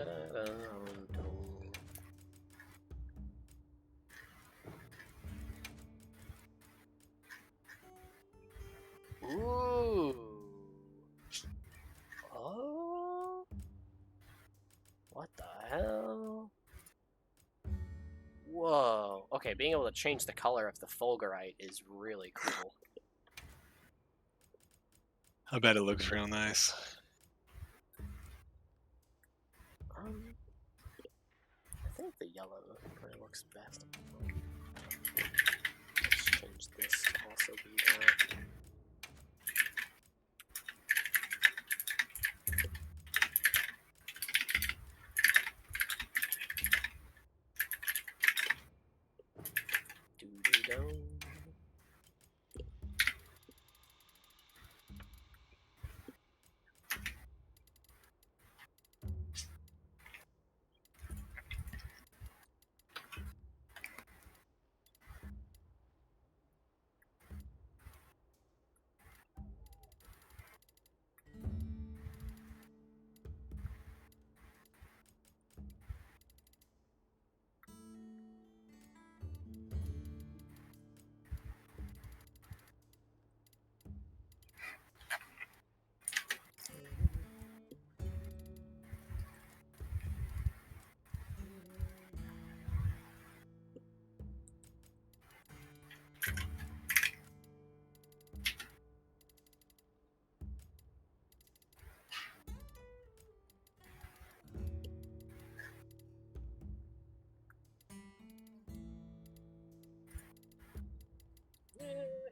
Da-da-da-dum-dum. Ooh. Oh. What the hell? Whoa. Okay, being able to change the color of the Fulgurite is really cool. I bet it looks real nice. I think the yellow probably looks best. Let's change this to also be that.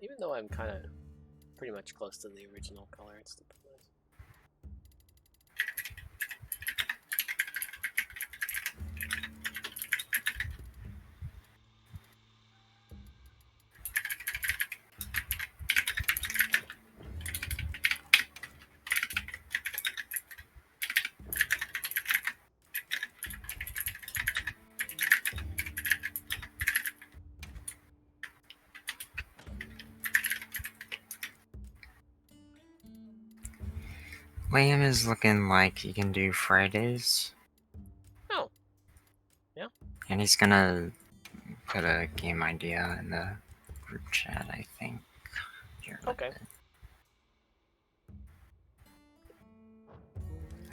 even though I'm kind of pretty much close to the original color, it's still pretty nice. Liam is looking like he can do Fridays. Oh. Yeah. And he's gonna put a game idea in the group chat, I think. Here, Okay.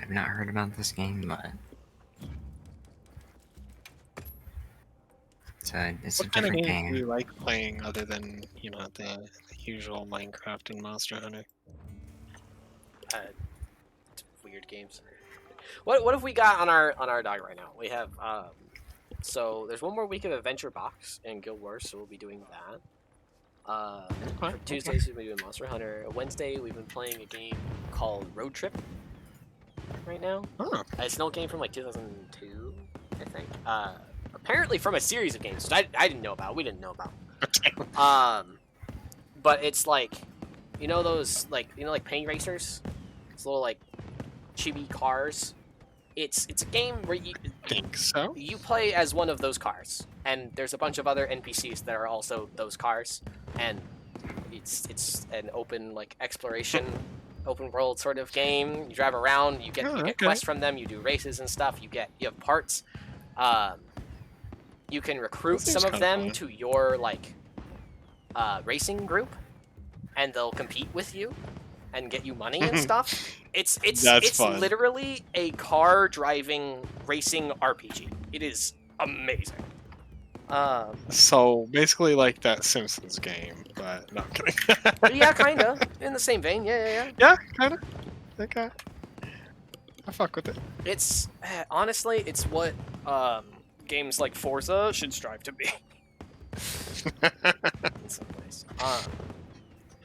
I've not heard about this game, but it's a What kind of different games do you game. like playing other than, you know, the usual Minecraft and Monster Hunter? Weird games. What have we got on our dog right now? We have so there's one more week of Adventure Box in Guild Wars, so we'll be doing that. For Tuesdays we've been doing Monster Hunter. Wednesday we've been playing a game called Road Trip. Right now, it's an old game from like 2002, I think. Apparently from a series of games that I didn't know about. We didn't know about. But it's like, you know those like Pain Racers. It's little like chibi cars. It's a game where you think so. You play as one of those cars, and there's a bunch of other NPCs that are also those cars, and it's an open like exploration, open world sort of game. You drive around, you get quests from them, you do races and stuff. You have parts. You can recruit some of them to your like racing group, and they'll compete with you and get you money and stuff. It's fun. Literally a car driving racing RPG. It is amazing. So basically like that Simpsons game, but no, I'm kidding. Yeah, kinda in the same vein. Yeah. Yeah, kinda. Okay. I fuck with it. It's honestly, it's what games like Forza should strive to be. In some ways.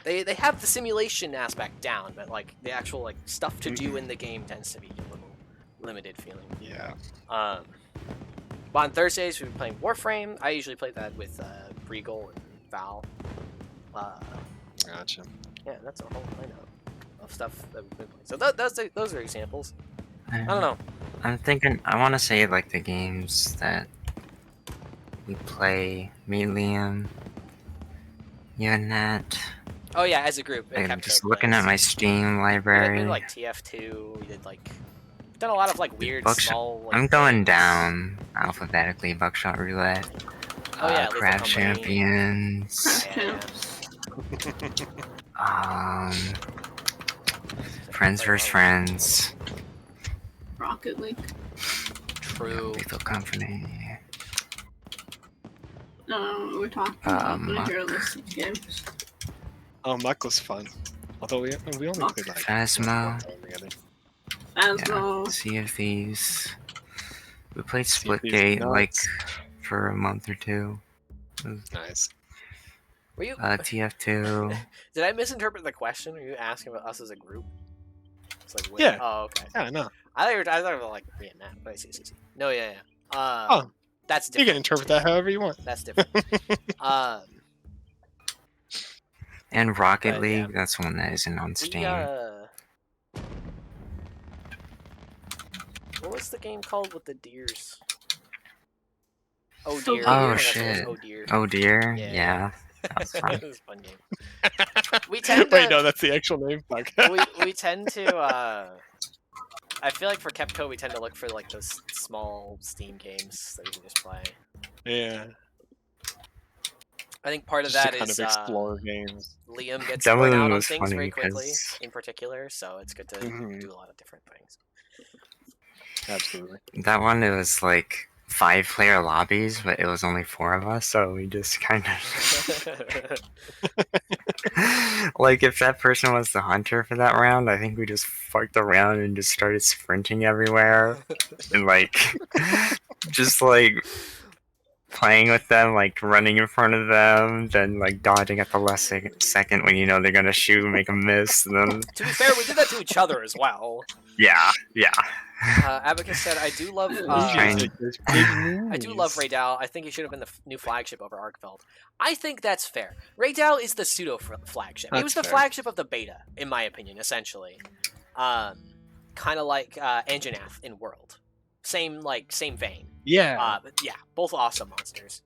They have the simulation aspect down, but like the actual like stuff to do in the game tends to be a little limited feeling. Yeah. But on Thursdays we've been playing Warframe. I usually play that with Regal and Val. Gotcha. Yeah, that's a whole lineup of stuff that we've been playing. So those are examples. I don't know. I'm thinking, I want to say like the games that we play, me, Liam, you and Nat. Oh yeah, as a group. I'm just looking at my Steam library. We did like TF2. We did like we've done a lot of like weird small. Like, I'm going down alphabetically. Buckshot Roulette. Oh yeah, Craft Champions. Friends vs. Friends. Rocket League. True. Lethal Company. No, we're talking about journalistic games. Oh, Muck was fun. Although we only played like Phasmo. Phasmo. Sea of Thieves. We played Thieves Splitgate nuts. like for a month or two. Nice. Were you? TF2. Did I misinterpret the question? Are you asking about us as a group? It's like, Yeah. Oh, okay. Yeah, no. I thought you were like me and Matt, but I see. No, yeah. That's You different. can interpret that however you want. That's different. And Rocket But, League, yeah. that's one that isn't on Steam. What was the game called with the deers? Oh So dear. Oh, I think that's what it shit. was. Oh dear. Oh dear, Yeah. yeah. That was fun. It was a fun game. We tend to. Wait, no, that's the actual name. Fuck. we tend to. I feel like for Kepco we tend to look for like those small Steam games that we can just play. Yeah. I think part of Just that to kind is of explore games. Liam gets That burnt one out on was things funny very quickly, because- in particular. So it's good to Mhm. do a lot of different things. Absolutely. That one, it was like 5-player lobbies, but it was only 4 of us, so we just kind of... Like, if that person was the hunter for that round, I think we just fucked around and just started sprinting everywhere. And, like, just, like, playing with them, like running in front of them, then like dodging at the last second when you know they're gonna shoot and make a miss. And then To be fair, we did that to each other as well. yeah. Abacus said, "I do love. Trying- I do love Raydal. I think he should have been the new flagship over Arkfeld. I think that's fair. Raydal is the pseudo flagship. He was the That's fair. flagship of the beta, in my opinion, essentially. Kind of like Anjanath in World. Same vein. Yeah. But yeah, both awesome monsters.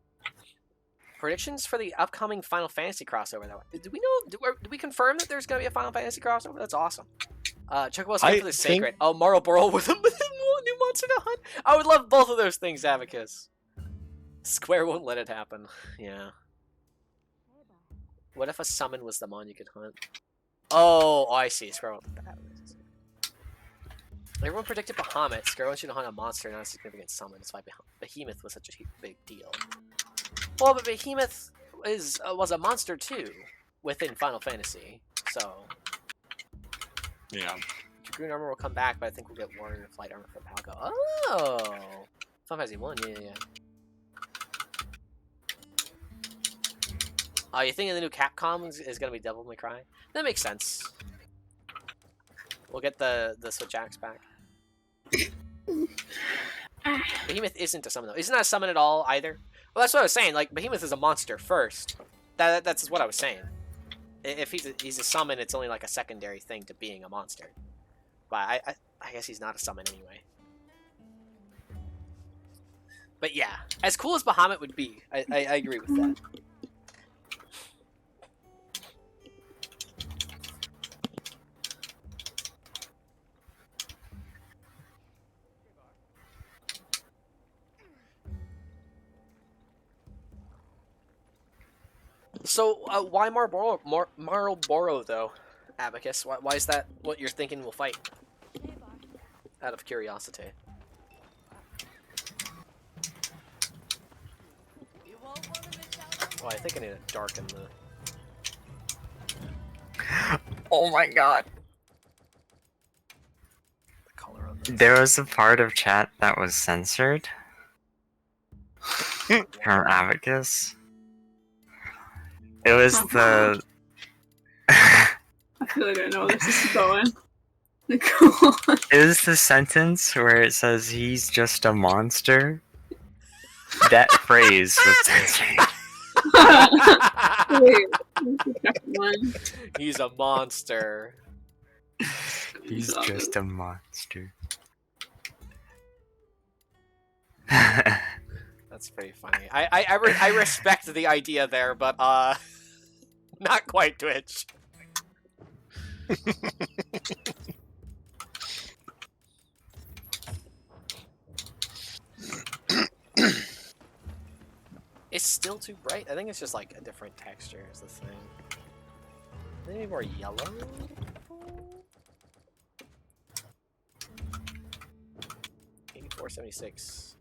Predictions for the upcoming Final Fantasy crossover, though. Do we know? Do we confirm that there's going to be a Final Fantasy crossover? That's awesome. Chocobo's I here for the think- Sacred. Oh, Marlboro with a new monster to hunt. I would love both of those things, Abacus. Square won't let it happen. Yeah. What if a summon was the mon you could hunt? Oh, I see. Square won't let that happen. Everyone predicted Bahamut. Square wants you to hunt a monster, not a significant summon. That's why Behemoth was such a big deal. Well, but Behemoth was a monster too within Final Fantasy, so Yeah. Dragoon armor will come back, but I think we'll get Warrior Flight armor from Palco. Oh, Final Fantasy 1, yeah. Oh, you thinking the new Capcom is gonna be Devil May Cry? That makes sense. We'll get the Switch Axe back. Behemoth isn't a summon though. Isn't that a summon at all either? Well, that's what I was saying. Like Behemoth is a monster first. That's what I was saying. If he's a summon, it's only like a secondary thing to being a monster. But I guess he's not a summon anyway. But yeah, as cool as Bahamut would be, I agree with that. So, why Marlboro, though, Abacus? Why is that what you're thinking we'll fight? Out of curiosity. Oh, I think I need to darken the... Oh my god. the color on this. There was a part of chat that was censored from Abacus. It was the. I feel like I know where this is going. Go on. It was the sentence where it says he's just a monster. That phrase was censored. Wait, what's the second one? He's a monster. He's just a monster. That's pretty funny. I respect the idea there, but not quite Twitch. It's still too bright. I think it's just like a different texture is the thing. Maybe more yellow? 8476.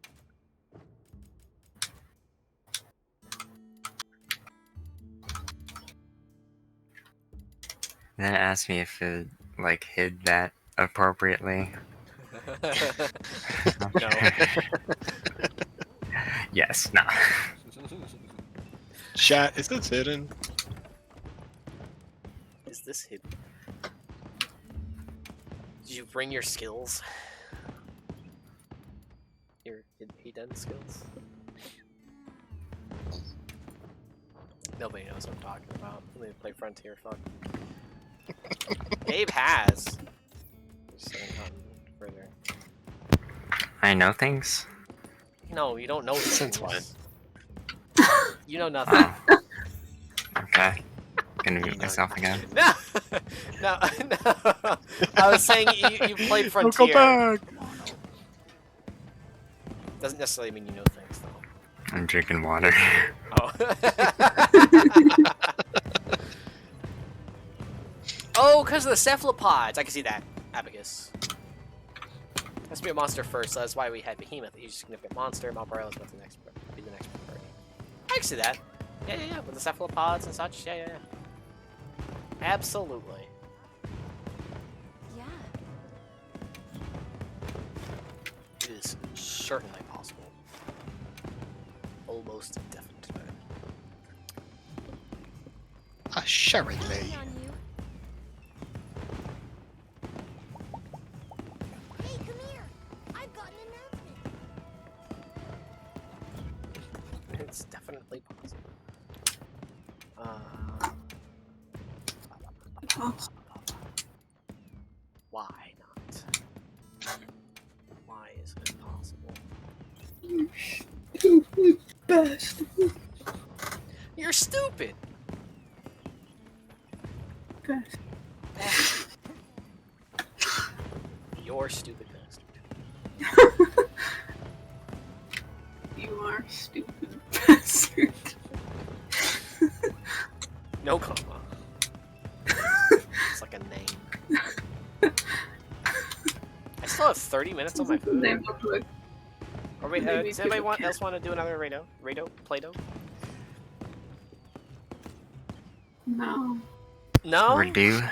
Then it asked me if it like hid that appropriately. No. Yes, no. Chat, is this hidden? Is this hidden? Did you bring your skills? Your hidden skills? Nobody knows what I'm talking about. Let me play Frontier, fuck. Gabe has. Just haven't gotten further. I know things. No, you don't know Since things. You know nothing. Oh. Okay. Gonna mute myself again. No! No, no. I was saying you played Frontier. Go back. Doesn't necessarily mean you know things, though. I'm drinking water. Oh. Oh, because of the cephalopods. I can see that. Abacus. Has to be a monster first, so that's why we had Behemoth. He's a significant monster. Malboro is the next priority. I can see that. Yeah, yeah, yeah. With the cephalopods and such. Yeah, yeah, yeah. Absolutely. Yeah. It is certainly possible. almost indefinitely. Assuredly. Counting on you. Hey, come here. I've got an announcement. It's definitely possible. Why not? Why is it possible? Best. You're stupid! Best. You're stupid bastard. You are stupid bastard. No comma. It's like a name. I still have 30 minutes on my food. Name of the- Or wait, Maybe does anybody people else want to do another Rado? Play-Doh? No. No? Redo.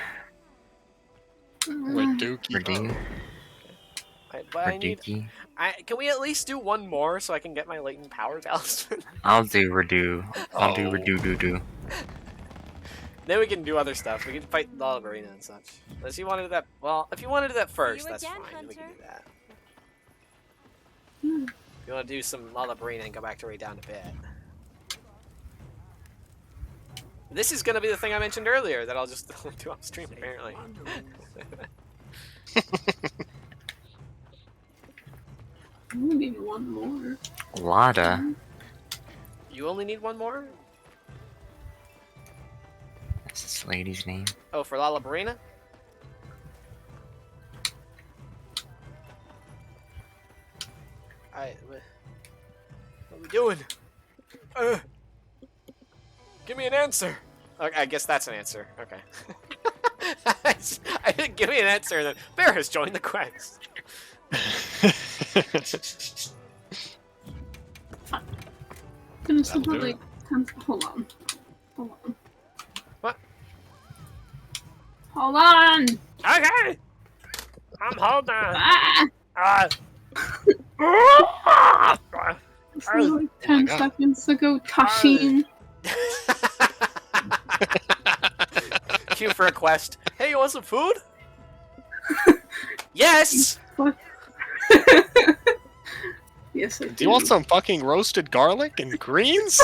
Reduki. But I need. Reduki. Can we at least do one more so I can get my latent power talisman? I'll do redo. I'll do Oh. redo. Then we can do other stuff. We can fight Lalabarina and such. Unless you want to do that. Well, if you want to do that first, you that's again, fine. We can Hunter. do that. Hmm. If you want to do some Lalabarina and go back to Ray down a bit. This is going to be the thing I mentioned earlier that I'll just do off stream, apparently. We need one more. Lada. You only need one more? That's this lady's name. Oh, for Lalabarina? Alright, what are we doing? Give me an answer! Okay, I guess that's an answer. Okay. I didn't give me an answer, and then Bear has joined the quest. Gonna still That'll put do like 10. Hold on. Hold on. What? Hold on! Okay! I'm holding. Ah! This was like 10 God. seconds ago, Tashin. Cue for a quest. Hey, you want some food? Yes! Yes, I do. Do you want some fucking roasted garlic and greens?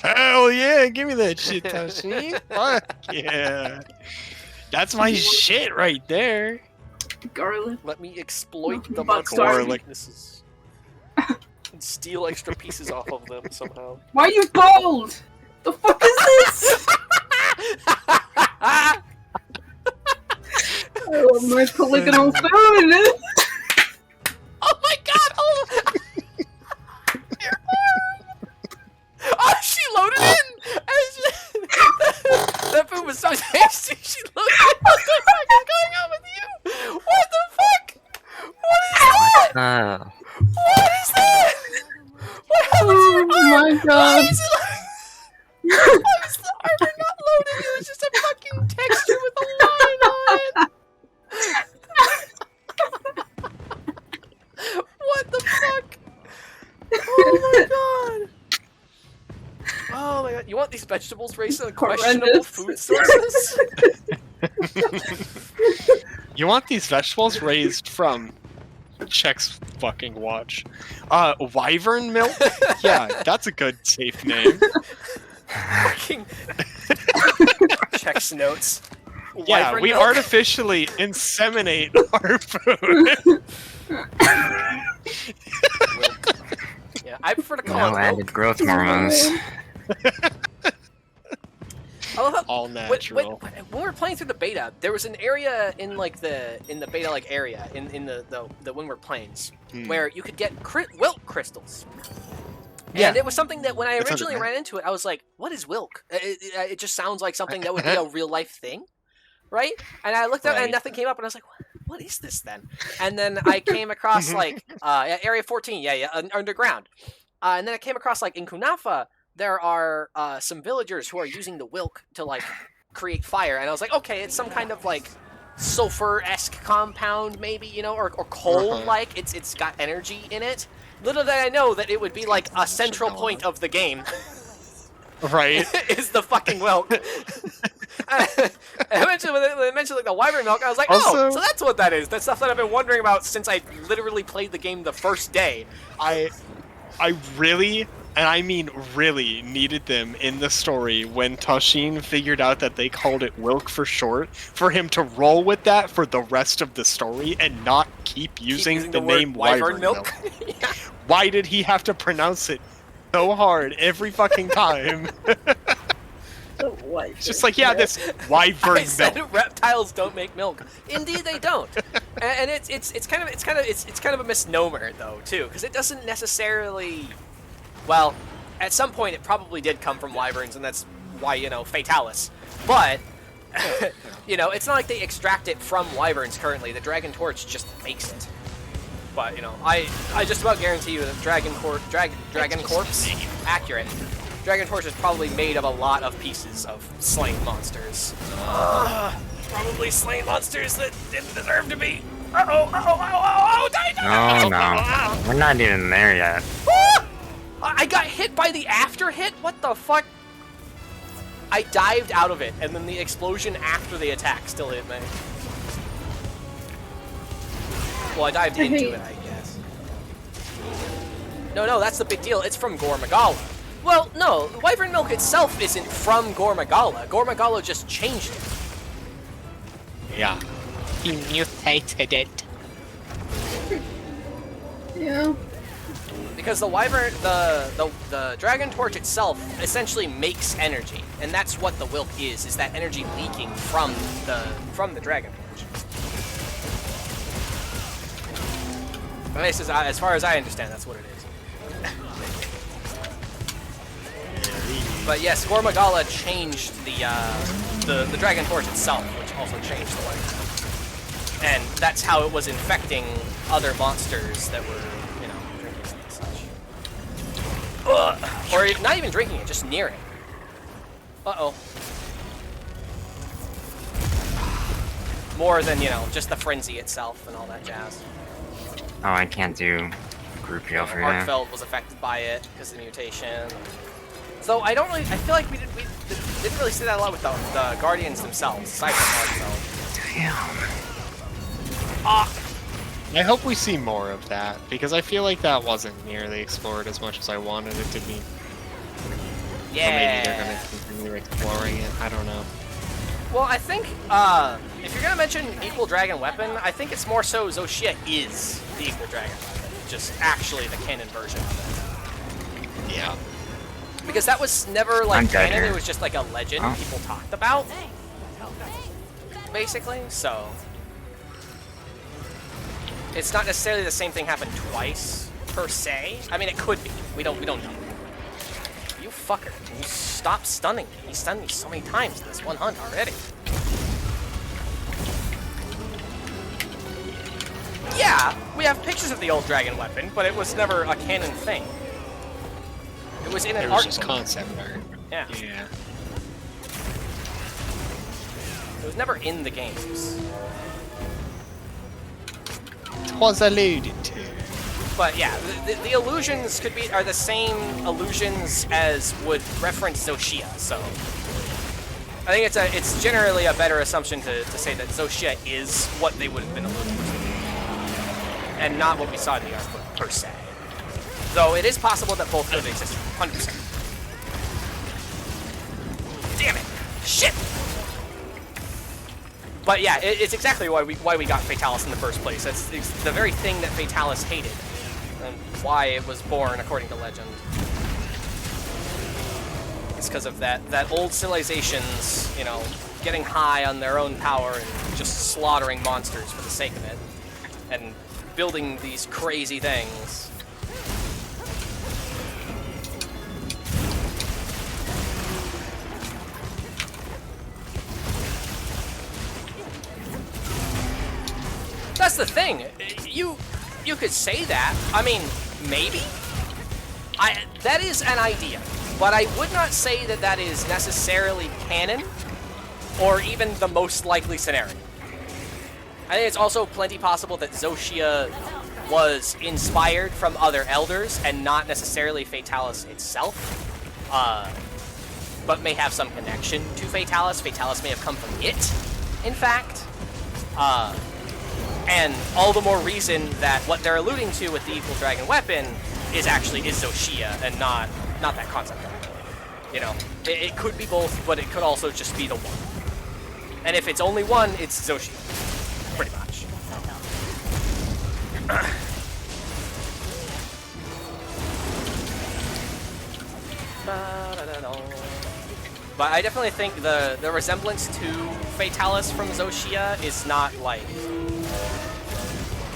Hell yeah, give me that shit, Tashin. Fuck yeah. That's my shit right there. garlic? Let me exploit the But monster's garlic. weaknesses. And steal extra pieces off of them somehow. Why are you bald? The fuck is this? I love my polygonal food. Oh my god! Oh, oh she loaded in! That food was so tasty, she loaded in! What the fuck is going on with you? What the fuck? What is that? What is that? What happened to your Oh arm? my god. Why is it like... Why is the armor not loaded? It was just a fucking texture with a line on it! What the fuck? Oh my god! Oh my god, you want these vegetables raised on questionable Horrendous. food sources? You want these vegetables raised from Check's fucking watch. Wyvern milk? Yeah, that's a good safe name. Fucking checks notes. Yeah, Wyvern we milk? artificially inseminate our food. Yeah, I prefer to call No it milk. added growth hormones. I love how All when, natural. when we were playing through the beta, there was an area in like the beta like area in the Windward Plains Hmm. where you could get Wilk crystals. Yeah. And it was something that when I It's originally 100 ran into it, I was like, "What is Wilk?" It just sounds like something that would be a real life thing, right? And I looked up and Right. nothing came up, and I was like, "What is this then?" And then I came across like Area 14, underground, and then I came across like in Kunafa there are some villagers who are using the Wilk to like create fire, and I was like, "Okay, it's some kind of like sulfur-esque compound, maybe, you know, or coal-like. It's got energy in it. Little did I know that it would be like a central point of the game. Right. Is the fucking milk. I mentioned when they mentioned like the wyvern milk, I was like, Also- oh, so that's what that is. That's stuff that I've been wondering about since I literally played the game the first day. I really, and I mean really, needed them in the story when Toshin figured out that they called it Wilk for short, for him to roll with that for the rest of the story and not keep using the word name wyvern milk. Yeah. Why did he have to pronounce it so hard every fucking time? It's just like, yeah, this wyvern I said milk. reptiles don't make milk. Indeed, they don't. And it's kind of a misnomer though too, because it doesn't necessarily. Well, at some point it probably did come from wyverns, and that's why, you know, Fatalis. But you know, it's not like they extract it from wyverns currently. The Dragon Torch just makes it. But you know, I just about guarantee you that Dragon Corpse accurate. Dragon Torch is probably made of a lot of pieces of slain monsters. Probably slain monsters that didn't deserve to be. No, no. We're not even there yet. I got hit by the after hit? What the fuck? I dived out of it, and then the explosion after the attack still hit me. Well, I dived into it, I guess. No, that's the big deal. It's from Gore Magala. Well, no, Wyvern Milk itself isn't from Gore Magala. Gore Magala just changed it. Yeah. He mutated it. Yeah. Because the Wyvern, the Dragon Torch itself essentially makes energy, and that's what the Wilk is that energy leaking from the Dragon Torch. At least as far as I understand, that's what it is. But yes, Gore Magala changed the Dragon Torch itself, which also changed the Wyvern. And that's how it was infecting other monsters that were, you know, drinking it and such. Or not even drinking it, just near it. Uh-oh. More than, you know, just the frenzy itself and all that jazz. Oh, I can't do group heal for you. Arkfeld was affected by it because of the mutation. So I feel like we didn't really see that a lot with the Guardians themselves, aside from Arkfeld. Damn. I hope we see more of that, because I feel like that wasn't nearly explored as much as I wanted it to be. Yeah. Or maybe they're gonna continue exploring it. I don't know. Well, I think if you're gonna mention Equal Dragon Weapon, I think it's more so Zoshia is the Equal Dragon Weapon, just actually the canon version of it. Yeah. Because that was never like canon; here. it was just like a legend people talked about, basically. So it's not necessarily the same thing happened twice per se. I mean, it could be. We don't know. You fucker! Can you stop stunning me? He stunned me so many times in this one hunt already. Yeah, we have pictures of the old dragon weapon, but it was never a canon thing. It was in an It art was just book. concept art. Yeah. Yeah. It was never in the games. Was alluded to. But yeah, the illusions are the same illusions as would reference Zoshia, so I think it's generally a better assumption to say that Zoshia is what they would have been alluding to, and not what we saw in the art book per se. Though it is possible that both could have existed, 100%. Damn it! Shit! But yeah, it's exactly why we got Fatalis in the first place. It's the very thing that Fatalis hated, and why it was born according to legend. It's because of that old civilizations, you know, getting high on their own power and just slaughtering monsters for the sake of it, and building these crazy things. That's the thing. You could say that. I mean, maybe. That is an idea, but I would not say that that is necessarily canon, or even the most likely scenario. I think it's also plenty possible that Zoshia was inspired from other elders and not necessarily Fatalis itself, but may have some connection to Fatalis. Fatalis may have come from it, in fact. And all the more reason that what they're alluding to with the Evil Dragon weapon is Zoshia and not that concept. You know, it could be both, but it could also just be the one. And if it's only one, it's Zoshia, pretty much. But I definitely think the resemblance to Fatalis from Zoshia is not like...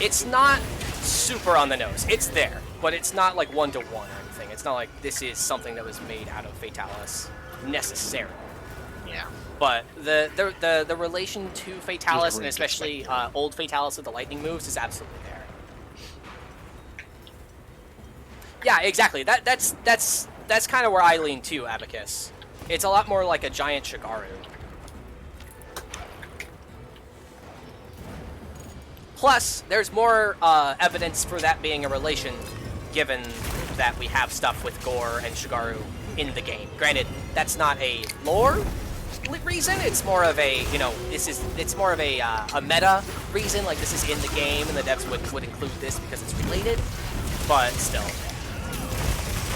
It's not super on the nose. It's there, but it's not like one-to-one or anything. It's not like this is something that was made out of Fatalis necessarily. Yeah. But the relation to Fatalis, and especially old Fatalis with the lightning moves, is absolutely there. Yeah, exactly. That's kind of where I lean too, Abacus. It's a lot more like a giant Shigaru. Plus, there's more evidence for that being a relation, given that we have stuff with Gore and Shigaru in the game. Granted, that's not a lore reason. It's more of a, you know, it's more of a meta reason. Like, this is in the game, and the devs would include this because it's related. But still,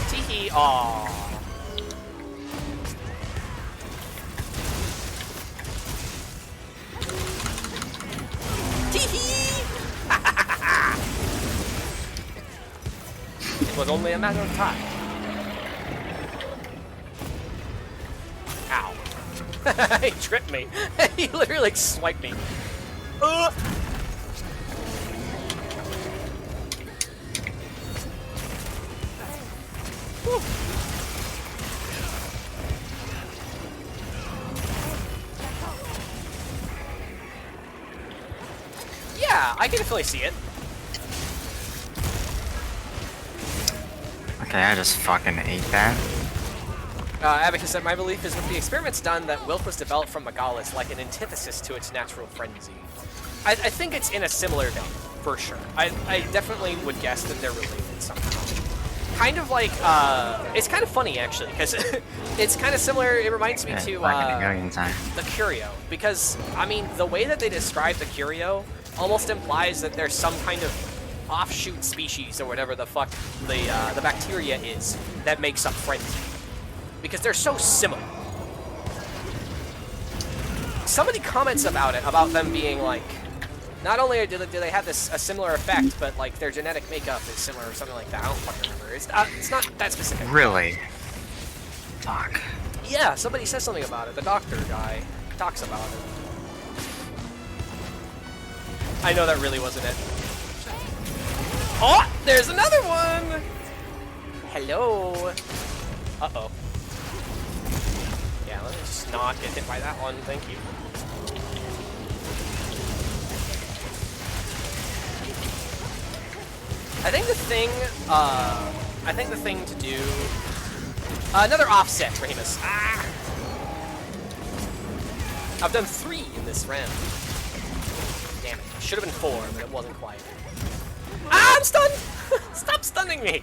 teehee. Aww. Teehee. It was only a matter of time. Ow. He tripped me. He literally like swiped me. Whew. Yeah, I can definitely see it. Okay, I just fucking ate that. Abacus said, my belief is with the experiments done that Wilk was developed from Magala is like an antithesis to its natural frenzy. I think it's in a similar vein, for sure. I definitely would guess that they're related somehow. Kind of like, it's kind of funny actually, because it's kind of similar, it reminds me to the Curio. Because, I mean, the way that they describe the Curio almost implies that there's some kind of offshoot species or whatever the fuck the bacteria is that makes up frenzy. Because they're so similar. Somebody comments about it, about them being like, not only do they have a similar effect, but like their genetic makeup is similar or something like that. I don't fucking remember. It's not that specific. Really? Fuck. Yeah, somebody says something about it. The doctor guy talks about it. I know that really wasn't it. Oh, there's another one! Hello. Uh-oh. Yeah, let me just not get hit by that one. Thank you. I think the thing to do... another offset, Ramus. Ah! I've done 3 in this round. Damn it. Should have been 4, but it wasn't quite. Ah, I'm stunned! Stop stunning me!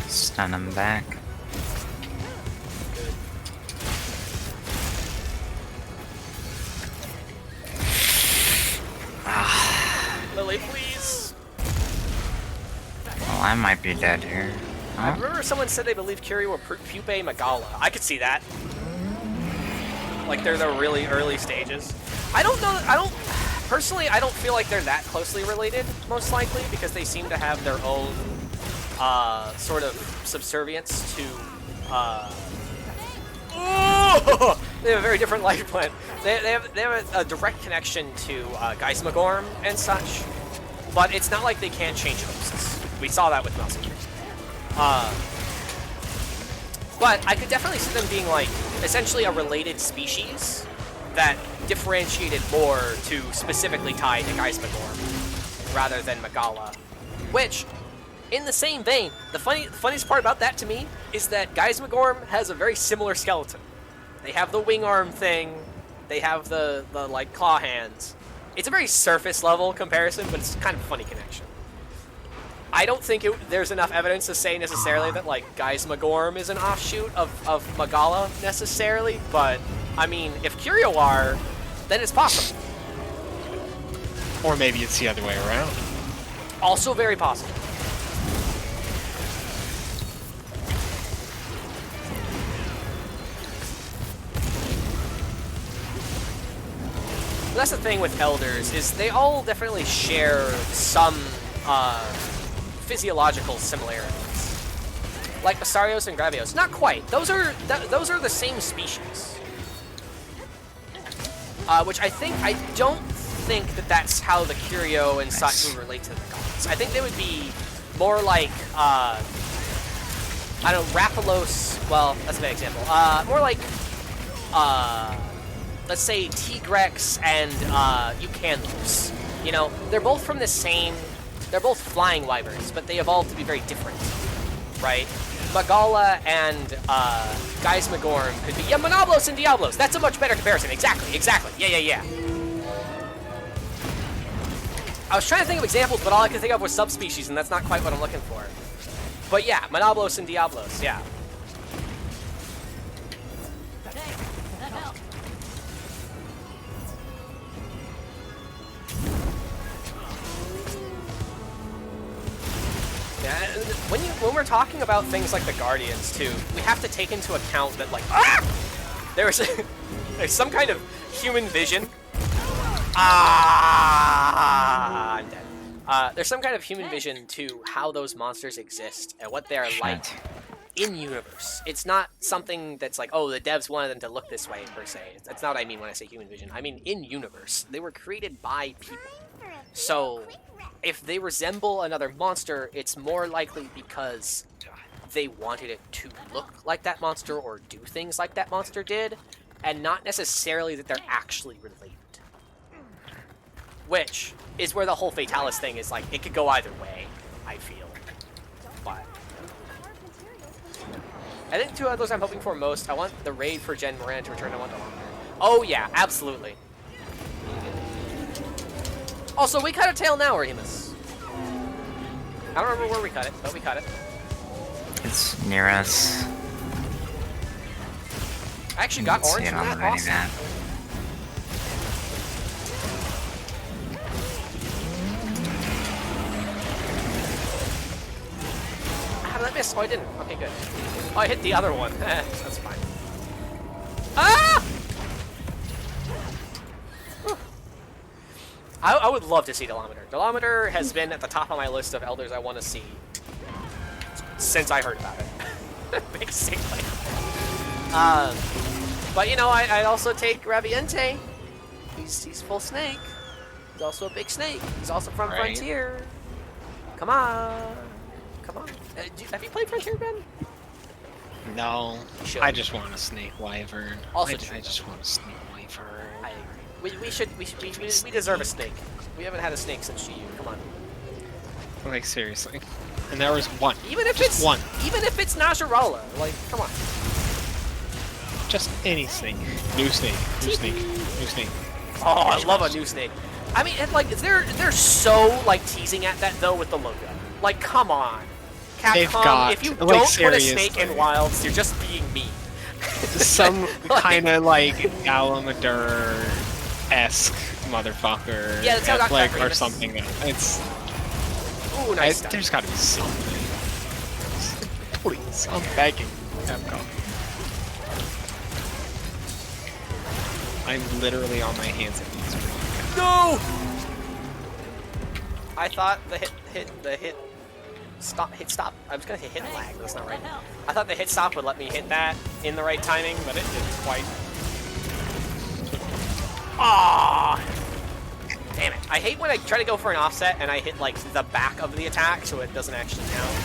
Stun him back. Lily, please! Well, I might be dead here. I remember someone said they believe Curio were pupae Magala. I could see that. Like they're the really early stages. I don't know, personally, I don't feel like they're that closely related, most likely, because they seem to have their own, sort of subservience to, oh! They have a very different life plan. They have a direct connection to, Geismagorm and such, but it's not like they can't change hosts. We saw that with Malzahar. But I could definitely see them being like essentially a related species that differentiated more to specifically tie to Geismagorm rather than Magala, which In the same vein, the funniest part about that to me is that Geismagorm has a very similar skeleton. They have the wing arm thing, they have the like claw hands. It's a very surface level comparison, but it's kind of a funny connection. I don't think there's enough evidence to say necessarily that like Geismagorm is an offshoot of Magala necessarily, but I mean, if Curio are, then it's possible. Or maybe it's the other way around. Also very possible. That's the thing with Elders, is they all definitely share some physiological similarities. Like Asarios and Gravios. Not quite. Those are the same species. Which I don't think that that's how the Curio and Satu relate to the gods. I think they would be more like, I don't know, Rathalos, well, that's a bad example. More like, let's say Tigrex and Eucandlos. You know, they're both from the same, they're both flying wyverns, but they evolved to be very different, right? Magala and Geismagorm could be, yeah, Monoblos and Diablos. That's a much better comparison. Exactly. Yeah. I was trying to think of examples, but all I could think of was subspecies, and that's not quite what I'm looking for. But yeah, Monoblos and Diablos, yeah. That helps. Yeah, when we're talking about things like the Guardians too, we have to take into account that like there's some kind of human vision. I'm dead. There's some kind of human vision to how those monsters exist and what they are like in universe. It's not something that's like, oh, the devs wanted them to look this way per se. That's not what I mean when I say human vision. I mean in universe. They were created by people. So if they resemble another monster, it's more likely because they wanted it to look like that monster or do things like that monster did, and not necessarily that they're actually related. Which is where the whole Fatalis thing is like, it could go either way, I feel. But I think two of those I'm hoping for most. I want the raid for Gen Moran to return. I want the longer. Oh yeah, absolutely. Also, we cut a tail now, Remus. I don't remember where we cut it, but we cut it. It's near us. I actually got See orange it from on that. the ready Awesome. map. How did I miss? Oh, I didn't. Okay, good. Oh, I hit the other one. That's fine. Ah! Whew. I would love to see Dolometer. Dolometer has been at the top of my list of elders I want to see since I heard about it. Basically. But you know, I'd also take Raviente. He's full snake. He's also a big snake. He's also from Right. Frontier. Come on. Come on. Have you played Frontier, Ben? No, You should. I just want a snake wyvern. Also I true. just want a snake wyvern. I agree. We deserve a snake. We haven't had a snake since GU. Come on. Like seriously, and there was one. Even if Just it's one, Even if it's Najarala, like, come on. just any snake. New snake. New snake. New snake. Oh, I love a new snake. I mean, and, like, they're so like teasing at that though with the logo. Like, come on, They've Capcom. got, If you like, don't put a snake seriously. in Wilds, you're just being mean. Some Like- kind of like Alamadur-esque motherfucker. Yeah, that's how I got like, that or Remus. something. It's Ooh, nice stuff. there's got to be something. Please, I'm begging. Capcom. I'm literally on my hands and knees for you. No! I thought the hit stop. I was gonna say hit lag. That's not right. I thought the hit stop would let me hit that in the right timing, but it didn't quite. Ah! Damn it! I hate when I try to go for an offset and I hit like the back of the attack, so it doesn't actually count.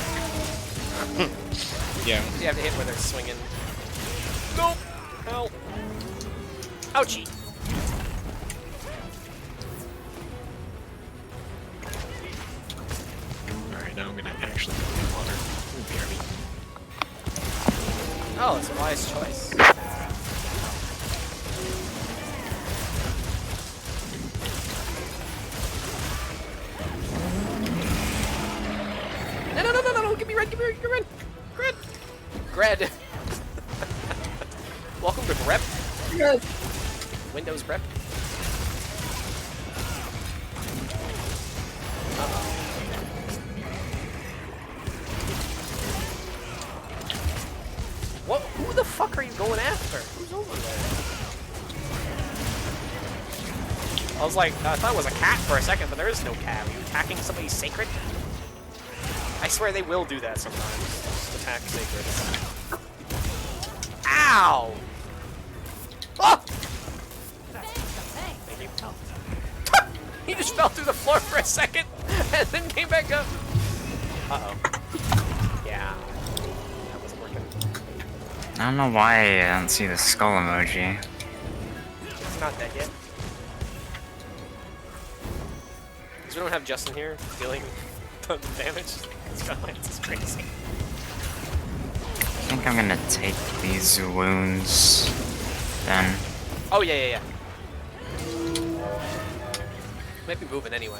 Yeah. You have to hit where they're swinging. Nope. Help. Ouchie. Alright, now I'm gonna actually go get water. BRB. Oh, it's a wise choice. No, give me red, give me red, give me red! Gred! Welcome to Grep. Yes. Windows Grep. What? Who the fuck are you going after? Who's over there? I was like, I thought it was a cat for a second, but there is no cat. Are you attacking somebody sacred? I swear they will do that sometimes. Just attack sacred. Ow! Oh! Thank you. He just fell through the floor for a second and then came back up. Uh-oh. Yeah. That wasn't working. I don't know why I don't see the skull emoji. It's not dead yet. Because we don't have Justin here dealing tons of damage. It's crazy. I think I'm gonna take these wounds then. Oh, yeah. Might be moving anyway.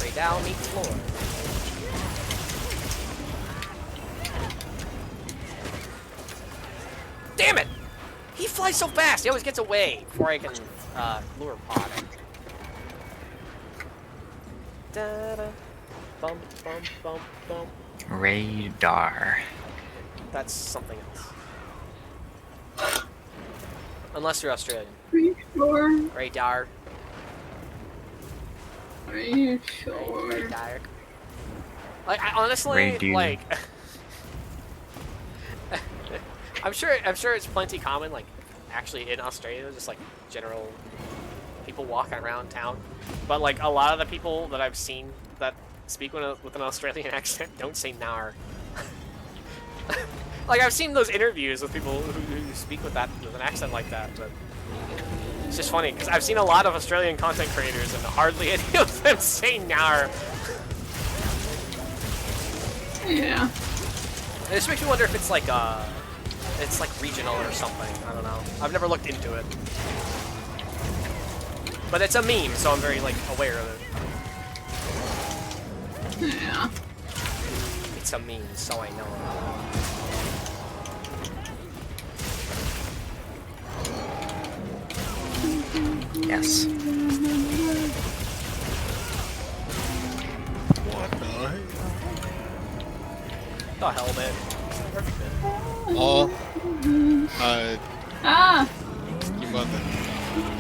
Lay down, meet the floor. Damn it! He flies so fast. He always gets away before I can lure pod him. Da-da. Bump, bump, bump, bump. Radar. That's something else. Unless you're Australian. Are you sure? Radar. Are you sure? Radar. Like, I honestly, Radio. like... I'm sure it's plenty common, like, actually in Australia, just like general people walking around town. But like a lot of the people that I've seen that speak with an Australian accent don't say nar. Like I've seen those interviews with people who speak with an accent like that, but it's just funny because I've seen a lot of Australian content creators and hardly any of them say nar. Yeah. It just makes me wonder if it's like regional or something. I don't know. I've never looked into it. But it's a meme, so I'm very like aware of it. Yeah. It's a meme, so I know. Yes. What the heck? The hell, man. Perfect, man. Oh. Ah! You mother.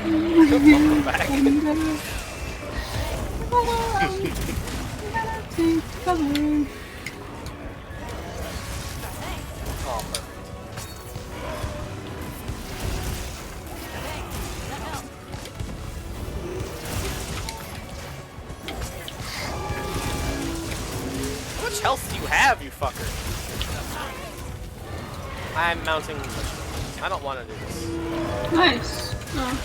Welcome back. Take cover. Oh, perfect. How much health do you have, you fucker? I'm mounting. I don't want to do this. Nice. Oh.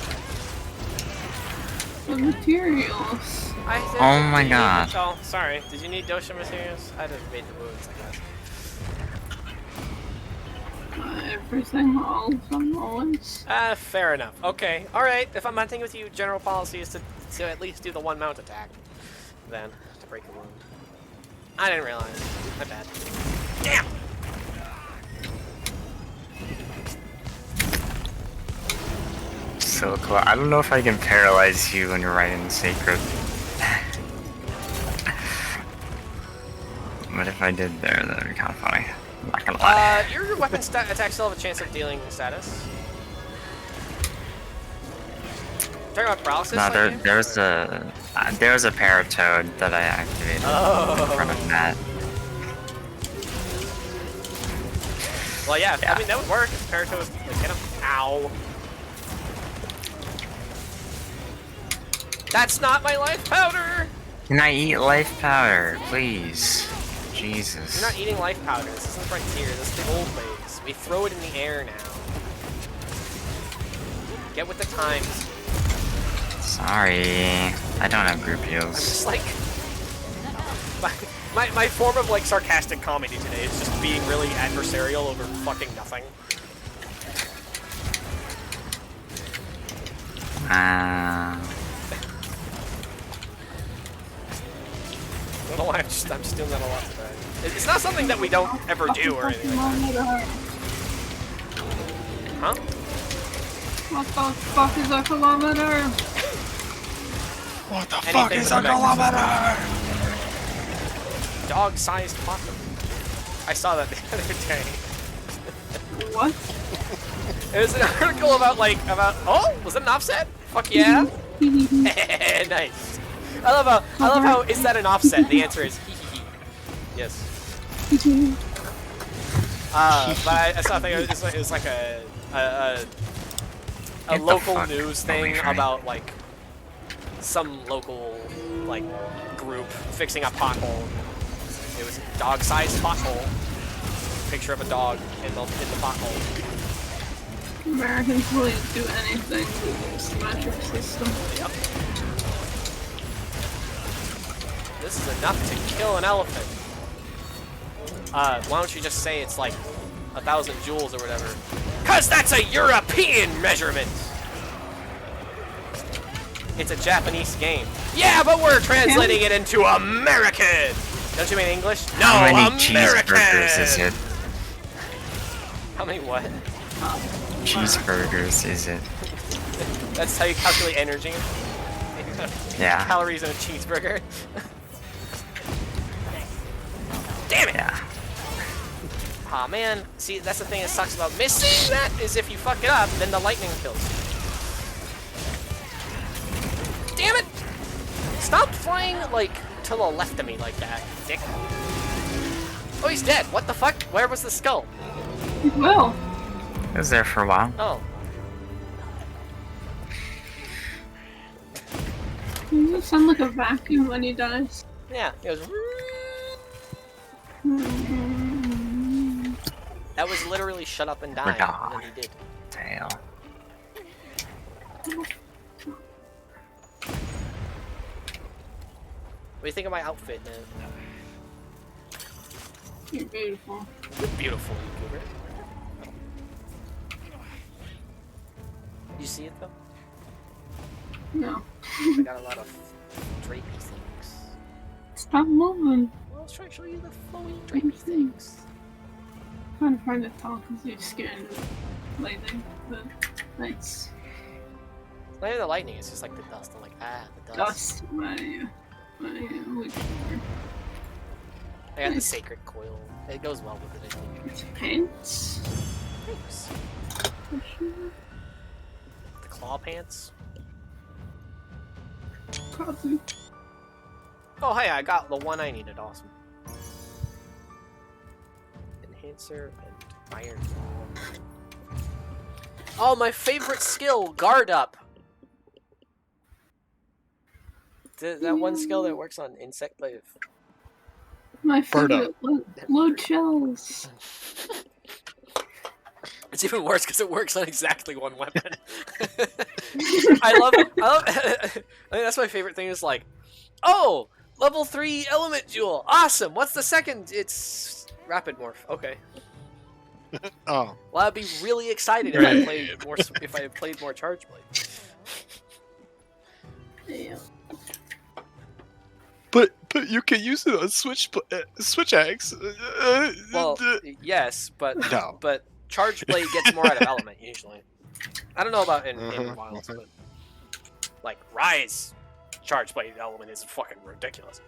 The materials. Oh my god. Oh, sorry. Did you need dosha materials? I just made the wounds, I guess. Everything all from once. Fair enough. Okay. Alright. If I'm hunting with you, general policy is to at least do the one mount attack. Then, to break a wound. I didn't realize. My bad. Damn! So cool. I don't know if I can paralyze you when you're riding the sacred. But if I did there, that'd be kind of funny. I'm not gonna lie. Your weapon attack still have a chance of dealing status. Talking about paralysis? No, like there was a paratoad that I activated in front of that. Well, yeah, I mean, that would work if Paratoad like, hit him. Ow. That's not my life powder! Can I eat life powder, please? Jesus. You're not eating life powder. This isn't Frontier. This is the old ways. We throw it in the air now. Get with the times. Sorry, I don't have group I'm heals. just like my form of like sarcastic comedy today is just being really adversarial over fucking nothing. I don't know why I'm just doing that a lot today. It's not something that we don't ever do or anything like that. Huh? What the fuck is a kilometer? What the Anything fuck is with a a magnet. kilometer? Dog-sized possum. I saw that the other day. What? It was an article about oh, was it an offset? Fuck yeah. Nice. I love how is that an offset? The answer is hee hee hee. Yes. But I saw a thing. It was like a Get the local fuck news away thing from me. about like some local like group fixing a pothole. It was a dog-sized pothole. Picture of a dog in the pothole. Americans will do anything with this metric system. Yep. This is enough to kill an elephant. Why don't you just say it's like 1,000 joules or whatever? Cause that's a European measurement! It's a Japanese game. Yeah, but we're translating it into American! Don't you mean English? No, How many American! cheeseburgers is it? How many what? Cheeseburgers is it? That's how you calculate energy? Yeah. Calories in a cheeseburger? Damn it! Yeah. Aw, man. See, that's the thing that sucks about missing that, is if you fuck it up, then the lightning kills you. Damn it! Stop flying, like, to the left of me like that, dick. Oh, he's dead. What the fuck? Where was the skull? Well, It was there for a while. Oh. does it sound like a vacuum when he dies? Yeah, it was... That was literally shut up and die, and then he did. Tail. What do you think of my outfit, man? You're beautiful. You're beautiful, YouTuber. You see it, though? No. I got a lot of drapey things. Stop moving. Well, I was trying to show you the flowy drapey things. I'm trying to talk because you're scared of lightning, but it's Not even the lightning, it's just like the dust. I'm like, ah, the dust. dust. My I got the sacred coil. It goes well with it, I think. it's pants. Thanks. The claw pants. Probably. Oh, hey, I got the one I needed. Awesome. Enhancer and iron. Oh, my favorite skill, guard up. That one skill that works on insect life. My Bird favorite load shells. It's even worse because it works on exactly one weapon. I love I think that's my favorite thing is like, oh, level 3 element jewel. Awesome. What's the second? It's rapid morph. Okay. Oh. Well, I'd be really excited if I played more Charge Blade. Yeah. But you can use it on Switch X. Well, yes, but No. but Charge Blade gets more out of element usually. I don't know about in Wilds, but like Rise Charge Blade element is fucking ridiculous.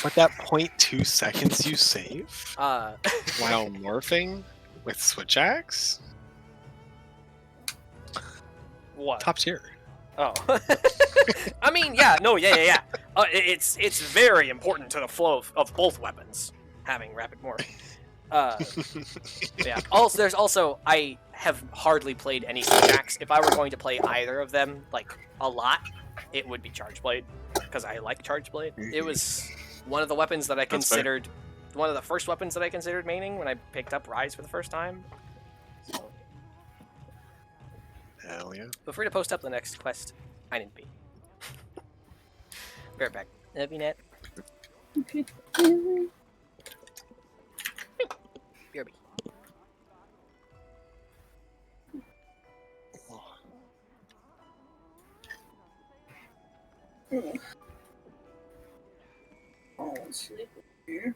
But that 0.2 seconds you save Uh, while morphing with Switch Axe? what? Top tier. Oh. I mean, yeah. It's very important to the flow of both weapons having rapid morph. Yeah. Also, I have hardly played any Switch Axe. If I were going to play either of them like a lot, it would be Charge Blade because I like Charge Blade. It was one of the weapons that I fair. considered one of the first weapons that I considered maining when I picked up Rise for the first time. So, Hell yeah. feel free to post up the next quest. I didn't be. Be right back. Love you, Net. Okay. BRB. Oh, sleep here.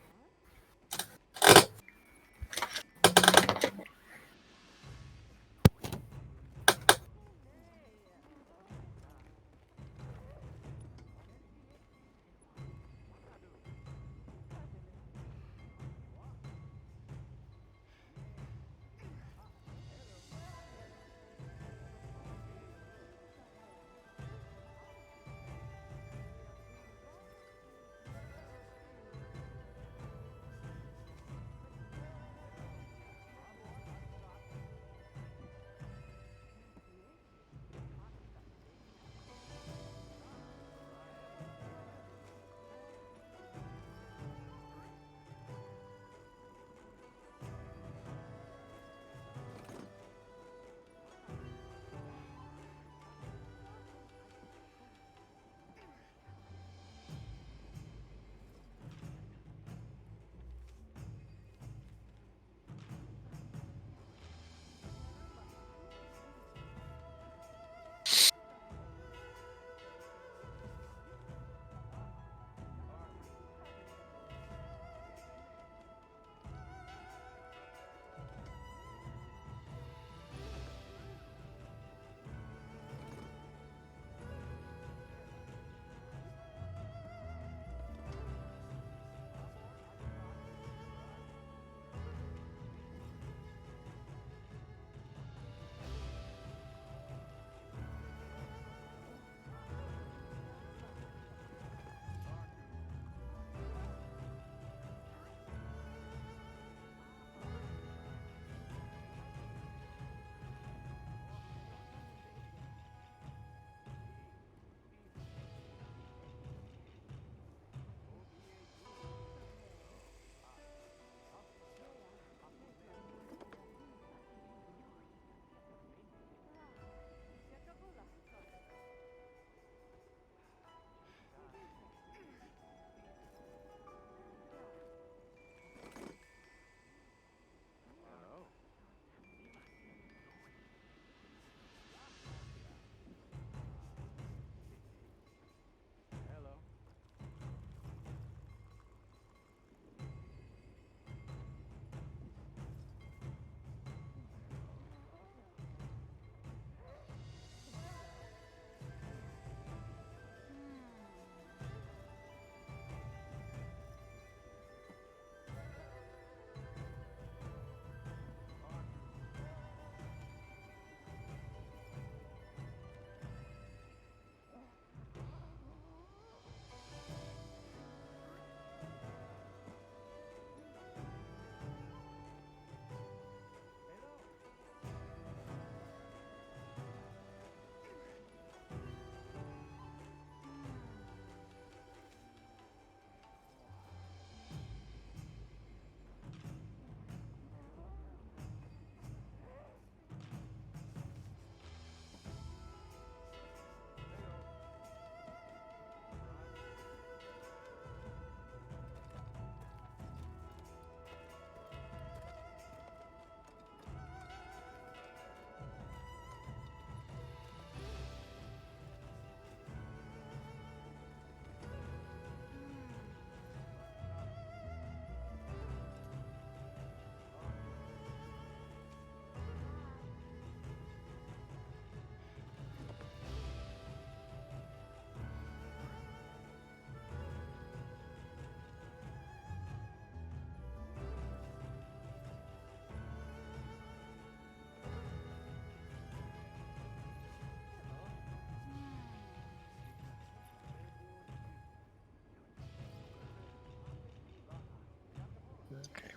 Okay.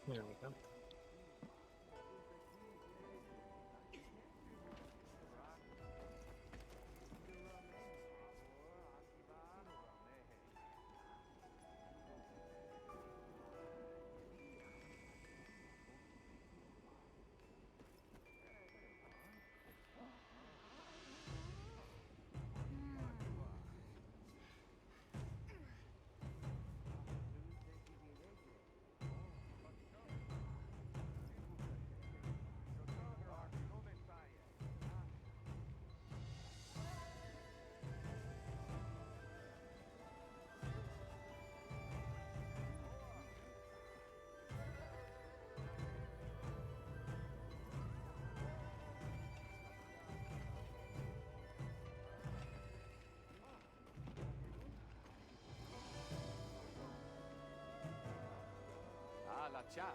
There we go. Matcha,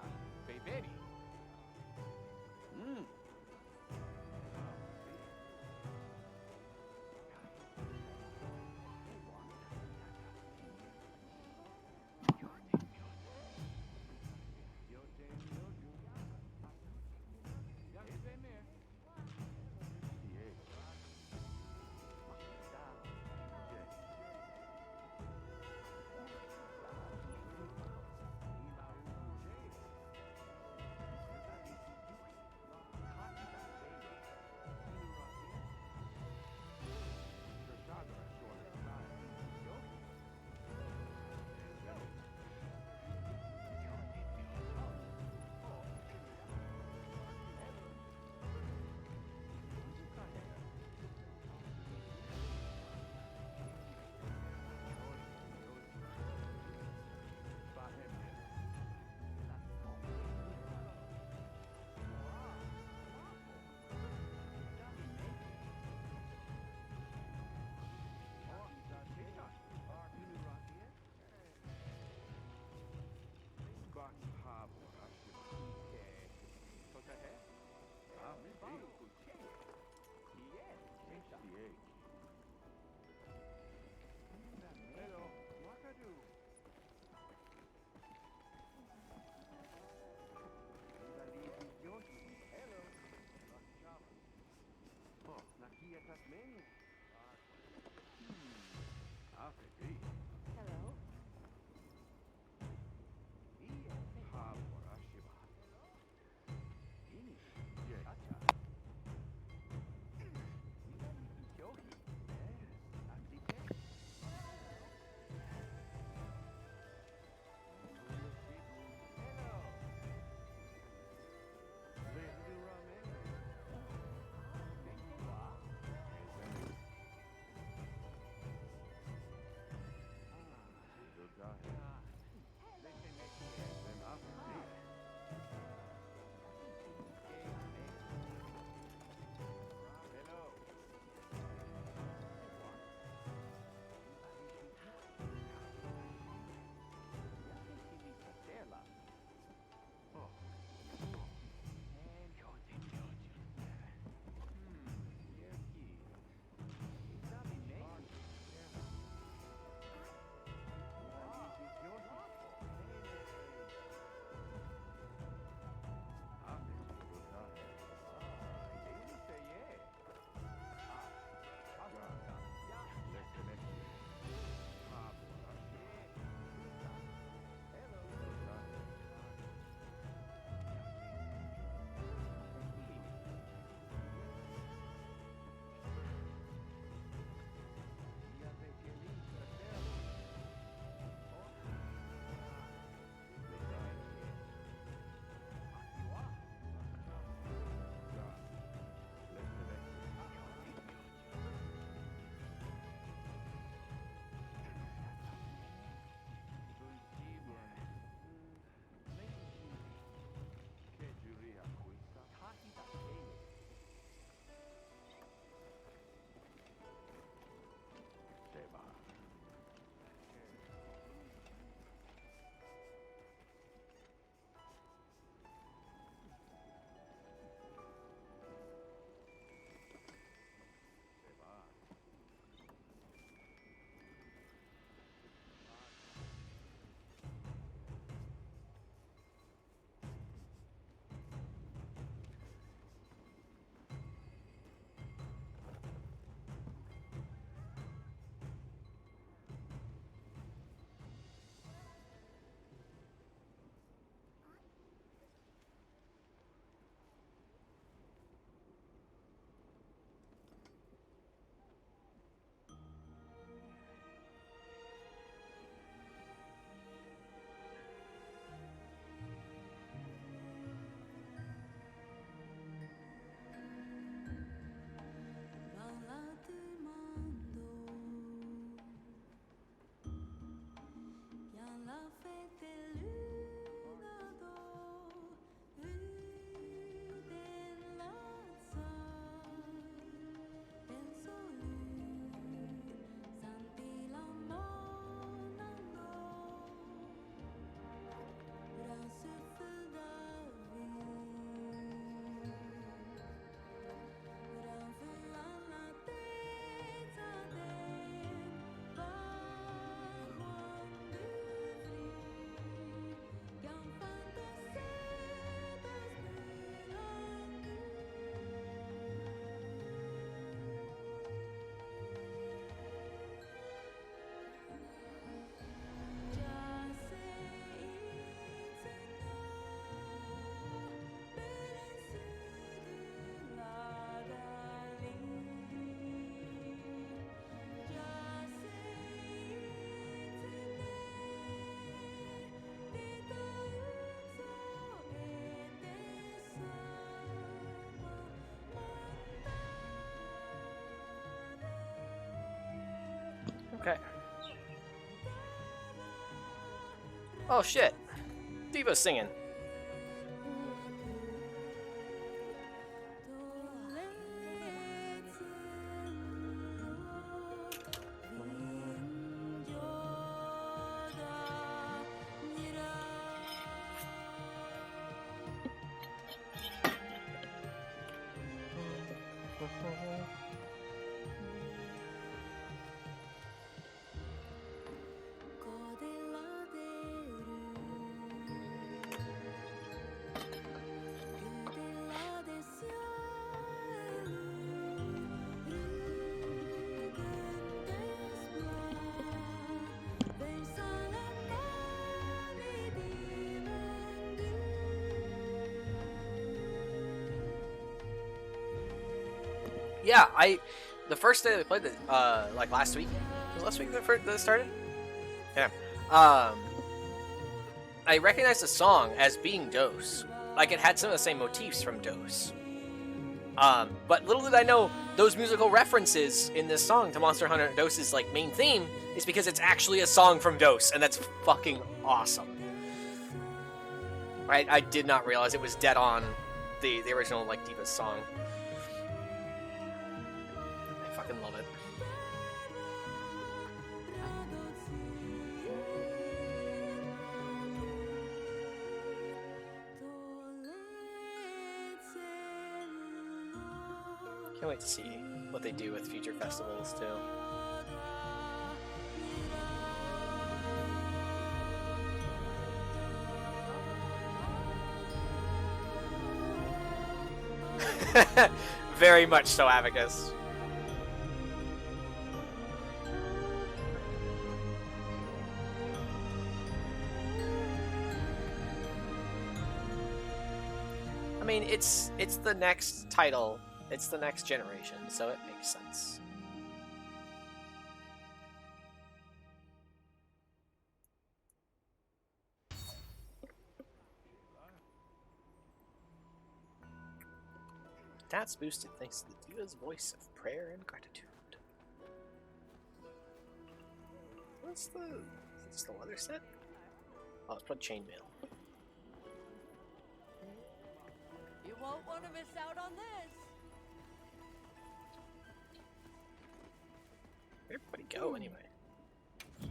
Beberi. Mmm. Hello. Oh shit. Diva's singing. Yeah, the first day that we played it, like last week, was last week that it started? Yeah. I recognized the song as being Dose. Like, it had some of the same motifs from Dose. But little did I know, those musical references in this song to Monster Hunter Dose's, like, main theme is because it's actually a song from Dose, and that's fucking awesome. Right? I did not realize it was dead on the original, like, Diva's song. I fucking love it. Can't wait to see what they do with future festivals, too. Very much so, Abacus. I mean, it's the next title. It's the next generation, so it makes sense. Stats boosted thanks to the Diva's voice of prayer and gratitude. What's the... Is this the leather set? Oh, it's probably chainmail. You won't want to miss out on this. Where'd everybody go, anyway? I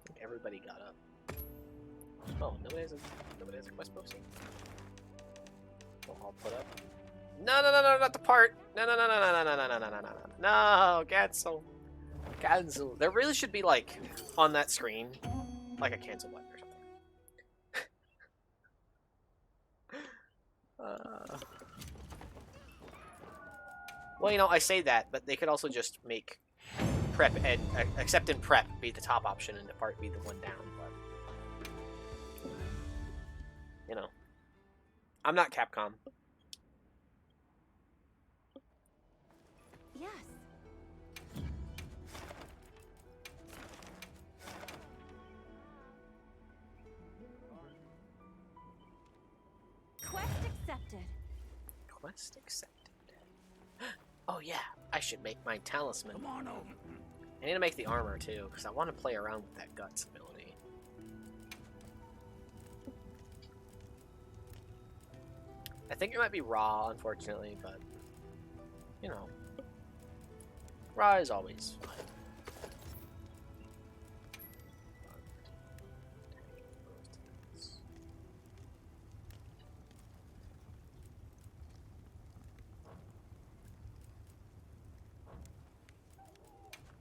think everybody got up. Oh, nobody has a quest posting. Well, I'll put up. No, not the part. No, cancel. Cancel. There really should be, like, on that screen, like a cancel button or something. Well, you know, I say that, but they could also just make prep and accept and prep be the top option and depart be the one down. But you know, I'm not Capcom. Yes. Quest accepted. Quest accepted. Oh yeah, I should make my talisman. Come on over. I need to make the armor too, because I want to play around with that guts ability. I think it might be raw, unfortunately, but you know, raw is always fun.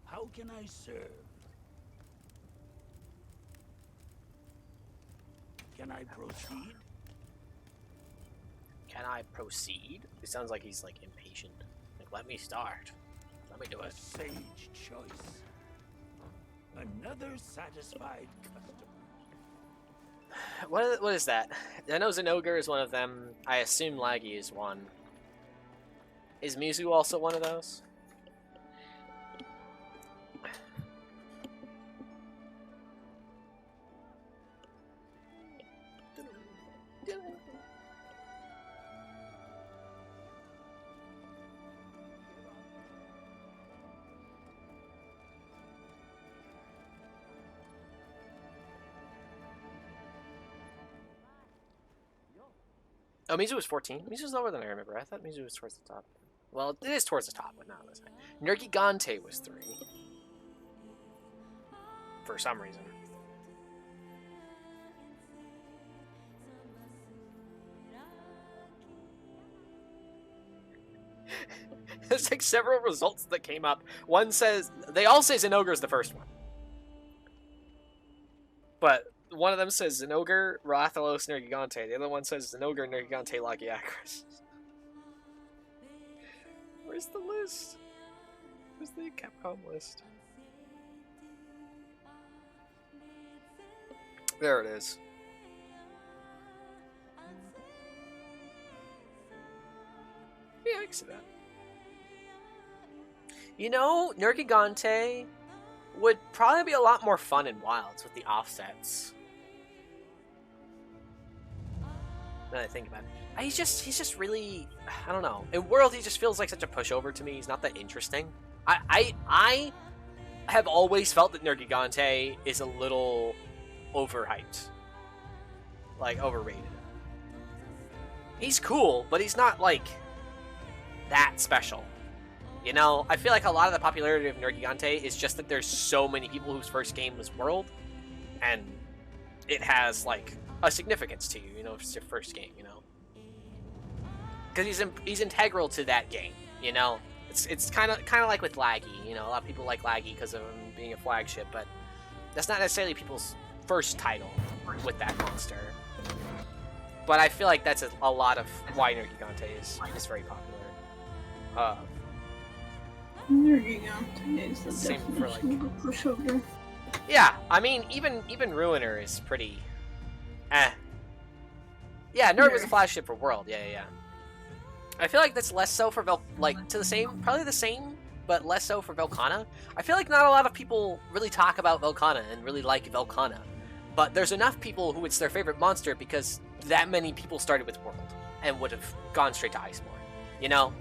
How can I serve? Can I proceed? Can I proceed? It sounds like he's like impatient. Like, let me start. Let me do A it. sage choice. Another satisfied customer. What is that? I know Zenogre is one of them. I assume Laggy is one. Is Mizu also one of those? Oh, Mizu was 14. Mizu's lower than I remember. I thought Mizu was towards the top. Well, it is towards the top, but not this time. Nergigante was 3. For some reason. There's like several results that came up. One says, they all say Zinogre is the first one. But one of them says Zinogre, Rathalos, Nergigante. The other one says Zinogre, Nergigante, Lagiacrus. Where's the list? Where's the Capcom list? There it is. Yeah, I can see that. You know, Nergigante would probably be a lot more fun in Wilds with the offsets. Now that I think about it. He's just really, I don't know. In World, he just feels like such a pushover to me. He's not that interesting. I have always felt that Nergigante is a little overhyped. Like, overrated. He's cool, but he's not, like, that special. You know, I feel like a lot of the popularity of Nergigante is just that there's so many people whose first game was World, and it has, like, a significance to you, you know, if it's your first game, you know? Because he's integral to that game, you know? It's kind of like with Laggy, you know? A lot of people like Laggy because of him being a flagship, but that's not necessarily people's first title with that monster. But I feel like that's a lot of why Nergigante is very popular. Nergigante is the Same for, like, definition of a pushover. Yeah, I mean, even Ruiner is pretty... Yeah, Nerg was a flagship for World, yeah. I feel like that's less so for probably the same, but less so for Velkhana. I feel like not a lot of people really talk about Velkhana and really like Velkhana, but there's enough people who it's their favorite monster because that many people started with World and would have gone straight to Iceborne, you know?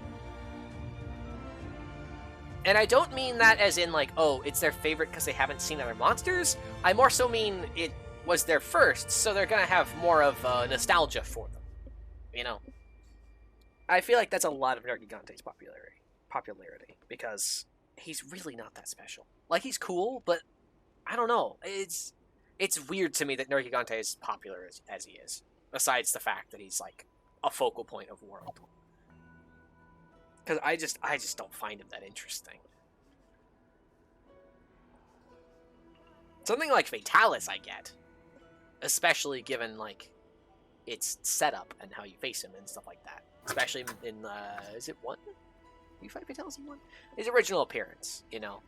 And I don't mean that as in, like, oh, it's their favorite because they haven't seen other monsters. I more so mean it was their first, so they're gonna have more of nostalgia for them, you know? I feel like that's a lot of Nergigante's popularity, because he's really not that special. Like, he's cool, but I don't know. It's weird to me that Nergigante is popular as he is, besides the fact that he's, like, a focal point of World. Because I just don't find him that interesting. Something like Fatalis I get. Especially given, like, its setup and how you face him and stuff like that. Especially in, is it 1? You fight Fatalis in 1? His original appearance, you know.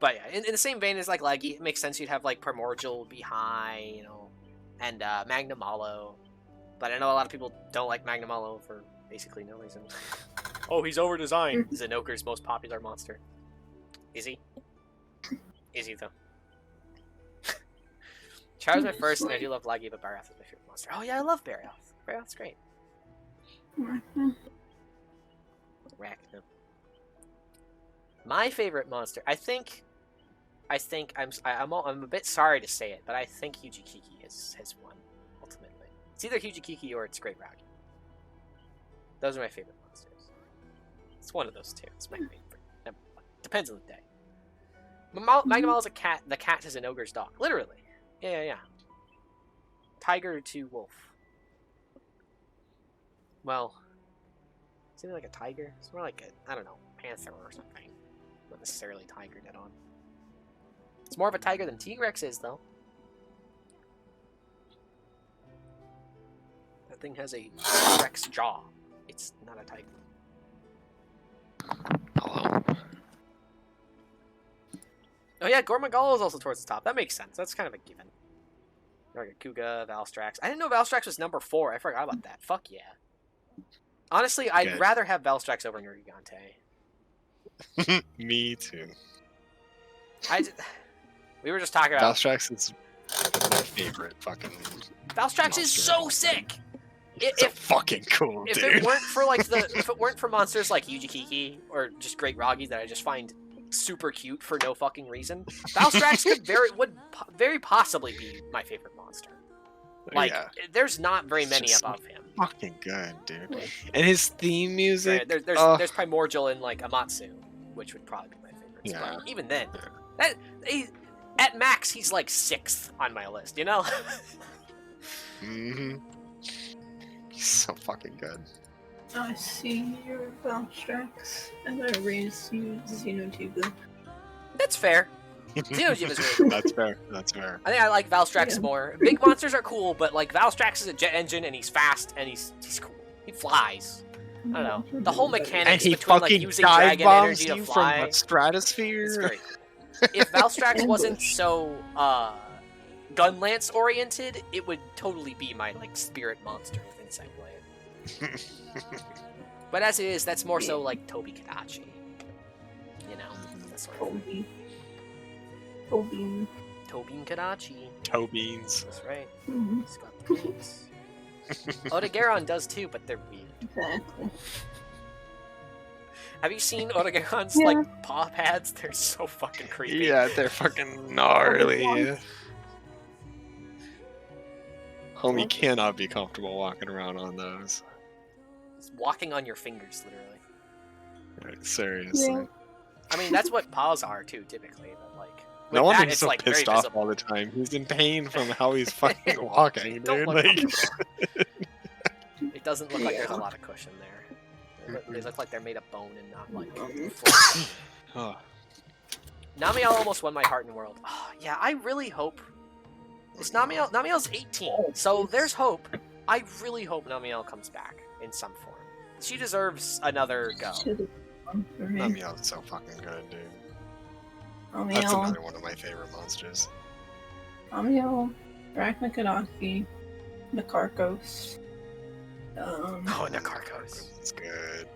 But yeah, in the same vein as, like, Laggy, it makes sense you'd have, like, Primordial be high, you know, and Magnamalo. But I know a lot of people don't like Magnamalo for basically no reason. Oh, he's over-designed. Zinogre's most popular monster. Is he? Is he, though? Char's my first, and I do love Laggy, but Barioth is my favorite monster. Oh, yeah, I love Barioth. Barioth's great. Arachno. My favorite monster, I'm a bit sorry to say it, but I think Hujikiki has won, ultimately. It's either Hujikiki or it's Great Rocky. Those are my favorite monsters. It's one of those two. It's my favorite. Depends on the day. Magnamalo is a cat. The cat is an ogre's dog. Literally. Yeah. Tiger to wolf. Well, is it like a tiger? It's more like a, I don't know, panther or something. Not necessarily tiger dead on. It's more of a tiger than T-Rex is, though. That thing has a T-Rex jaw. It's not a tiger. Hello. Oh yeah, Gormagala is also towards the top. That makes sense. That's kind of a given. Kuga, Valstrax. I didn't know Valstrax was number 4. I forgot about that. Fuck yeah. Honestly, I'd rather have Valstrax over Nergigante. Me too. We were just talking about... Valstrax is my favorite fucking... Valstrax is so sick! It's fucking cool, if dude. It weren't for, like, if it weren't for monsters like Yujikiki or just Great Roggy that I just find super cute for no fucking reason, Valstrax would very possibly be my favorite monster. Like, Yeah. there's not very It's many just above him. Fucking good, dude. And his theme music. There's Primordial and like Amatsu, which would probably be my favorites. Yeah. But even then, at max he's like 6th on my list. You know? Mm-hmm. He's so fucking good. I see your Valstrax, and I raise you Xenotuba. That's fair. Xenotuba is really cool. That's fair. That's fair. I think I like Valstrax Yeah. more. Big monsters are cool, but like Valstrax is a jet engine and he's fast and he's cool. He flies. I don't know. The whole mechanics And he between like fucking using dive dragon bombs energy to you fly. from the stratosphere. It's great. If Valstrax wasn't so gun lance oriented, it would totally be my like spirit monster with Insect Blade. But as it is, that's more so like Tobi Kadachi. You know, that sort of thing. Toby. Tobin Kadachi. Toe beans. That's right. Mhm. He's got the beans. Odogaron does too, but they're weird. Exactly. Have you seen Odogaron's Yeah. like paw pads? They're so fucking creepy. Yeah, they're fucking gnarly. Homie cannot be comfortable walking around on those. It's walking on your fingers, literally. Like, seriously. Yeah. I mean, that's what paws are too, typically. But like, with No wonder that, he's it's so like very pissed off visible. all the time. He's in pain from how he's fucking walking, Don't dude. look Like, It doesn't look like there's a Yeah. lot of cushion there. They look like they're made of bone and not like. Mhm. flesh. oh, Namiel almost won my heart and world. Oh, yeah, I really hope. It's Namiel. Namiel's 18, so there's hope. I really hope Namiel comes back in some form. She deserves another go. Should've gone for me. Namiel's so fucking good, dude. That's Amiel, another one of my favorite monsters. Amiel, Arachnokodaki, Nakarkos. Oh, Nakarkos. It's good.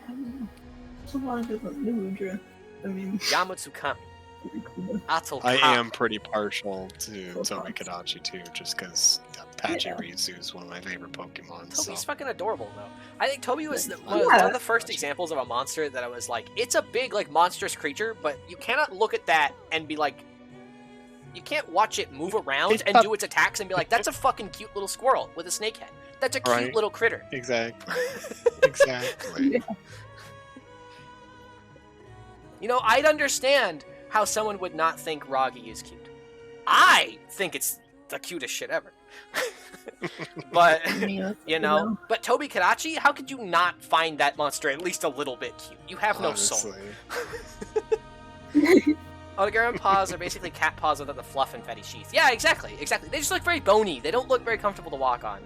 There's a lot of different Nudra. I mean, Yamatsukami. Atl I Ka. am pretty partial to Cool Tobi pops. Kadachi too, just because Pachirisu Yeah. is one of my favorite Pokemon. Toby's So. fucking adorable, though. I think Toby was Yeah. one of the first examples of a monster that I was like, it's a big, like, monstrous creature, but you cannot look at that and be like, you can't watch it move around It's and a- do its attacks and be like, that's a fucking cute little squirrel with a snake head. That's a cute Right. little critter. Exactly. Exactly. You know, I'd understand how someone would not think Ragi is cute. I think it's the cutest shit ever. But, you know, but Tobi Kadachi, how could you not find that monster at least a little bit cute? You have no soul. Honestly. Odogaron paws are basically cat paws without the fluff and fatty sheath. Yeah, exactly. They just look very bony. They don't look very comfortable to walk on.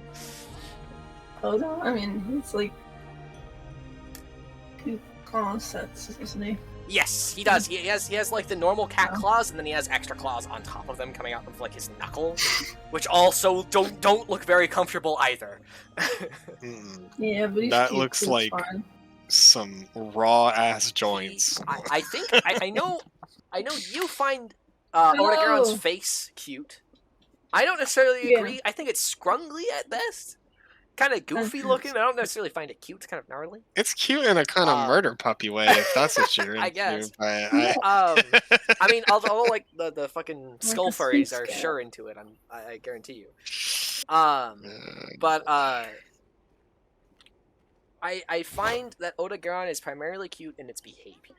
Oh no, I mean, it's like 2 claw sets, isn't he? Yes, he does. He has like the normal cat claws, and then he has extra claws on top of them coming out of like his knuckle, which also don't look very comfortable either. Mm, Yeah, but he's That cute, looks so it's like- fine. some raw ass joints. I think I know you find Odogaron's Hello. face cute. I don't necessarily Yeah. agree. I think it's scrungly at best. Kind of goofy looking. I don't necessarily find it cute. It's kind of gnarly. It's cute in a kind of murder puppy way, if that's what you're into. I guess. But I mean, although like the fucking skull a furries sweet are scat. sure into it. I guarantee you. uh, But I find that Odogaron is primarily cute in its behavior,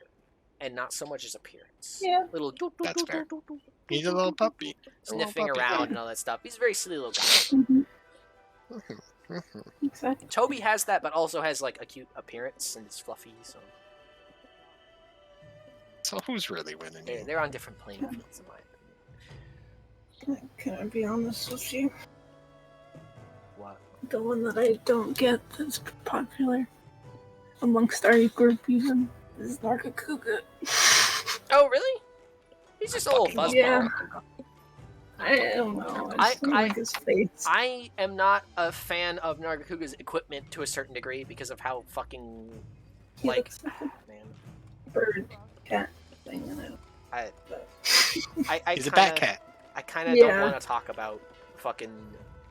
and not so much its appearance. Yeah. Little That's fair. he's a little puppy. A little sniffing puppy. around and all that stuff. He's a very silly little guy. Mhm. Exactly. Toby has that, but also has like a cute appearance and it's fluffy. So So who's really winning here? they're on different playing fields in my opinion. Can I be honest with you? What? The one that I don't get that's popular amongst our group even is Nargacuga. Oh really? He's just a little fuzzball. Yeah. I don't know. I just don't like his face. I am not a fan of Nargacuga's equipment to a certain degree because of how fucking He like looks like man. a bird cat thing in it. I He's a kinda, bat cat. I kind of don't Yeah. want to talk about fucking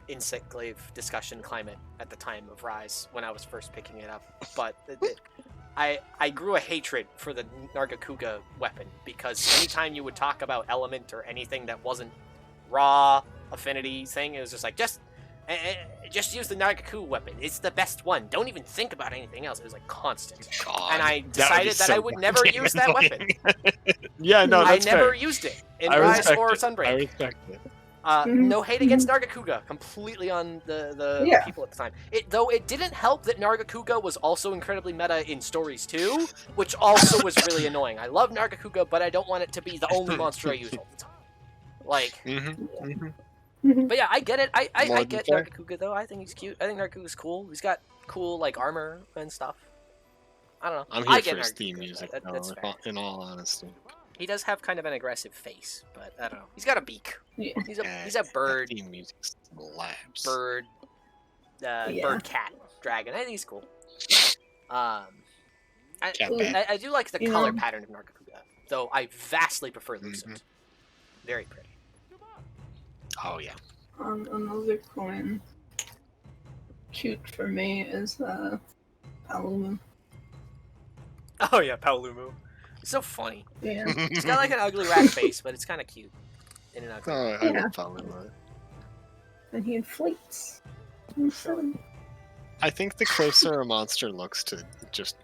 Insect Glaive discussion climate at the time of Rise when I was first picking it up, but I grew a hatred for the Nargacuga weapon because anytime you would talk about element or anything that wasn't raw affinity thing, it was just like just use the Nargacuga weapon. It's the best one. Don't even think about anything else. It was like constant. God, And I that would be decided that so I would never goddamn use that weapon. annoying. Yeah, no, I that's never fair. used it in I Rise respect or it. I Sunbreak. respect it. No hate against Nargacuga, completely on the Yeah. people at the time. Though it didn't help that Nargacuga was also incredibly meta in Stories 2, which also was really annoying. I love Nargacuga, but I don't want it to be the only monster I use all the time. Like, but yeah, I get it. I More than get fair. Nargacuga though. I think he's cute. I think Nargacuga's cool. He's got cool like armor and stuff. I don't know. I'm I here get for his Nargacuga, theme music, that- though, that's fair. in all honesty. He does have kind of an aggressive face, but I don't know. He's got a beak. Yeah. He's a bird. Theme music slaps. Bird, Yeah. bird cat dragon. I think he's cool. Cat I do like the You color know. pattern of Nargacuga, though I vastly prefer Lucent. Very pretty. Oh yeah. Another coin. Cute for me is Palumu. Oh yeah, Paolumu. He's so funny. Yeah. He's got like an ugly rat face, but it's kind of cute. In an ugly. Oh, I Yeah. love Paloma. And he inflates. So, I think the closer a monster looks to just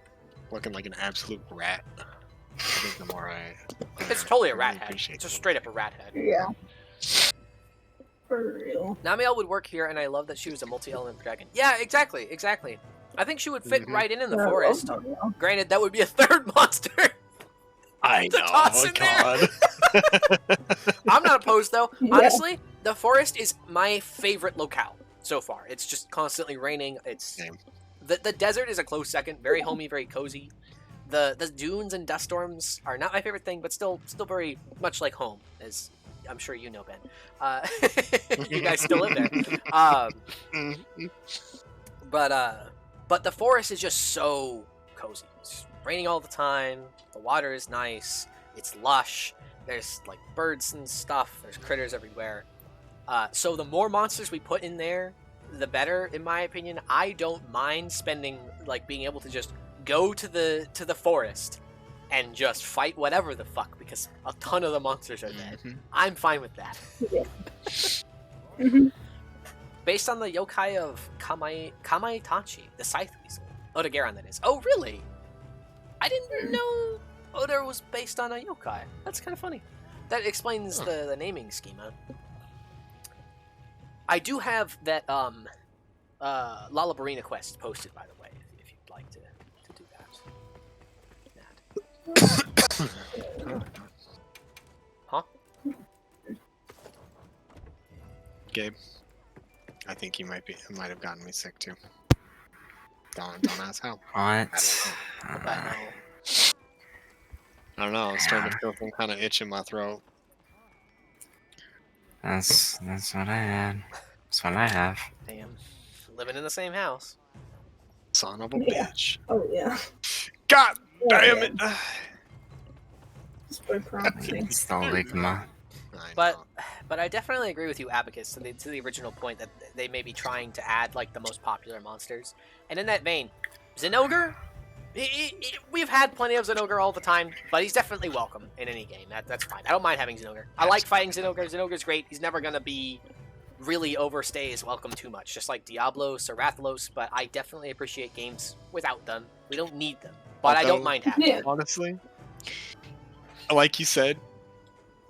looking like an absolute rat, I think the more I It's totally a rat really head. appreciate It's just it. straight up a rat head. yeah. For real. Namiel would work here, and I love that she was a multi-element dragon. Yeah, exactly. I think she would fit Mhm. right in the I love forest. Namiel. Granted, that would be a third monster. I to know. toss in there. God. I'm not opposed though. Yeah. Honestly, the forest is my favorite locale so far. It's just constantly raining. It's Same. the desert is a close second. Very homey, very cozy. The dunes and dust storms are not my favorite thing, but still very much like home, as I'm sure you know, Ben. You guys still live there. But the forest is just so cozy. It's raining all the time. The water is nice. It's lush. There's like birds and stuff. There's critters everywhere. So the more monsters we put in there, the better, in my opinion. I don't mind spending like being able to just go to the forest and just fight whatever the fuck because a ton of the monsters are there. Mhm. I'm fine with that. Mhm. Based on the yokai of Kamaitachi, the Scythe Weasel. Odogaron, that is. Oh, really? I didn't know Oda was based on a yokai. That's kind of funny. That explains the naming schema. I do have that Lalabarina quest posted, by the way, if you'd like to do that. Huh? Gabe, I think you might have gotten me sick too. Don't ask how. What? I don't know. I'm starting to feel some kind of itch in my throat. That's what I had. That's what I have. Damn. Living in the same house. Son of a Yeah. bitch. Oh yeah. God Yeah, damn yeah. it! It's by proxy. It's the Ligma. I But know. but I definitely agree with you, Abacus, to the original point that they may be trying to add like the most popular monsters. And in that vein, Zinogre, we've had plenty of Zinogre all the time, but he's definitely welcome in any game. That's fine. I don't mind having Zinogre. I like fighting Zinogre. Zinogre's great. He's never gonna be really overstay his welcome too much, just like Diablos or Rathalos. But I definitely appreciate games without them. We don't need them, but I don't Although- mind having. Yeah. Honestly, like you said,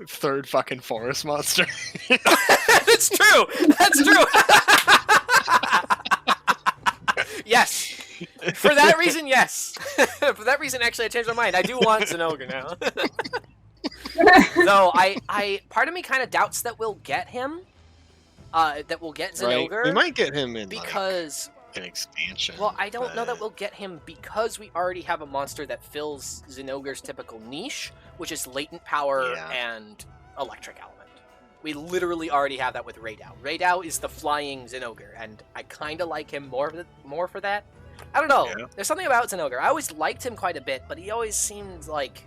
third fucking forest monster. That's true. That's true. Yes. For that reason, yes. For that reason, actually, I changed my mind. I do want Zinogre now. Though I part of me kind of doubts that we'll get him. That we'll get Right? Zinogre We might get him in because like, an expansion. well, I don't know that but- we'll get him because we already have a monster that fills Zinogre's typical niche, which is latent power Yeah. and electric element. We literally already have that with Raydao. Raydao is the flying Zinogre, and I kind of like him more for that. I don't know. Yeah. There's something about Zinogre. I always liked him quite a bit, but he always seemed like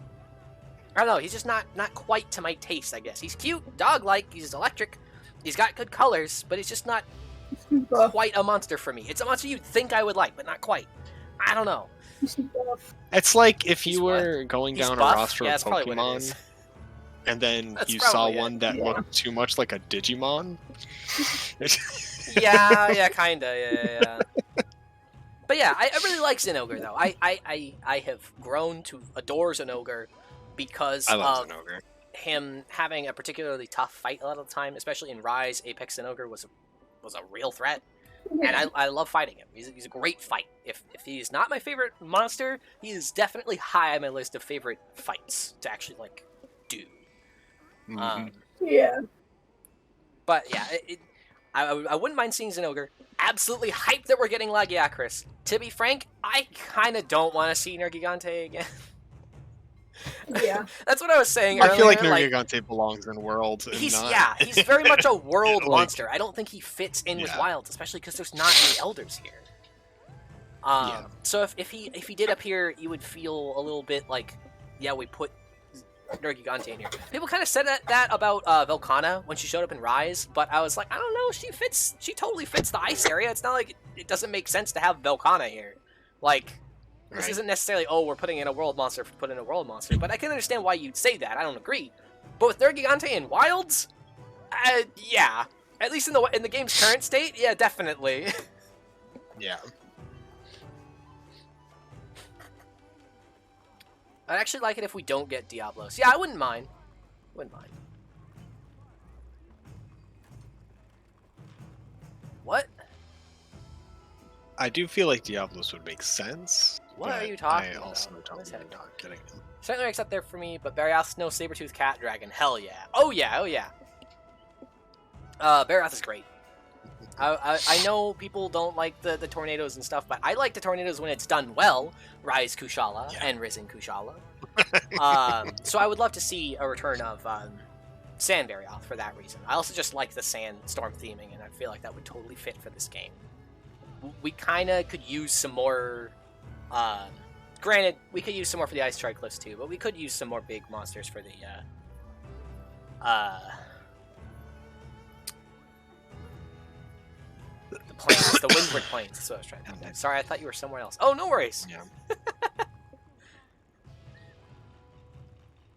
I don't know. He's just not quite to my taste. I guess he's cute, dog-like. He's electric. He's got good colors, but he's just not quite a monster for me. It's a monster you'd think I would like, but not quite. I don't know. He's buff. It's like if He's you what? were going He's down buff? a roster Yeah, of that's probably what it Pokemon, is. and then That's you saw probably it. one that Yeah. looked too much like a Digimon. Yeah, kinda, yeah. But yeah, I really like Zinogre though. I have grown to adore Zinogre because I love of Zinogre. him having a particularly tough fight a lot of the time, especially in Rise. Apex Zinogre was a real threat, and I love fighting him. He's a great fight. If he's not my favorite monster, he is definitely high on my list of favorite fights to actually like do. Mhm. Yeah. But yeah, I wouldn't mind seeing Zinogre. Absolutely hyped that we're getting Lagiacrus. To be frank, I kind of don't want to see Nergigante again. Yeah. That's what I was saying earlier. I feel like Nergigante belongs in World. And He's not... he's very much a world Like- monster. I don't think he fits in with Yeah. Wilds, especially because there's not any elders here. Yeah. So if he did appear, you would feel a little bit like, yeah, we put Nergigante in here. People kind of said that about Velkhana when she showed up in Rise, but I was like, I don't know, she totally fits the ice area. It's not like it doesn't make sense to have Velkhana here. Like, this Right. isn't necessarily, oh, we're putting in a world monster for putting in a world monster, but I can understand why you'd say that. I don't agree. But with Nergigante in Wilds, yeah. At least in the game's current state, yeah, definitely. Yeah. I'd actually like it if we don't get Diablos. Yeah, I wouldn't mind. Wouldn't mind. What? I do feel like Diablos would make sense. What but are you talking I about? also What don't is mind happening? not getting them. Certainly makes up there for me, but Barioth, Snow, Sabertooth, Cat, Dragon. Hell yeah. Oh yeah, oh yeah. Barioth is great. I know people don't like the tornadoes and stuff, but I like the tornadoes when it's done well. Rise Kushala and Risen Kushala. So I would love to see a return of Sand Barioth for that reason. I also just like the Sandstorm theming, and I feel like that would totally fit for this game. We kind of could use some more... granted, we could use some more for the Ice Triclifs too, but we could use some more big monsters for the plains, the Windward Plains. That's what I was trying to think. Sorry, I thought you were somewhere else. Oh, no worries. Yeah.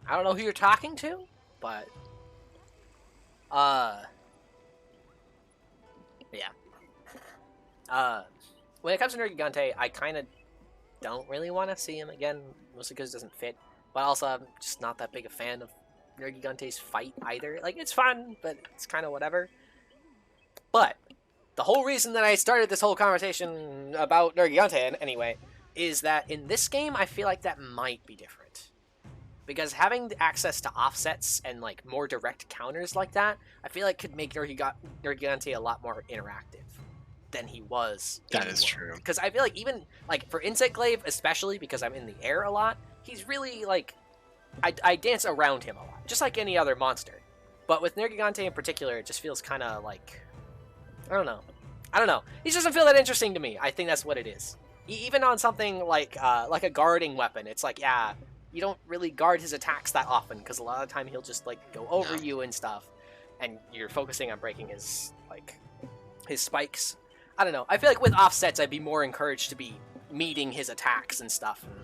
I don't know who you're talking to, but yeah. When it comes to Nergigante, I kind of don't really want to see him again, mostly because it doesn't fit. But also, I'm just not that big a fan of Nergigante's fight either. Like, it's fun, but it's kind of whatever. But the whole reason that I started this whole conversation about Nergigante, anyway, is that in this game, I feel like that might be different. Because having the access to offsets and, like, more direct counters like that, I feel like could make Nergigante a lot more interactive than he was. That is true. Because I feel like even, like, for Insect Glaive, especially because I'm in the air a lot, he's really, like, I dance around him a lot, just like any other monster. But with Nergigante in particular, it just feels kind of like, I don't know. He just doesn't feel that interesting to me. I think that's what it is. Even on something like a guarding weapon, it's like, yeah, you don't really guard his attacks that often, because a lot of the time he'll just, like, go over you and stuff, and you're focusing on breaking his, like, his spikes. I don't know. I feel like with offsets, I'd be more encouraged to be meeting his attacks and stuff, and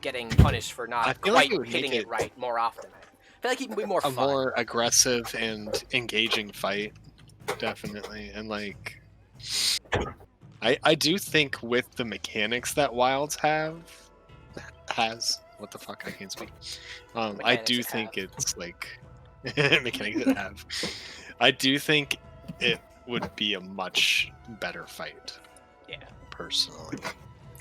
getting punished for I not feel like quite it would hitting make it right more often. I feel like he can be more A fun. more aggressive and engaging fight, definitely. And, like, I do think with the mechanics that Wilds has, what the fuck, I can't speak. I do Mechanics think have. it's like mechanics that have. I do think it would be a much better fight. Yeah. Personally.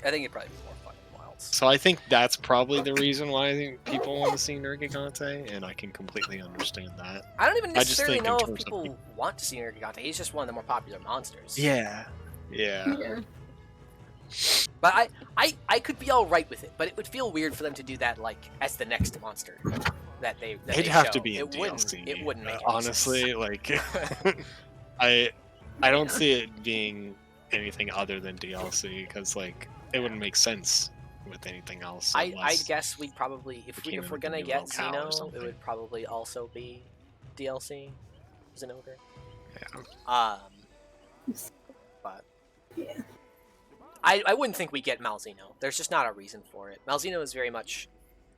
I think it'd probably be more fun than Wilds. So I think that's probably the reason why I think people want to see Nergigante, and I can completely understand that. I don't even I just necessarily think in know if terms of people want to see Nergigante. He's just one of the more popular monsters. Yeah. Yeah. But I could be all right with it, but it would feel weird for them to do that, like, as the next monster that they It'd they have show. to be in It wouldn't. DLC. It wouldn't make any honestly, sense. like I don't see it being anything other than DLC because like it wouldn't make sense with anything else. I unless guess we'd probably, if came we're in gonna with a get new locale or Xeno, it something. would probably also be DLC. Xenogre. Yeah. But Yeah. I wouldn't think we get Malzeno. There's just not a reason for it. Malzeno is very much...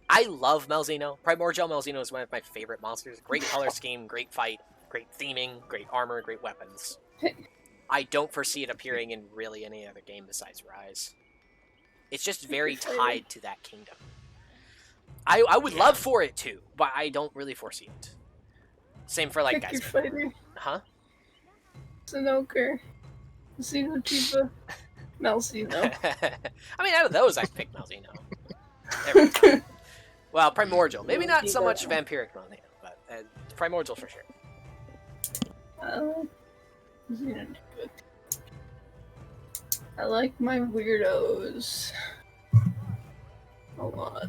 I love Malzeno. Primordial Malzeno is one of my favorite monsters. Great color scheme, great fight, great theming, great armor, great weapons. I don't foresee it appearing in really any other game besides Rise. It's just very tied to that kingdom. I would love for it to, but I don't really foresee it. Same for like Pick your guys. fighter. Huh? Sinoker. Xenotifa. Malzeno. I mean, out of those, I'd pick Malzeno. There we go. Well, Primordial. Maybe not so much Vampiric Malzeno, but Primordial for sure. Xenotifa. I like my weirdos a lot.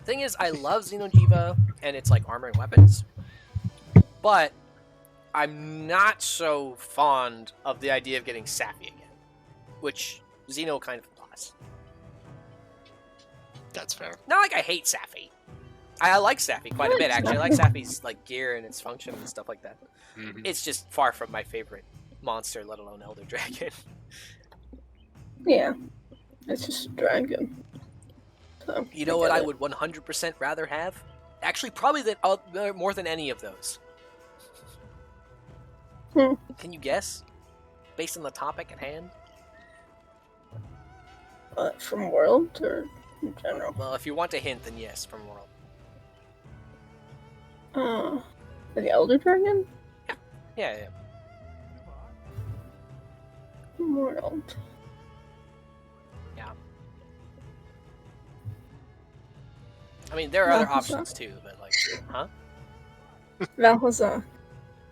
Thing is, I love Xenojiva and its like armor and weapons, but I'm not so fond of the idea of getting Sappy again, which Xeno kind of implies. That's fair. Not like I hate Sappy. I like Sappy quite a bit, actually. I like Sappy's like gear and its function and stuff like that. It's just far from my favorite monster, let alone Elder Dragon. Yeah. It's just a dragon. So, You know what I would 100% rather have? Actually, probably more than any of those. Can you guess? Based on the topic at hand? From World or in general? Well, if you want a hint, then yes, from World. The Elder Dragon? Yeah. World. Yeah. I mean, there are other Valhazar. options too, but like, huh? Valhazar.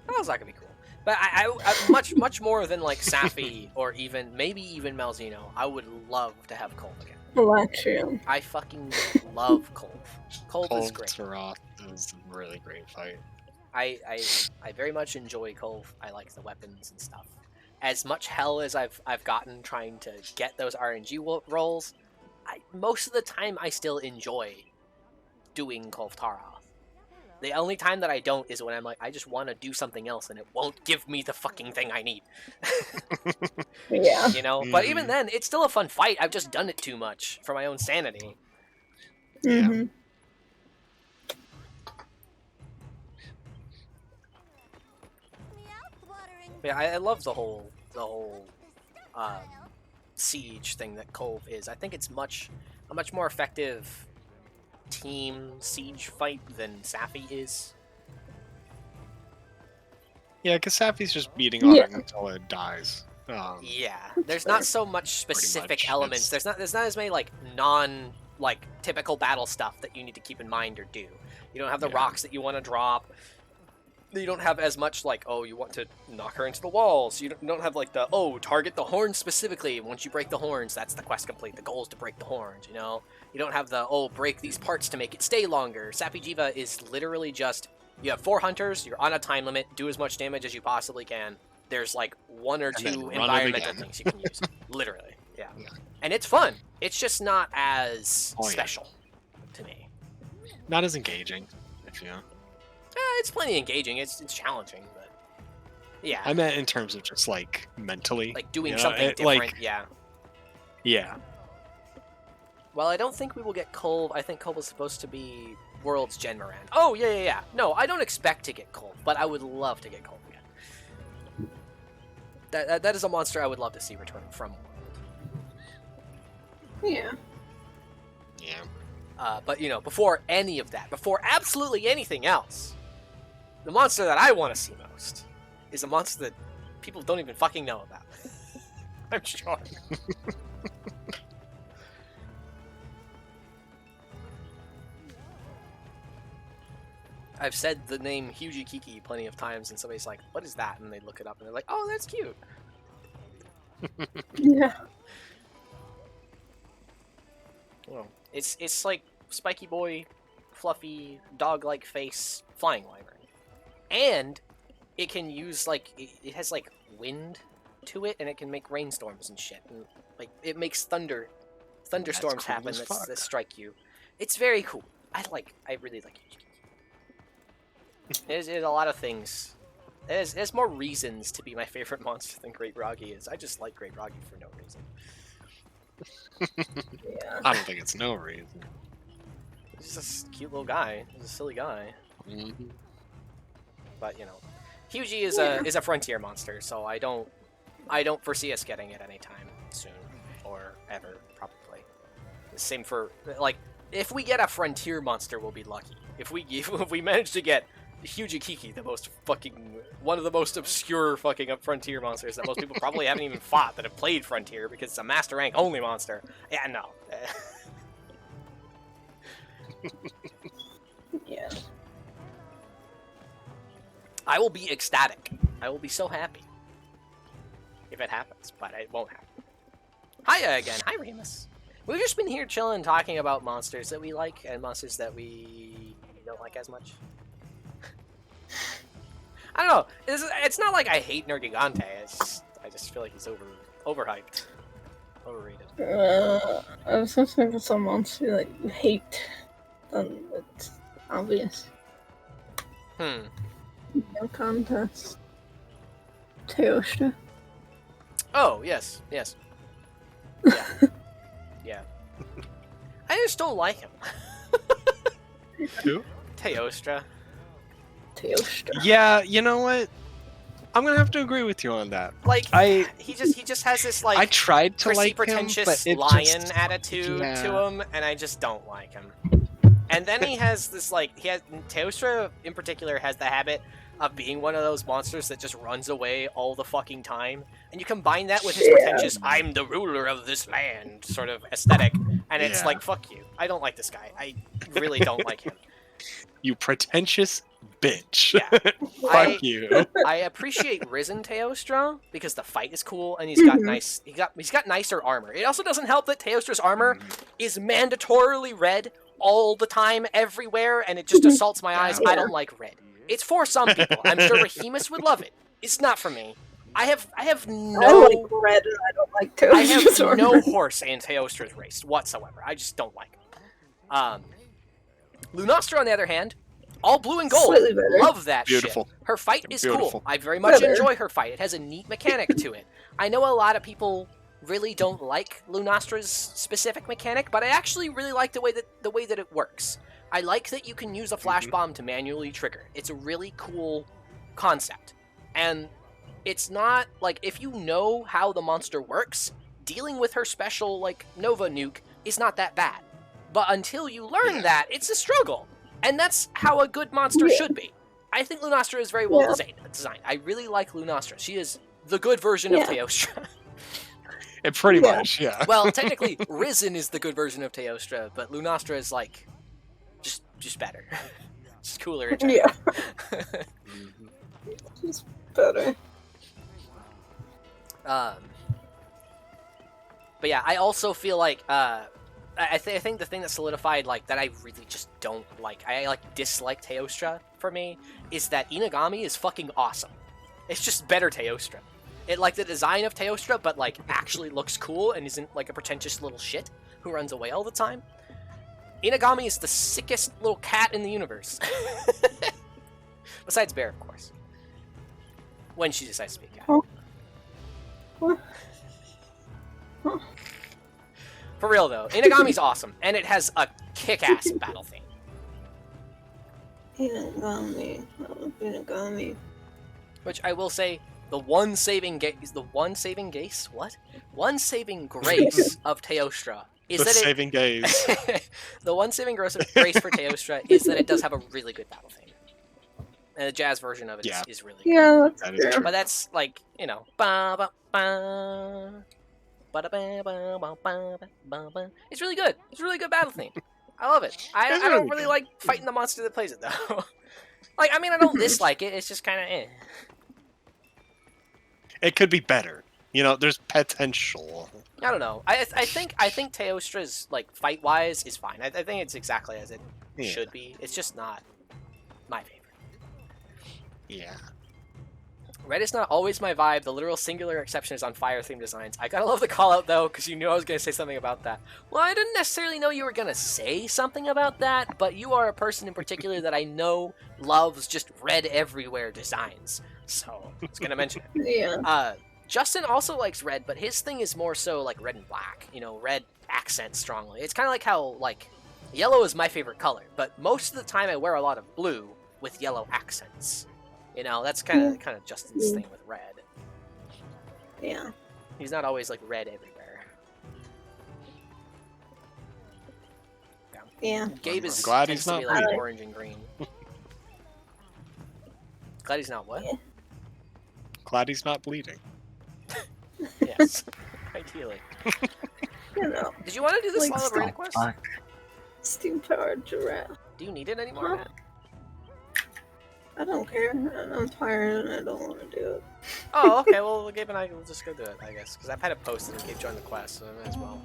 That was not gonna be cool. But I much more than like Sappy or maybe even Malzeno, I would love to have Kolv again. Electrium. I fucking love Kolv. Kolv is great. Taroth is a really great fight. I very much enjoy Kolv. I like the weapons and stuff. As much hell as I've gotten trying to get those RNG rolls, most of the time I still enjoy doing Kolv Taroth. The only time that I don't is when I'm like, I just want to do something else and it won't give me the fucking thing I need. Yeah. You know? But even then, it's still a fun fight. I've just done it too much for my own sanity. Mm-hmm. Yeah, I love the whole siege thing that Kolv is. I think it's a much more effective team siege fight than Sappy is. Yeah, because Sappy's just beating on it until it dies. Yeah, there's not so much specific elements. There's not as many like typical battle stuff that you need to keep in mind or do. You don't have the rocks that you want to drop. You don't have as much like, oh, you want to knock her into the walls. You don't have like the, oh, target the horns specifically. Once you break the horns, that's the quest complete. The goal is to break the horns, you know? You don't have the, oh, break these parts to make it stay longer. Sappy Jiva is literally just, you have 4 hunters, you're on a time limit, do as much damage as you possibly can. There's like 1 or 2 environmental things you can use. Literally, yeah. And it's fun. It's just not as special to me. Not as engaging, if you know. It's plenty engaging. It's challenging, but yeah. I meant in terms of just like mentally, like doing you know, something different. Yeah. Yeah. Well, I don't think we will get Kolv. I think Kolv is supposed to be World's Genmoran. Oh yeah. No, I don't expect to get Kolv, but I would love to get Kolv again. That is a monster I would love to see return from World. Yeah. Yeah. But you know, before any of that, before absolutely anything else, the monster that I want to see most is a monster that people don't even fucking know about. I'm sure. I've said the name Hugikiki plenty of times, and somebody's like, what is that? And they look it up, and they're like, oh, that's cute. Yeah. Well, it's like Spiky Boy, fluffy, dog-like face, flying wyvern. And it can use, like, it has, like, wind to it, and it can make rainstorms and shit. And, like, it makes thunderstorms cool happen as fuck. that strike you. It's very cool. I really like it. There's a lot of things. There's more reasons to be my favorite monster than Great Roggy is. I just like Great Roggy for no reason. I don't think it's no reason. He's just a cute little guy. He's a silly guy. Mm-hmm. But you know, Hugie is a frontier monster, so I don't foresee us getting it anytime soon or ever, probably. Same for like, if we get a frontier monster, we'll be lucky. If we manage to get Hugie Kiki, one of the most obscure fucking frontier monsters that most people probably haven't even fought that have played frontier because it's a master rank only monster. Yeah, no. Yeah. I will be ecstatic. I will be so happy if it happens, but it won't happen. Hiya again. Hi, Remus. We've just been here chilling, talking about monsters that we like and monsters that we don't like as much. I don't know. It's not like I hate Nergigante. I just feel like he's overhyped, overrated. I was thinking for some monster that you hate, then it's obvious. No contest. Teostra. Oh, yes. Yeah. Yeah. I just don't like him. Who? Teostra. Yeah, you know what? I'm gonna have to agree with you on that. Like, he just has this like I tried to prissy, like pretentious him, but lion just, attitude yeah. to him, and I just don't like him. And then he has this like Teostra in particular has the habit of being one of those monsters that just runs away all the fucking time. And you combine that with his pretentious "I'm the ruler of this land" sort of aesthetic, and it's like, fuck you. I don't like this guy. I really don't like him. You pretentious bitch. Yeah. Fuck you. I appreciate Risen Teostra because the fight is cool and he's got he's got nicer armor. It also doesn't help that Teostra's armor is mandatorily red all the time, everywhere, and it just assaults my eyes. I don't like red. It's for some people. I'm sure Rahemus would love it. It's not for me. I have no. I like red and I don't like Teostra's I have armor. no horse in Teostra's race whatsoever. I just don't like him. Lunastra, on the other hand, all blue and gold. Slightly better. Love that Beautiful. shit. Her fight is Beautiful. cool. I very much Better. enjoy her fight. It has a neat mechanic to it. I know a lot of people really don't like Lunastra's specific mechanic, but I actually really like the way that it works. I like that you can use a flash bomb to manually trigger. It's a really cool concept. And it's not like, if you know how the monster works, dealing with her special like Nova nuke is not that bad. But until you learn that, it's a struggle. And that's how a good monster should be. I think Lunastra is very well designed. I really like Lunastra. She is the good version of Teostra. It pretty much, yeah. Well, technically, Risen is the good version of Teostra, but Lunastra is like just better. Just cooler. In general. Just better. But yeah, I also feel like I think the thing that solidified like that I really just don't like, I like dislike Teostra for me, is that Inagami is fucking awesome. It's just better Teostra. It like the design of Teostra, but like actually looks cool and isn't like a pretentious little shit who runs away all the time. Inagami is the sickest little cat in the universe. Besides Bear, of course. When she decides to be a cat. For real though, Inagami's awesome, and it has a kick-ass battle theme. Inagami. Which I will say, the one saving grace of Teostra is that saving gaze. the one saving grace for Teostra is that it does have a really good battle theme. And the jazz version of it is really good. Yeah, that's That is true. But that's like, you know, it's really good. It's a really good battle theme. I love it. I don't really like fighting the monster that plays it though. Like, I mean, I don't dislike it. It's just kind of eh. It could be better. You know, there's potential. I don't know. I think Teostra's like fight wise is fine. I think it's exactly as it should be. It's just not my favorite. Yeah. Red is not always my vibe. The literal singular exception is on fire theme designs. I gotta love the call out though, because you knew I was gonna say something about that. Well, I didn't necessarily know you were gonna say something about that, but you are a person in particular that I know loves just red everywhere designs. So I was gonna mention it. Yeah. Justin also likes red, but his thing is more so like red and black. You know, red accents strongly. It's kind of like how like yellow is my favorite color, but most of the time I wear a lot of blue with yellow accents. You know, that's kind of Justin's thing with red. Yeah. He's not always like red everywhere. Yeah. Gabe is glad tends he's to not be like bleeding. orange and green. Glad he's not what? Yeah. Glad he's not bleeding. Yes. Ideally. You know, Did you want to do this Like Slava Arena Oh, quest? fuck. steam powered giraffe. Do you need it anymore, Huh? Matt? I don't care. I'm tired and I don't want to do it. Oh, okay. Well, Gabe and I will just go do it, I guess, because I've had it posted and Gabe joined the quest, so I might as well.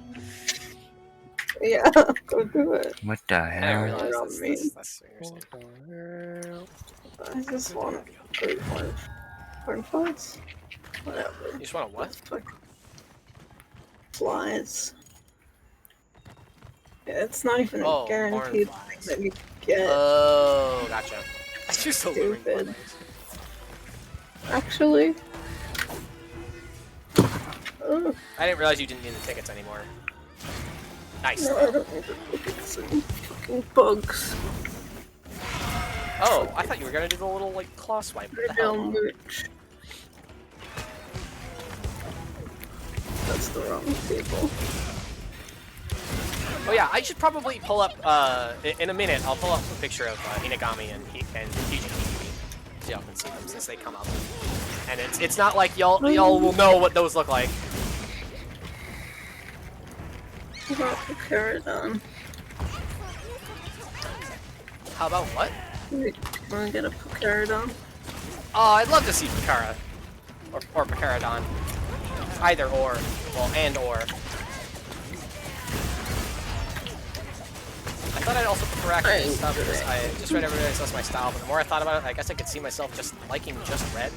Yeah, go do it. What the I didn't hell? realize Not that's, me. that's what you're saying. I just want to go corn fights. Whatever. You just want to what? Flies. Yeah, it's not even Oh, a guaranteed corn thing flies. that you get. Oh, gotcha. I just so Stupid. Actually. Ugh, I didn't realize you didn't need the tickets anymore. Nice. no, I don't need to look at some fucking bugs. Oh, I thought you were gonna do the little like claw swipe. What the They're down hell? mooch. That's the wrong people. Oh yeah, I should probably pull up. In a minute, I'll pull up a picture of Inagami and TGTV so y'all can see them since they come up. And it's not like y'all will know what those look like. What about the Caradon? How about what? Wanna get a Caradon? Oh, I'd love to see Pakara. Or Pakaradon. Either or. Well, and or. I thought I'd also prefer acting and stuff because I just read everybody else my style, but the more I thought about it, I guess I could see myself just liking just red.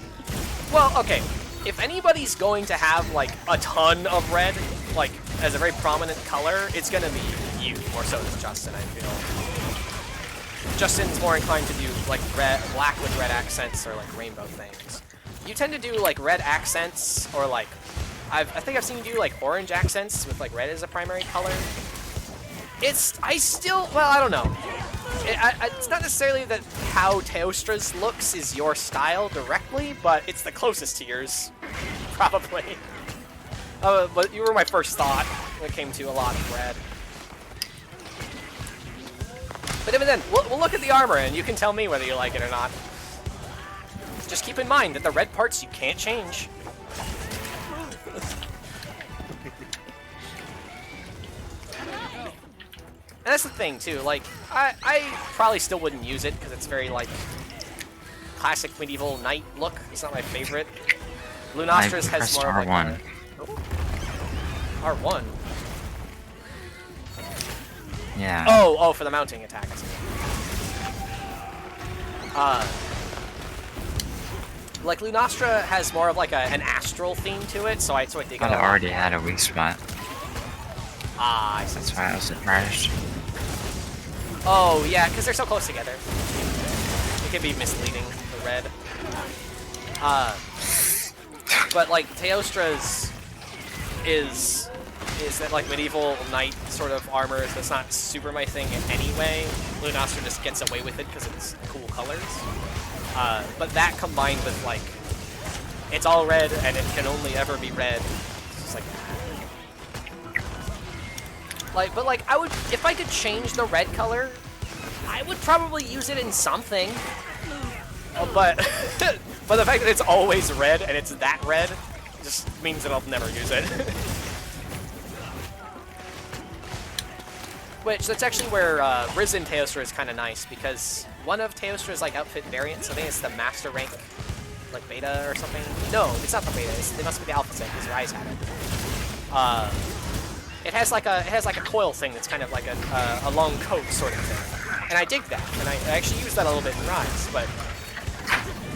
Well, okay. If anybody's going to have, like, a ton of red, like, as a very prominent color, it's gonna be you, more so than Justin, I feel. Justin's more inclined to do, like, black with red accents or, like, rainbow things. You tend to do, like, red accents or, like, I think I've seen you do, like, orange accents with, like, red as a primary color. I don't know. It's not necessarily that how Teostra's looks is your style directly, but it's the closest to yours, probably. But you were my first thought when it came to a lot of red. But even then, we'll look at the armor and you can tell me whether you like it or not. Just keep in mind that the red parts you can't change. And that's the thing too, like, I probably still wouldn't use it because it's very, like, classic medieval knight look. It's not my favorite. Lunostra's has pressed more of like R1. R1? Yeah. Oh, for the mounting attack. Like, Lunastra has more of like an astral theme to it, so I dig it a I lot. already had a weak spot. Ah, I see. That's why I was surprised. Oh, yeah, because they're so close together. It can be misleading, the red. But, like, Teostra's is that, like, medieval knight sort of armor that's not super my thing anyway. Lunastra just gets away with it because it's cool colors. But that combined with, like, it's all red and it can only ever be red. It's just like, but like, I would, if I could change the red color, I would probably use it in something. But the fact that it's always red and it's that red just means that I'll never use it. Which, that's actually where Risen Teostra is kind of nice, because one of Teostra's, like, outfit variants, I think it's the Master Rank, like, beta or something. No, it's not the beta, it must be the alpha set, because Rise had it. It has like a coil thing that's kind of like a long coat sort of thing, and I dig that, and I actually use that a little bit in Rise, but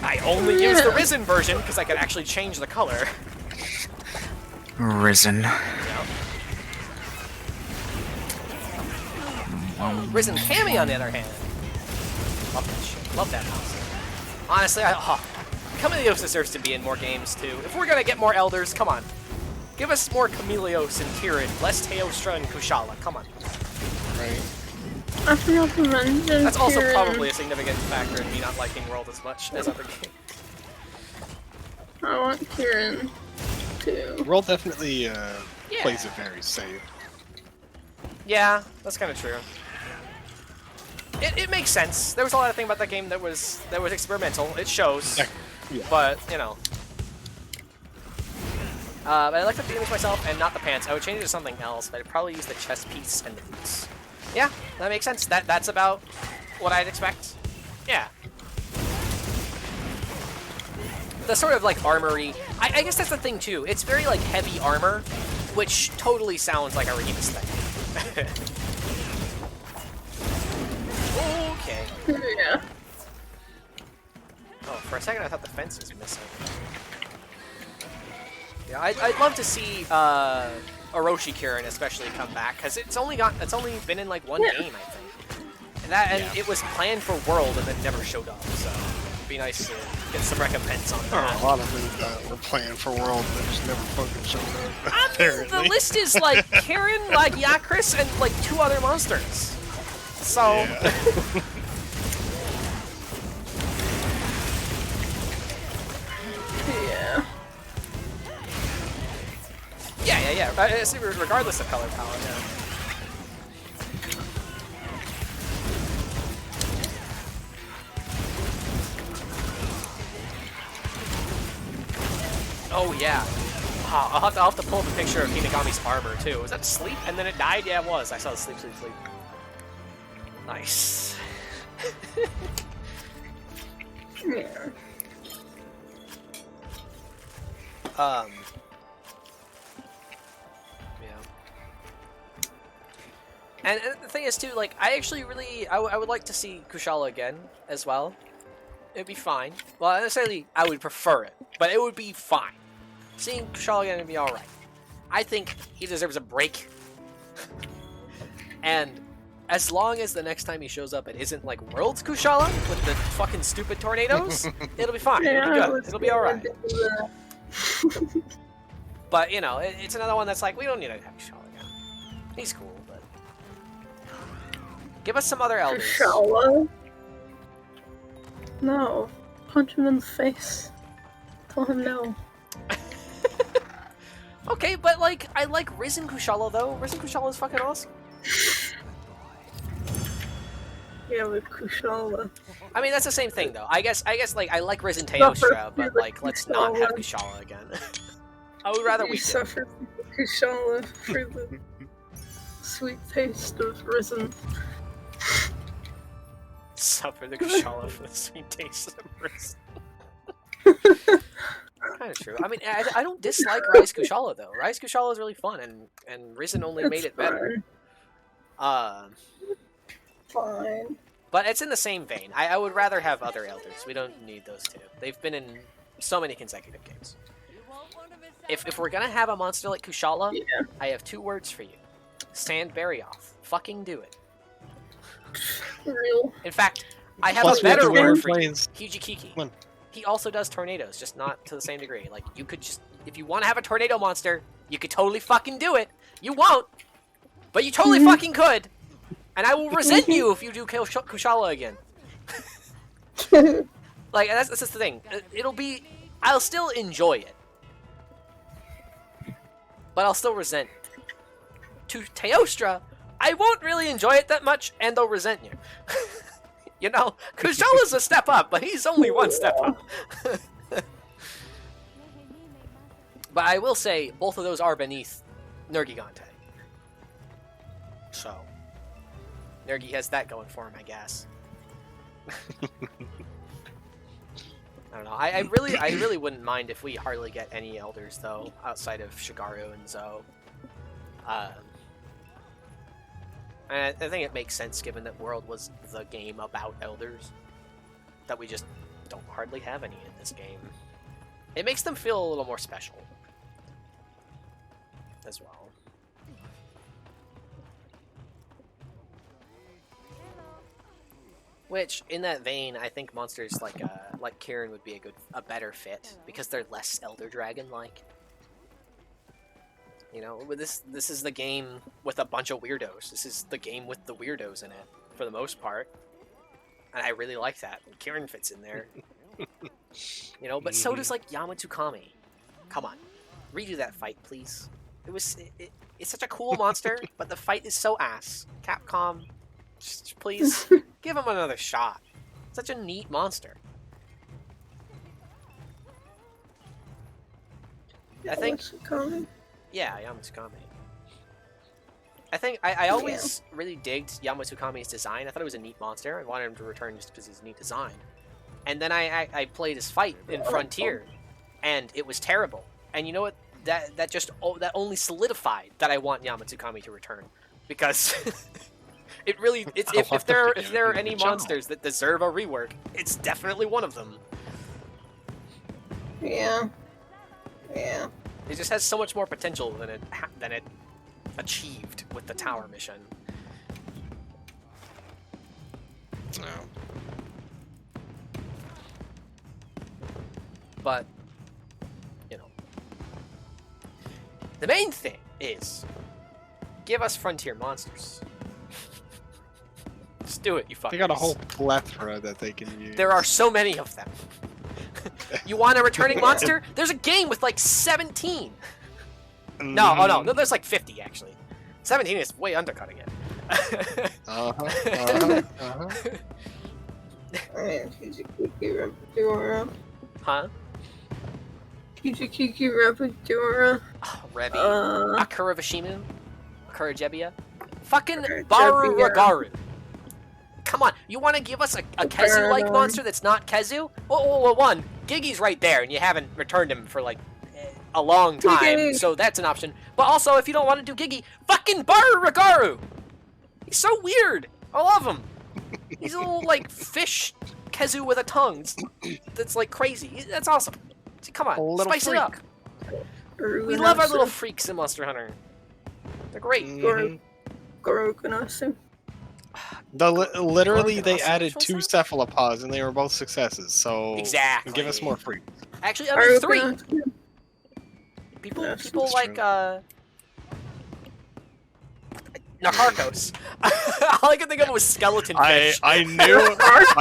I only use the Risen version because I could actually change the color. Risen. You know? Risen Cammy, on the other hand, love that shit, love that mouse. Honestly, Camelios deserves to be in more games too. If we're gonna get more elders, come on. Give us more Camelios and Kirin, less Teostra and Kushala, come on. Right. I forgot to mention. That's also Kieran. probably a significant factor in me not liking World as much as other games. I want Kieran too. World definitely plays it very safe. Yeah, that's kind of true. It makes sense. There was a lot of things about that game that was experimental. It shows, Yeah. but you know. But I like the image myself and not the pants. I would change it to something else, but I'd probably use the chest piece and the boots. Yeah, that makes sense. That's about what I'd expect. Yeah. The sort of like armory. I guess that's the thing too. It's very like heavy armor, which totally sounds like a Remus thing. Okay. Yeah. Oh, for a second I thought the fence was missing. Yeah, I'd love to see Orochi Kirin especially come back because it's only been in like one game I think, and it was planned for World and then never showed up. So it'd be nice to get some recompense on There are that. a lot of things that were planned for World that just never fucking showed up. Apparently. The list is like Kirin, like Yakris, and like 2 other monsters. So. Yeah. Yeah. Yeah. Regardless of color palette, yeah. Oh yeah. I'll have to pull up a picture of Hinagami's armor too. Was that sleep and then it died? Yeah, it was. I saw the sleep. Nice. Yeah. Yeah. And the thing is too, like, I actually really, I would like to see Kushala again as well. It'd be fine. Well, not necessarily I would prefer it, but it would be fine. Seeing Kushala again would be alright. I think he deserves a break. And as long as the next time he shows up it isn't like World's Kushala with the fucking stupid tornadoes, it'll be fine. It'll be good. It'll be alright. But, you know, it's another one that's like, we don't need to have Kushala again. He's cool, but... Give us some other elders. Kushala? No. Punch him in the face. Tell him no. Okay, but like, I like Risen Kushala though. Risen Kushala is fucking awesome. Yeah, with Kushala. I mean, that's the same thing though. I guess like I like Risen Teostra, but like let's not have Kushala again. I would rather we suffer Kushala for the sweet taste of Risen. Suffer the Kushala for the sweet taste of Risen. Kind of true. I mean, I don't dislike Rise Kushala though. Rise Kushala is really fun, and Risen only made it better. Fine. But it's in the same vein. I would rather have other elders. We don't need those two. They've been in so many consecutive games. If we're gonna have a monster like Kushala, I have 2 words for you. Stand Barioth. Fucking do it. Real. In fact, I have Plus a we have better to wear word for you. planes. Hijikiki. Come on. He also does tornadoes, just not to the same degree. Like, you could just... If you want to have a tornado monster, you could totally fucking do it. You won't. But you totally fucking could. And I will resent you if you do kill Kushala again. Like, that's the thing. It'll be... I'll still enjoy it. But I'll still resent it. To Teostra, I won't really enjoy it that much, and they'll resent you. You know, Kushala's a step up, but he's only 1 step up. But I will say, both of those are beneath Nergigante. So, Nergi has that going for him, I guess. I don't know. I really wouldn't mind if we hardly get any elders though, outside of Shigaru and Zo. And I think it makes sense given that World was the game about elders, that we just don't hardly have any in this game. It makes them feel a little more special as well. Which, in that vein, I think monsters like like Kieran would be a better fit because they're less Elder Dragon like. You know, this is the game with a bunch of weirdos. This is the game with the weirdos in it for the most part, and I really like that. And Kieran fits in there. You know, but so does like Yamatsukami. Come on, redo that fight, please. It's such a cool monster, but the fight is so ass. Capcom, just please give him another shot. Such a neat monster. I think. Yeah, Yamatsukami. I think I always really digged Yamatsukami's design. I thought it was a neat monster. I wanted him to return just because he's a neat design. And then I played his fight in Frontier, and it was terrible. And you know what? That only solidified that I want Yamatsukami to return, because if there are any monsters that deserve a rework, it's definitely one of them. Yeah. It just has so much more potential than it achieved with the tower mission. No. But, you know, the main thing is give us Frontier monsters. Just do it, you fuckers. They got a whole plethora that they can use. There are so many of them. You want a returning monster? There's a game with like 17. No, there's like 50 actually. 17 is way undercutting it. Huh? Kizukiki Rapidora. Oh, Rebi. Akura Vashimu. Akura Jebiya. Fucking Baru Ragaru. Come on, you want to give us a Kezu-like monster that's not Kezu? Well, one, Gigi's right there, and you haven't returned him for like a long time, so that's an option. But also, if you don't want to do Gigi, fucking Baru Ragaru! He's so weird! I love him! He's a little, like, fish Kezu with a tongue that's, like, crazy. That's awesome. Come on, spice it up. We love our little freaks in Monster Hunter. They're great. Gorokanasu. Literally, they added 2 cephalopods, and they were both successes. So exactly, give us more freaks. Actually, under 3. People like Nakarkos. All I could think of was skeleton fish. I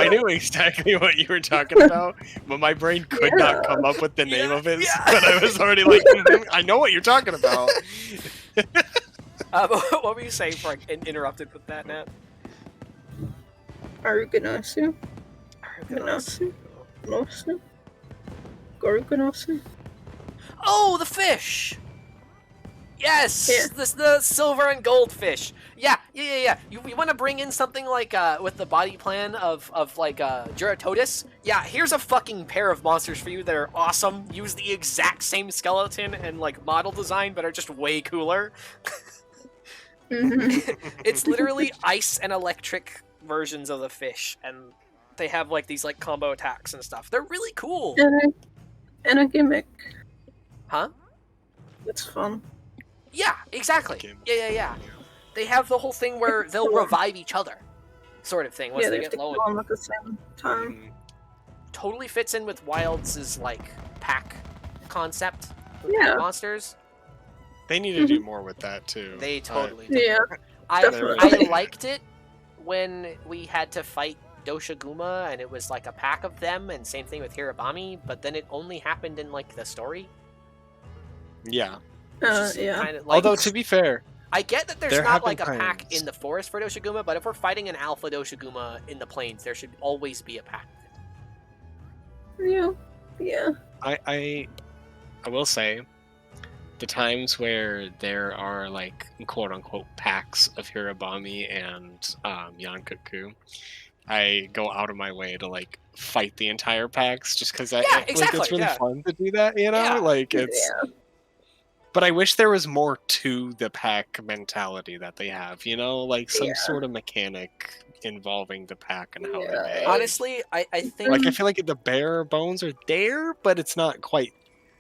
knew exactly what you were talking about, but my brain could not come up with the name of it. Yeah. But I was already like, I know what you're talking about. What were you saying before I interrupted with that, Nat? Aruganasu. Gorokanasu. Oh, the fish! Yes! Yeah. The silver and gold fish. Yeah. You want to bring in something like, with the body plan of like, Juratotis? Yeah, here's a fucking pair of monsters for you that are awesome. Use the exact same skeleton and, like, model design, but are just way cooler. It's literally ice and electric versions of the fish, and they have, like, these, like, combo attacks and stuff. They're really cool. And a gimmick. Huh? It's fun. Yeah, exactly. Yeah. They have the whole thing where they'll revive each other, sort of thing, once they get low. At the same time. Totally fits in with Wilds' like pack concept with monsters. They need to do more with that too. They totally do. Yeah. I liked it when we had to fight Doshiguma and it was like a pack of them, and same thing with Hirabami, but then it only happened in like the story. Yeah. Yeah. Like, although to be fair, I get that there's not like a pack in the forest for Doshiguma, but if we're fighting an alpha Doshiguma in the plains, there should always be a pack. Yeah. I will say, the times where there are like quote unquote packs of Hirabami and Yankaku, I go out of my way to like fight the entire packs just because it's really fun to do that, you know? Like it's. But I wish there was more to the pack mentality that they have, you know, like some sort of mechanic involving the pack and how they. Honestly, I think like I feel like the bare bones are there, but it's not quite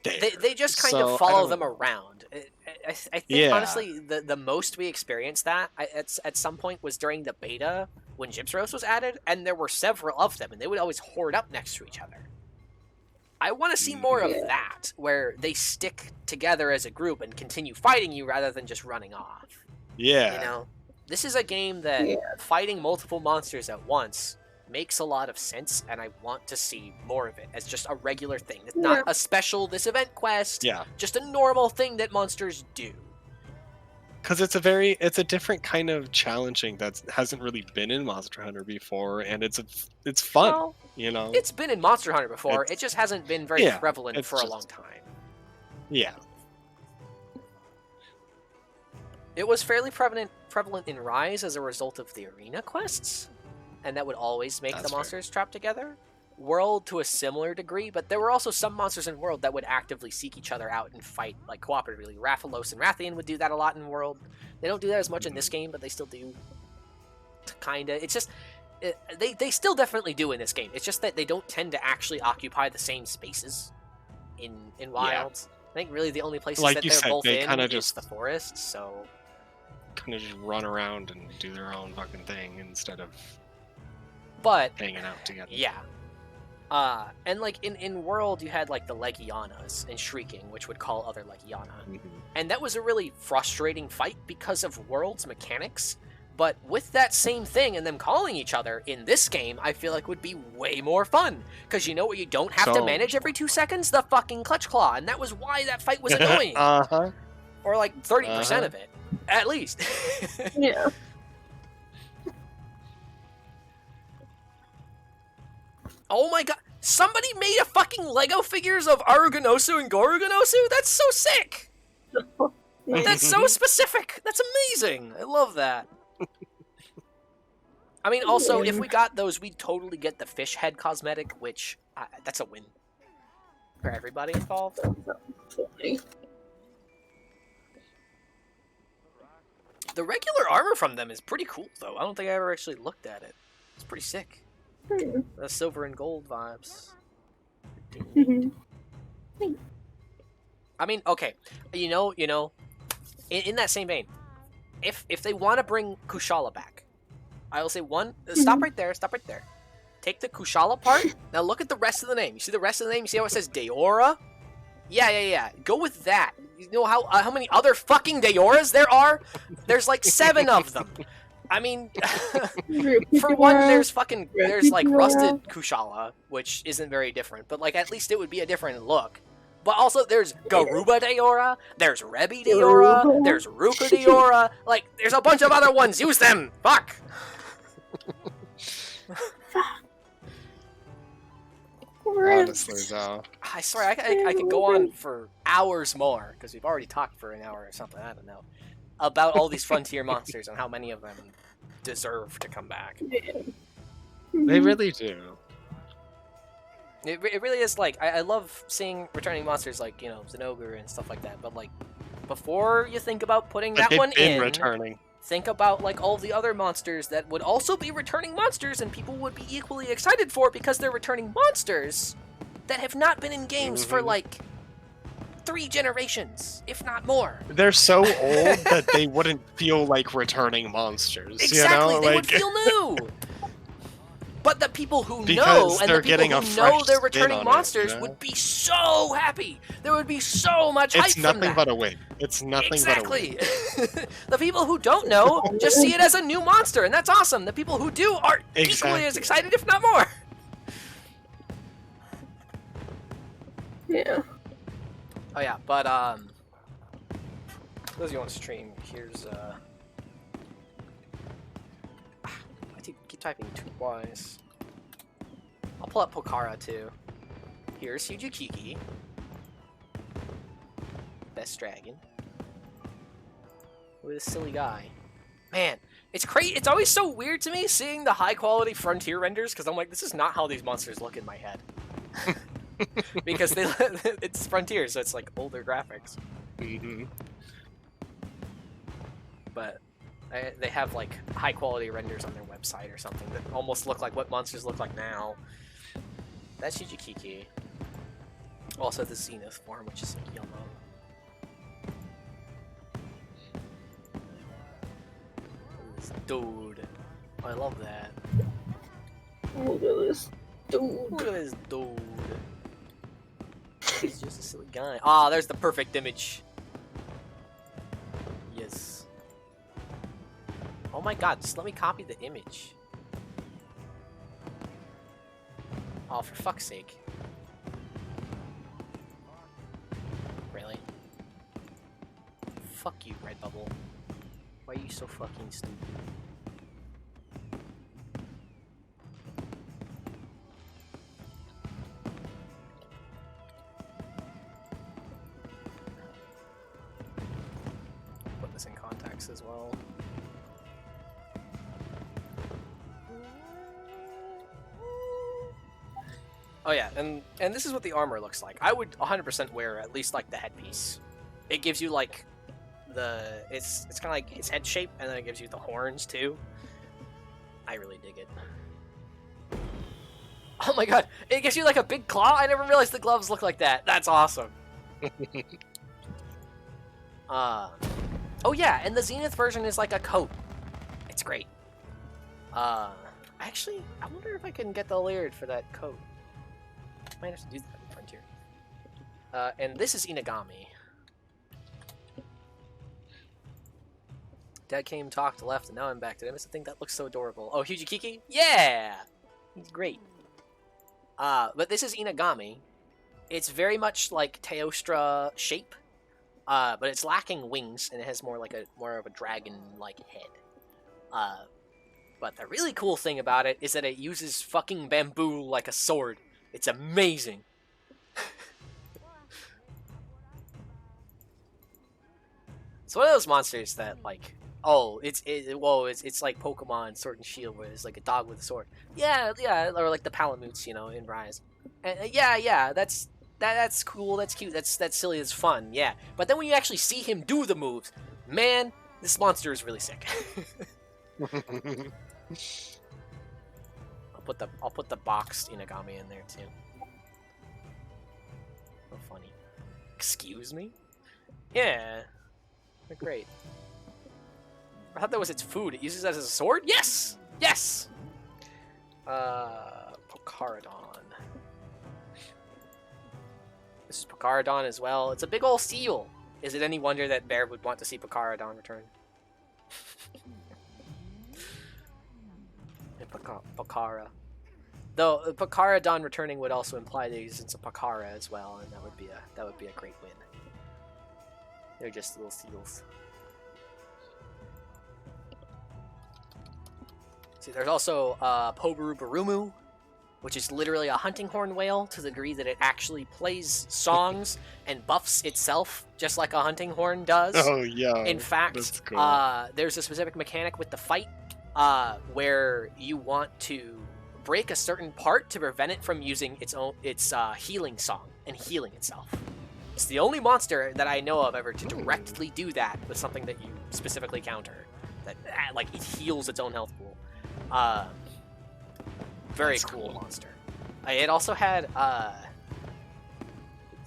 there. They just kind of follow them around. I think honestly the most we experienced that at some point was during the beta when Gypsros was added, and there were several of them, and they would always hoard up next to each other. I want to see more of that, where they stick together as a group and continue fighting you rather than just running off. Yeah. You know, this is a game that fighting multiple monsters at once makes a lot of sense, and I want to see more of it as just a regular thing. It's not a special this event quest. Yeah. Just a normal thing that monsters do. Because it's a different kind of challenging that hasn't really been in Monster Hunter before, and it's fun. Well, you know, it's been in Monster Hunter before. It just hasn't been very prevalent for a long time. Yeah. It was fairly prevalent in Rise as a result of the arena quests, and that would always make the monsters trap together. World to a similar degree, but there were also some monsters in World that would actively seek each other out and fight like cooperatively. Rathalos and Rathian would do that a lot in World. They don't do that as much in this game, but they still do. Kinda. It's just they still definitely do in this game. It's just that they don't tend to actually occupy the same spaces in Wilds. I think really the only places like that you they're said, both they in kinda is just the forest. So kind of just run around and do their own fucking thing instead of hanging out together. Yeah. And like in World, you had like the Legianas and Shrieking, which would call other Legiana. And that was a really frustrating fight because of World's mechanics. But with that same thing and them calling each other in this game, I feel like would be way more fun. Because you know what you don't have to manage every 2 seconds? The fucking Clutch Claw. And that was why that fight was annoying. Or like 30% of it. At least. Yeah. Oh my god, somebody made a fucking Lego figures of Aruganosu and Goruganosu? That's so sick! That's so specific! That's amazing! I love that. I mean, also, if we got those, we'd totally get the fish head cosmetic, which, that's a win. For everybody involved. The regular armor from them is pretty cool, though. I don't think I ever actually looked at it. It's pretty sick. The silver and gold vibes. I mean, okay, you know, in that same vein, if they want to bring Kushala back, I will say stop right there, Take the Kushala part, now look at the rest of the name. You see the rest of the name? You see how it says Daora? Yeah. Go with that. You know how many other fucking Daoras there are? There's like 7 of them. I mean, for one, there's like rusted Kushala, which isn't very different, but like at least it would be a different look. But also there's Garuba Daora, there's Rebi Daora, there's Ruka Daora, like there's a bunch of other ones. Use them. Fuck. Honestly, though. I swear I could go on for hours more because we've already talked for an hour or something. I don't know about all these frontier monsters and how many of them deserve to come back. They really do. It really is like I love seeing returning monsters like Zinogre and stuff like that. But like before you think about putting that one in, returning. Think about like all the other monsters that would also be returning monsters and people would be equally excited for because they're returning monsters that have not been in games for like 3 generations, if not more. They're so old that they wouldn't feel like returning monsters. Exactly, you know? They would feel new. But the people who because know and the people who know they're returning monsters would be so happy. There would be so much hype from that. It's nothing but a win. It's nothing but a win. Exactly. The people who don't know just see it as a new monster, and that's awesome. The people who do are equally as excited, if not more. Yeah. Oh yeah, but those of you want to stream, here's I keep typing twice. I'll pull up Pokhara too. Here's Hujikiki. Best dragon. With a silly guy. Man, it's crazy. It's always so weird to me seeing the high quality frontier renders because I'm like, this is not how these monsters look in my head. Because it's frontier, so it's like older graphics. But they have like high quality renders on their website or something that almost look like what monsters look like now. That's Hujikiki. Also the Zenith form, which is like yellow. Dude. I love that. Look at this dude. Look at this dude. He's just a silly guy. Ah, there's the perfect image. Yes. Oh my god, just let me copy the image. Oh, for fuck's sake. Really? Fuck you, Redbubble. Why are you so fucking stupid? Put this in context as well. Oh yeah, and this is what the armor looks like. I would 100% wear at least like the headpiece. It gives you like it's kind of like his head shape, and then it gives you the horns too. I really dig it. Oh my god, it gives you like a big claw. I never realized the gloves look like that. That's awesome. Oh yeah, and the Zenith version is like a coat. It's great. Actually, I wonder if I can get the Laird for that coat. Might have to do that in Frontier. And this is Inagami. Dad came, talked, left, and now I'm back. Did I miss a thing? That looks so adorable. Oh, Hujikiki? Yeah! He's great. But this is Inagami. It's very much like Teostra shape, but it's lacking wings, and it has more of a dragon-like head. But the really cool thing about it is that it uses fucking bamboo like a sword. It's amazing. It's one of those monsters that like, oh, it's like Pokemon Sword and Shield, where it's like a dog with a sword. Yeah, or like the Palamutes, you know, in Rise. And yeah, that's cool, that's cute, that's silly, that's fun, yeah. But then when you actually see him do the moves, man, this monster is really sick. I'll put the boxed Inagami in there too. So funny. Excuse me? Yeah. They're great. I thought that was its food. It uses that as a sword? Yes! Yes! Pocarodon. This is Pocarodon as well. It's a big ol' seal. Is it any wonder that Bear would want to see Pocarodon return? Pocara. Though Pocarodon returning would also imply the existence of Pocara as well, and that would be a great win. They're just little seals. See, there's also Poburubarumu, which is literally a hunting horn whale to the degree that it actually plays songs and buffs itself just like a hunting horn does. Oh yeah. In fact, that's cool. There's a specific mechanic with the fight where you want to break a certain part to prevent it from using its healing song and healing itself. It's the only monster that I know of ever to directly do that with something that you specifically counter. That like it heals its own health pool. Very cool monster. It also had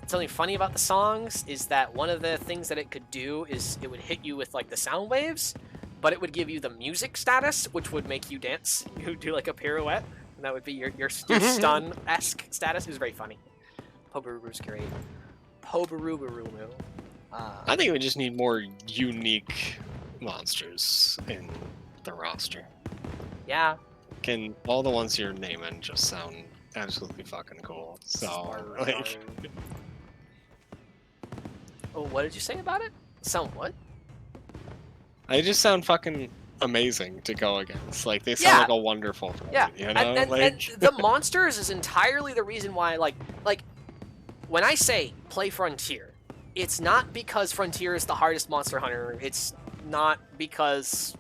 something funny about the songs is that one of the things that it could do is it would hit you with like the sound waves, but it would give you the music status, which would make you dance. You would do like a pirouette, and that would be your stun-esque status. It was very funny. Poburubaru's great. Poburubarumu. I think we just need more unique monsters in the roster. Yeah. Can all the ones you're naming just sound absolutely fucking cool? So, like... Oh, what did you say about it? Sound what? They just sound fucking amazing to go against. Like, they sound like a wonderful fight, yeah. You know? And the monsters is entirely the reason why, like, when I say play Frontier, it's not because Frontier is the hardest Monster Hunter. It's not because,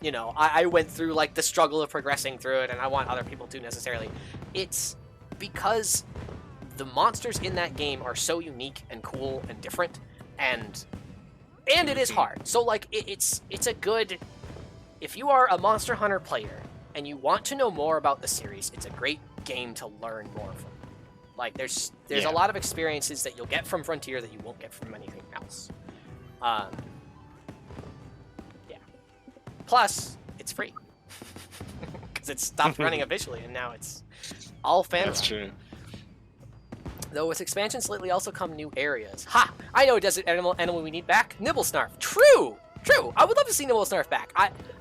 you know, I went through, like, the struggle of progressing through it and I want other people to necessarily. It's because the monsters in that game are so unique and cool and different, and it is hard. So, like, it's a good... If you are a Monster Hunter player and you want to know more about the series, it's a great game to learn more from. Like, there's a lot of experiences that you'll get from Frontier that you won't get from anything else. Yeah. Plus, it's free. because it stopped running officially, and now it's all fan. That's true. Though with expansions lately also come new areas. Ha! I know a desert animal we need back. Nibblesnarf. True! True! I would love to see Nibblesnarf back.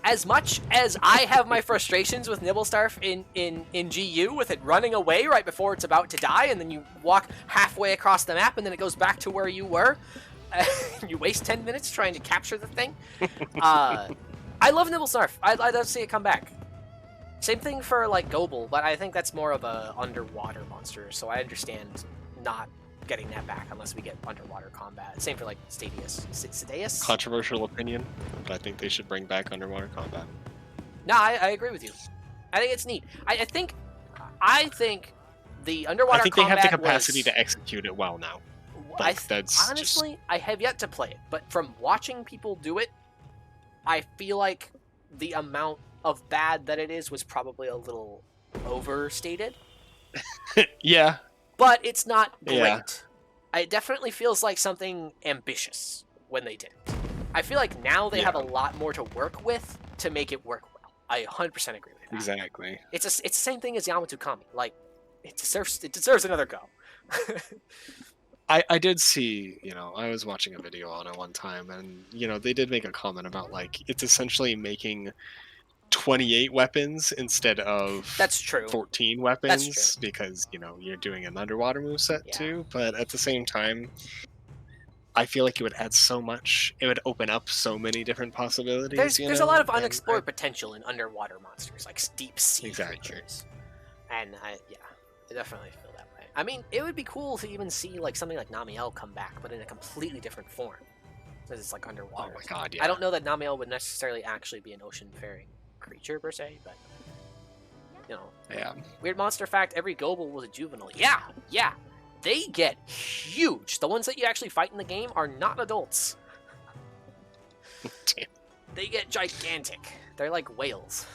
As much as I have my frustrations with Nibblesnarf in GU, with it running away right before it's about to die, and then you walk halfway across the map, and then it goes back to where you were. You waste 10 minutes trying to capture the thing. I love Nibblesnarf. I'd love to see it come back. Same thing for, like, Gobel, but I think that's more of a underwater monster, so I understand not getting that back unless we get underwater combat. Same for, like, Stadeus? Controversial opinion, but I think they should bring back underwater combat. No, I agree with you. I think it's neat. I think the underwater combat I think they have the capacity was, to execute it well now. Honestly, I have yet to play it, but from watching people do it, I feel like the amount of bad that it is was probably a little overstated. Yeah. But it's not great. Yeah. It definitely feels like something ambitious when they did it. I feel like now they have a lot more to work with to make it work well. I 100% agree with that. Exactly. It's the same thing as Yamato Kami. Like, it deserves another go. I did see, I was watching a video on it one time, and, they did make a comment about, like, it's essentially making 28 weapons instead of That's true. 14 weapons. That's true. Because, you're doing an underwater moveset too, but at the same time, I feel like it would add so much. It would open up so many different possibilities. There's a lot of unexplored potential in underwater monsters, like deep sea creatures. And I definitely feel that way. I mean, it would be cool to even see like something like Namiel come back, but in a completely different form, because it's like underwater. Oh my god! Yeah. I don't know that Namiel would necessarily actually be an ocean-faring creature per se, but Yeah. Weird monster fact: every Gobel was a juvenile. Yeah. They get huge. The ones that you actually fight in the game are not adults. Damn. They get gigantic. They're like whales.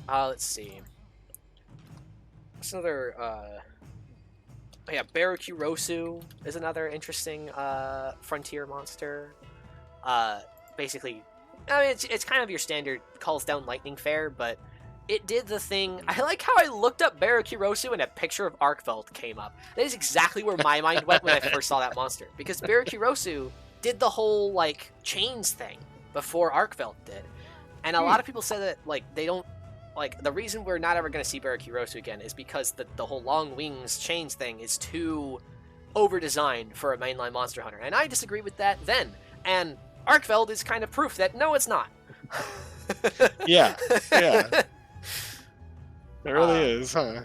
Let's see. What's another, Barakurosu is another interesting, frontier monster. Basically, I mean, it's kind of your standard calls down lightning fare, but it did the thing. I like how I looked up Barakurosu and a picture of Arkveld came up. That is exactly where my mind went when I first saw that monster. Because Barakurosu did the whole, like, chains thing before Arkveld did. And a lot of people say that, like, they don't, like, the reason we're not ever going to see Barakurosu again is because the whole long wings chains thing is too over-designed for a mainline Monster Hunter. And I disagree with that then. And Arkveld is kind of proof that, no, it's not. Yeah. It really is, huh?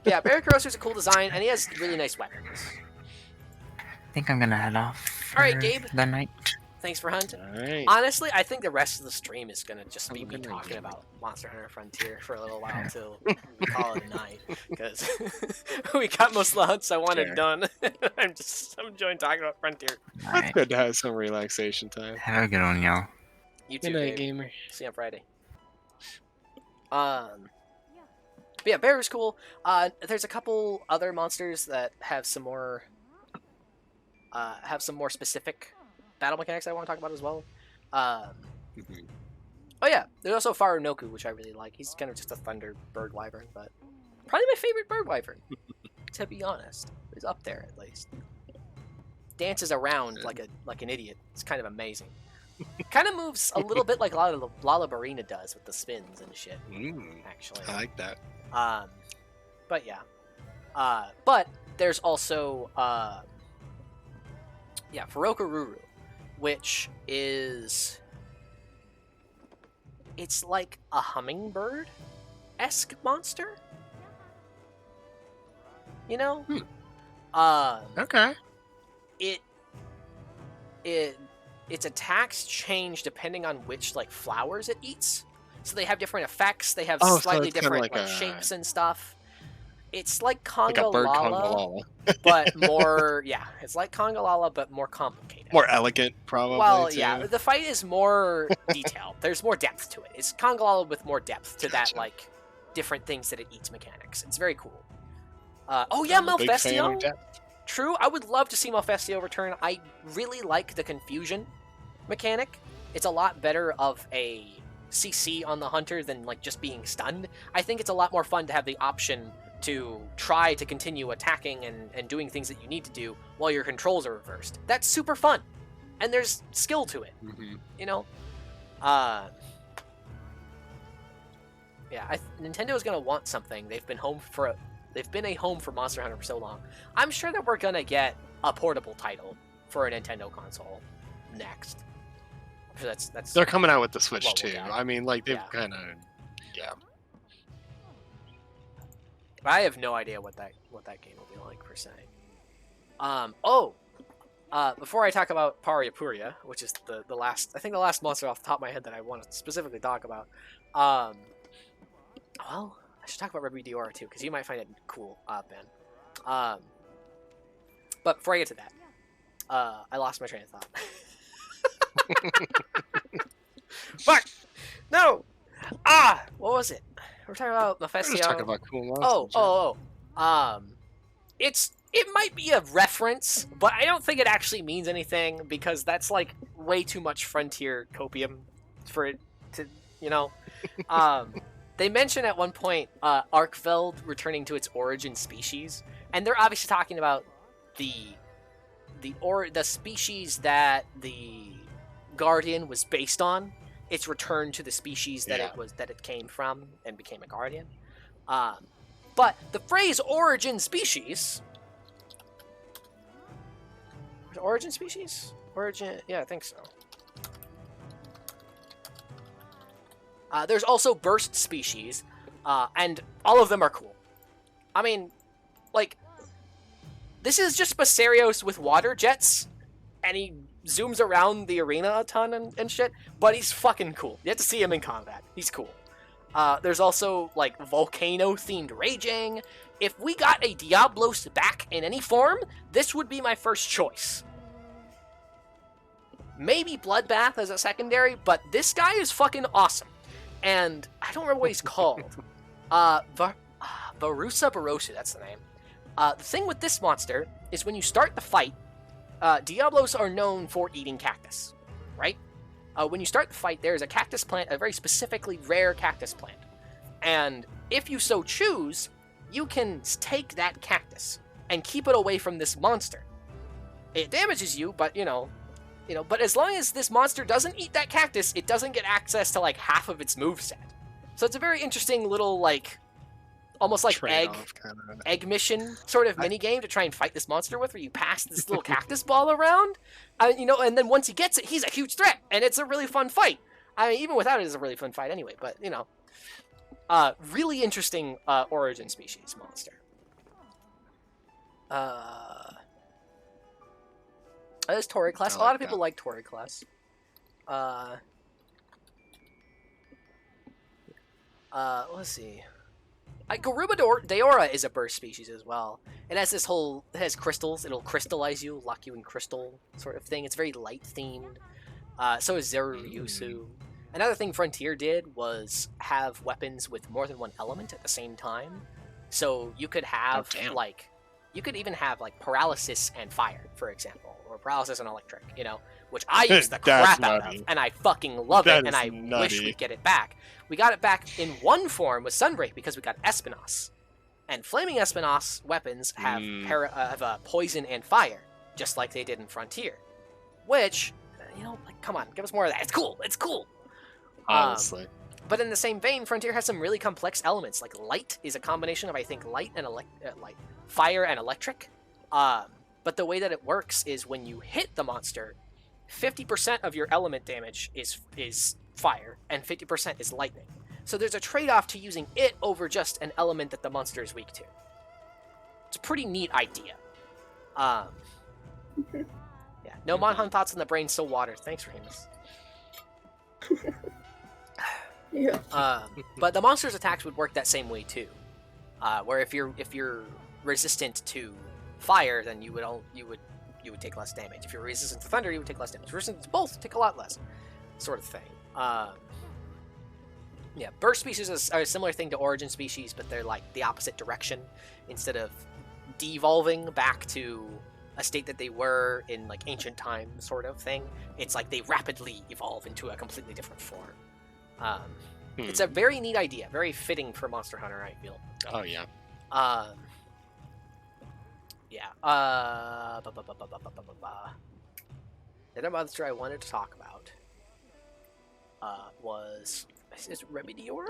Yeah, Barakurosu is a cool design, and he has really nice weapons. I think I'm gonna head off. All right, Gabe. The night. Thanks for hunting. All right. Honestly, I think the rest of the stream is gonna just be me talking about Monster Hunter Frontier for a little while till we call it a night, because we got most of the hunts I wanted done. I'm enjoying talking about Frontier. It's good to have some relaxation time. Have a good one, y'all. You too, Good night, Gabe. gamer. See you on Friday. But yeah, Bear is cool. There's a couple other monsters that have some more specific battle mechanics I want to talk about as well. Oh yeah, there's also Farunoku, which I really like. He's kind of just a thunder bird wyvern, but probably my favorite bird wyvern, to be honest. He's up there at least. Dances around like an idiot. It's kind of amazing. Kind of moves a little bit like Lalabarina does with the spins and shit. Actually, I like that. But yeah. But there's also Furokururu, which is it's like a hummingbird-esque monster. You know? Okay. Its attacks change depending on which like flowers it eats. So they have different effects. They have slightly different like shapes and stuff. It's like Congalala, but more it's like Congalala but more complicated. More elegant, probably. Well, too. yeah, the fight is more detailed. There's more depth to it. It's Congalala with more depth to that like different things that it eats mechanics. It's very cool. Malfestio. True, I would love to see Malfestio return. I really like the confusion mechanic. It's a lot better of a CC on the hunter than like just being stunned. I think it's a lot more fun to have the option to try to continue attacking and doing things that you need to do while your controls are reversed. That's super fun, and there's skill to it. You know, yeah. Nintendo is gonna want something. They've been a home for Monster Hunter for so long. I'm sure that we're gonna get a portable title for a Nintendo console next. So that's They're coming out with the Switch what we'll too. get. I mean, like they've Yeah. kind of, yeah. I have no idea what that game will be like per se. Before I talk about Paria Puria, which is the last monster off the top of my head that I want to specifically talk about. Well, I should talk about Ruby Diora too, because you might find it cool, Ben. But before I get to that, I lost my train of thought. Fuck! No! What was it? We're talking about We're Mephisio. just talking about cool monsters. It might be a reference, but I don't think it actually means anything because that's like way too much frontier copium for it to, you know. They mention at one point Arkveld returning to its origin species, and they're obviously talking about the species that the Guardian was based on. Its return to the species that it came from and became a Guardian. But the phrase origin species. Origin species? Yeah, I think so. There's also burst species, and all of them are cool. I mean, like, this is just Basarios with water jets, and he zooms around the arena a ton and shit, but he's fucking cool. You have to see him in combat. He's cool. There's also, like, volcano-themed raging. If we got a Diablos back in any form, this would be my first choice. Maybe Bloodbath as a secondary, but this guy is fucking awesome. And I don't remember what he's called. Barusa Barosu, that's the name. The thing with this monster is when you start the fight, Diablos are known for eating cactus, right? When you start the fight, there's a cactus plant, a very specifically rare cactus plant. And if you so choose, you can take that cactus and keep it away from this monster. It damages you, but but as long as this monster doesn't eat that cactus, it doesn't get access to like half of its moveset. So it's a very interesting little like almost like egg mission sort of mini game to try and fight this monster with, where you pass this little cactus ball around, and then once he gets it, he's a huge threat, and it's a really fun fight. I mean, even without it, it's a really fun fight anyway. But really interesting origin species monster. There's Tori class. A lot of people like Tori class. Let's see. Garuba Deora is a burst species as well. It has it has crystals. It'll crystallize you, lock you in crystal sort of thing. It's very light themed. So is Zeruryusu. Another thing Frontier did was have weapons with more than one element at the same time. So you could have you could even have like paralysis and fire, for example, or paralysis and electric, which I use the crap out of, and I fucking love it, and I wish we'd get it back. We got it back in one form with Sunbreak because we got Espinos. And Flaming Espinos weapons have poison and fire, just like they did in Frontier. Which, come on, give us more of that. It's cool. It's cool. Honestly. But in the same vein, Frontier has some really complex elements. Like light is a combination of, I think, light and fire and electric. But the way that it works is when you hit the monster, 50% of your element damage is fire, and 50% is lightning. So there's a trade-off to using it over just an element that the monster is weak to. It's a pretty neat idea. Yeah. No Monhan thoughts in the brain, so water. Thanks, Remus. Yeah. But the monster's attacks would work that same way too. Where if you're resistant to fire, then you would take less damage. If you're resistant to thunder, you would take less damage. If you're resistant to both, take a lot less, sort of thing. Yeah, burst species are a similar thing to origin species, but they're like the opposite direction. Instead of devolving back to a state that they were in like ancient times, sort of thing, it's like they rapidly evolve into a completely different form. It's a very neat idea, very fitting for Monster Hunter, I feel. Oh yeah. Yeah. The other monster I wanted to talk about was is it Remediora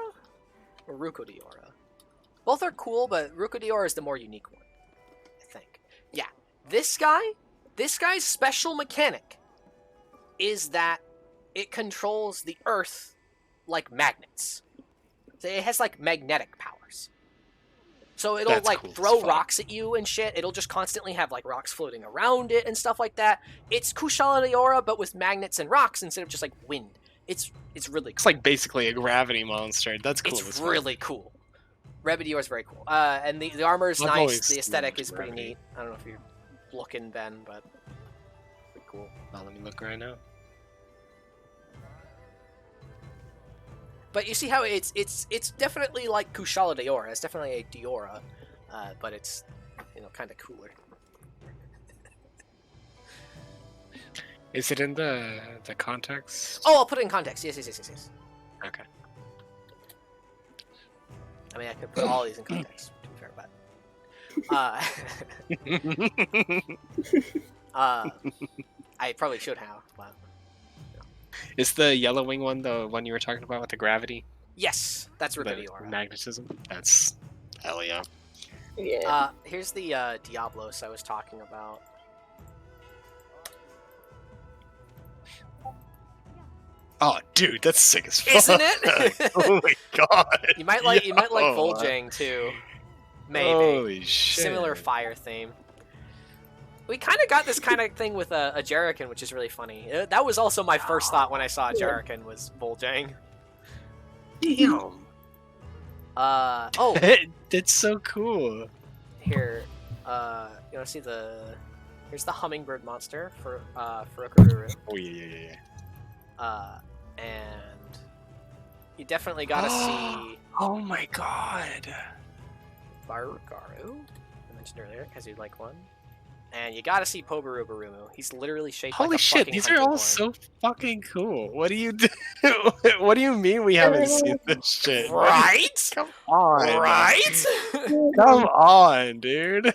or Rucodiora? Both are cool, but Rucodiora is the more unique one, I think. Yeah. This guy's special mechanic is that it controls the earth like magnets. So it has like magnetic powers. So it'll That's like cool as throw fuck. rocks at you and shit. It'll just constantly have like rocks floating around it and stuff like that. It's Kushala Daora, but with magnets and rocks instead of just like wind. It's really It's cool. like basically a gravity monster. That's cool. as It's fuck. really cool. Remediora is very cool. And the armor is I've nice. always The aesthetic loved is pretty Gravity. neat. I don't know if you're looking, Ben, but pretty cool. Now let me look right now. But you see how it's definitely like Kushala Daora. It's definitely a Diora, but it's kind of cooler. Is it in the context? Oh, I'll put it in context. Yes. Okay. I mean, I could put all these in context, to be fair, but I probably should have. But Is the yellow wing one the one you were talking about with the gravity? yes, that's The Remediora. magnetism? That's hell yeah. Yeah. Here's the Diablos I was talking about. Oh, dude, that's sick as fuck. Isn't it? Oh my god. You might like Yo. Vol'jang too. Maybe. Holy shit. Similar fire theme. We kind of got this kind of thing with a Jerrican, which is really funny. That was also my first thought when I saw a Jerrican was Vol'jang. Damn. Oh, That's so cool. here. You want to see here's the hummingbird monster for Furokururu. Oh yeah. And you definitely gotta see Oh my god. Barugaru, I mentioned earlier, because you'd like one. And you gotta see Pobarubarumu. He's literally shaped Holy like a shit, fucking these are all hunting so fucking cool. What do you do? What do you mean we haven't seen this shit? horn. Right? Come on. Right? Come on, dude.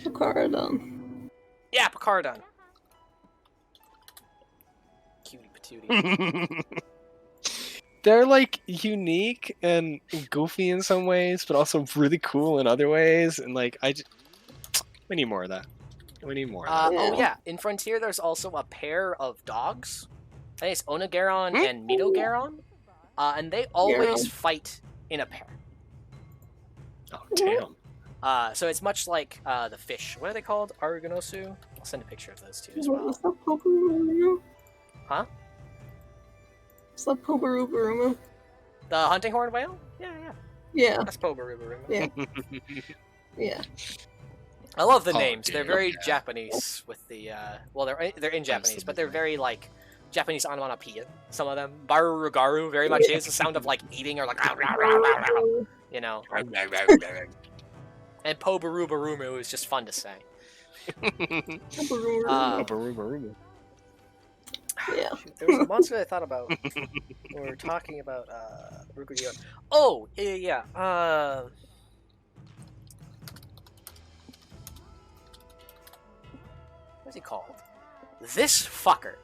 Picardon. Yeah, Picardon. Cutie patootie. They're like unique and goofy in some ways, but also really cool in other ways. And like, we need more of that. We need more of that. Oh yeah, in Frontier there's also a pair of dogs. I think it's Onogaron and Midogaron. And they always fight in a pair. Oh damn. So it's much like the fish. What are they called? Aruganosu? I'll send a picture of those two as well. What's that Pobarubarumu? Huh? What's that Pobarubarumu? The hunting horned whale? Yeah. Yeah, That's Pobarubarumu. yeah, yeah. I love the Oh, names. They're dude, very yeah. Japanese with the well, they're in Japanese, but they're very like Japanese onomatopoeia. Some of them, Barugaru, very much is the sound of like eating or like you know. And Pobarubarumu is just fun to say. Pobarubarumu. Yeah. Shoot, there was a monster that I thought about when we were talking about Rukudio. Oh, yeah. What's he called? This fucker.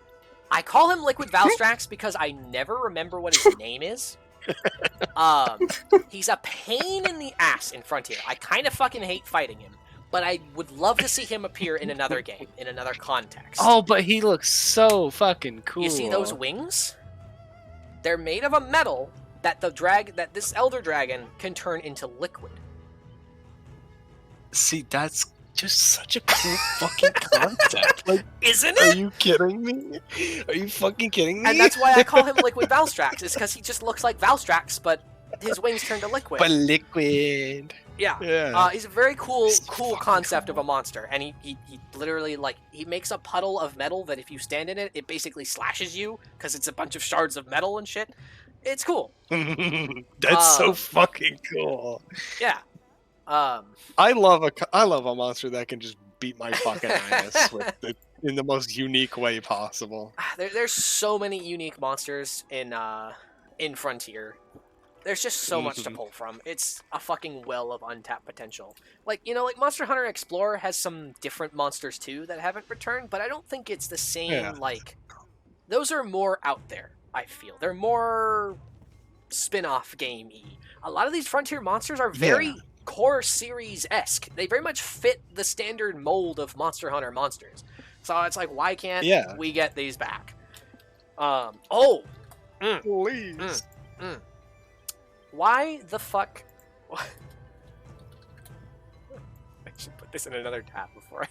I call him Liquid Valstrax because I never remember what his name is. He's a pain in the ass in Frontier. I kind of fucking hate fighting him, but I would love to see him appear in another game, in another context. Oh, but he looks so fucking cool. You see those wings? They're made of a metal that this Elder Dragon can turn into liquid. See, that's just such a cool fucking concept. Like, Isn't are it? you kidding me? Are you fucking kidding me? And that's why I call him Liquid Valstrax, is because he just looks like Valstrax, but his wings turn to liquid. But liquid. Yeah. Yeah. He's a very cool It's fucking concept of cool. a monster, and he literally like he makes a puddle of metal that if you stand in it, it basically slashes you because it's a bunch of shards of metal and shit. It's cool. That's so fucking cool. Yeah. I love a monster that can just beat my fucking ass with in the most unique way possible. There's so many unique monsters in Frontier. There's just so much to pull from. It's a fucking well of untapped potential. Like, you know, like Monster Hunter Explorer has some different monsters too that haven't returned, but I don't think it's the same, like... Those are more out there, I feel. They're more spin-off game-y. A lot of these Frontier monsters are very core series-esque. They very much fit the standard mold of Monster Hunter monsters. So it's like, why can't we get these back? Please. Why the fuck... I should put this in another tab before I...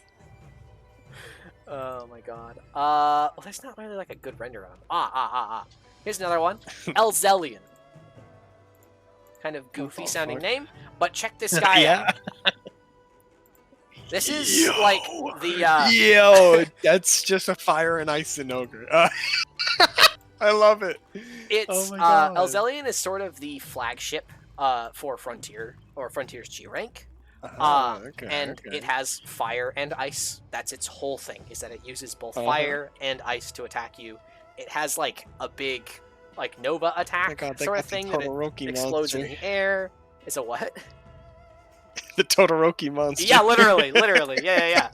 Oh my god. Well, that's not really like a good render on. Here's another one. Elzelion. Kind of goofy sounding name, but check this guy out. This is like the Yo, that's just a fire and ice and ogre. I love it. It's Elzelion is sort of the flagship for Frontier, or Frontier's G rank. It has fire and ice. That's its whole thing, is that it uses both fire and ice to attack you. It has like a big like Nova attack sort of thing that it explodes in the air. Is a what? The Todoroki monster. Yeah, literally. Yeah.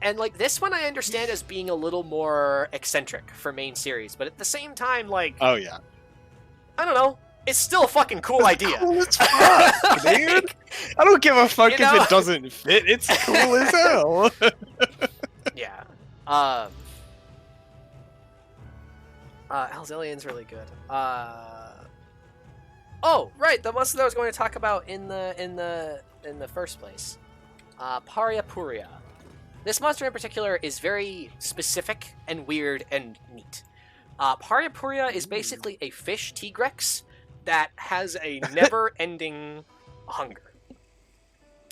And like this one I understand as being a little more eccentric for main series, but at the same time, like oh yeah. I don't know. It's still a fucking cool idea. Cool as fuck, dude. I don't give a fuck if it doesn't fit. It's cool as hell. Yeah. Elzelion's really good. Oh, right, the monster that I was going to talk about in the first place. Paria Puria. This monster in particular is very specific and weird and neat. Paria Puria is basically a fish Tigrex that has a never-ending hunger.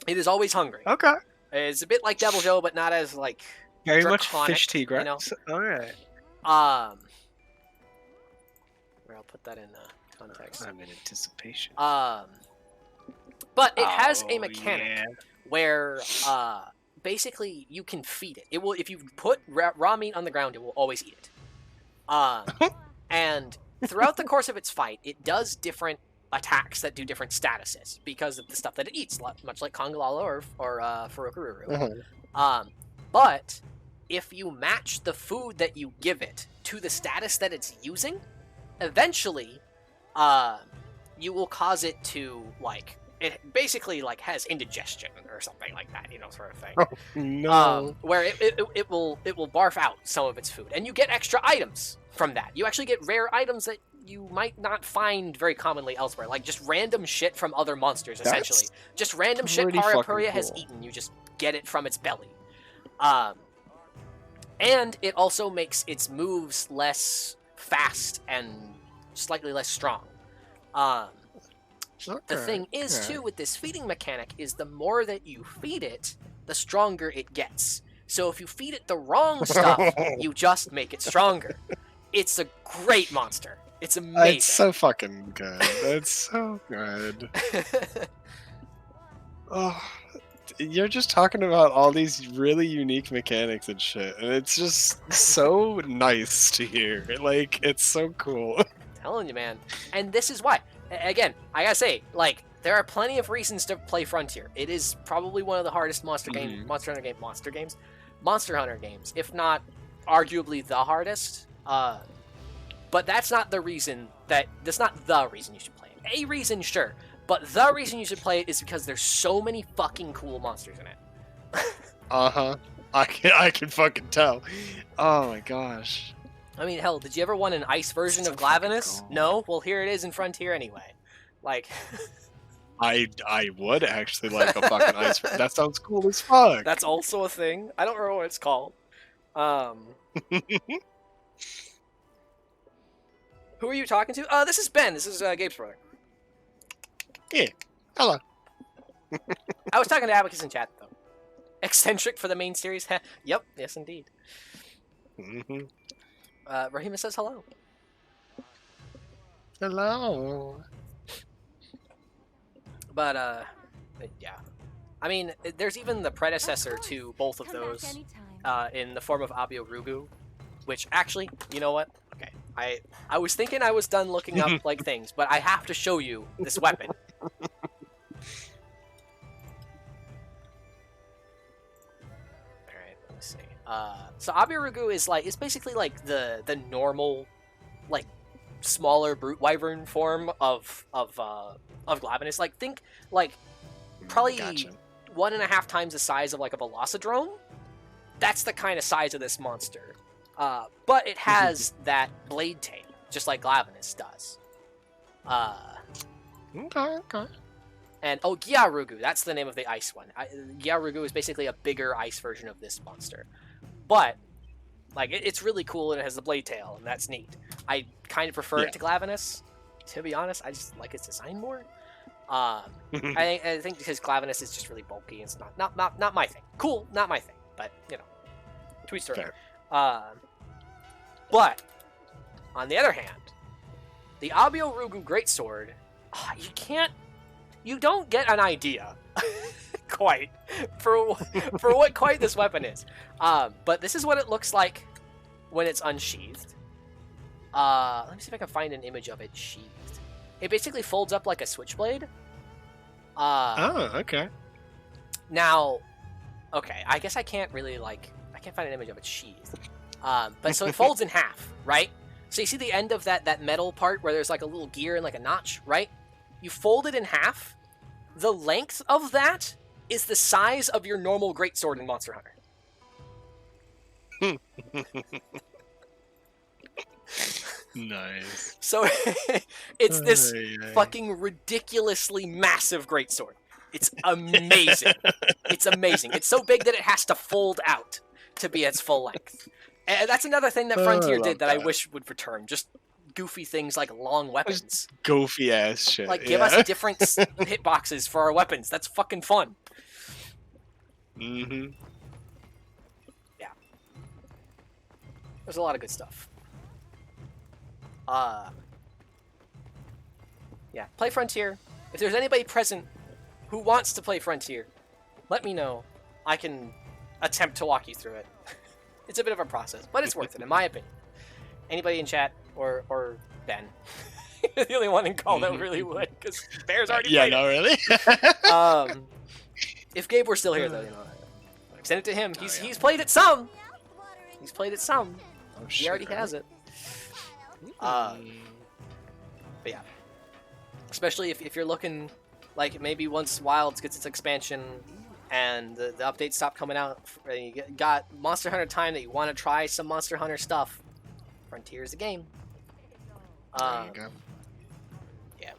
It is always hungry. Okay. It's a bit like Devil Joe, but not as like very draconic, much fish Tigrex. You know? All right. Where I'll put that in context. I'm in anticipation. But it has a mechanic where basically you can feed it. It will, if you put raw meat on the ground, it will always eat it. And throughout the course of its fight, it does different attacks that do different statuses because of the stuff that it eats, much like Kongalala or Furukururu. But if you match the food that you give it to the status that it's using, eventually, you will cause it to, like, it basically, like, has indigestion or something like that, you know, sort of thing. Oh, no. Where it will barf out some of its food, and you get extra items from that. You actually get rare items that you might not find very commonly elsewhere, like just random shit from other monsters, essentially. Just random shit Paria Puria has eaten, you just get it from its belly. And it also makes its moves less fast and slightly less strong. The thing is, too, with this feeding mechanic, is the more that you feed it, the stronger it gets. So if you feed it the wrong stuff, you just make it stronger. It's a great monster. It's amazing. It's so fucking good. It's so good. Oh, you're just talking about all these really unique mechanics and shit, and it's just so nice to hear. Like, it's so cool. I'm telling you, man. And this is why. Again, I gotta say, like, there are plenty of reasons to play Frontier. It is probably one of the hardest Monster Hunter games, if not arguably the hardest. But that's not the reason that's not the reason you should play it. A reason, sure, but the reason you should play it is because there's so many fucking cool monsters in it. I can fucking tell. Oh my gosh. I mean, hell, did you ever want an ice version of Glavenus? No? Well, here it is in Frontier anyway. Like... I would actually like a fucking ice. That sounds cool as fuck. That's also a thing. I don't remember what it's called. Who are you talking to? This is Ben. This is Gabe's brother. Yeah. Hello. I was talking to Abacus in chat, though. Eccentric for the main series? Yep. Yes, indeed. Rahima says hello. Hello. But, yeah. I mean, there's even the predecessor to both of those in the form of Abiorugu, which actually, you know what? Okay, I was thinking I was done looking up like things, but I have to show you this weapon. Alright, let me see. So Abiorugu is basically like the normal, like, smaller brute wyvern form of Glavenus. Like, think like probably Gotcha. 1.5 times the size of like a Velocidrome. That's the kind of size of this monster. But it has that blade tail, just like Glavenus does. Okay. And oh, Gyarugu, that's the name of the ice one. Gyarugu is basically a bigger ice version of this monster. But like it's really cool and it has the blade tail, and that's neat. I kind of prefer it to Glavenus. To be honest, I just like its design more. I think because Glavenus is just really bulky. It's not my thing. Cool, not my thing. But you know, to each their own. But on the other hand, the Abiorugu Greatsword, you don't get an idea quite for what quite this weapon is. But this is what it looks like when it's unsheathed. Let me see if I can find an image of it sheathed. It basically folds up like a switchblade. Okay. Now, okay, I guess I can't find an image of it sheathed. But so it folds in half, right? So you see the end of that metal part where there's like a little gear and like a notch, right? You fold it in half. The length of that is the size of your normal greatsword in Monster Hunter. Nice. So it's this fucking ridiculously massive greatsword. It's amazing. It's amazing. It's so big that it has to fold out to be its full length. And that's another thing that Frontier did that I wish would return. Just goofy things like long weapons. Goofy ass shit. Like, give us different hitboxes for our weapons. That's fucking fun. Mm-hmm. Yeah. There's a lot of good stuff. Yeah, play Frontier. If there's anybody present who wants to play Frontier, let me know. I can attempt to walk you through it. It's a bit of a process, but it's worth it, in my opinion. Anybody in chat, or Ben. You're the only one in call that really would, because Bear's already played really? If Gabe were still here, though, you know, send it to him. He's played it some. He's played it some. He already has it. But yeah. Especially if you're looking, like, maybe once Wilds gets its expansion and the updates stop coming out, and you got Monster Hunter time that you want to try some Monster Hunter stuff, Frontier's the game. There you go. Yeah.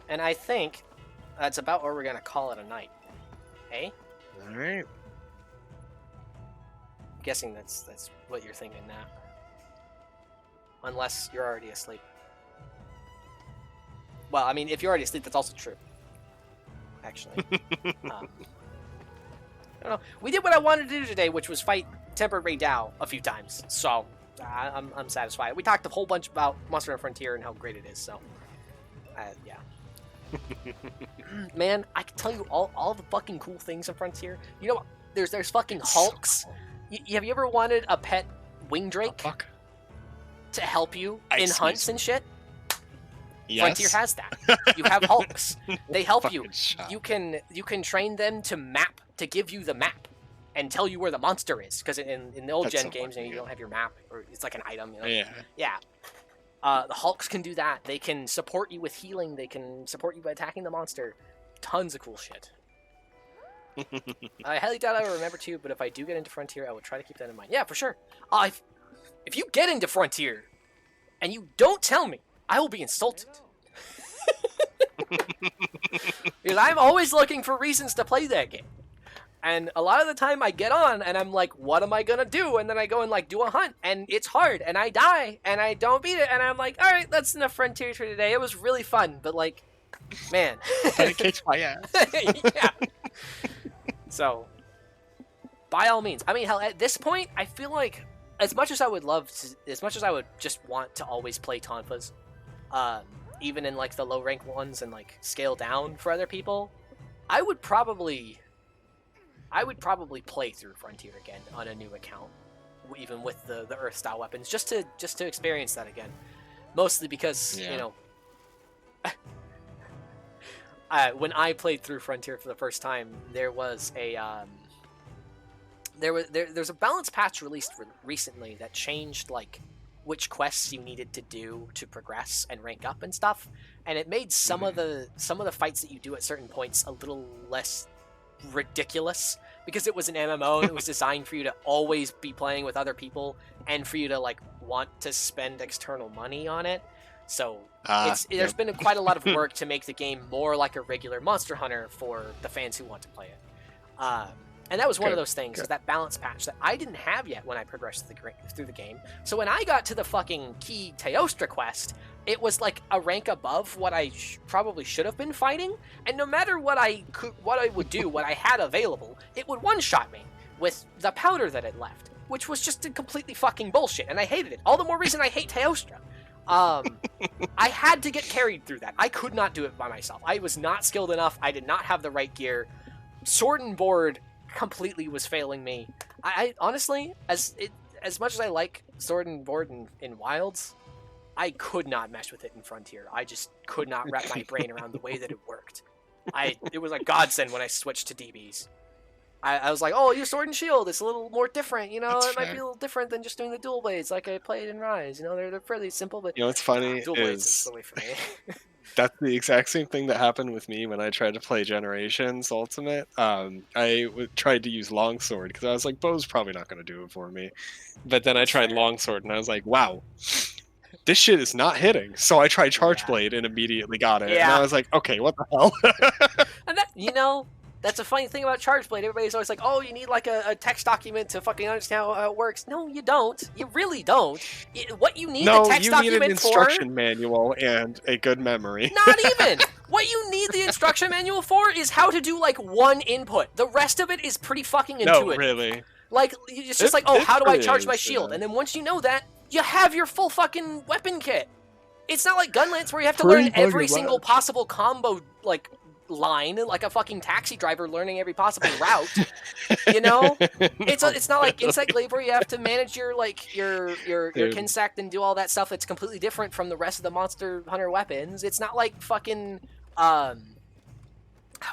And I think that's about where we're going to call it a night. Hey? Alright. I'm guessing that's what you're thinking now. Unless you're already asleep. Well, I mean, if you're already asleep, that's also true. Actually. I don't know. We did what I wanted to do today, which was fight Tempered Ray Dow a few times. So, I'm satisfied. We talked a whole bunch about Monster Hunter Frontier and how great it is, so... yeah. Man, I can tell you all the fucking cool things in Frontier. You know what? There's fucking Hulks. Have you ever wanted a pet wing drake to help you in hunts and shit? Yes. Frontier has that. You have Hulks. They help you. You can train them to give you the map and tell you where the monster is. Because in the old gen games, you don't have your map, or it's like an item. You know? Yeah. The Hulks can do that. They can support you with healing. They can support you by attacking the monster. Tons of cool shit. I highly doubt I will remember to, but if I do get into Frontier, I will try to keep that in mind. Yeah, for sure. If you get into Frontier and you don't tell me, I will be insulted. Because I'm always looking for reasons to play that game. And a lot of the time I get on and I'm like, what am I gonna do? And then I go and like do a hunt and it's hard and I die and I don't beat it and I'm like, alright, that's enough Frontier for today. It was really fun, but like, man. It kicks my ass. Yeah. So, by all means. I mean, hell, at this point, I feel like as much as I would just want to always play Tonfas, even in like the low rank ones and like scale down for other people, I would probably I would probably play through Frontier again on a new account, even with the Earth style weapons, just to experience that again. Mostly because you know, when I played through Frontier for the first time, there was a there's a balance patch released recently that changed like which quests you needed to do to progress and rank up and stuff, and it made some of the fights that you do at certain points a little less ridiculous, because it was an MMO and it was designed for you to always be playing with other people and for you to like want to spend external money on it. So there's been quite a lot of work to make the game more like a regular Monster Hunter for the fans who want to play it. And that was one of those things, is that balance patch that I didn't have yet when I progressed through the game. So when I got to the fucking key Teostra quest, it was like a rank above what I probably should have been fighting. And no matter what I would do, what I had available, it would one-shot me with the powder that it left, which was just completely fucking bullshit, and I hated it. All the more reason I hate Teostra. I had to get carried through that. I could not do it by myself. I was not skilled enough. I did not have the right gear. Sword and Board completely was failing me. I honestly, as much as I like Sword and Board in Wilds, I could not mesh with it in Frontier. I just could not wrap my brain around the way that it worked. It was a godsend when I switched to DBs. I was like, oh, use Sword and Shield. It's a little more different, you know. That's it might fair. be a little different than just doing the dual blades like I played in Rise. You know, they're fairly simple, but You know what's funny dual blades is the way for me. that's the exact same thing that happened with me when I tried to play Generations Ultimate. Tried to use Longsword because I was like, bow's probably not going to do it for me. But then I tried Longsword and I was like, wow, this shit is not hitting. So I tried Charge Blade and immediately got it. And Yeah. I was like, okay, what the hell? And that, you know, that's a funny thing about Charge Blade. Everybody's always like, oh, you need like a text document to fucking understand how it works. No, you don't. You really don't. What you need No, the text you need document an instruction manual and a good memory. for... Not even! What you need the instruction manual for is how to do like one input. The rest of it is pretty fucking intuitive. No, really. Like, it's just It- like, oh, it how do I really charge my is, shield? yeah. And then once you know that, you have your full fucking weapon kit. It's not like Gunlance where you have to Pretty learn every fucking single much. possible combo, like, line, like a fucking taxi driver learning every possible route. You know? It's not like Insect Glaive where you have to manage your Dude. Kinsact and do all that stuff that's completely different from the rest of the Monster Hunter weapons. It's not like fucking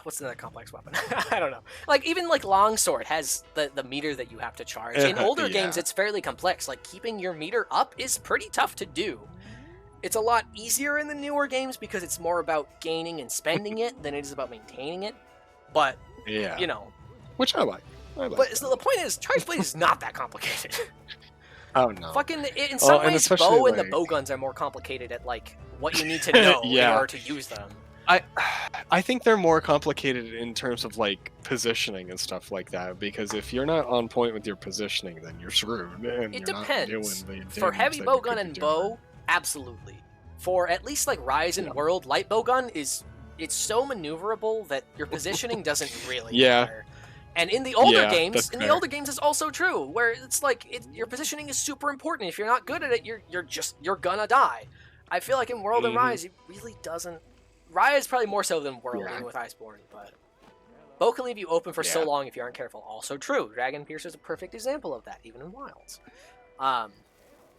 what's another complex weapon? I don't know. Like even like Longsword has the meter that you have to charge. In older games it's fairly complex. Like keeping your meter up is pretty tough to do. It's a lot easier in the newer games because it's more about gaining and spending it than it is about maintaining it. But Yeah. you know, Which I like. but so the point is, Charge Blade is not that complicated. Oh no. Fucking, in some and ways, especially, bow and the like- bow guns are more complicated at like what you need to know in Yeah. order to use them. I think they're more complicated in terms of like positioning and stuff like that, because if you're not on point with your positioning, then you're screwed. And It you're not doing depends. the For damage heavy that bow you gun could be and doing. bow, absolutely. For at least like Rise and World, light bow gun it's so maneuverable that your positioning doesn't really Yeah. matter. And in the older Yeah, games, that's in the fair. older games, it's also true where it's like your positioning is super important. If you're not good at it, you're gonna die. I feel like in World and Mhm. Rise, it really doesn't. Rise probably more so than World, Yeah. even with Iceborne, but bow can leave you open for so Yeah. long if you aren't careful. Also true. Dragon Piercer is a perfect example of that, even in Wilds.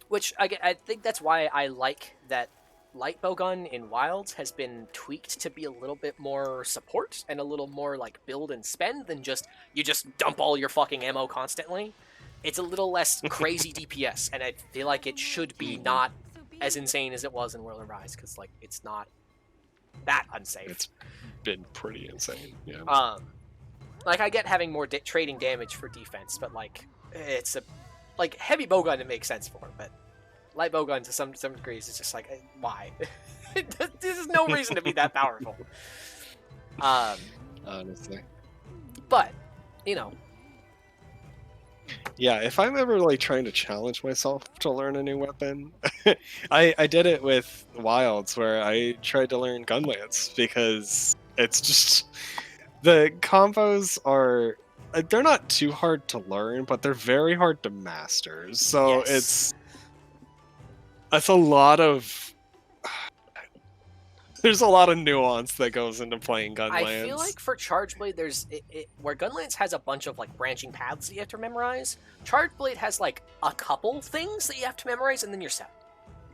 Which I think that's why I like that light bowgun in Wilds has been tweaked to be a little bit more support and a little more like build and spend than just you just dump all your fucking ammo constantly. It's a little less crazy DPS, and I feel like it should be not as insane as it was in World of Rise, because like it's not that unsafe. It's been pretty insane. Yeah. Like I get having more trading damage for defense, but like it's a like heavy bowgun it makes sense for, but light bowgun to some degrees is just like why? There's no reason to be that powerful. Honestly. But you know, Yeah, if I'm ever like trying to challenge myself to learn a new weapon, I did it with Wilds where I tried to learn Gunlance because it's just the combos are they're not too hard to learn, but they're very hard to master. So Yes. it's a lot of there's a lot of nuance that goes into playing Gunlance. I feel like for Charge Blade, there's where Gunlance has a bunch of like branching paths that you have to memorize. Charge Blade has like a couple things that you have to memorize, and then you're set.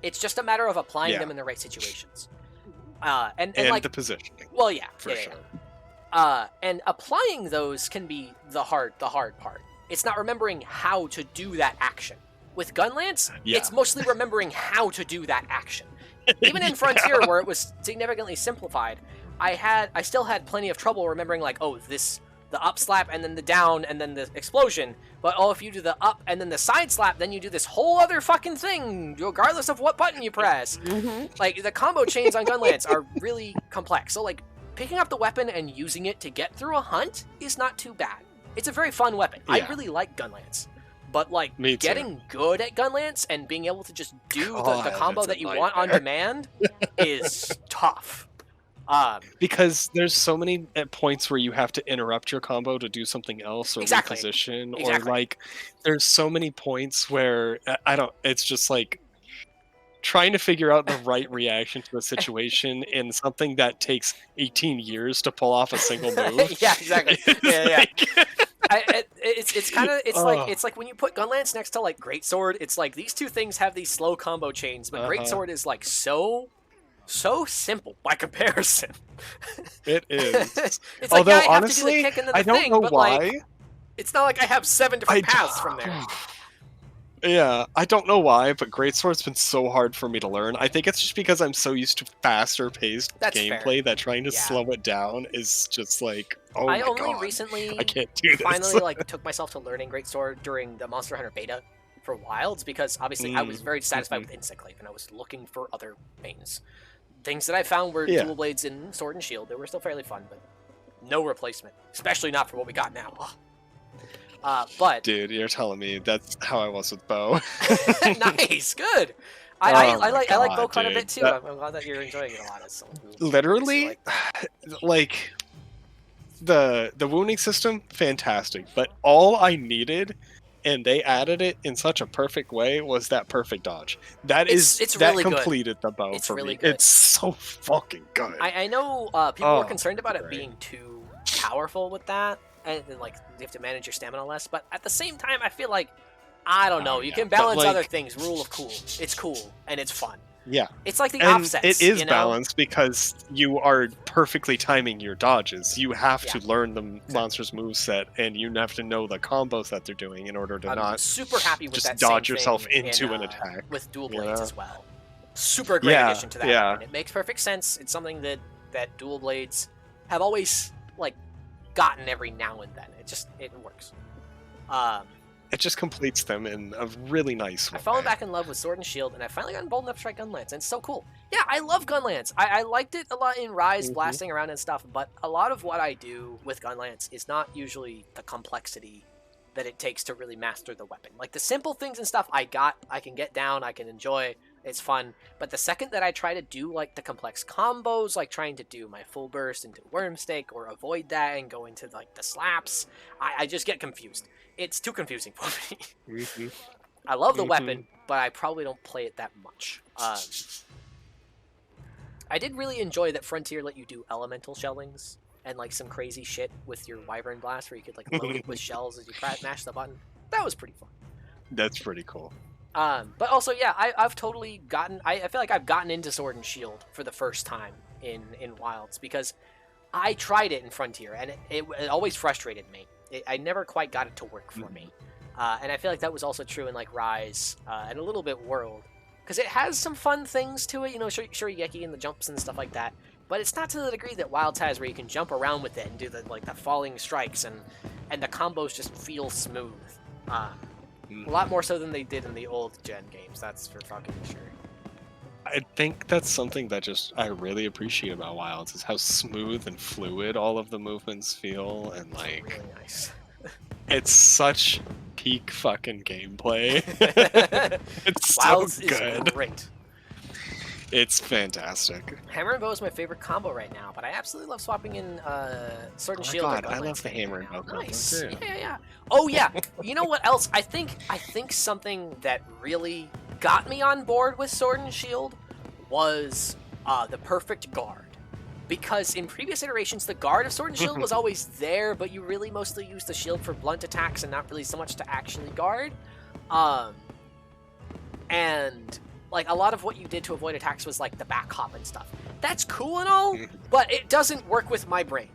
It's just a matter of applying them in the right situations. And like the positioning. Well, yeah, for sure. And applying those can be the hard part. It's not remembering how to do that action. With Gunlance, it's mostly remembering how to do that action. Even in Frontier, where it was significantly simplified, I still had plenty of trouble remembering, like, oh, the up slap and then the down and then the explosion. But if you do the up and then the side slap, then you do this whole other fucking thing, regardless of what button you press. Like, the combo chains on Gunlance are really complex. So, like, picking up the weapon and using it to get through a hunt is not too bad. It's a very fun weapon. I really like Gunlance. But, like, getting good at Gunlance and being able to just do the combo that you want on demand is tough. Because there's so many points where you have to interrupt your combo to do something else or reposition. Or, like, there's so many points where, it's just, like, trying to figure out the right reaction to a situation in something that takes 18 years to pull off a single move. Yeah, exactly. Yeah. It's like when you put Gunlance next to like Greatsword, it's like these two things have these slow combo chains, but Greatsword is like so simple by comparison. It is. It's like, although I have honestly, to do the kick and then the I don't thing, know but why. Like, it's not like I have 7 different paths from there. Yeah, I don't know why, but Greatsword's been so hard for me to learn. I think it's just because I'm so used to faster paced gameplay that trying to slow it down is just like, oh my god. I only recently I can't do this. Finally like took myself to learning Greatsword during the Monster Hunter beta for Wilds, because obviously I was very satisfied with Instaclave and I was looking for other mains. Things that I found were dual blades in Sword and Shield. They were still fairly fun, but no replacement, especially not for what we got now. But dude, you're telling me that's how I was with Bow. Nice, good. I like Bow quite a bit too. I'm glad that you're enjoying it a lot. So literally, like the wounding system, fantastic. But all I needed, and they added it in such a perfect way, was that perfect dodge. That really completed the Bow for me. Good. It's so fucking good. I know people were concerned about it being too powerful with that. And then, like, you have to manage your stamina less. But at the same time, I feel like, I don't know, you can balance other things. Rule of cool. It's cool, and it's fun. Yeah. It's like the and offsets, it is balanced because you are perfectly timing your dodges. You have to learn the monster's moveset, and you have to know the combos that they're doing in order to not super happy with just that dodge same yourself thing into an attack. With dual blades as well. Super great addition to that. Yeah. It makes perfect sense. It's something that dual blades have always, like, gotten every now and then. It works. It just completes them in a really nice way. I fell back in love with Sword and Shield, and I finally gotten bold enough to try Gunlance, and it's so cool. Yeah, I love Gunlance. I liked it a lot in Rise, blasting around and stuff, but a lot of what I do with Gunlance is not usually the complexity that it takes to really master the weapon. Like, the simple things and stuff I can get down, I can enjoy, it's fun, but the second that I try to do, like, the complex combos, like trying to do my full burst into Wormstake, or avoid that and go into, like, the slaps, I just get confused. It's too confusing for me. I love the weapon, but I probably don't play it that much. I did really enjoy that Frontier let you do elemental shellings and like some crazy shit with your Wyvern Blast, where you could like load it with shells as you mash the button. That was pretty fun. That's pretty cool. But also, yeah, I've totally gotten. I feel like I've gotten into Sword and Shield for the first time in Wilds, because I tried it in Frontier and it always frustrated me. I never quite got it to work for me. And I feel like that was also true in like Rise and a little bit World, because it has some fun things to it, you know, Shurigeki and the jumps and stuff like that. But it's not to the degree that Wilds has, where you can jump around with it and do the falling strikes, and the combos just feel smooth. A lot more so than they did in the old gen games. That's for fucking sure. I think that's something that I really appreciate about Wilds, is how smooth and fluid all of the movements feel, and like really nice. It's such peak fucking gameplay. It's Wilds so good. Is great. It's fantastic. Hammer and Bow is my favorite combo right now, but I absolutely love swapping in Sword and Shield. God, I love the Hammer and Bow combo nice. too. Yeah. Oh yeah. You know what else? I think something that really got me on board with Sword and Shield was the perfect guard. Because in previous iterations, the guard of Sword and Shield was always there, but you really mostly used the shield for blunt attacks and not really so much to actually guard. And like a lot of what you did to avoid attacks was like the back hop and stuff. That's cool and all, but it doesn't work with my brain.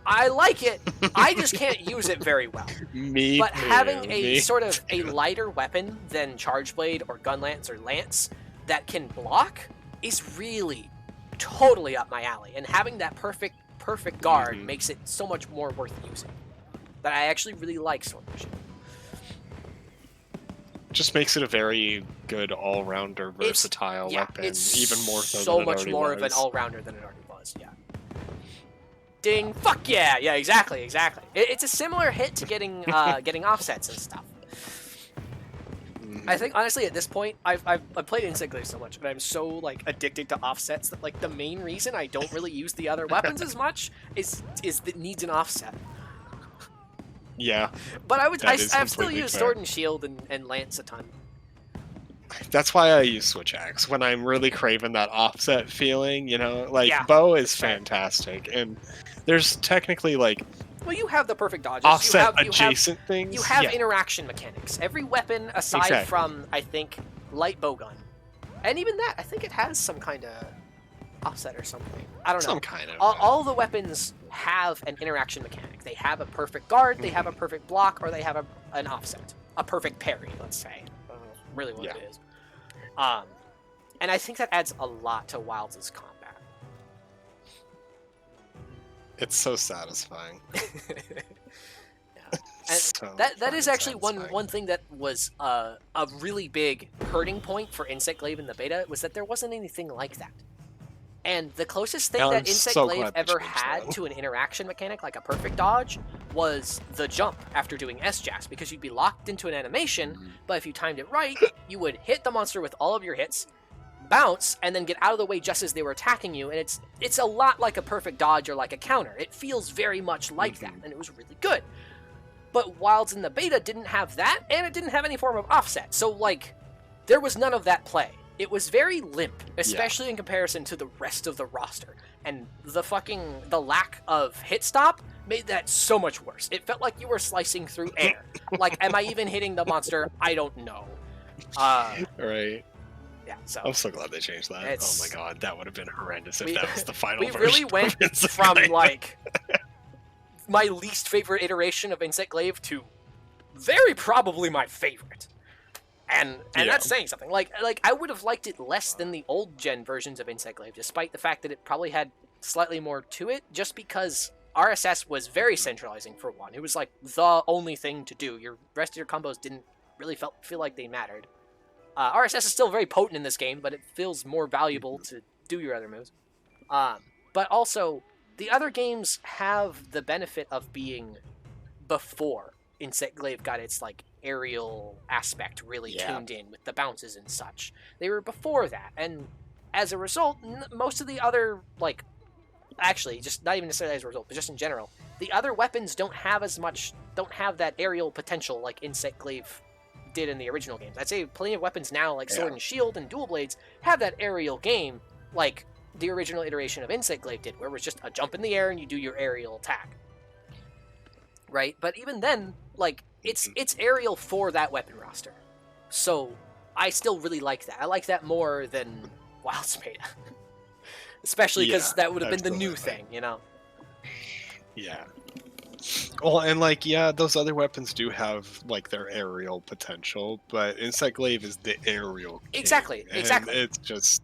I like it, I just can't use it very well. But having a sort of a lighter weapon than Charge Blade or Gun Lance or Lance that can block is really totally up my alley. And having that perfect guard makes it so much more worth using. That I actually really like Sword and Shield. Just makes it a very good all-rounder, versatile weapon, it's even more so so than much it more already of an was. all-rounder than it already was. Yeah. Ding! Fuck yeah! Yeah, exactly. It's a similar hit to getting getting offsets and stuff. I think honestly at this point I've played Insect Glaive so much, and I'm so like addicted to offsets that like the main reason I don't really use the other weapons as much is that it needs an offset. Yeah. But I've still completely used fair. Sword and Shield and Lance a ton. That's why I use Switch Axe when I'm really craving that offset feeling, you know? Like, Yeah. bow is fantastic, and there's technically, like, Well, you have the perfect dodges. offset you have adjacent things. You have yeah. interaction mechanics. Every weapon, aside Exactly. from, I think, light bowgun, and even that, I think it has some kind of offset or something. I don't know. Some kind of. All the weapons have an interaction mechanic. They have a perfect guard, they have a perfect block, or they have an offset. A perfect parry, let's say. I don't know really what it is. And I think that adds a lot to Wilds' combat. It's so satisfying. And So that is fucking actually satisfying. one thing that was a really big hurting point for Insect Glaive in the beta was that there wasn't anything like that. And the closest thing I'm that Insect so Glaive glad they ever changed had that. to an interaction mechanic like a perfect dodge was the jump after doing S-Jazz, because you'd be locked into an animation, but if you timed it right, you would hit the monster with all of your hits, bounce, and then get out of the way just as they were attacking you, and it's a lot like a perfect dodge or like a counter. It feels very much like that, and it was really good. But Wilds in the beta didn't have that, and it didn't have any form of offset, so like, there was none of that play. It was very limp, especially in comparison to the rest of the roster. And the lack of hit stop made that so much worse. It felt like you were slicing through air. Like, am I even hitting the monster? I don't know. Right. Yeah, so. I'm so glad they changed that. It's- Oh my god, that would have been horrendous if We- that was the final We version. really of went Insect from, Glaive. like, my least favorite iteration of Insect Glaive to very probably my favorite. And that's saying something. Like I would have liked it less than the old gen versions of Insect Glaive, despite the fact that it probably had slightly more to it, just because RSS was very centralizing for one. It was like the only thing to do. Your rest of your combos didn't really feel like they mattered. RSS is still very potent in this game, but it feels more valuable to do your other moves. But also, the other games have the benefit of being before Insect Glaive got its like aerial aspect really tuned in with the bounces and such. They were before that, and as a result, most of the other like, actually, just not even necessarily as a result, but just in general, the other weapons don't have that aerial potential like Insect Glaive did in the original games. I'd say plenty of weapons now, like Sword and Shield and Dual Blades, have that aerial game like the original iteration of Insect Glaive did, where it was just a jump in the air and you do your aerial attack. Right? But even then, like, it's aerial for that weapon roster. So I still really like that. I like that more than Wilds beta. Especially because that would have been the new thing, you know? Yeah. Well, and like, yeah, those other weapons do have like their aerial potential, but Insect Glaive is the aerial king, Exactly. and it's just,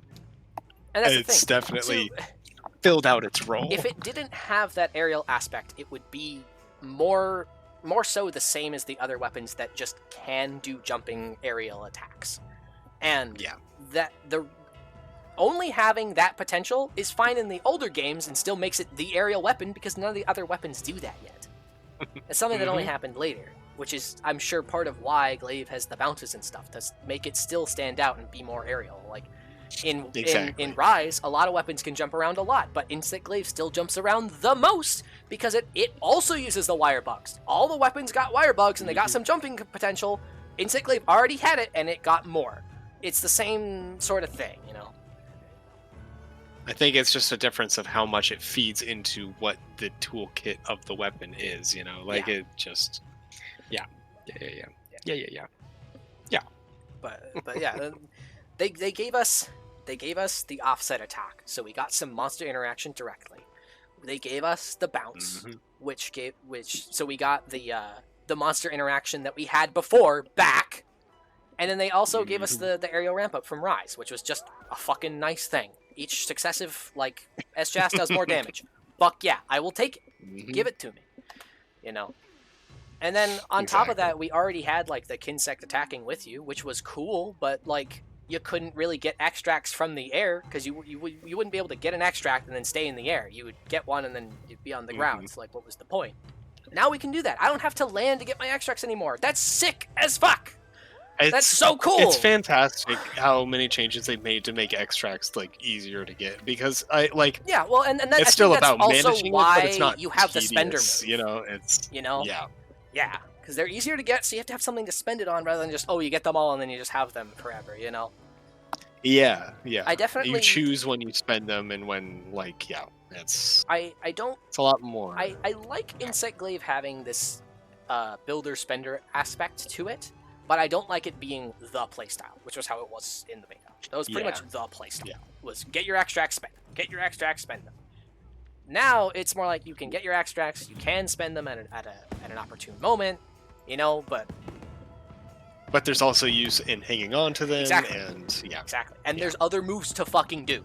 And that's the it's thing. definitely filled out its role. If it didn't have that aerial aspect, it would be more so the same as the other weapons that just can do jumping aerial attacks. And that the only having that potential is fine in the older games and still makes it the aerial weapon because none of the other weapons do that yet. It's something that only happened later, which is, I'm sure, part of why Glaive has the bounces and stuff to make it still stand out and be more aerial. Like, in Rise, a lot of weapons can jump around a lot, but Insect Glaive still jumps around the most because it also uses the wire bugs. All the weapons got wire bugs and they got some jumping potential. Insect Glaive already had it and it got more. It's the same sort of thing, you know? I think it's just a difference of how much it feeds into what the toolkit of the weapon is. You know, like it just, yeah. But yeah, they gave us the offset attack, so we got some monster interaction directly. They gave us the bounce, so we got the monster interaction that we had before back, and then they also gave us the aerial ramp up from Rise, which was just a fucking nice thing. Each successive like S-Jas does more damage. Fuck yeah, I will take it. Give it to me. You know. And then on top of that, we already had like the Kinsect attacking with you, which was cool, but like you couldn't really get extracts from the air because you wouldn't be able to get an extract and then stay in the air. You would get one and then you'd be on the ground. So like, what was the point? Now we can do that. I don't have to land to get my extracts anymore. That's sick as fuck. That's so cool. It's fantastic how many changes they've made to make extracts like easier to get, because I like. Yeah, well, and that, it's I still think that's about also managing why it, but it's not you have tedious, the spender move. You know, it's yeah, because they're easier to get, so you have to have something to spend it on rather than just you get them all and then you just have them forever. You know. Yeah. I definitely. You choose when you spend them and when it's. I don't. It's a lot more. I like Insect Glaive having this builder spender aspect to it. But I don't like it being the playstyle, which was how it was in the beta. That was pretty much the playstyle. Was get your extracts, spend them. Get your extracts, spend them. Now it's more like you can get your extracts, you can spend them at an opportune moment, you know. But there's also use in hanging on to them, and exactly. And there's other moves to fucking do.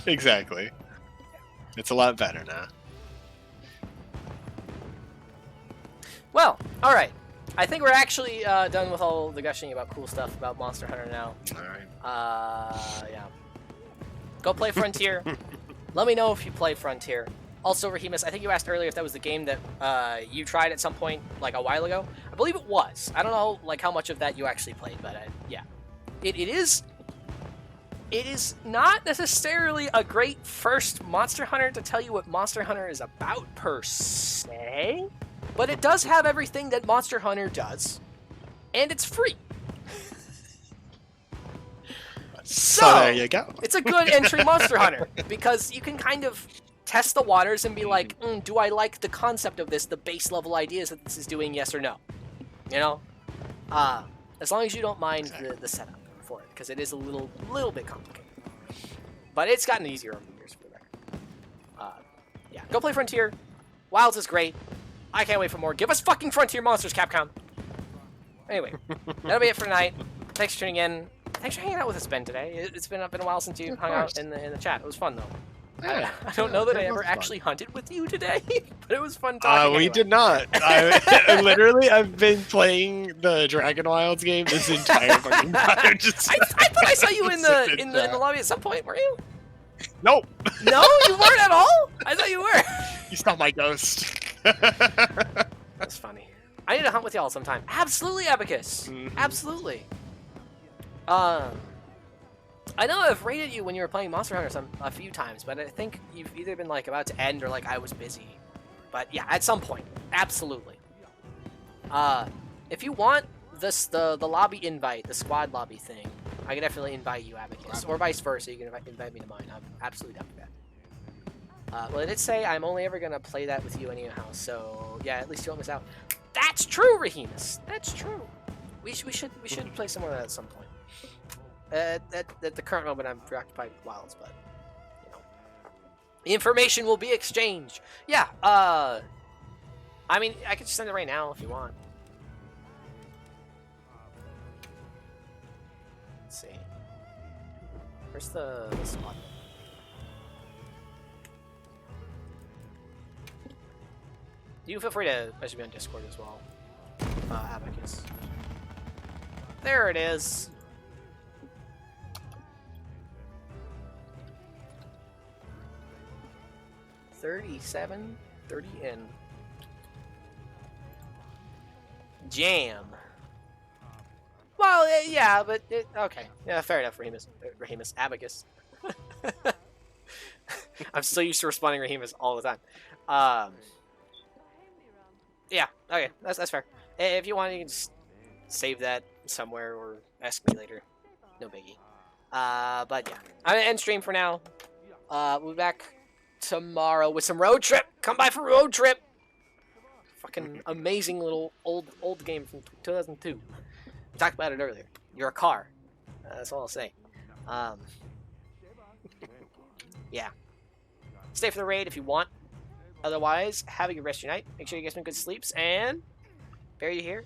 Exactly. It's a lot better now. Well, all right. I think we're actually done with all the gushing about cool stuff about Monster Hunter now. All right. Yeah. Go play Frontier. Let me know if you play Frontier. Also, Rahemus, I think you asked earlier if that was the game that you tried at some point, like a while ago. I believe it was. I don't know, like how much of that you actually played, but yeah, it is. It is not necessarily a great first Monster Hunter to tell you what Monster Hunter is about per se. But it does have everything that Monster Hunter does, and it's free. So there you go. It's a good entry Monster Hunter, because you can kind of test the waters and be like, do I like the concept of this, the base level ideas that this is doing, yes or no? You know? As long as you don't mind the setup for it, because it is a little bit complicated. But it's gotten easier over the years, for the record. Yeah, go play Frontier. Wilds is great. I can't wait for more. Give us fucking Frontier monsters, Capcom. Anyway, that'll be it for tonight. Thanks for tuning in. Thanks for hanging out with us, Ben, today. It's been a while since you hung out in the chat. It was fun, though. Yeah, I don't know that I ever actually hunted with you today, but it was fun talking. We anyway. did not. I've been playing the Dragon Wilds game this entire fucking time. I thought I saw you in the lobby at some point. Were you? Nope. No, you weren't at all. I thought you were. You saw my ghost. That's funny. I need to hunt with y'all sometime. Absolutely, Abacus. Absolutely. I know I've rated you when you were playing Monster Hunter a few times, but I think you've either been like about to end or like I was busy. But yeah, at some point, absolutely. If you want the lobby invite, the squad lobby thing, I can definitely invite you, Abacus, or vice versa. You can invite me to mine. I'm absolutely down for that. Well, it did say I'm only ever gonna play that with you anyhow, so yeah, at least you won't miss out. That's true, Rahemus. That's true. We should play some more of that at some point. At the current moment, I'm preoccupied with Wilds, but you know, the information will be exchanged. Yeah. I mean, I could just send it right now if you want. Let's see. Where's the spot? You feel free to message me on Discord as well, Abacus. There it is. $37.30 in. Jam. Well, yeah, but okay. Yeah, fair enough, Rahemus. Abacus. I'm so used to responding Rahemus all the time. Yeah, okay, that's fair. If you want, you can just save that somewhere or ask me later. No biggie. But yeah, I'm gonna end stream for now. We'll be back tomorrow with some Road Trip. Come by for Road Trip. Fucking amazing little old game from 2002. We talked about it earlier. You're a car. That's all I'll say. Yeah. Stay for the raid if you want. Otherwise, have a good rest of your night. Make sure you get some good sleeps. And Barry, you here?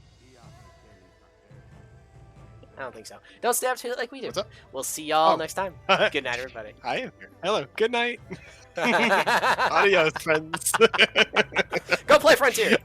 I don't think so. Don't stay up too late like we do. What's up? We'll see y'all Oh. next time. Good night, everybody. I am here. Hello. Good night. Adios, friends. Go play Frontier.